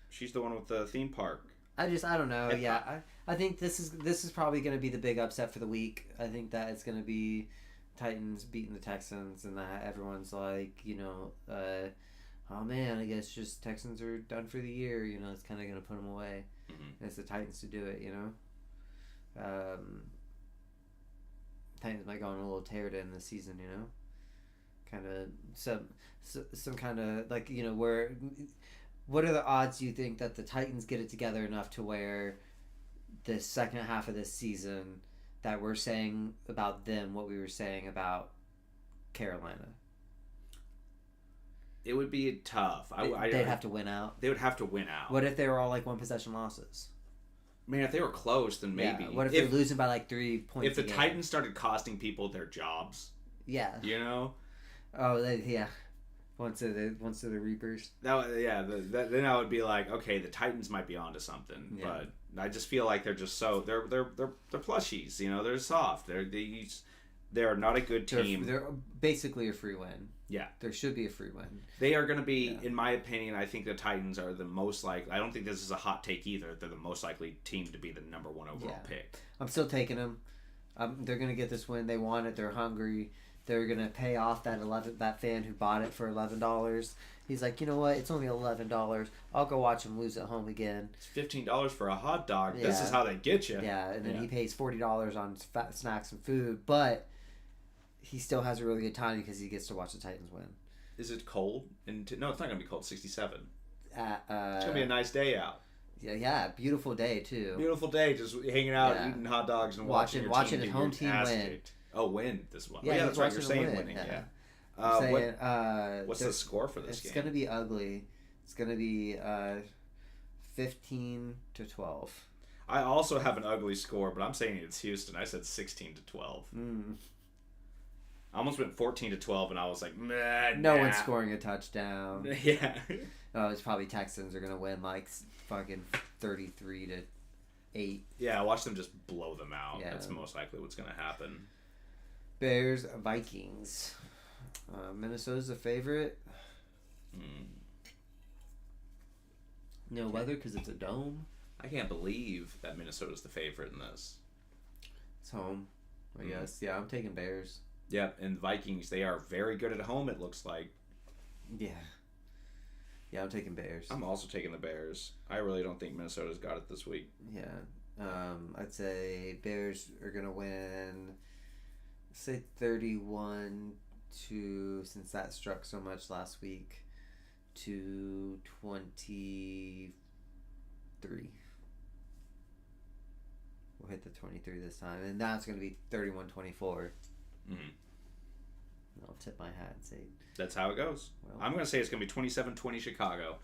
She's the one with the theme park. I don't know. Yeah, I think this is probably going to be the big upset for the week. I think that it's going to be Titans beating the Texans, and that everyone's like, oh man, I guess just Texans are done for the year. It's kind of going to put them away. Mm-hmm. And it's the Titans to do it. Titans might go on a little tear to end the season. You know, kind of some kind of like where. What are the odds you think that the Titans get it together enough to where the second half of this season that we're saying about them what we were saying about Carolina? It would be tough. They'd have to win out. They would have to win out. What if they were all like one possession losses? Man, if they were close, then maybe. Yeah. What if they're losing by like 3 points? If the Titans started costing people their jobs, yeah, Oh, yeah. Once they're the Reapers. Then I would be like, okay, the Titans might be onto something, but I just feel like they're just so they're plushies. They're soft. They're not a good team. They're basically a free win. Yeah, there should be a free win. They are going to be, in my opinion. I think the Titans are the most likely. I don't think this is a hot take either. They're the most likely team to be the number 1 overall pick. I'm still taking them. They're going to get this win. They want it. They're hungry. They're going to pay off that fan who bought it for $11. He's like, you know what? It's only $11. I'll go watch him lose at home again. It's $15 for a hot dog. Yeah. This is how they get you. Yeah, and then he pays $40 on snacks and food, but he still has a really good time because he gets to watch the Titans win. Is it cold? No, it's not going to be cold. 67. It's going to be a nice day out. Yeah, beautiful day too. Beautiful day, just hanging out, eating hot dogs, and watching his home team win. Kicked. Oh, win this one. Yeah, that's right. You're saying winning. What's the score for this game? It's going to be ugly. It's going to be 15-12. I also have an ugly score, but I'm saying it's Houston. I said 16-12. I almost went 14-12, and I was like, no one's scoring a touchdown. Yeah. It's probably Texans are going to win like fucking 33-8. Yeah, watch them just blow them out. Yeah. That's most likely what's going to happen. Bears, Vikings. Minnesota's a favorite. No weather because it's a dome. I can't believe that Minnesota's the favorite in this. It's home, I guess. Yeah, I'm taking Bears. Yeah, and the Vikings, they are very good at home, it looks like. Yeah. Yeah, I'm taking Bears. I'm also taking the Bears. I really don't think Minnesota's got it this week. Yeah. I'd say Bears are going to win, say 31 to, since that struck so much last week, to 23. We'll hit the 23 this time. And now it's going to be 31-24. I'll tip my hat and say... That's how it goes. Well, I'm going to say it's going to be 27-20 Chicago.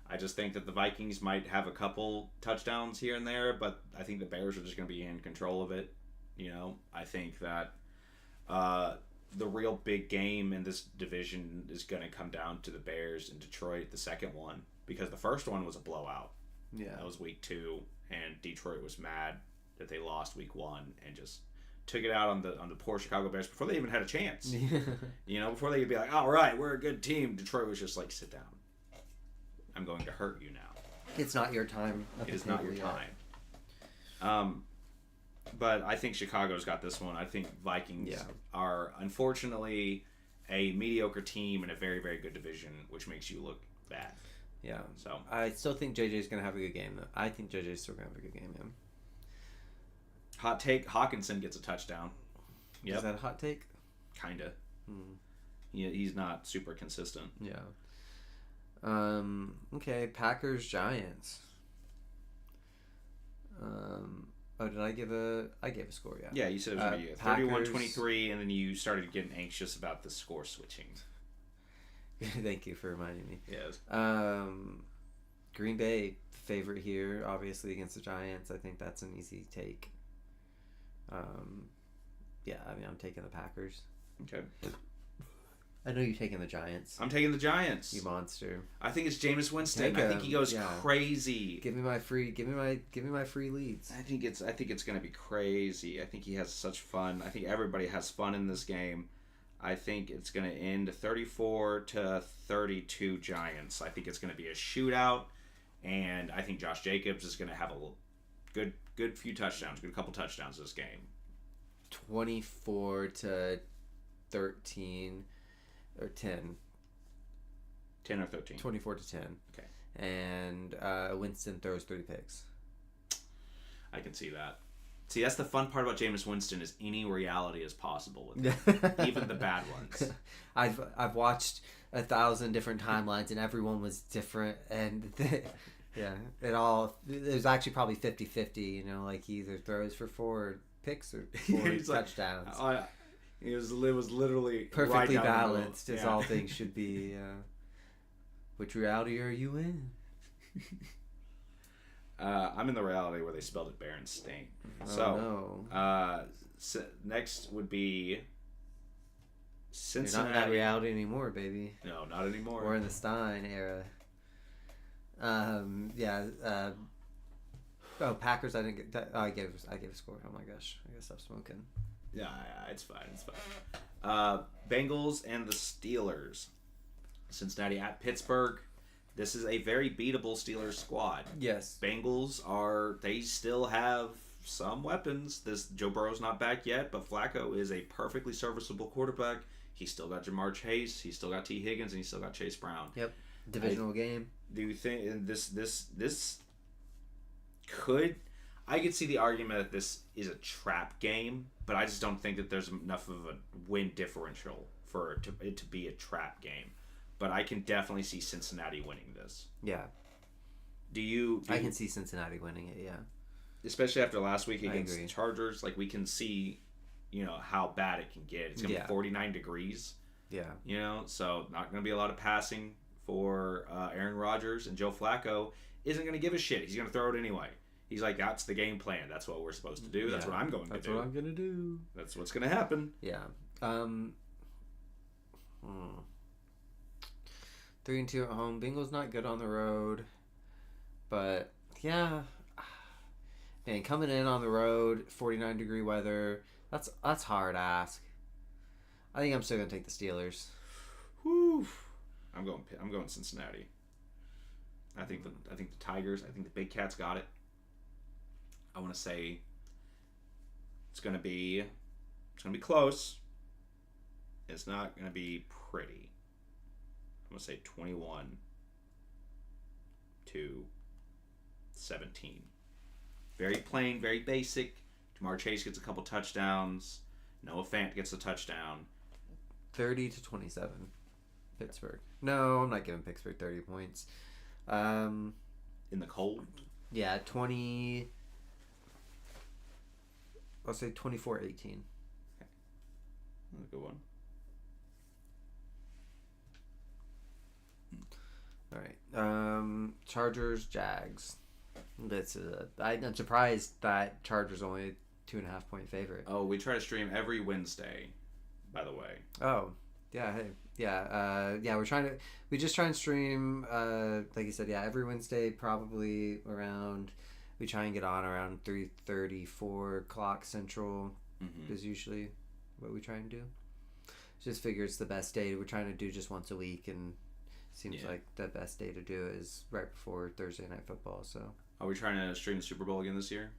I just think that the Vikings might have a couple touchdowns here and there, but I think the Bears are just going to be in control of it. I think that the real big game in this division is going to come down to the Bears and Detroit, the second one, because the first one was a blowout. Yeah. That was week 2, and Detroit was mad that they lost week 1 and just took it out on the poor Chicago Bears before they even had a chance. Before they could be like, all right, we're a good team. Detroit was just like, sit down. I'm going to hurt you now. It's not your time. It is not your time. But I think Chicago's got this one. I think Vikings are, unfortunately, a mediocre team in a very, very good division, which makes you look bad. Yeah. So I still think JJ's going to have a good game, though. I think JJ's still going to have a good game, man. Hot take, Hawkinson gets a touchdown. Yep. Is that a hot take? Kinda. He's not super consistent. Yeah. Okay, Packers, Giants. Did I give a score, yeah. Yeah, you said it was going to be 31-23, and then you started getting anxious about the score switching. Thank you for reminding me. Yes. Green Bay, favorite here, obviously, against the Giants. I think that's an easy take. I'm taking the Packers. Okay. I know you're taking the Giants. I'm taking the Giants. You monster. I think it's Jameis Winston. I think he goes crazy. Give me my free leads. I think it's going to be crazy. I think he has such fun. I think everybody has fun in this game. I think it's going to end 34-32 Giants. I think it's going to be a shootout, and I think Josh Jacobs is going to have a good few touchdowns, good couple touchdowns this game. 24-13 or 10. 10 or 13. 24-10. Okay. And Winston throws 3 picks. I can see that. See, that's the fun part about Jameis Winston is any reality is possible with him, even the bad ones. I've watched 1,000 different timelines and everyone was different, and yeah, it was actually probably 50-50, you know, like he either throws for 4 picks or 4 touchdowns. It was literally Perfectly right balanced, as all things should be. Which reality are you in? I'm in the reality where they spelled it Berenstain. Next would be Cincinnati. You're not in that reality anymore, baby. No, not anymore. We're in the Stein era. Packers. I didn't get. I gave a score. Oh my gosh! I gotta stop smoking. Yeah, it's fine. It's fine. Bengals and the Steelers. Cincinnati at Pittsburgh. This is a very beatable Steelers squad. Yes. Bengals they still have some weapons. Joe Burrow's not back yet, but Flacco is a perfectly serviceable quarterback. He's still got Jamar Chase, he's still got T. Higgins, and he's still got Chase Brown. Yep. Divisional game. Do you think this could... I could see the argument that this is a trap game, but I just don't think that there's enough of a win differential for it to be a trap game. But I can definitely see Cincinnati winning this. Yeah. I can see Cincinnati winning it, yeah. Especially after last week against the Chargers. Like, we can see, you know, how bad it can get. It's going to be 49 degrees. Yeah. You know, so not going to be a lot of passing for Aaron Rodgers. And Joe Flacco isn't going to give a shit. He's going to throw it anyway. He's like, that's the game plan. That's what we're supposed to do. That's what I'm going to do. That's what I'm going to do. That's what's going to happen. Yeah. 3-2 at home. Bengals not good on the road, but yeah, man, coming in on the road, 49-degree weather. That's hard ask. I think I'm still gonna take the Steelers. Whew. I'm going Cincinnati. I think the Tigers. I think the Big Cats got it. I want to say it's gonna be close. It's not gonna be pretty. I'm going to say 21-17. Very plain, very basic. Jamar Chase gets a couple touchdowns. Noah Fant gets a touchdown. 30-27. Pittsburgh. No, I'm not giving Pittsburgh 30 points. In the cold? Yeah, 20... I'll say 24-18. Okay. That's a good one. All right. Chargers, Jags. I'm surprised that Chargers only 2.5 point favorite. Oh, we try to stream every Wednesday, by the way. Oh, yeah. Hey, yeah. We just try and stream. Like you said, yeah, every Wednesday, probably around. We try and get on around 3:30, 4 o'clock Central. Is usually what we try and do. Just figure it's the best day. We're trying to do just once a week, and seems like the best day to do it is right before Thursday Night Football. So, are we trying to stream the Super Bowl again this year?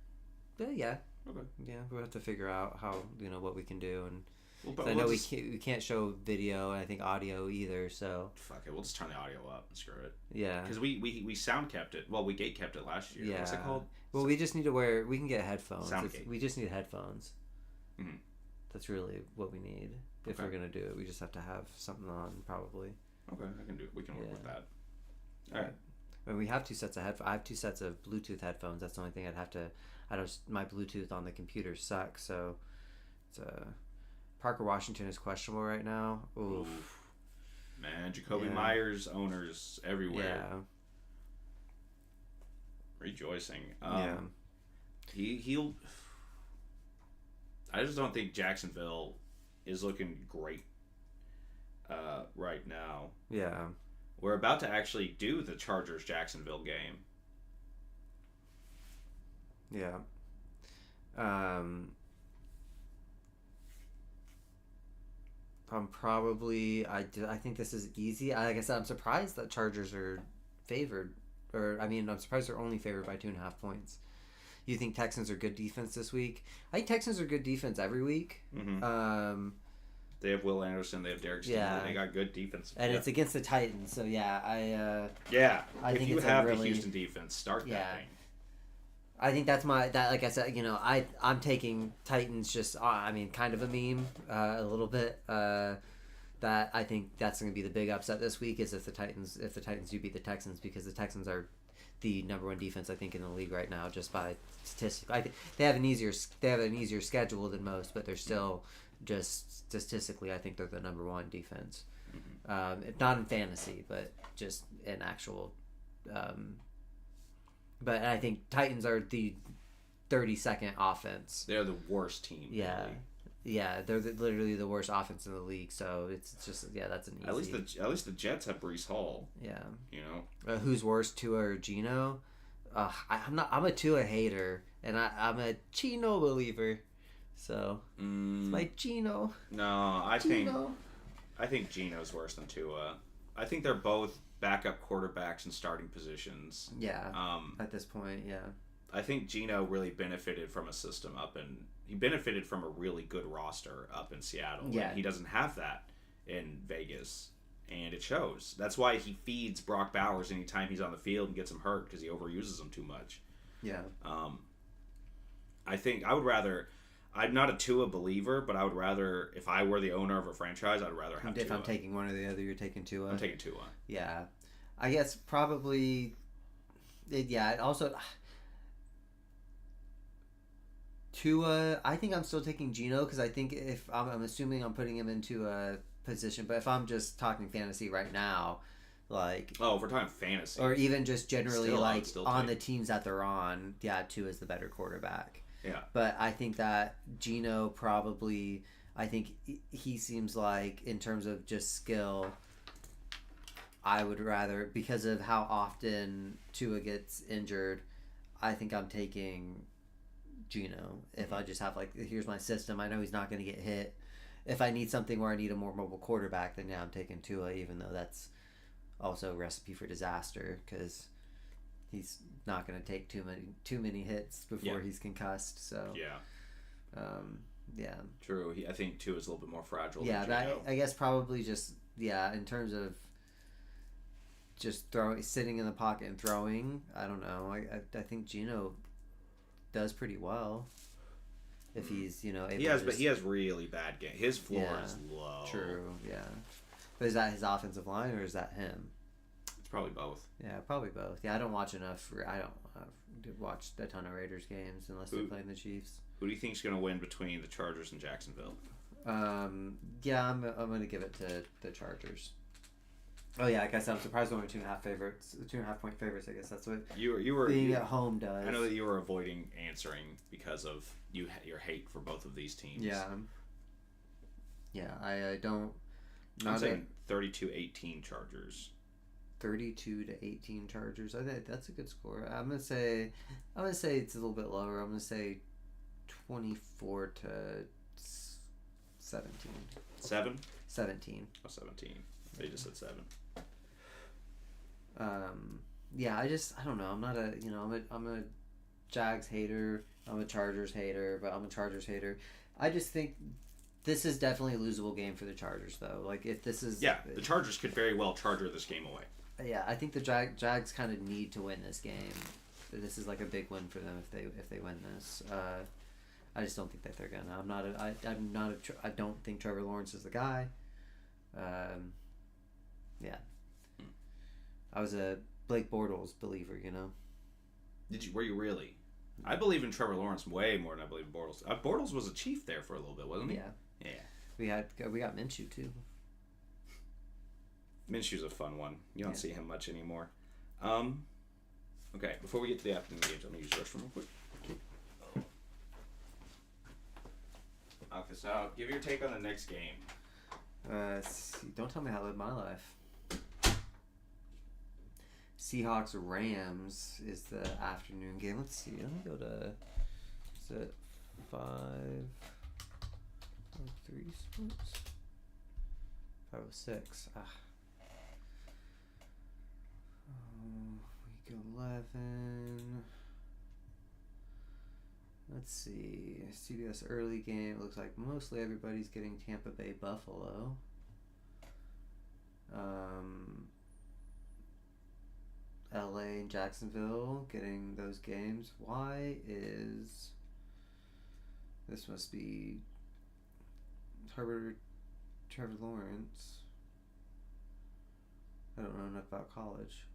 Yeah. Okay. Yeah, we'll have to figure out how, you know, what we can do, and but I know we can't show video and I think audio either. So fuck it, we'll just turn the audio up and screw it. Yeah. Because we sound kept it. Well, we gate kept it last year. Yeah. What's it called? Well, we just need to wear. We can get headphones. Soundgate. We just need headphones. Mm-hmm. That's really what we need if we're gonna do it. We just have to have something on, probably. Okay, I can do it. We can work with that. All right. And we have 2 sets of headphones. I have 2 sets of Bluetooth headphones. That's the only thing I'd have to. My Bluetooth on the computer sucks. So, it's Parker Washington is questionable right now. Oof. Man, Jacoby Myers owners everywhere. Yeah. Rejoicing. Yeah. He'll. I just don't think Jacksonville is looking great right now. Yeah. We're about to actually do the Chargers-Jacksonville game. Yeah. I'm probably... I think this is easy. Like I said, I'm surprised that Chargers are favored. I'm surprised they're only favored by 2.5 points. You think Texans are good defense this week? I think Texans are good defense every week. Mm-hmm. They have Will Anderson. They have Derek Stingley. They got good defense. And it's against the Titans, so yeah, I think if you it's have a really, the Houston defense, start that thing. I think that's like I said, I'm taking Titans just kind of a meme a little bit. That I think that's going to be the big upset this week is if the Titans do beat the Texans, because the Texans are the number one defense I think in the league right now just by statistics. They have an easier schedule than most, but they're still just statistically I think they're the number one defense. Not in fantasy, but just in actual. But I think Titans are the 32nd offense. They're the worst team. Yeah. Really. Yeah, they're literally the worst offense in the league, so it's just that's an easy. At least the Jets have Breece Hall. Yeah, Who's worse, Tua or Geno? I'm a Tua hater, and I'm a Geno believer. So it's my Geno. No, I think Geno's worse than Tua. I think they're both backup quarterbacks in starting positions. Yeah. At this point, yeah. I think Geno really benefited from a system he benefited from a really good roster up in Seattle. Yeah. And he doesn't have that in Vegas, and it shows. That's why he feeds Brock Bowers anytime he's on the field and gets him hurt because he overuses him too much. Yeah. I think I would rather. I'm not a Tua believer, but I would rather, if I were the owner of a franchise, I'd rather have Tua. If I'm taking one or the other, you're taking Tua. I'm taking Tua. Yeah, I guess probably. Also. Tua, I think I'm still taking Geno because I think if I'm assuming I'm putting him into a position, but if I'm just talking fantasy right now, like if we're talking fantasy, or even just generally on the teams that they're on, Tua is the better quarterback. Yeah, but I think that Geno probably, I think he seems like in terms of just skill, I would rather because of how often Tua gets injured. I think I'm taking Geno. If I just have here's my system, I know he's not going to get hit. If I need something where I need a more mobile quarterback, then I'm taking Tua, even though that's also a recipe for disaster because he's not going to take too many hits before he's concussed. So yeah, true. I think Tua is a little bit more fragile. Yeah, but I guess probably just in terms of just sitting in the pocket and throwing. I don't know. I think Geno does pretty well if he's able but he has really bad game. His floor is low. True, yeah. But is that his offensive line or is that him? It's probably both. Yeah, probably both. Yeah, I don't watch enough. I don't watch a ton of Raiders games unless they're playing the Chiefs. Who do you think is going to win between the Chargers and Jacksonville? I'm going to give it to the Chargers. Oh yeah, I guess I'm surprised only 2.5 point favorites. I guess that's what you were being at home does. I know that you were avoiding answering because of your hate for both of these teams. Yeah. I don't. I'm saying 32-18 Chargers. 32-18 Chargers. I think that's a good score. I'm gonna say it's a little bit lower. I'm gonna say 24-17. 7? 17. Oh, 17. They just said 7. I don't know. I'm not I'm a Jags hater. I'm a Chargers hater, but I'm a Chargers hater. I just think this is definitely a losable game for the Chargers, though. Like if this is the Chargers could very well charger this game away. Yeah, I think the Jags kind of need to win this game. This is like a big win for them if they win this. I just don't think that they're gonna. I don't think Trevor Lawrence is the guy. Yeah. I was a Blake Bortles believer, Were you really? I believe in Trevor Lawrence way more than I believe in Bortles. Bortles was a Chief there for a little bit, wasn't he? Yeah. We got Minshew too. Minshew's a fun one. You don't see him much anymore. Okay, before we get to the afternoon games, I'm gonna use the restroom real quick. Okay, so give your take on the next game. Don't tell me how to live my life. Seahawks Rams is the afternoon game. Let's see. Let me go to. Is it 503 sports? 506. Week 11. Let's see. CBS early game. It looks like mostly everybody's getting Tampa Bay Buffalo. LA and Jacksonville getting those games. Why is this must be Herbert Trevor Lawrence. I don't know enough about college.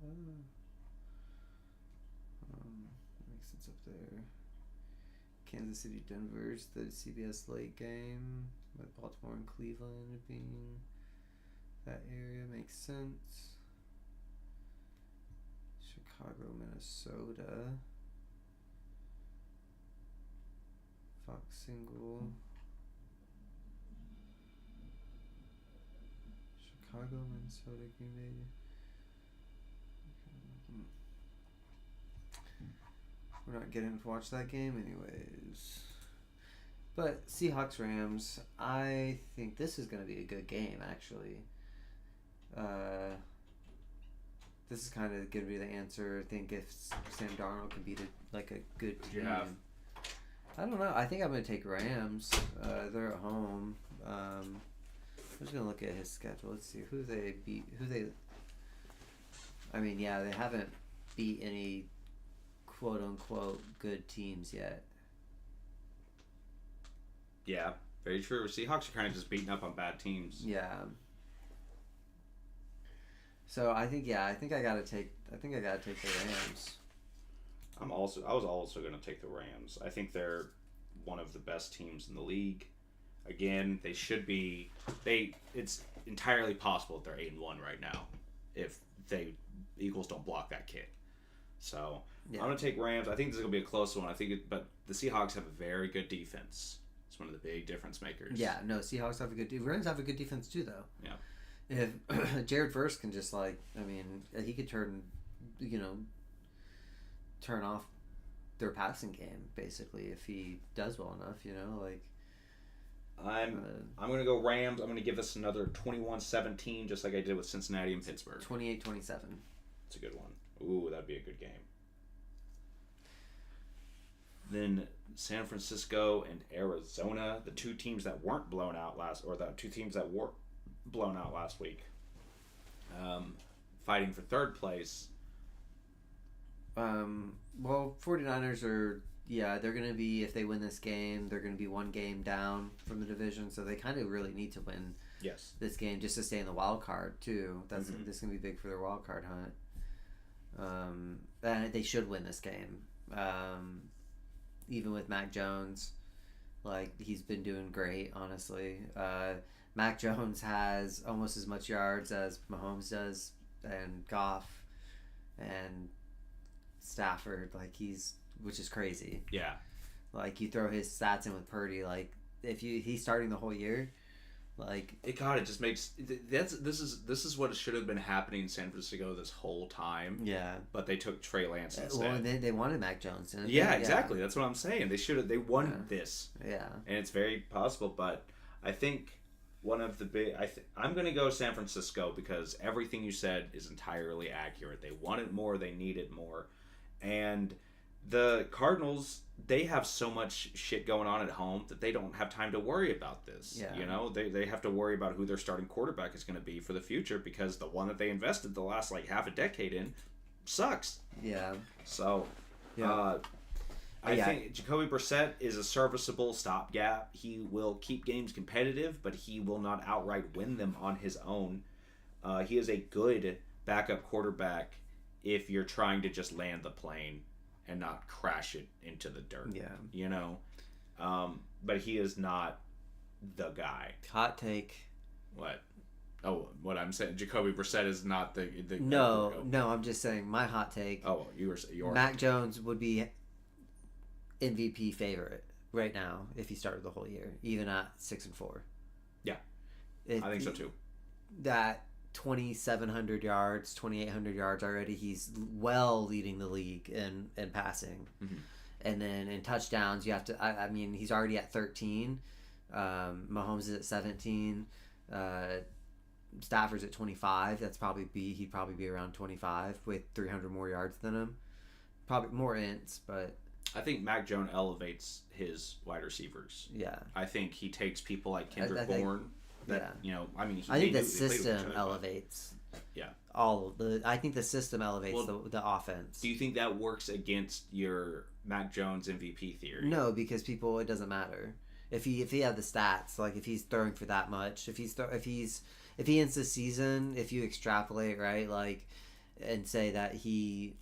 Makes sense up there. Kansas City, Denver's the CBS late game with Baltimore and Cleveland being that area makes sense. Chicago, Minnesota. Fox single. Chicago, Minnesota, Green Bay. We're not getting to watch that game anyways. But Seahawks Rams, I think this is going to be a good game actually. This is kind of going to be the answer. I think if Sam Darnold can beat a good team. Yeah. I don't know. I think I'm going to take Rams. They're at home. I'm just going to look at his schedule. Let's see who they beat. I mean, yeah, they haven't beat any quote unquote good teams yet. Yeah, very true. Seahawks are kind of just beating up on bad teams. Yeah. So I think I gotta take the Rams. I was also going to take the Rams. I think they're one of the best teams in the league. Again, they should be. It's entirely possible that they're 8-1 right now, if Eagles don't block that kick. So Yeah. I'm going to take Rams. I think this is going to be a close one. But the Seahawks have a very good defense. It's one of the big difference makers. Yeah, no, Seahawks have a good Rams have a good defense too though. Yeah. If Jared Verse can just he could turn off their passing game basically if he does well enough, I'm going to go Rams. I'm going to give this another 21-17, just like I did with Cincinnati and Pittsburgh. 28-27. It's a good one. Ooh, that'd be a good game. Then San Francisco and Arizona, the two teams that weren't blown out last week, fighting for third place. Well, 49ers are, they're going to be, if they win this game, they're going to be one game down from the division, so they kind of really need to win this game just to stay in the wild card, too. This is going to be big for their wild card hunt. And they should win this game. Even with Mac Jones, he's been doing great, honestly. Mac Jones has almost as much yards as Mahomes does, and Goff, and Stafford, which is crazy. Yeah. You throw his stats in with Purdy, if he's starting the whole year, it just makes this is what should have been happening in San Francisco this whole time. Yeah. But they took Trey Lance instead. Well, they wanted Mac Jones. Yeah, exactly. That's what I'm saying. They won this. Yeah. And it's very possible, but I think one of the big I'm going to go San Francisco because everything you said is entirely accurate. They wanted more, they needed more. And the Cardinals, they have so much shit going on at home that they don't have time to worry about this. Yeah. They have to worry about who their starting quarterback is going to be for the future because the one that they invested the last half a decade in sucks. Yeah. So, I think Jacoby Brissett is a serviceable stopgap. He will keep games competitive, but he will not outright win them on his own. He is a good backup quarterback if you're trying to just land the plane and not crash it into the dirt. Yeah. But he is not the guy. Hot take. What? Oh, what I'm saying, Jacoby Brissett is not the No, I'm just saying my hot take. Oh, your Mac Jones would be MVP favorite right now if he started the whole year, even at 6-4. Yeah, I think so too. That 2,700 yards, 2,800 yards already. He's well leading the league in passing. Mm-hmm. And then in touchdowns, you have to. I mean, he's already at 13. Mahomes is at 17. Stafford's at 25. He'd probably be around 25 with 300 more yards than him. Probably more ints, but I think Mac Jones elevates his wide receivers. Yeah, I think he takes people like Kendrick Bourne. I think the system elevates Yeah. I think the system elevates the offense. Do you think that works against your Mac Jones MVP theory? No, because it doesn't matter. If he had the stats, like if he's throwing for that much, if he ends the season, if you extrapolate, right, like, and say that he,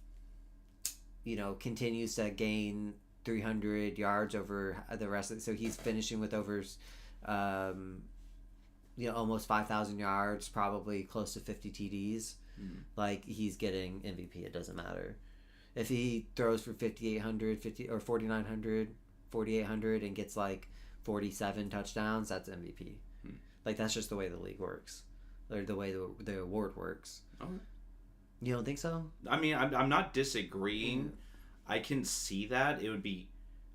continues to gain 300 yards over the rest of it, so he's finishing with over, almost 5,000 yards, probably close to 50 TDs. Like, he's getting MVP. It doesn't matter. If he throws for 5,800, 50 or 4,900, 4,800 and gets like 47 touchdowns, that's MVP. Like, that's just the way the league works, or the way the award works. Okay. You don't think so? I mean, I'm not disagreeing. I can see that. That would be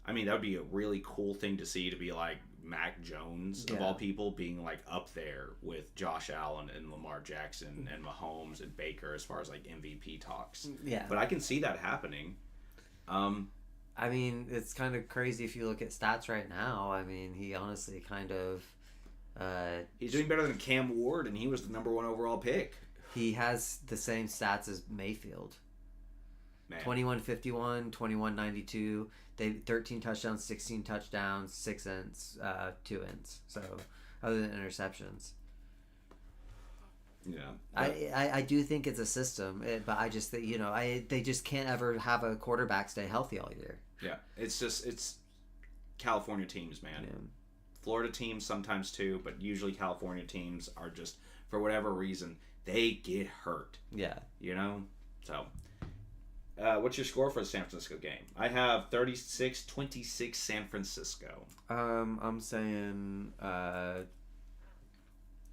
a really cool thing to see, to be like Mac Jones, of all people, being like up there with Josh Allen and Lamar Jackson and Mahomes and Baker as far as like MVP talks. Yeah. But I can see that happening. I mean, it's kind of crazy if you look at stats right now. I mean, he honestly kind of... he's doing better than Cam Ward, and he was the number 1 overall pick. He has the same stats as Mayfield. Man. 21-51, 21-92. They 13 touchdowns, 16 touchdowns, 6 ends, 2 ends. So, other than interceptions. Yeah. I do think it's a system, but I just think, they just can't ever have a quarterback stay healthy all year. Yeah. It's California teams, man. Yeah. Florida teams sometimes too, but usually California teams are just, for whatever reason, they get hurt. Yeah. So, what's your score for the San Francisco game? I have 36-26 San Francisco. I'm saying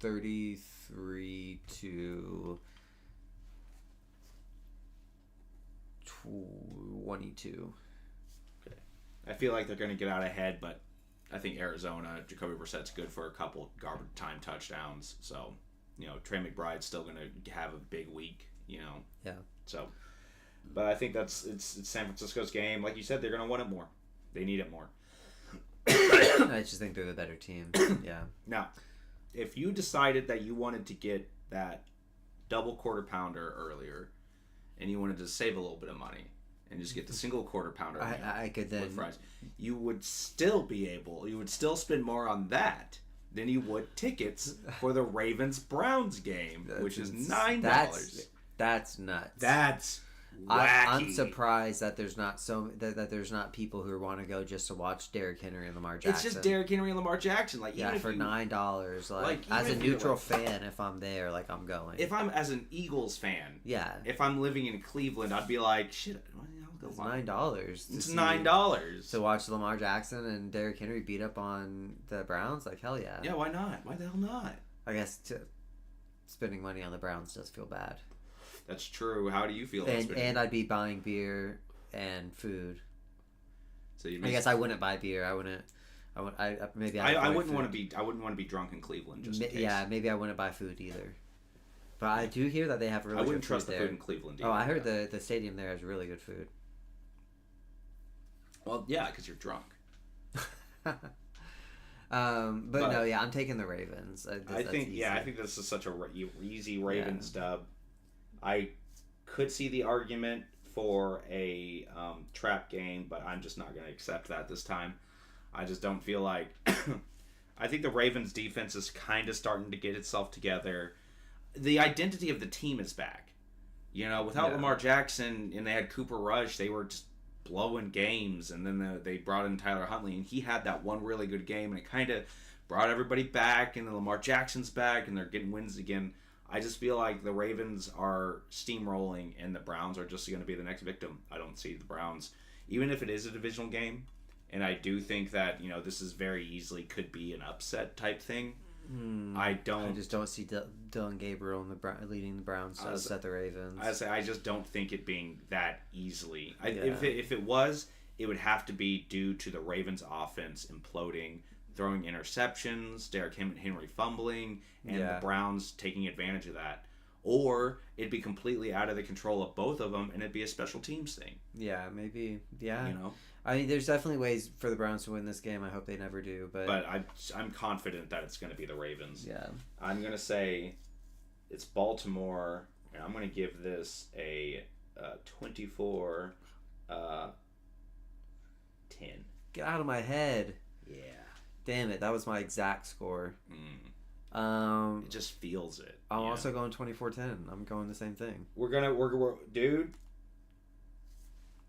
33 to 22. Okay. I feel like they're going to get out ahead, but I think Arizona, Jacoby Brissett's good for a couple garbage time touchdowns. So, Trey McBride's still going to have a big week, Yeah. So, but I think it's San Francisco's game. Like you said, they're going to want it more. They need it more. I just think they're the better team. Yeah. Now, if you decided that you wanted to get that double quarter pounder earlier, and you wanted to save a little bit of money and just get the single quarter pounder, I could then with fries, you would still spend more on that than you would tickets for the Ravens-Browns game, which is $9. That's nuts. That's wacky. I'm surprised that there's not that there's not people who want to go just to watch Derrick Henry and Lamar Jackson. It's just Derrick Henry and Lamar Jackson. Like, yeah, for $9. Like as a neutral fan, if I'm there, like, I'm going. If I'm as an Eagles fan, yeah. If I'm living in Cleveland, I'd be like, shit. It's $9. It's $9 to watch Lamar Jackson and Derrick Henry beat up on the Browns. Like, hell yeah. Yeah, why not? Why the hell not? I guess spending money on the Browns does feel bad. That's true. How do you feel? And I'd be buying beer and food. So I guess I wouldn't buy beer. I wouldn't. I wouldn't want to be. I wouldn't want to be drunk in Cleveland. Just in case. Yeah, maybe I wouldn't buy food either. But I do hear that they have really. I wouldn't good trust food the there. food in Cleveland. Either. Oh, I heard the stadium there has really good food. Well, yeah, because you're drunk. But no, yeah, I'm taking the Ravens. I think this is such a easy Ravens dub. I could see the argument for a trap game, but I'm just not going to accept that this time. I just don't feel like... I think the Ravens defense is kind of starting to get itself together. The identity of the team is back. Without Lamar Jackson and they had Cooper Rush, they were just blowing games, and then they brought in Tyler Huntley, and he had that one really good game, and it kind of brought everybody back, and then Lamar Jackson's back, and they're getting wins again. I just feel like the Ravens are steamrolling, and the Browns are just going to be the next victim. I don't see the Browns, even if it is a divisional game, and I do think that this is very easily could be an upset type thing. I just don't see Dylan Gabriel leading the Browns to upset the Ravens. I just don't think it being that easily. If it was, it would have to be due to the Ravens' offense imploding, throwing interceptions, Derrick Henry fumbling, and the Browns taking advantage of that. Or it'd be completely out of the control of both of them, and it'd be a special teams thing. Yeah, maybe. Yeah. I mean, there's definitely ways for the Browns to win this game. I hope they never do. But I'm confident that it's going to be the Ravens. Yeah. I'm going to say It's Baltimore, and I'm going to give this a 24 10. Get out of my head. Yeah. Damn it, that was my exact score. It just feels it. I'm also going 24-10. I'm going the same thing. We're dude.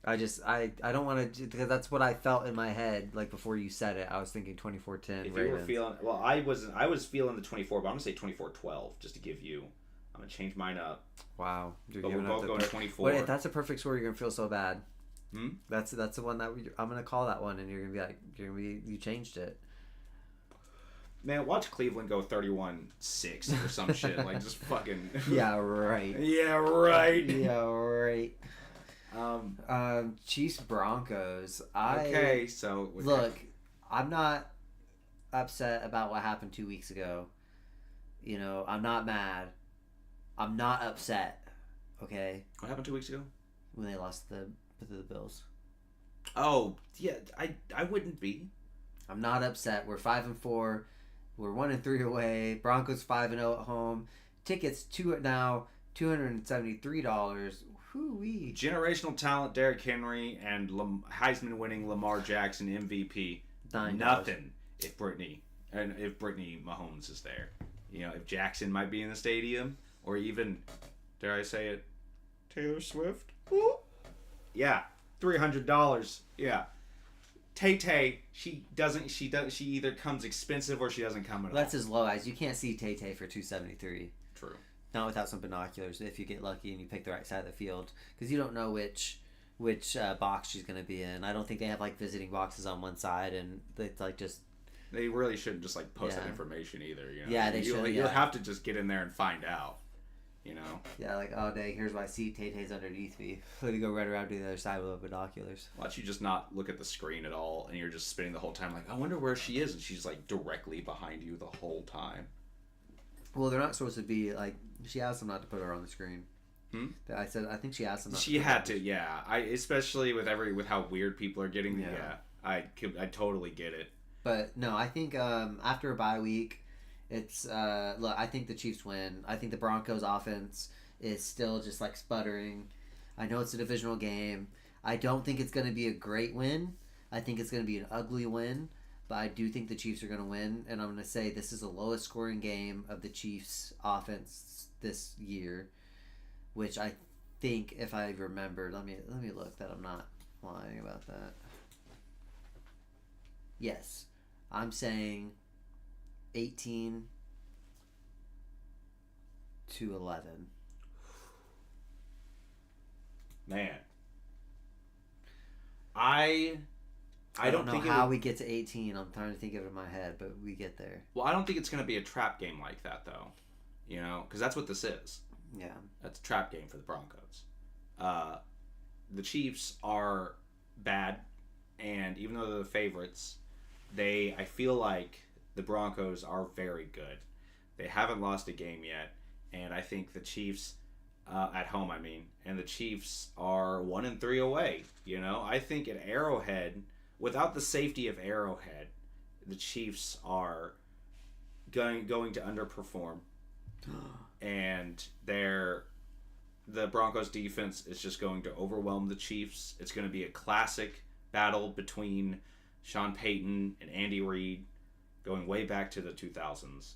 I don't want to, because that's what I felt in my head. Like before you said it, I was thinking 24-10. If you were feeling, well, I was feeling the 24, but I'm gonna say 24-12 just to give you. I'm gonna change mine up. Wow, but we're both going 24. Wait, if that's a perfect score, you're gonna feel so bad. Hmm? That's the one that I'm gonna call that one, and you're gonna be like, you changed it. Man, watch Cleveland go 31-6 or some shit. Like, just fucking. Yeah, right. Yeah, right. Yeah, right. Chiefs Broncos. Okay, so look, I'm not upset about what happened 2 weeks ago. You know, I'm not mad. I'm not upset. Okay. What happened 2 weeks ago? When they lost the Bills. Oh yeah, I wouldn't be. I'm not upset. We're 5-4. We're 1-3 away. Broncos 5-0 at home. Tickets now $273. Hoo-wee. Generational talent, Derrick Henry, and Heisman-winning Lamar Jackson MVP. $9. Nothing if Brittany Mahomes is there. You know, if Jackson might be in the stadium, or even, dare I say it, Taylor Swift. Ooh. Yeah, $300. Yeah. Tay-Tay, she either comes expensive or she doesn't come at all. That's as low as you can't see Tay-Tay for $273. True. Not without some binoculars if you get lucky and you pick the right side of the field, because you don't know which box she's going to be in. I don't think they have like visiting boxes on one side, and it's like just. They really shouldn't just like post that information either. You know? Yeah, they should. You'll have to just get in there and find out. You know. Yeah, like, oh dang, here's my seat. Tay-Tay's underneath me. Let me go right around to the other side with binoculars. Why don't you just not look at the screen at all, and you're just spinning the whole time like, I wonder where she is, and she's like directly behind you the whole time. Well, they're not supposed to be like. She asked them not to put her on the screen. I think she asked them. Not she to had to, yeah. Especially with how weird people are getting. Yeah. I totally get it. But no, I think after a bye week, it's look. I think the Chiefs win. I think the Broncos' offense is still just like sputtering. I know it's a divisional game. I don't think it's going to be a great win. I think it's going to be an ugly win. But I do think the Chiefs are going to win, and I'm going to say this is the lowest scoring game of the Chiefs' offense this year, which I think, if I remember, let me look that I'm not lying about that. Yes, I'm saying 18-11. Man, I don't know how we get to 18. I'm trying to think of it in my head, but we get there. Well, I don't think it's going to be a trap game like that, though. You know, because that's what this is. Yeah. That's a trap game for the Broncos. The Chiefs are bad, and even though they're the favorites, I feel like the Broncos are very good. They haven't lost a game yet, and I think the Chiefs, at home, and the Chiefs are 1-3 away. You know, I think at Arrowhead, without the safety of Arrowhead, the Chiefs are going to underperform. And the Broncos defense is just going to overwhelm the Chiefs. It's going to be a classic battle between Sean Payton and Andy Reid, going way back to the 2000s.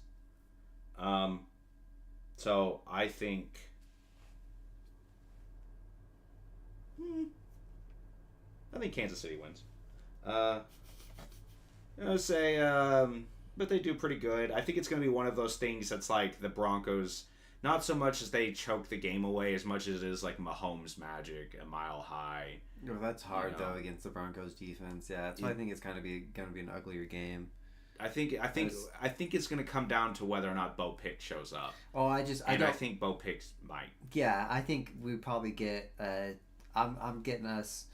So I think Kansas City wins. But they do pretty good. I think it's going to be one of those things that's like the Broncos, not so much as they choke the game away as much as it is like Mahomes magic, a mile high. No, that's hard though against the Broncos defense. Yeah, that's why I think it's going to be an uglier game. I think it's going to come down to whether or not Bo Pick shows up. Oh, I think Bo Pick might. Yeah, I think we probably get. I'm getting us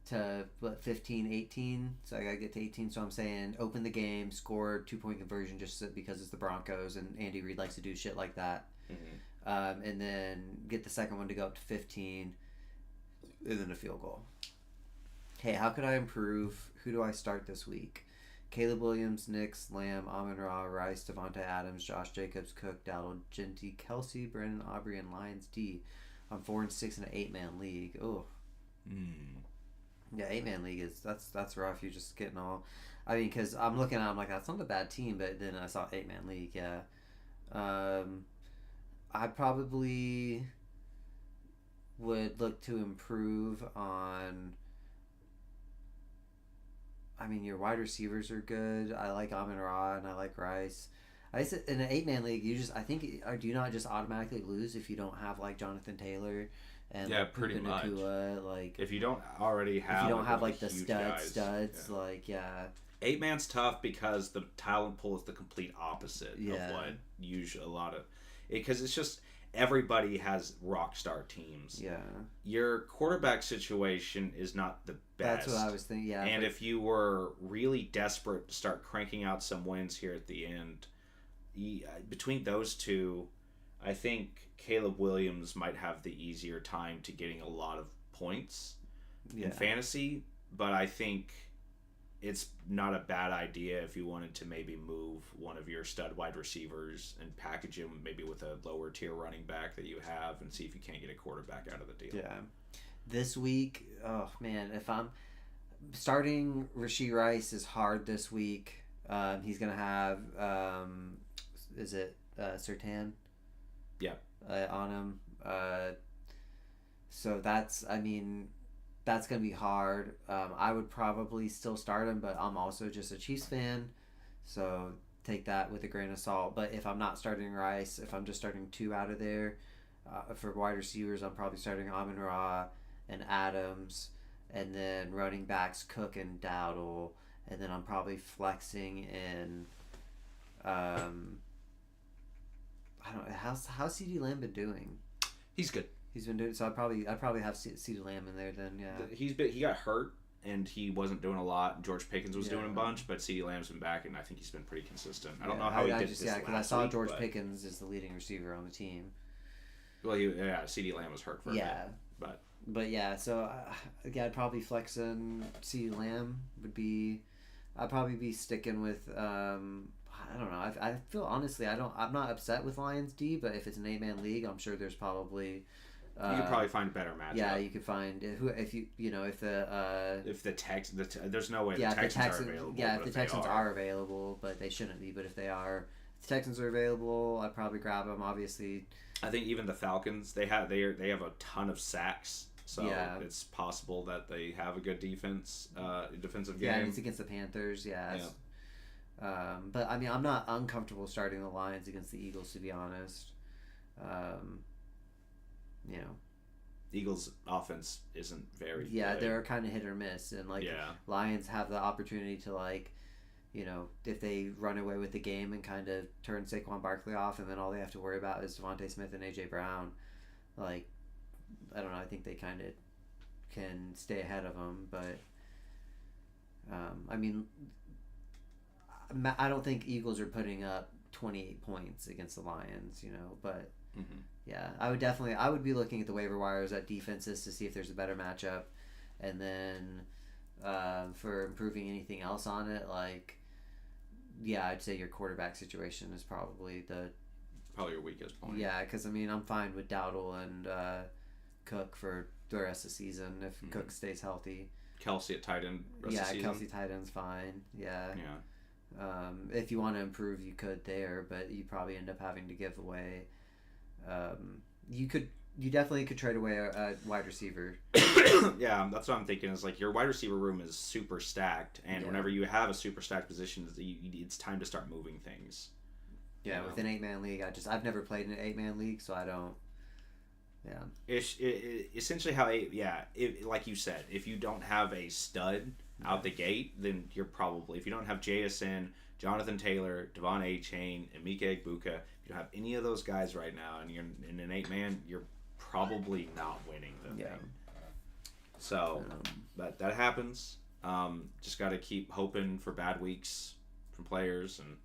to 15-18, so I gotta get to 18. So I'm saying open the game, score 2-point conversion just because it's the Broncos and Andy Reid likes to do shit like that. Mm-hmm. And then get the second one to go up to 15, and then a field goal. Hey, how could I improve? Who do I start this week? Caleb Williams, Nix, Lamb, Amon-Ra, Rice, Devontae Adams, Josh Jacobs, Cook, Dowdle, Genty, Kelsey, Brandon Aubrey, and Lions D. I'm 4-6 in an 8-man league. Oh. Yeah, 8-man league that's rough. You're just getting all. I mean, because I'm looking at, I'm like, that's not a bad team, but then I saw 8-man league. Yeah. I probably would look to improve on. I mean, your wide receivers are good. I like Amon-Ra and I like Rice. I just, in an 8-man league, do you not just automatically lose if you don't have like Jonathan Taylor and Yeah, like, pretty Puka much. Nakua, like If you don't already have, if you don't have like the huge guys, studs, yeah. like yeah. 8-man's tough because the talent pool is the complete opposite Yeah. of what usually a lot of, because it's just everybody has rock star teams. Yeah. Your quarterback situation is not the best. That's what I was thinking. Yeah. And if you were really desperate to start cranking out some wins here at the end, between those two, I think Caleb Williams might have the easier time to getting a lot of points in fantasy, but I think it's not a bad idea if you wanted to maybe move one of your stud wide receivers and package him maybe with a lower tier running back that you have and see if you can't get a quarterback out of the deal. Yeah. This week, oh man, if I'm starting Rashee Rice is hard this week. He's gonna have is it Surtain? Yeah. On him. So that's going to be hard. I would probably still start him, but I'm also just a Chiefs fan, so take that with a grain of salt. But if I'm not starting Rice, if I'm just starting two out of there, for wide receivers, I'm probably starting Amon-Ra and Adams, and then running backs Cook and Dowdle, and then I'm probably flexing in. I don't know how's CeeDee Lamb been doing. He's good. He's been doing so. I probably have CeeDee Lamb in there then. Yeah. He got hurt and he wasn't doing a lot. George Pickens was doing a bunch, but CeeDee Lamb's been back and I think he's been pretty consistent. I don't know how he did this last week. I saw George Pickens is the leading receiver on the team. Well, CeeDee Lamb was hurt for a bit, but yeah. So I'd probably flex in CeeDee Lamb would be. I'd probably be sticking with. I don't know. I feel honestly, I'm not upset with Lions D, but if it's an 8-man league, I'm sure there's probably. You could probably find a better matchup. Yeah, you could find if the Texans, there's no way the Texans are available. Yeah, if the Texans are available, but they shouldn't be. But if they are, if the Texans are available, I'd probably grab them. Obviously, I think even the Falcons, they have a ton of sacks, so it's possible that they have a good defensive game. Yeah, it's against the Panthers. Yeah. But I mean, I'm not uncomfortable starting the Lions against the Eagles, to be honest. Eagles' offense isn't very good. They're kind of hit or miss, and Lions have the opportunity to if they run away with the game and kind of turn Saquon Barkley off, and then all they have to worry about is Devontae Smith and AJ Brown. I don't know. I think they kind of can stay ahead of them, but I don't think Eagles are putting up 28 points against the Lions, but. Mm-hmm. Yeah, I would be looking at the waiver wires at defenses to see if there's a better matchup, and then for improving anything else on it, I'd say your quarterback situation is probably your weakest point. Yeah, because I'm fine with Dowdle and Cook for the rest of the season if Cook stays healthy. Kelsey at tight end. Kelsey tight end's fine. Yeah. If you want to improve, you could there, but you probably end up having to give away. You definitely could trade away a wide receiver. Yeah, that's what I'm thinking. Is your wide receiver room is super stacked, and whenever you have a super stacked position, it's time to start moving things. Yeah, with an 8-man league, I've never played in an 8-man league, so I don't. Yeah. Essentially, like you said, if you don't have a stud out the gate, then you're probably, if you don't have JSN, Jonathan Taylor, Devon A-Chain, and Mika Egbuka, if you don't have any of those guys right now, and you're in an 8-man, you're probably not winning the thing. So, but that happens. Just got to keep hoping for bad weeks from players, and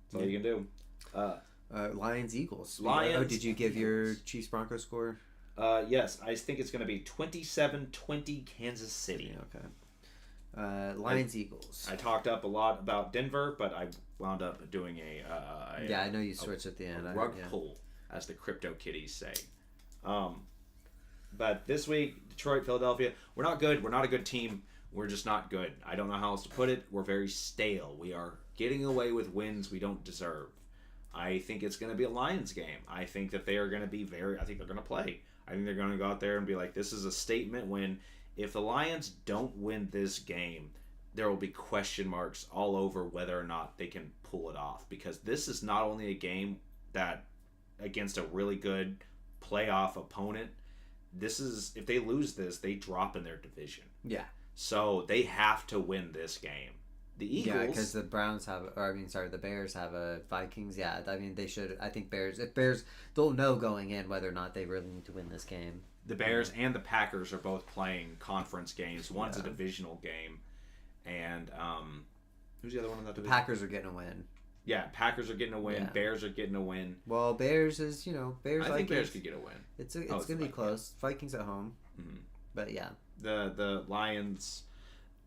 that's all you can do. Lions Eagles. Lions. Did you give your Chiefs Broncos score? Yes, I think it's going to be 27-20 Kansas City. Okay. Lions Eagles. I talked up a lot about Denver, but I wound up doing I know you switched at the end. A rug pull, as the crypto kitties say. But this week, Detroit, Philadelphia, we're not good. We're not a good team. We're just not good. I don't know how else to put it. We're very stale. We are getting away with wins we don't deserve. I think it's going to be a Lions game. I think that they are going to be I think they're going to play. I think they're going to go out there and be like, this is a statement win. If the Lions don't win this game, there will be question marks all over whether or not they can pull it off. Because this is not only a game that, against a really good playoff opponent, this is, if they lose this, they drop in their division. Yeah. So they have to win this game. The Eagles... Yeah, because the the Bears have a Vikings. Yeah, I mean, they should... I think Bears... They'll know going in whether or not they really need to win this game. The Bears and the Packers are both playing conference games. One's a divisional game. And, who's the other one in that division? Packers are getting a win. Yeah, Packers are getting a win. Yeah. Bears are getting a win. Well, Bears is, Bears... I think Bears could get a win. It's going to be close. Yeah. Vikings at home. Mm-hmm. But, yeah. The Lions...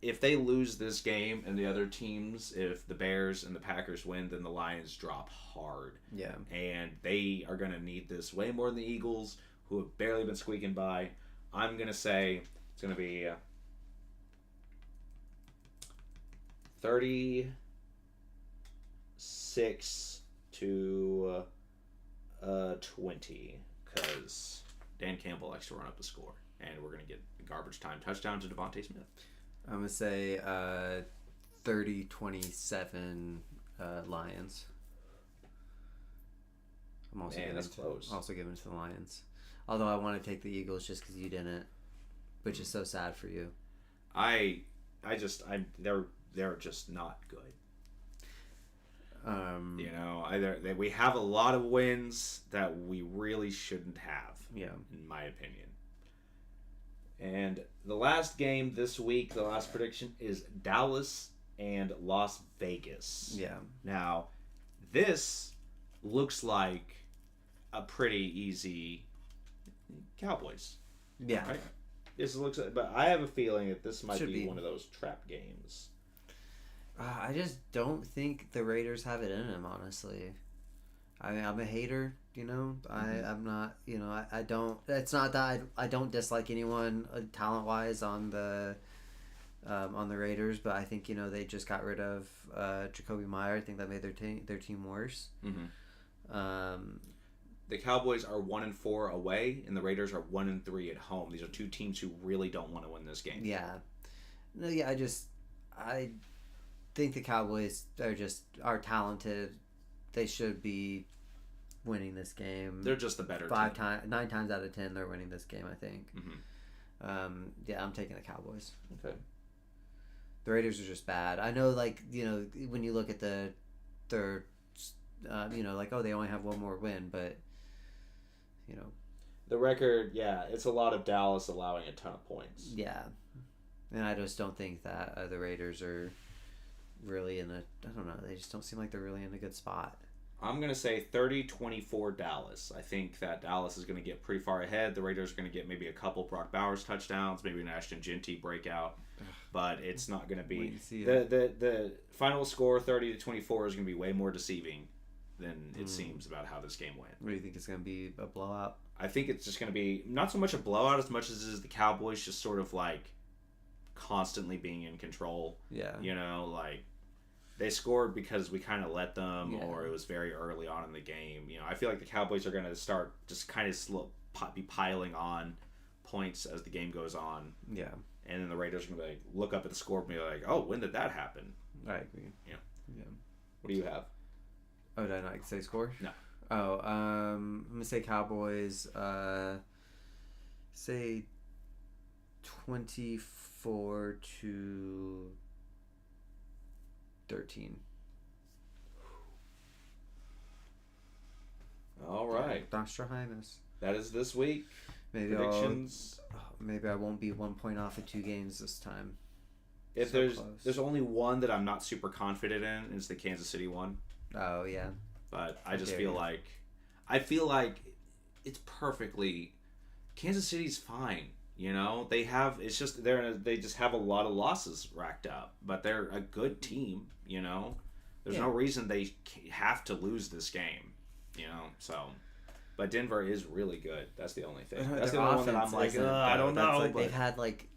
If they lose this game and the other teams, if the Bears and the Packers win, then the Lions drop hard. Yeah. And they are going to need this way more than the Eagles, who have barely been squeaking by. I'm going to say it's going to be 36 to 20, because Dan Campbell likes to run up the score. And we're going to get a garbage time touchdown to Devontae Smith. I'm going to say 30-27 Lions. I'm also that's close. Also giving it to the Lions. Although I want to take the Eagles just because you didn't, which is so sad for you. They're just not good. We have a lot of wins that we really shouldn't have. Yeah, in my opinion. And the last game this week, the last prediction is Dallas and Las Vegas. Yeah. Now, this looks like a pretty easy Cowboys. Yeah. Right? This looks like, but I have a feeling that this might be one of those trap games. I just don't think the Raiders have it in them, honestly. I mean, I'm a hater, I'm not, I don't, it's not that I don't dislike anyone talent-wise on the Raiders, but I think, they just got rid of Jacoby Meyer. I think that made their team worse. Mm-hmm. The Cowboys are 1-4 away, and the Raiders are 1-3 at home. These are two teams who really don't want to win this game. Yeah. No, yeah, I think the Cowboys are talented. They should be winning this game. They're just the better team. 9 times out of 10, they're winning this game, I think. Mm-hmm. Yeah, I'm taking the Cowboys. Okay. The Raiders are just bad. I know, when you look at their, they only have one more win, but, The record, yeah, it's a lot of Dallas allowing a ton of points. Yeah. And I just don't think that the Raiders are really I don't know, they just don't seem like they're really in a good spot. I'm going to say 30-24 Dallas. I think that Dallas is going to get pretty far ahead. The Raiders are going to get maybe a couple Brock Bowers touchdowns, maybe an Ashton Genty breakout, but it's not going to be... The final score, 30-24, is going to be way more deceiving than it seems about how this game went. What do you think? It's going to be a blowout? I think it's just going to be not so much a blowout as much as it is the Cowboys just sort of constantly being in control. Yeah. They scored because we kind of let them, or it was very early on in the game. I feel like the Cowboys are going to start just kind of be piling on points as the game goes on. Yeah. And then the Raiders are going to look up at the score and be like, oh, when did that happen? I agree. Yeah. Yeah. What do you have? Oh, did I not say score? No. Oh, I'm going to say Cowboys, say 24-13. All right. Nostrahighmus. That is this week. Predictions. Maybe I won't be 1 point off of 2 games this time. If there's only one that I'm not super confident in, is the Kansas City one. Oh yeah. But I just feel like it's perfectly. Kansas City's fine. You know, they just have a lot of losses racked up, but they're a good team. You know, there's no reason they have to lose this game. You know, so. But Denver is really good. That's the only thing. That's the only one that I'm like, I don't know. Like, they've had like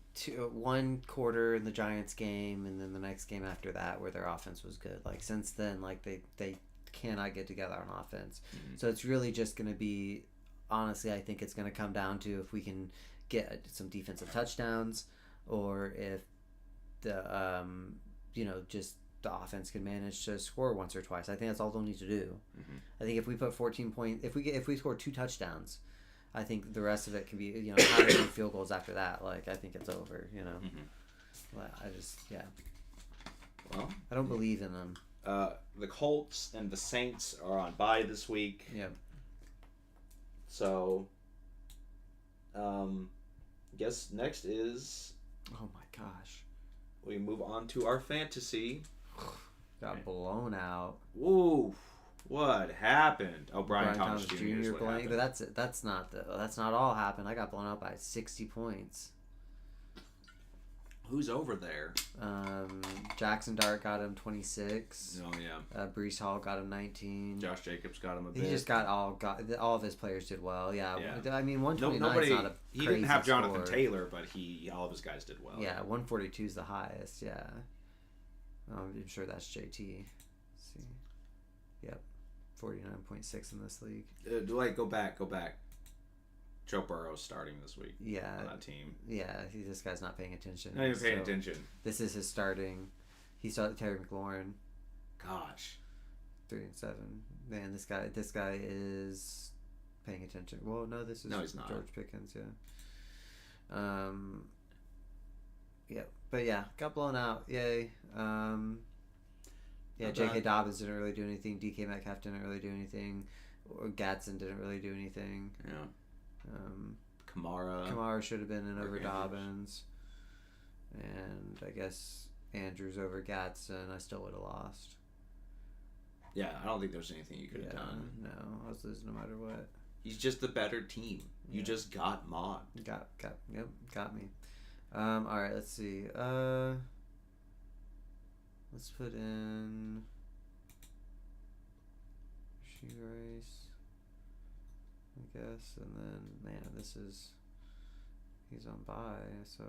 one quarter in the Giants game, and then the next game after that where their offense was good. Like since then, like they cannot get together on offense. Mm-hmm. So it's really just going to be, honestly, I think it's going to come down to if we can get some defensive touchdowns, or if the just the offense can manage to score once or twice. I think that's all they'll need to do. Mm-hmm. I think if we put 14 points, if we score 2 touchdowns, I think the rest of it can be, how many field goals after that. Like, I think it's over, Mm-hmm. But I just, well, I don't believe in them. The Colts and the Saints are on bye this week. Yeah. So, guess next is... Oh my gosh. We move on to our fantasy. Got blown out. Ooh, what happened? Oh, Brian Thomas Jr. But that's not all happened. I got blown out by 60 points. Who's over there? Jackson Dart got him 26. Oh yeah. Brees Hall got him 19. Josh Jacobs got him a bit. He just all of his players did well. Yeah. I mean, 129 is not a crazy he didn't have Jonathan score. Taylor, but all of his guys did well. Yeah, 142 is the highest. Yeah. I'm sure that's JT. Let's see. Yep. 49.6 in this league. Go back. Joe Burrow's starting this week. Yeah. On that team. Yeah, this guy's not paying attention. Not even paying attention. This is his starting. He started Terry McLaurin. Gosh. 3-7. Man, this guy is paying attention. Well, no, this is he's not. George Pickens, yeah. Yeah. But yeah, got blown out. Yay. J.K. Dobbins didn't really do anything. D.K. Metcalf didn't really do anything. Or Gatson didn't really do anything. Yeah. Kamara should have been in over Dobbins, and I guess Andrews over Gatson. I still would have lost. Yeah, I don't think there's anything you could have done. No, I was losing no matter what. He's just the better team. Yeah. You just got Mod. Got me. All right, let's see. Let's put in Rice, I guess, and then he's on bye, so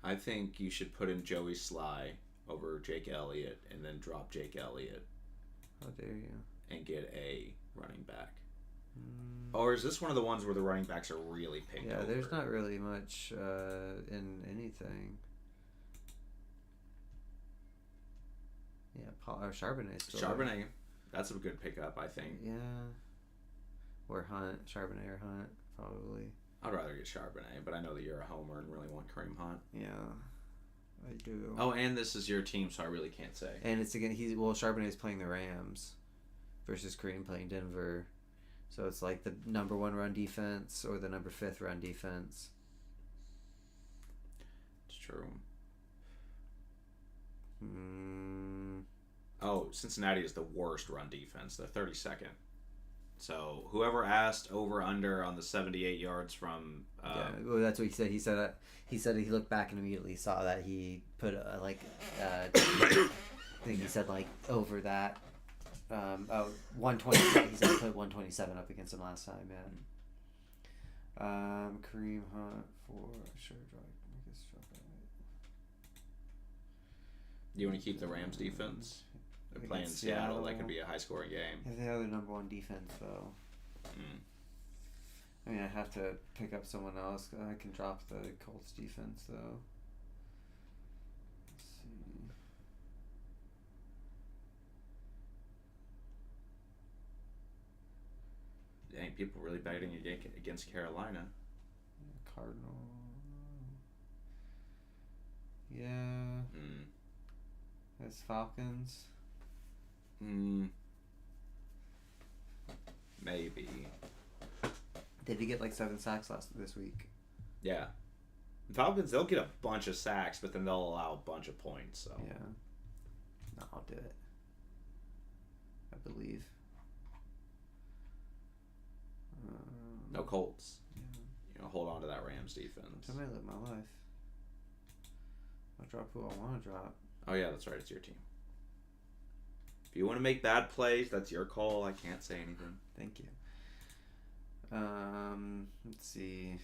I think you should put in Joey Sly over Jake Elliott and then drop Jake Elliott. How dare you? And get a running back. Or is this one of the ones where the running backs are really picked over? There's not really much in anything. Yeah, Charbonnet still. Charbonnet, that's a good pickup, I think. Yeah. Or Hunt, Charbonnet or Hunt, probably. I'd rather get Charbonnet, but I know that you're a homer and really want Kareem Hunt. Yeah, I do. Oh, and this is your team, so I really can't say. And it's again, Charbonnet's playing the Rams versus Kareem playing Denver. So it's like the number 1 run defense or the number 5th run defense. It's true. Oh, Cincinnati is the worst run defense. They're 32nd. So whoever asked over under on the 78 yards from well, that's what he said. He said he looked back and immediately saw that he put I think he said like over that 127. He said he put 127 up against him last time. Yeah. Kareem Hunt for sure. Do you want to keep the Rams defense? They're playing Seattle. That could be a high-scoring game. If they have their number 1 defense, though. I mean, I have to pick up someone else. I can drop the Colts defense, though. Let's see. Dang, people really betting against Carolina. Cardinal. Yeah. That's Falcons. Maybe. Did he get like 7 sacks this week? Yeah. Falcons, they'll get a bunch of sacks, but then they'll allow a bunch of points. So yeah. No, I'll do it. I believe. No Colts. Yeah. hold on to that Rams defense. I might live my life. I'll drop who I want to drop. Oh yeah, that's right. It's your team. If you want to make bad plays, that's your call. I can't say anything. Thank you. Let's see.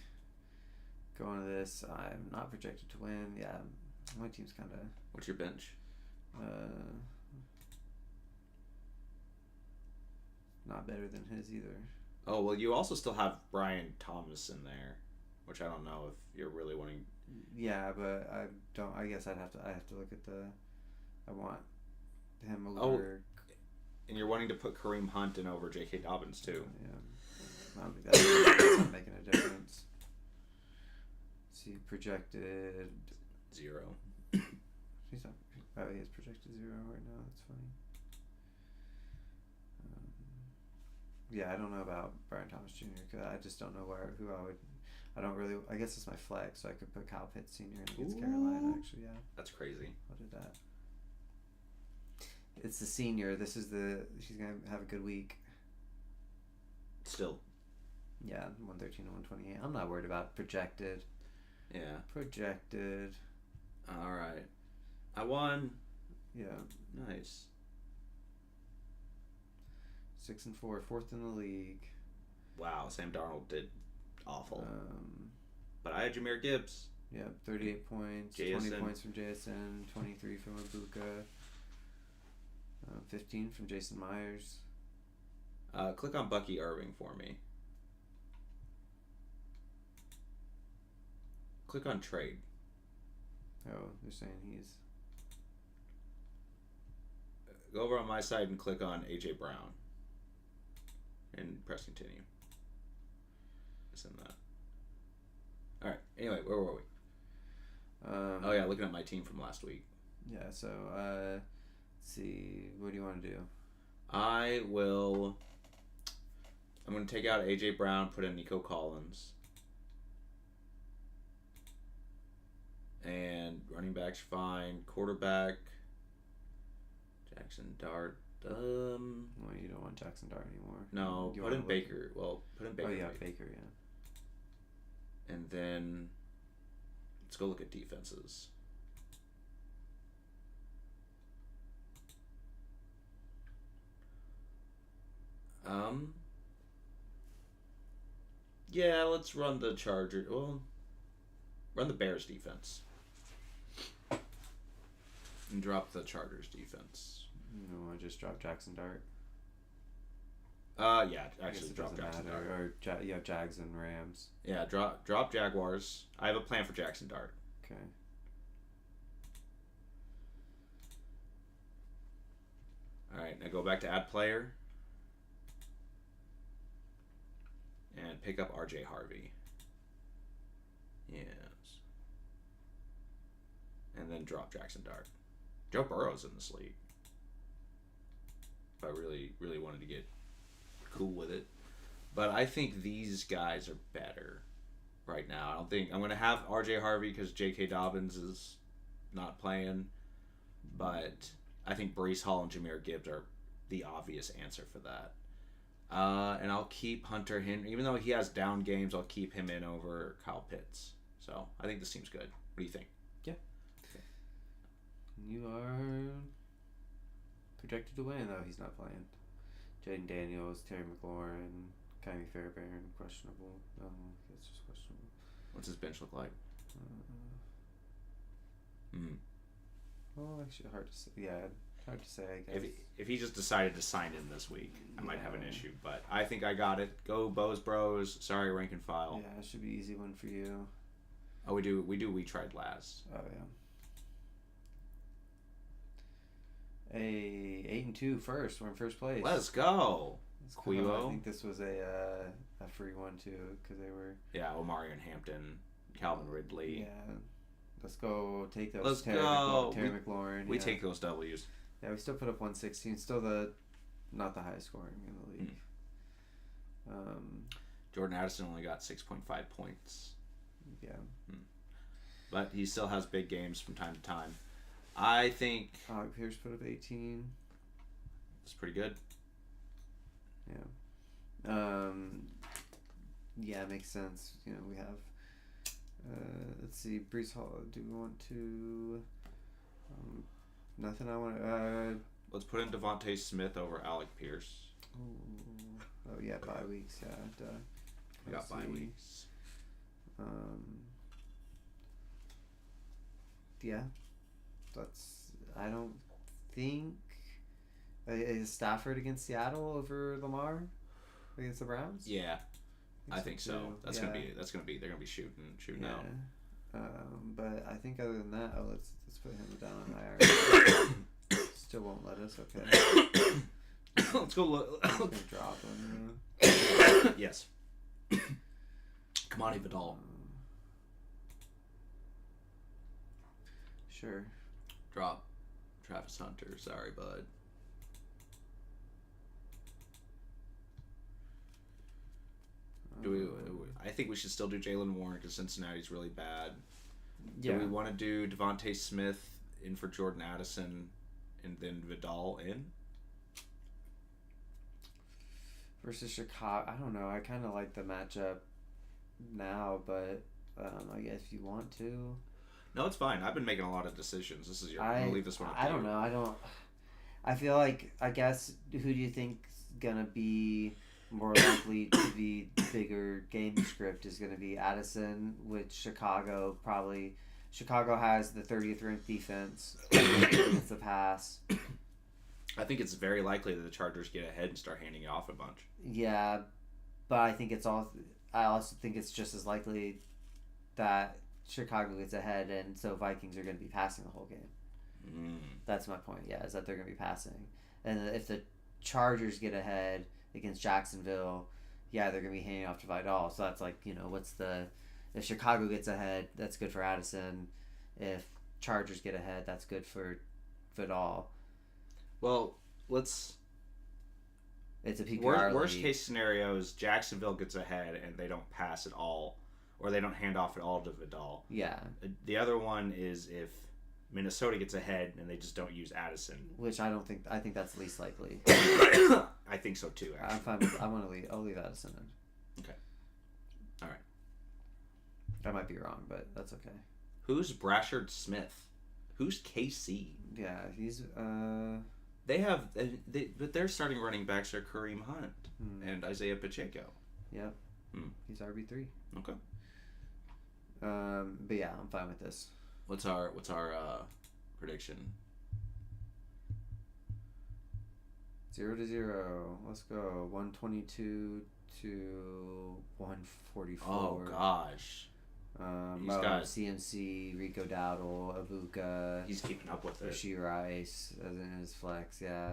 Going to this, I'm not projected to win. Yeah, my team's kind of. What's your bench? Not better than his either. Oh well, you also still have Brian Thomas in there, which I don't know if you're really wanting. Yeah, but I don't. I guess I have to look at the. I want him over. Oh, and you're wanting to put Kareem Hunt in over J.K. Dobbins too. Yeah, I don't think that's not making a difference. Let's see, projected 0. He's not. Oh, he is projected 0 right now. That's funny. Yeah, I don't know about Brian Thomas Jr. because I just don't know who I would. I don't really. I guess it's my flex, so I could put Kyle Pitts Sr. in against Carolina. Actually, yeah. That's crazy. I'll do that. It's the senior. This is the. She's gonna have a good week. Still. Yeah, 113 to 128. I'm not worried about projected. Yeah. Projected. All right. I won. Yeah. Nice. 6-4, 4th in the league. Wow, Sam Darnold did awful. But I had Jahmyr Gibbs. Yeah, 38 points, JSN. 20 points from JSN, 23 from Ibuka, 15 from Jason Myers. Click on Bucky Irving for me. Click on trade. Oh, they're saying he's... Go over on my side and click on AJ Brown. And press continue. Send that. Alright, anyway, where were we? Oh yeah, looking at my team from last week. Yeah, so, let's see, what do you want to do? I'm going to take out AJ Brown, put in Nico Collins. And running back's fine. Quarterback, Jackson Dart. Well, you don't want Jackson Dart anymore. No, put in Baker. Put in Baker. Oh, yeah, right? Baker, yeah. And then let's go look at defenses. Yeah, let's run the Chargers. Well, run the Bears defense. And drop the Chargers defense. You want to just drop Jackson Dart? Yeah, actually drop Jackson Dart. Or you have Jags and Rams. Yeah, drop Jaguars. I have a plan for Jackson Dart. Okay. Alright, now go back to add player. And pick up RJ Harvey. Yes. And then drop Jackson Dart. Joe Burrow's in this league. If I really wanted to get cool with it. But I think these guys are better right now. I don't think I'm going to have RJ Harvey because J.K. Dobbins is not playing. But I think Breece Hall and Jahmyr Gibbs are the obvious answer for that. And I'll keep Hunter Henry. Even though he has down games, I'll keep him in over Kyle Pitts. So I think this seems good. What do you think? Yeah. Okay. You are projected to win, though he's not playing. Jaden Daniels, Terry McLaurin, Kyrie Fairbairn, questionable. It's just questionable. What's his bench look like? Well, actually, hard to say. Yeah, hard to say, I guess. If he just decided to sign in this week, I might have an issue. But I think I got it. Go Bows Bros. Sorry, rank and file. Yeah, it should be an easy one for you. Oh, we tried last. Oh, yeah. 8-2 first. We're in first place. Let's go. Quilo. I think this was a free one too because they were. Yeah, Omarion Hampton, Calvin Ridley. Yeah. Let's go take those. Let's Terry go. Terry McLaurin. We take those W's. Yeah, we still put up 116. Still not the highest scoring in the league. Jordan Addison only got 6.5 points. Yeah. But he still has big games from time to time. I think Pierce put up 18. It's pretty good. Yeah. Yeah, it makes sense. You know, we have Let's see. Brees Hall. Do we want to? Nothing. I want to. Let's put in Devontae Smith over Alec Pierce. Oh yeah, bye weeks. Yeah. Duh. We got bye weeks. Yeah. I don't think. Is Stafford against Seattle over Lamar against the Browns? Yeah, I think so. That's gonna be. They're gonna be shooting out. But I think other than that, let's put him down on IR. Still won't let us. Okay. Let's go look. I'm gonna drop him. Yes. Kamani Vidal. Sure. Drop Travis Hunter. Sorry, bud. I think we should still do Jalen Warren because Cincinnati's really bad. Yeah. Do we want to do Devontae Smith in for Jordan Addison and then Vidal in? Versus Chicago. I don't know. I kind of like the matchup now, but I guess if you want to. No, it's fine. I've been making a lot of decisions. I'm going to leave this one up to you. I don't know. I feel like, I guess, who do you think's going to be more likely to be bigger game script is going to be Addison with Chicago. Probably Chicago has the 30th ranked defense against the pass. I think it's very likely that the Chargers get ahead and start handing it off a bunch. Yeah, but I also think it's just as likely that Chicago gets ahead, and so Vikings are going to be passing the whole game. That's my point. Yeah, is that they're going to be passing, and if the Chargers get ahead against Jacksonville, yeah, they're going to be handing off to Vidal. So that's like, if Chicago gets ahead, that's good for Addison. If Chargers get ahead, that's good for Vidal. Well, it's a PPR worst case scenario is Jacksonville gets ahead and they don't pass at all, or they don't hand off at all to Vidal. Yeah. The other one is if Minnesota gets ahead and they just don't use Addison, which I think that's least likely. I think so too. Actually, I'm fine with. I'll leave Addison in. Okay. All right. I might be wrong, but that's okay. Who's Brashard Smith? Who's KC? Yeah, he's They have, but their starting running backs are Kareem Hunt and Isaiah Pacheco. Yep. He's RB3. Okay. But yeah, I'm fine with this. What's our prediction? 0-0. Let's go. 122 to 144. Oh gosh. He's got CMC, Rico Dowdle, Abuka. He's keeping up with it. Rasheed Rice as in his flex, yeah.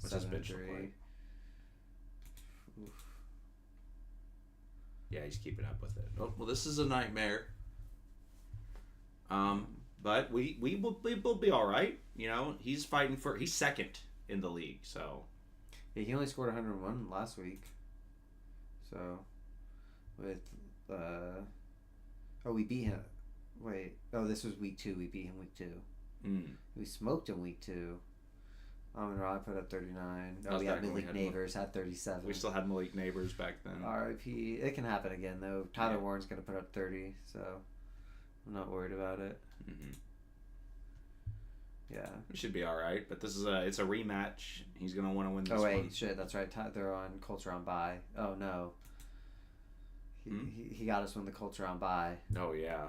What's his bench look like? Yeah, he's keeping up with it. Oh, well, this is a nightmare. But we will be all right. He's fighting for. He's second in the league, so. Yeah, he only scored 101 last week. So, with we beat him. Wait. Oh, this was week 2. We beat him week 2. We smoked him week 2. Amon-Ra put up 39. Oh, yeah, Malik Neighbors had 37. We still had Malik Neighbors back then. R.I.P. It can happen again, though. Tyler Warren's going to put up 30, so I'm not worried about it. Yeah. It should be all right, but it's a rematch. He's going to want to win this one. Oh, wait, shit, that's right. They're on Colts are on bye. Oh, no. He got us when the Colts are on bye. Oh, yeah.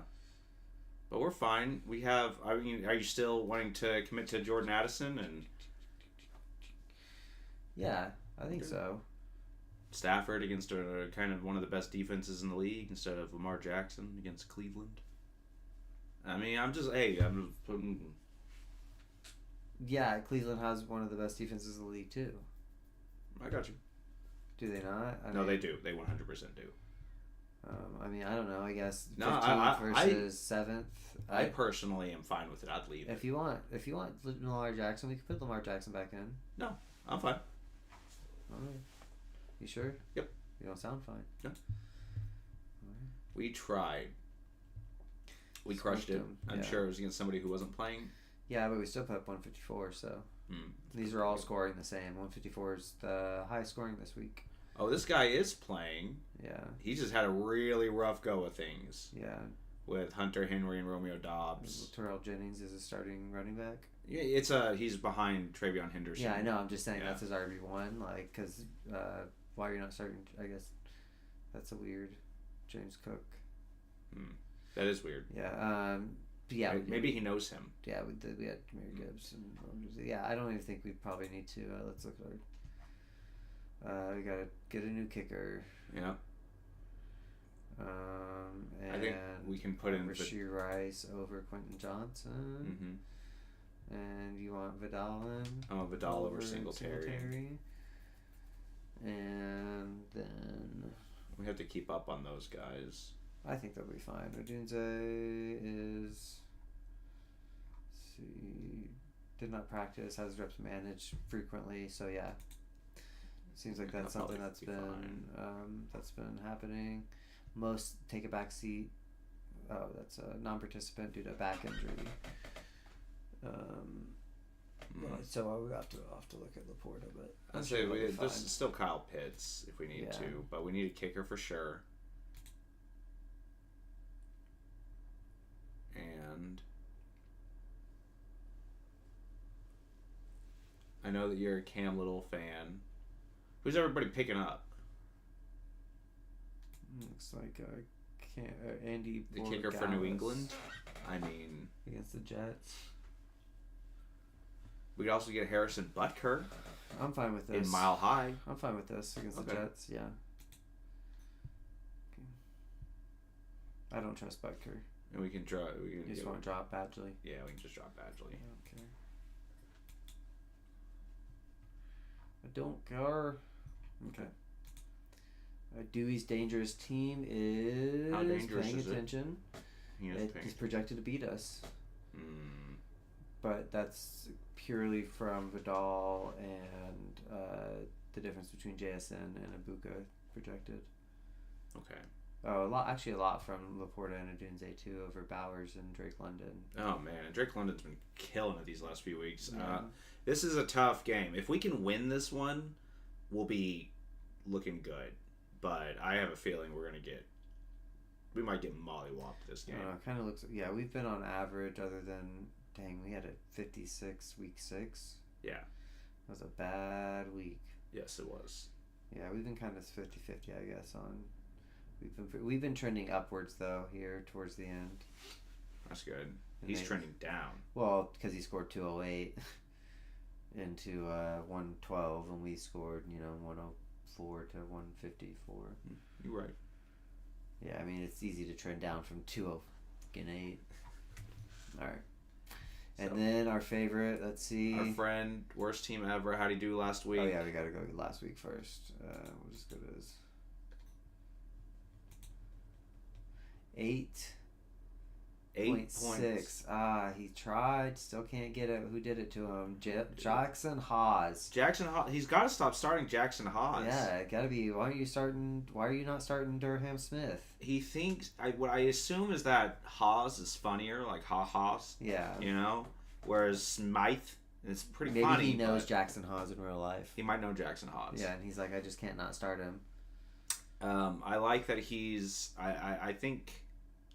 But we're fine. We have... are you still wanting to commit to Jordan Addison? And yeah, I think so. Stafford against kind of one of the best defenses in the league instead of Lamar Jackson against Cleveland. I'm putting... Yeah, Cleveland has one of the best defenses in the league, too. I got you. Do they not? No, they do. They 100% do. I don't know. I guess 15th versus 7th. I personally am fine with it. I'd leave if it. You want Lamar Jackson, we can put Lamar Jackson back in. No, I'm fine. All right. You sure? Yep. You don't sound fine. No. Right. We tried. We crushed it. I'm sure it was against somebody who wasn't playing. Yeah, but we still put up 154, so these are all scoring the same. 154 is the highest scoring this week. Oh, this guy is playing. Yeah. He just had a really rough go of things. Yeah. with Hunter Henry and Romeo Dobbs. Terrell Jennings is a starting running back. Yeah, he's behind Travion Henderson. Yeah, I know. I'm just saying that's his RB1. Like, because why you're not starting? I guess that's a weird. James Cook. That is weird. Yeah. Yeah. Maybe he knows him. Yeah, we had Mary Gibbs and yeah. I don't even think we probably need to. Let's look at our. We gotta get a new kicker. Yeah. And I think we can put in Rashee Rice over Quentin Johnson. And you want Vidal in? Oh, Vidal over Singletary. And then we have to keep up on those guys. I think they'll be fine. Odunze is. Let's see, did not practice, has reps managed frequently, so yeah. Seems like that's something that's been happening. Most take a back seat. Oh, that's a non-participant due to a back injury. So we have to look at Laporta, but I'd say there's still Kyle Pitts if we need to, but we need a kicker for sure. And I know that you're a Cam Little fan. Who's everybody picking up? Looks like Andy. The kicker for New England. I mean, against the Jets. We could also get Harrison Butker. I'm fine with this. In Mile High. I'm fine with this against the Jets. Yeah. Okay. I don't trust Butker. And we can draw. You just want to drop Badgley. Yeah, we can just drop Badgley. Okay. I don't care. Okay. Dewey's dangerous team is How dangerous paying is attention. It's projected to beat us. But that's purely from Vidal and the difference between JSN and Ibuka projected. Okay. Oh, a lot from Laporta and Odunze too over Bowers and Drake London. Oh man, and Drake London's been killing it these last few weeks. Yeah. This is a tough game. If we can win this one, we'll be looking good. But I have a feeling we might get mollywopped this game. Kind of looks. Yeah, we've been on average. Other than we had a 56 week 6. Yeah, that was a bad week. Yes, it was. Yeah, we've been kind of 50-50, I guess. We've been trending upwards though here towards the end. That's good. He's trending down. Well, because he scored 208 into 112, and we scored 104 to 154. You're right. Yeah, I mean it's easy to trend down from 208. All right. And then our favorite, let's see. Our friend, worst team ever. How'd he do last week? Oh yeah, we gotta go last week first. We'll just go to his 8.6. He tried, still can't get it. Who did it to him? Jackson Haas. He's got to stop starting Jackson Haas. Yeah, it gotta be. Why are you not starting Durham Smith? He thinks. What I assume is that Haas is funnier, like Haas. Yeah. Whereas Smythe, it's pretty Maybe funny. Maybe he knows Jackson Haas in real life. He might know Jackson Haas. Yeah, and he's like, I just can't not start him. I like that he's. I think.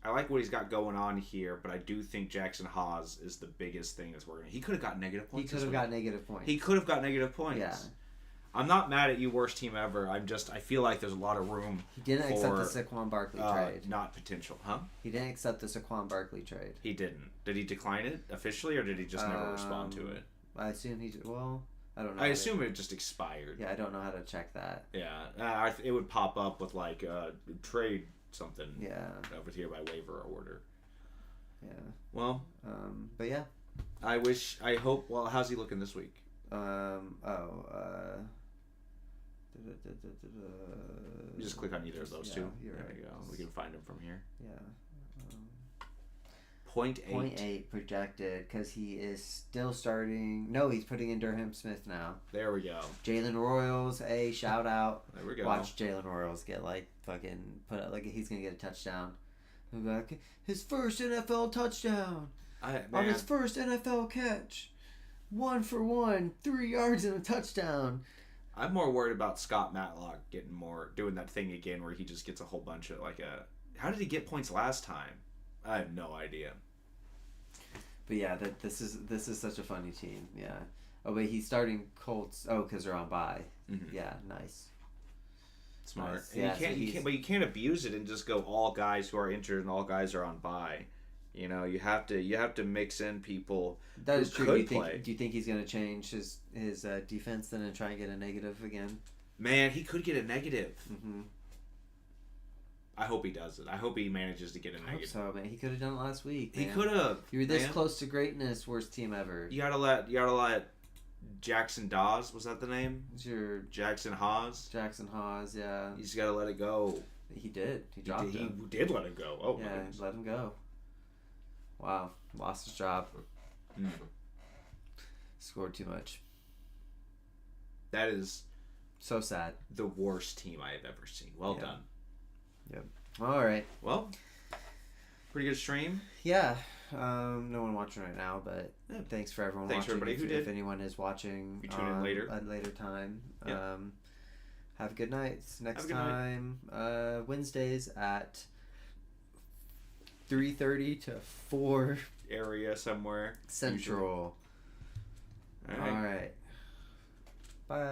I like what he's got going on here, but I do think Jackson Haas is the biggest thing that's working. He could have got negative points. He could have got negative points. Yeah. I'm not mad at you, worst team ever. I feel like there's a lot of room. He didn't accept the Saquon Barkley trade. Not potential, huh? He didn't accept the Saquon Barkley trade. He didn't. Did he decline it officially, or did he just never respond to it? I assume I don't know. I assume it just expired. Yeah, I don't know how to check that. Yeah, it would pop up with like trade something. Yeah. Over here by waiver order. Yeah. Well. But yeah. I hope. Well, how's he looking this week? You just click on either of those two. There we go. We can find him from here. Yeah. 0.8 projected because he is still starting. No, he's putting in Durham Smith now. There we go. Jalen Royals, shout out. There we go. Watch Jalen Royals get fucking put up he's gonna get a touchdown. His first NFL touchdown on his first NFL catch. 1 for 1, 3 yards and a touchdown. I'm more worried about Scott Matlock doing that thing again where he just gets a whole bunch of how did he get points last time? I have no idea. But yeah, this is such a funny team. Yeah. Oh wait, he's starting Colts. Oh, because they're on bye. Mm-hmm. Yeah, nice. Smart. Nice. And Yeah, but you can't abuse it and just go all guys who are injured and all guys are on bye. You know, you have to mix in people. That is true. Could Do you think he's going to change his defense then and try and get a negative again? Man, he could get a negative. Mm-hmm. I hope he does it. I hope he manages to get a negative. I hope so, man. He could have done it last week. He man. could have. You were this close to greatness. Worst team ever. You gotta let Jackson Dawes, was that the name? It's your Jackson Haas. Jackson Haas, yeah. You just gotta let it go. He did. He dropped him. He did let it go. Oh, yeah, my goodness. let him go. Wow, lost his job. Mm. Scored too much. That is so sad. The worst team I have ever seen. Well done. Yep. All right. Well, pretty good stream. Yeah. No one watching right now, but thanks for everyone Thanks watching. for everybody who did. If anyone is watching, You tune in later. At a later time. Yeah. Have a good night. Next time, Wednesdays at 3:30 to 4 area somewhere Central. All right. Bye.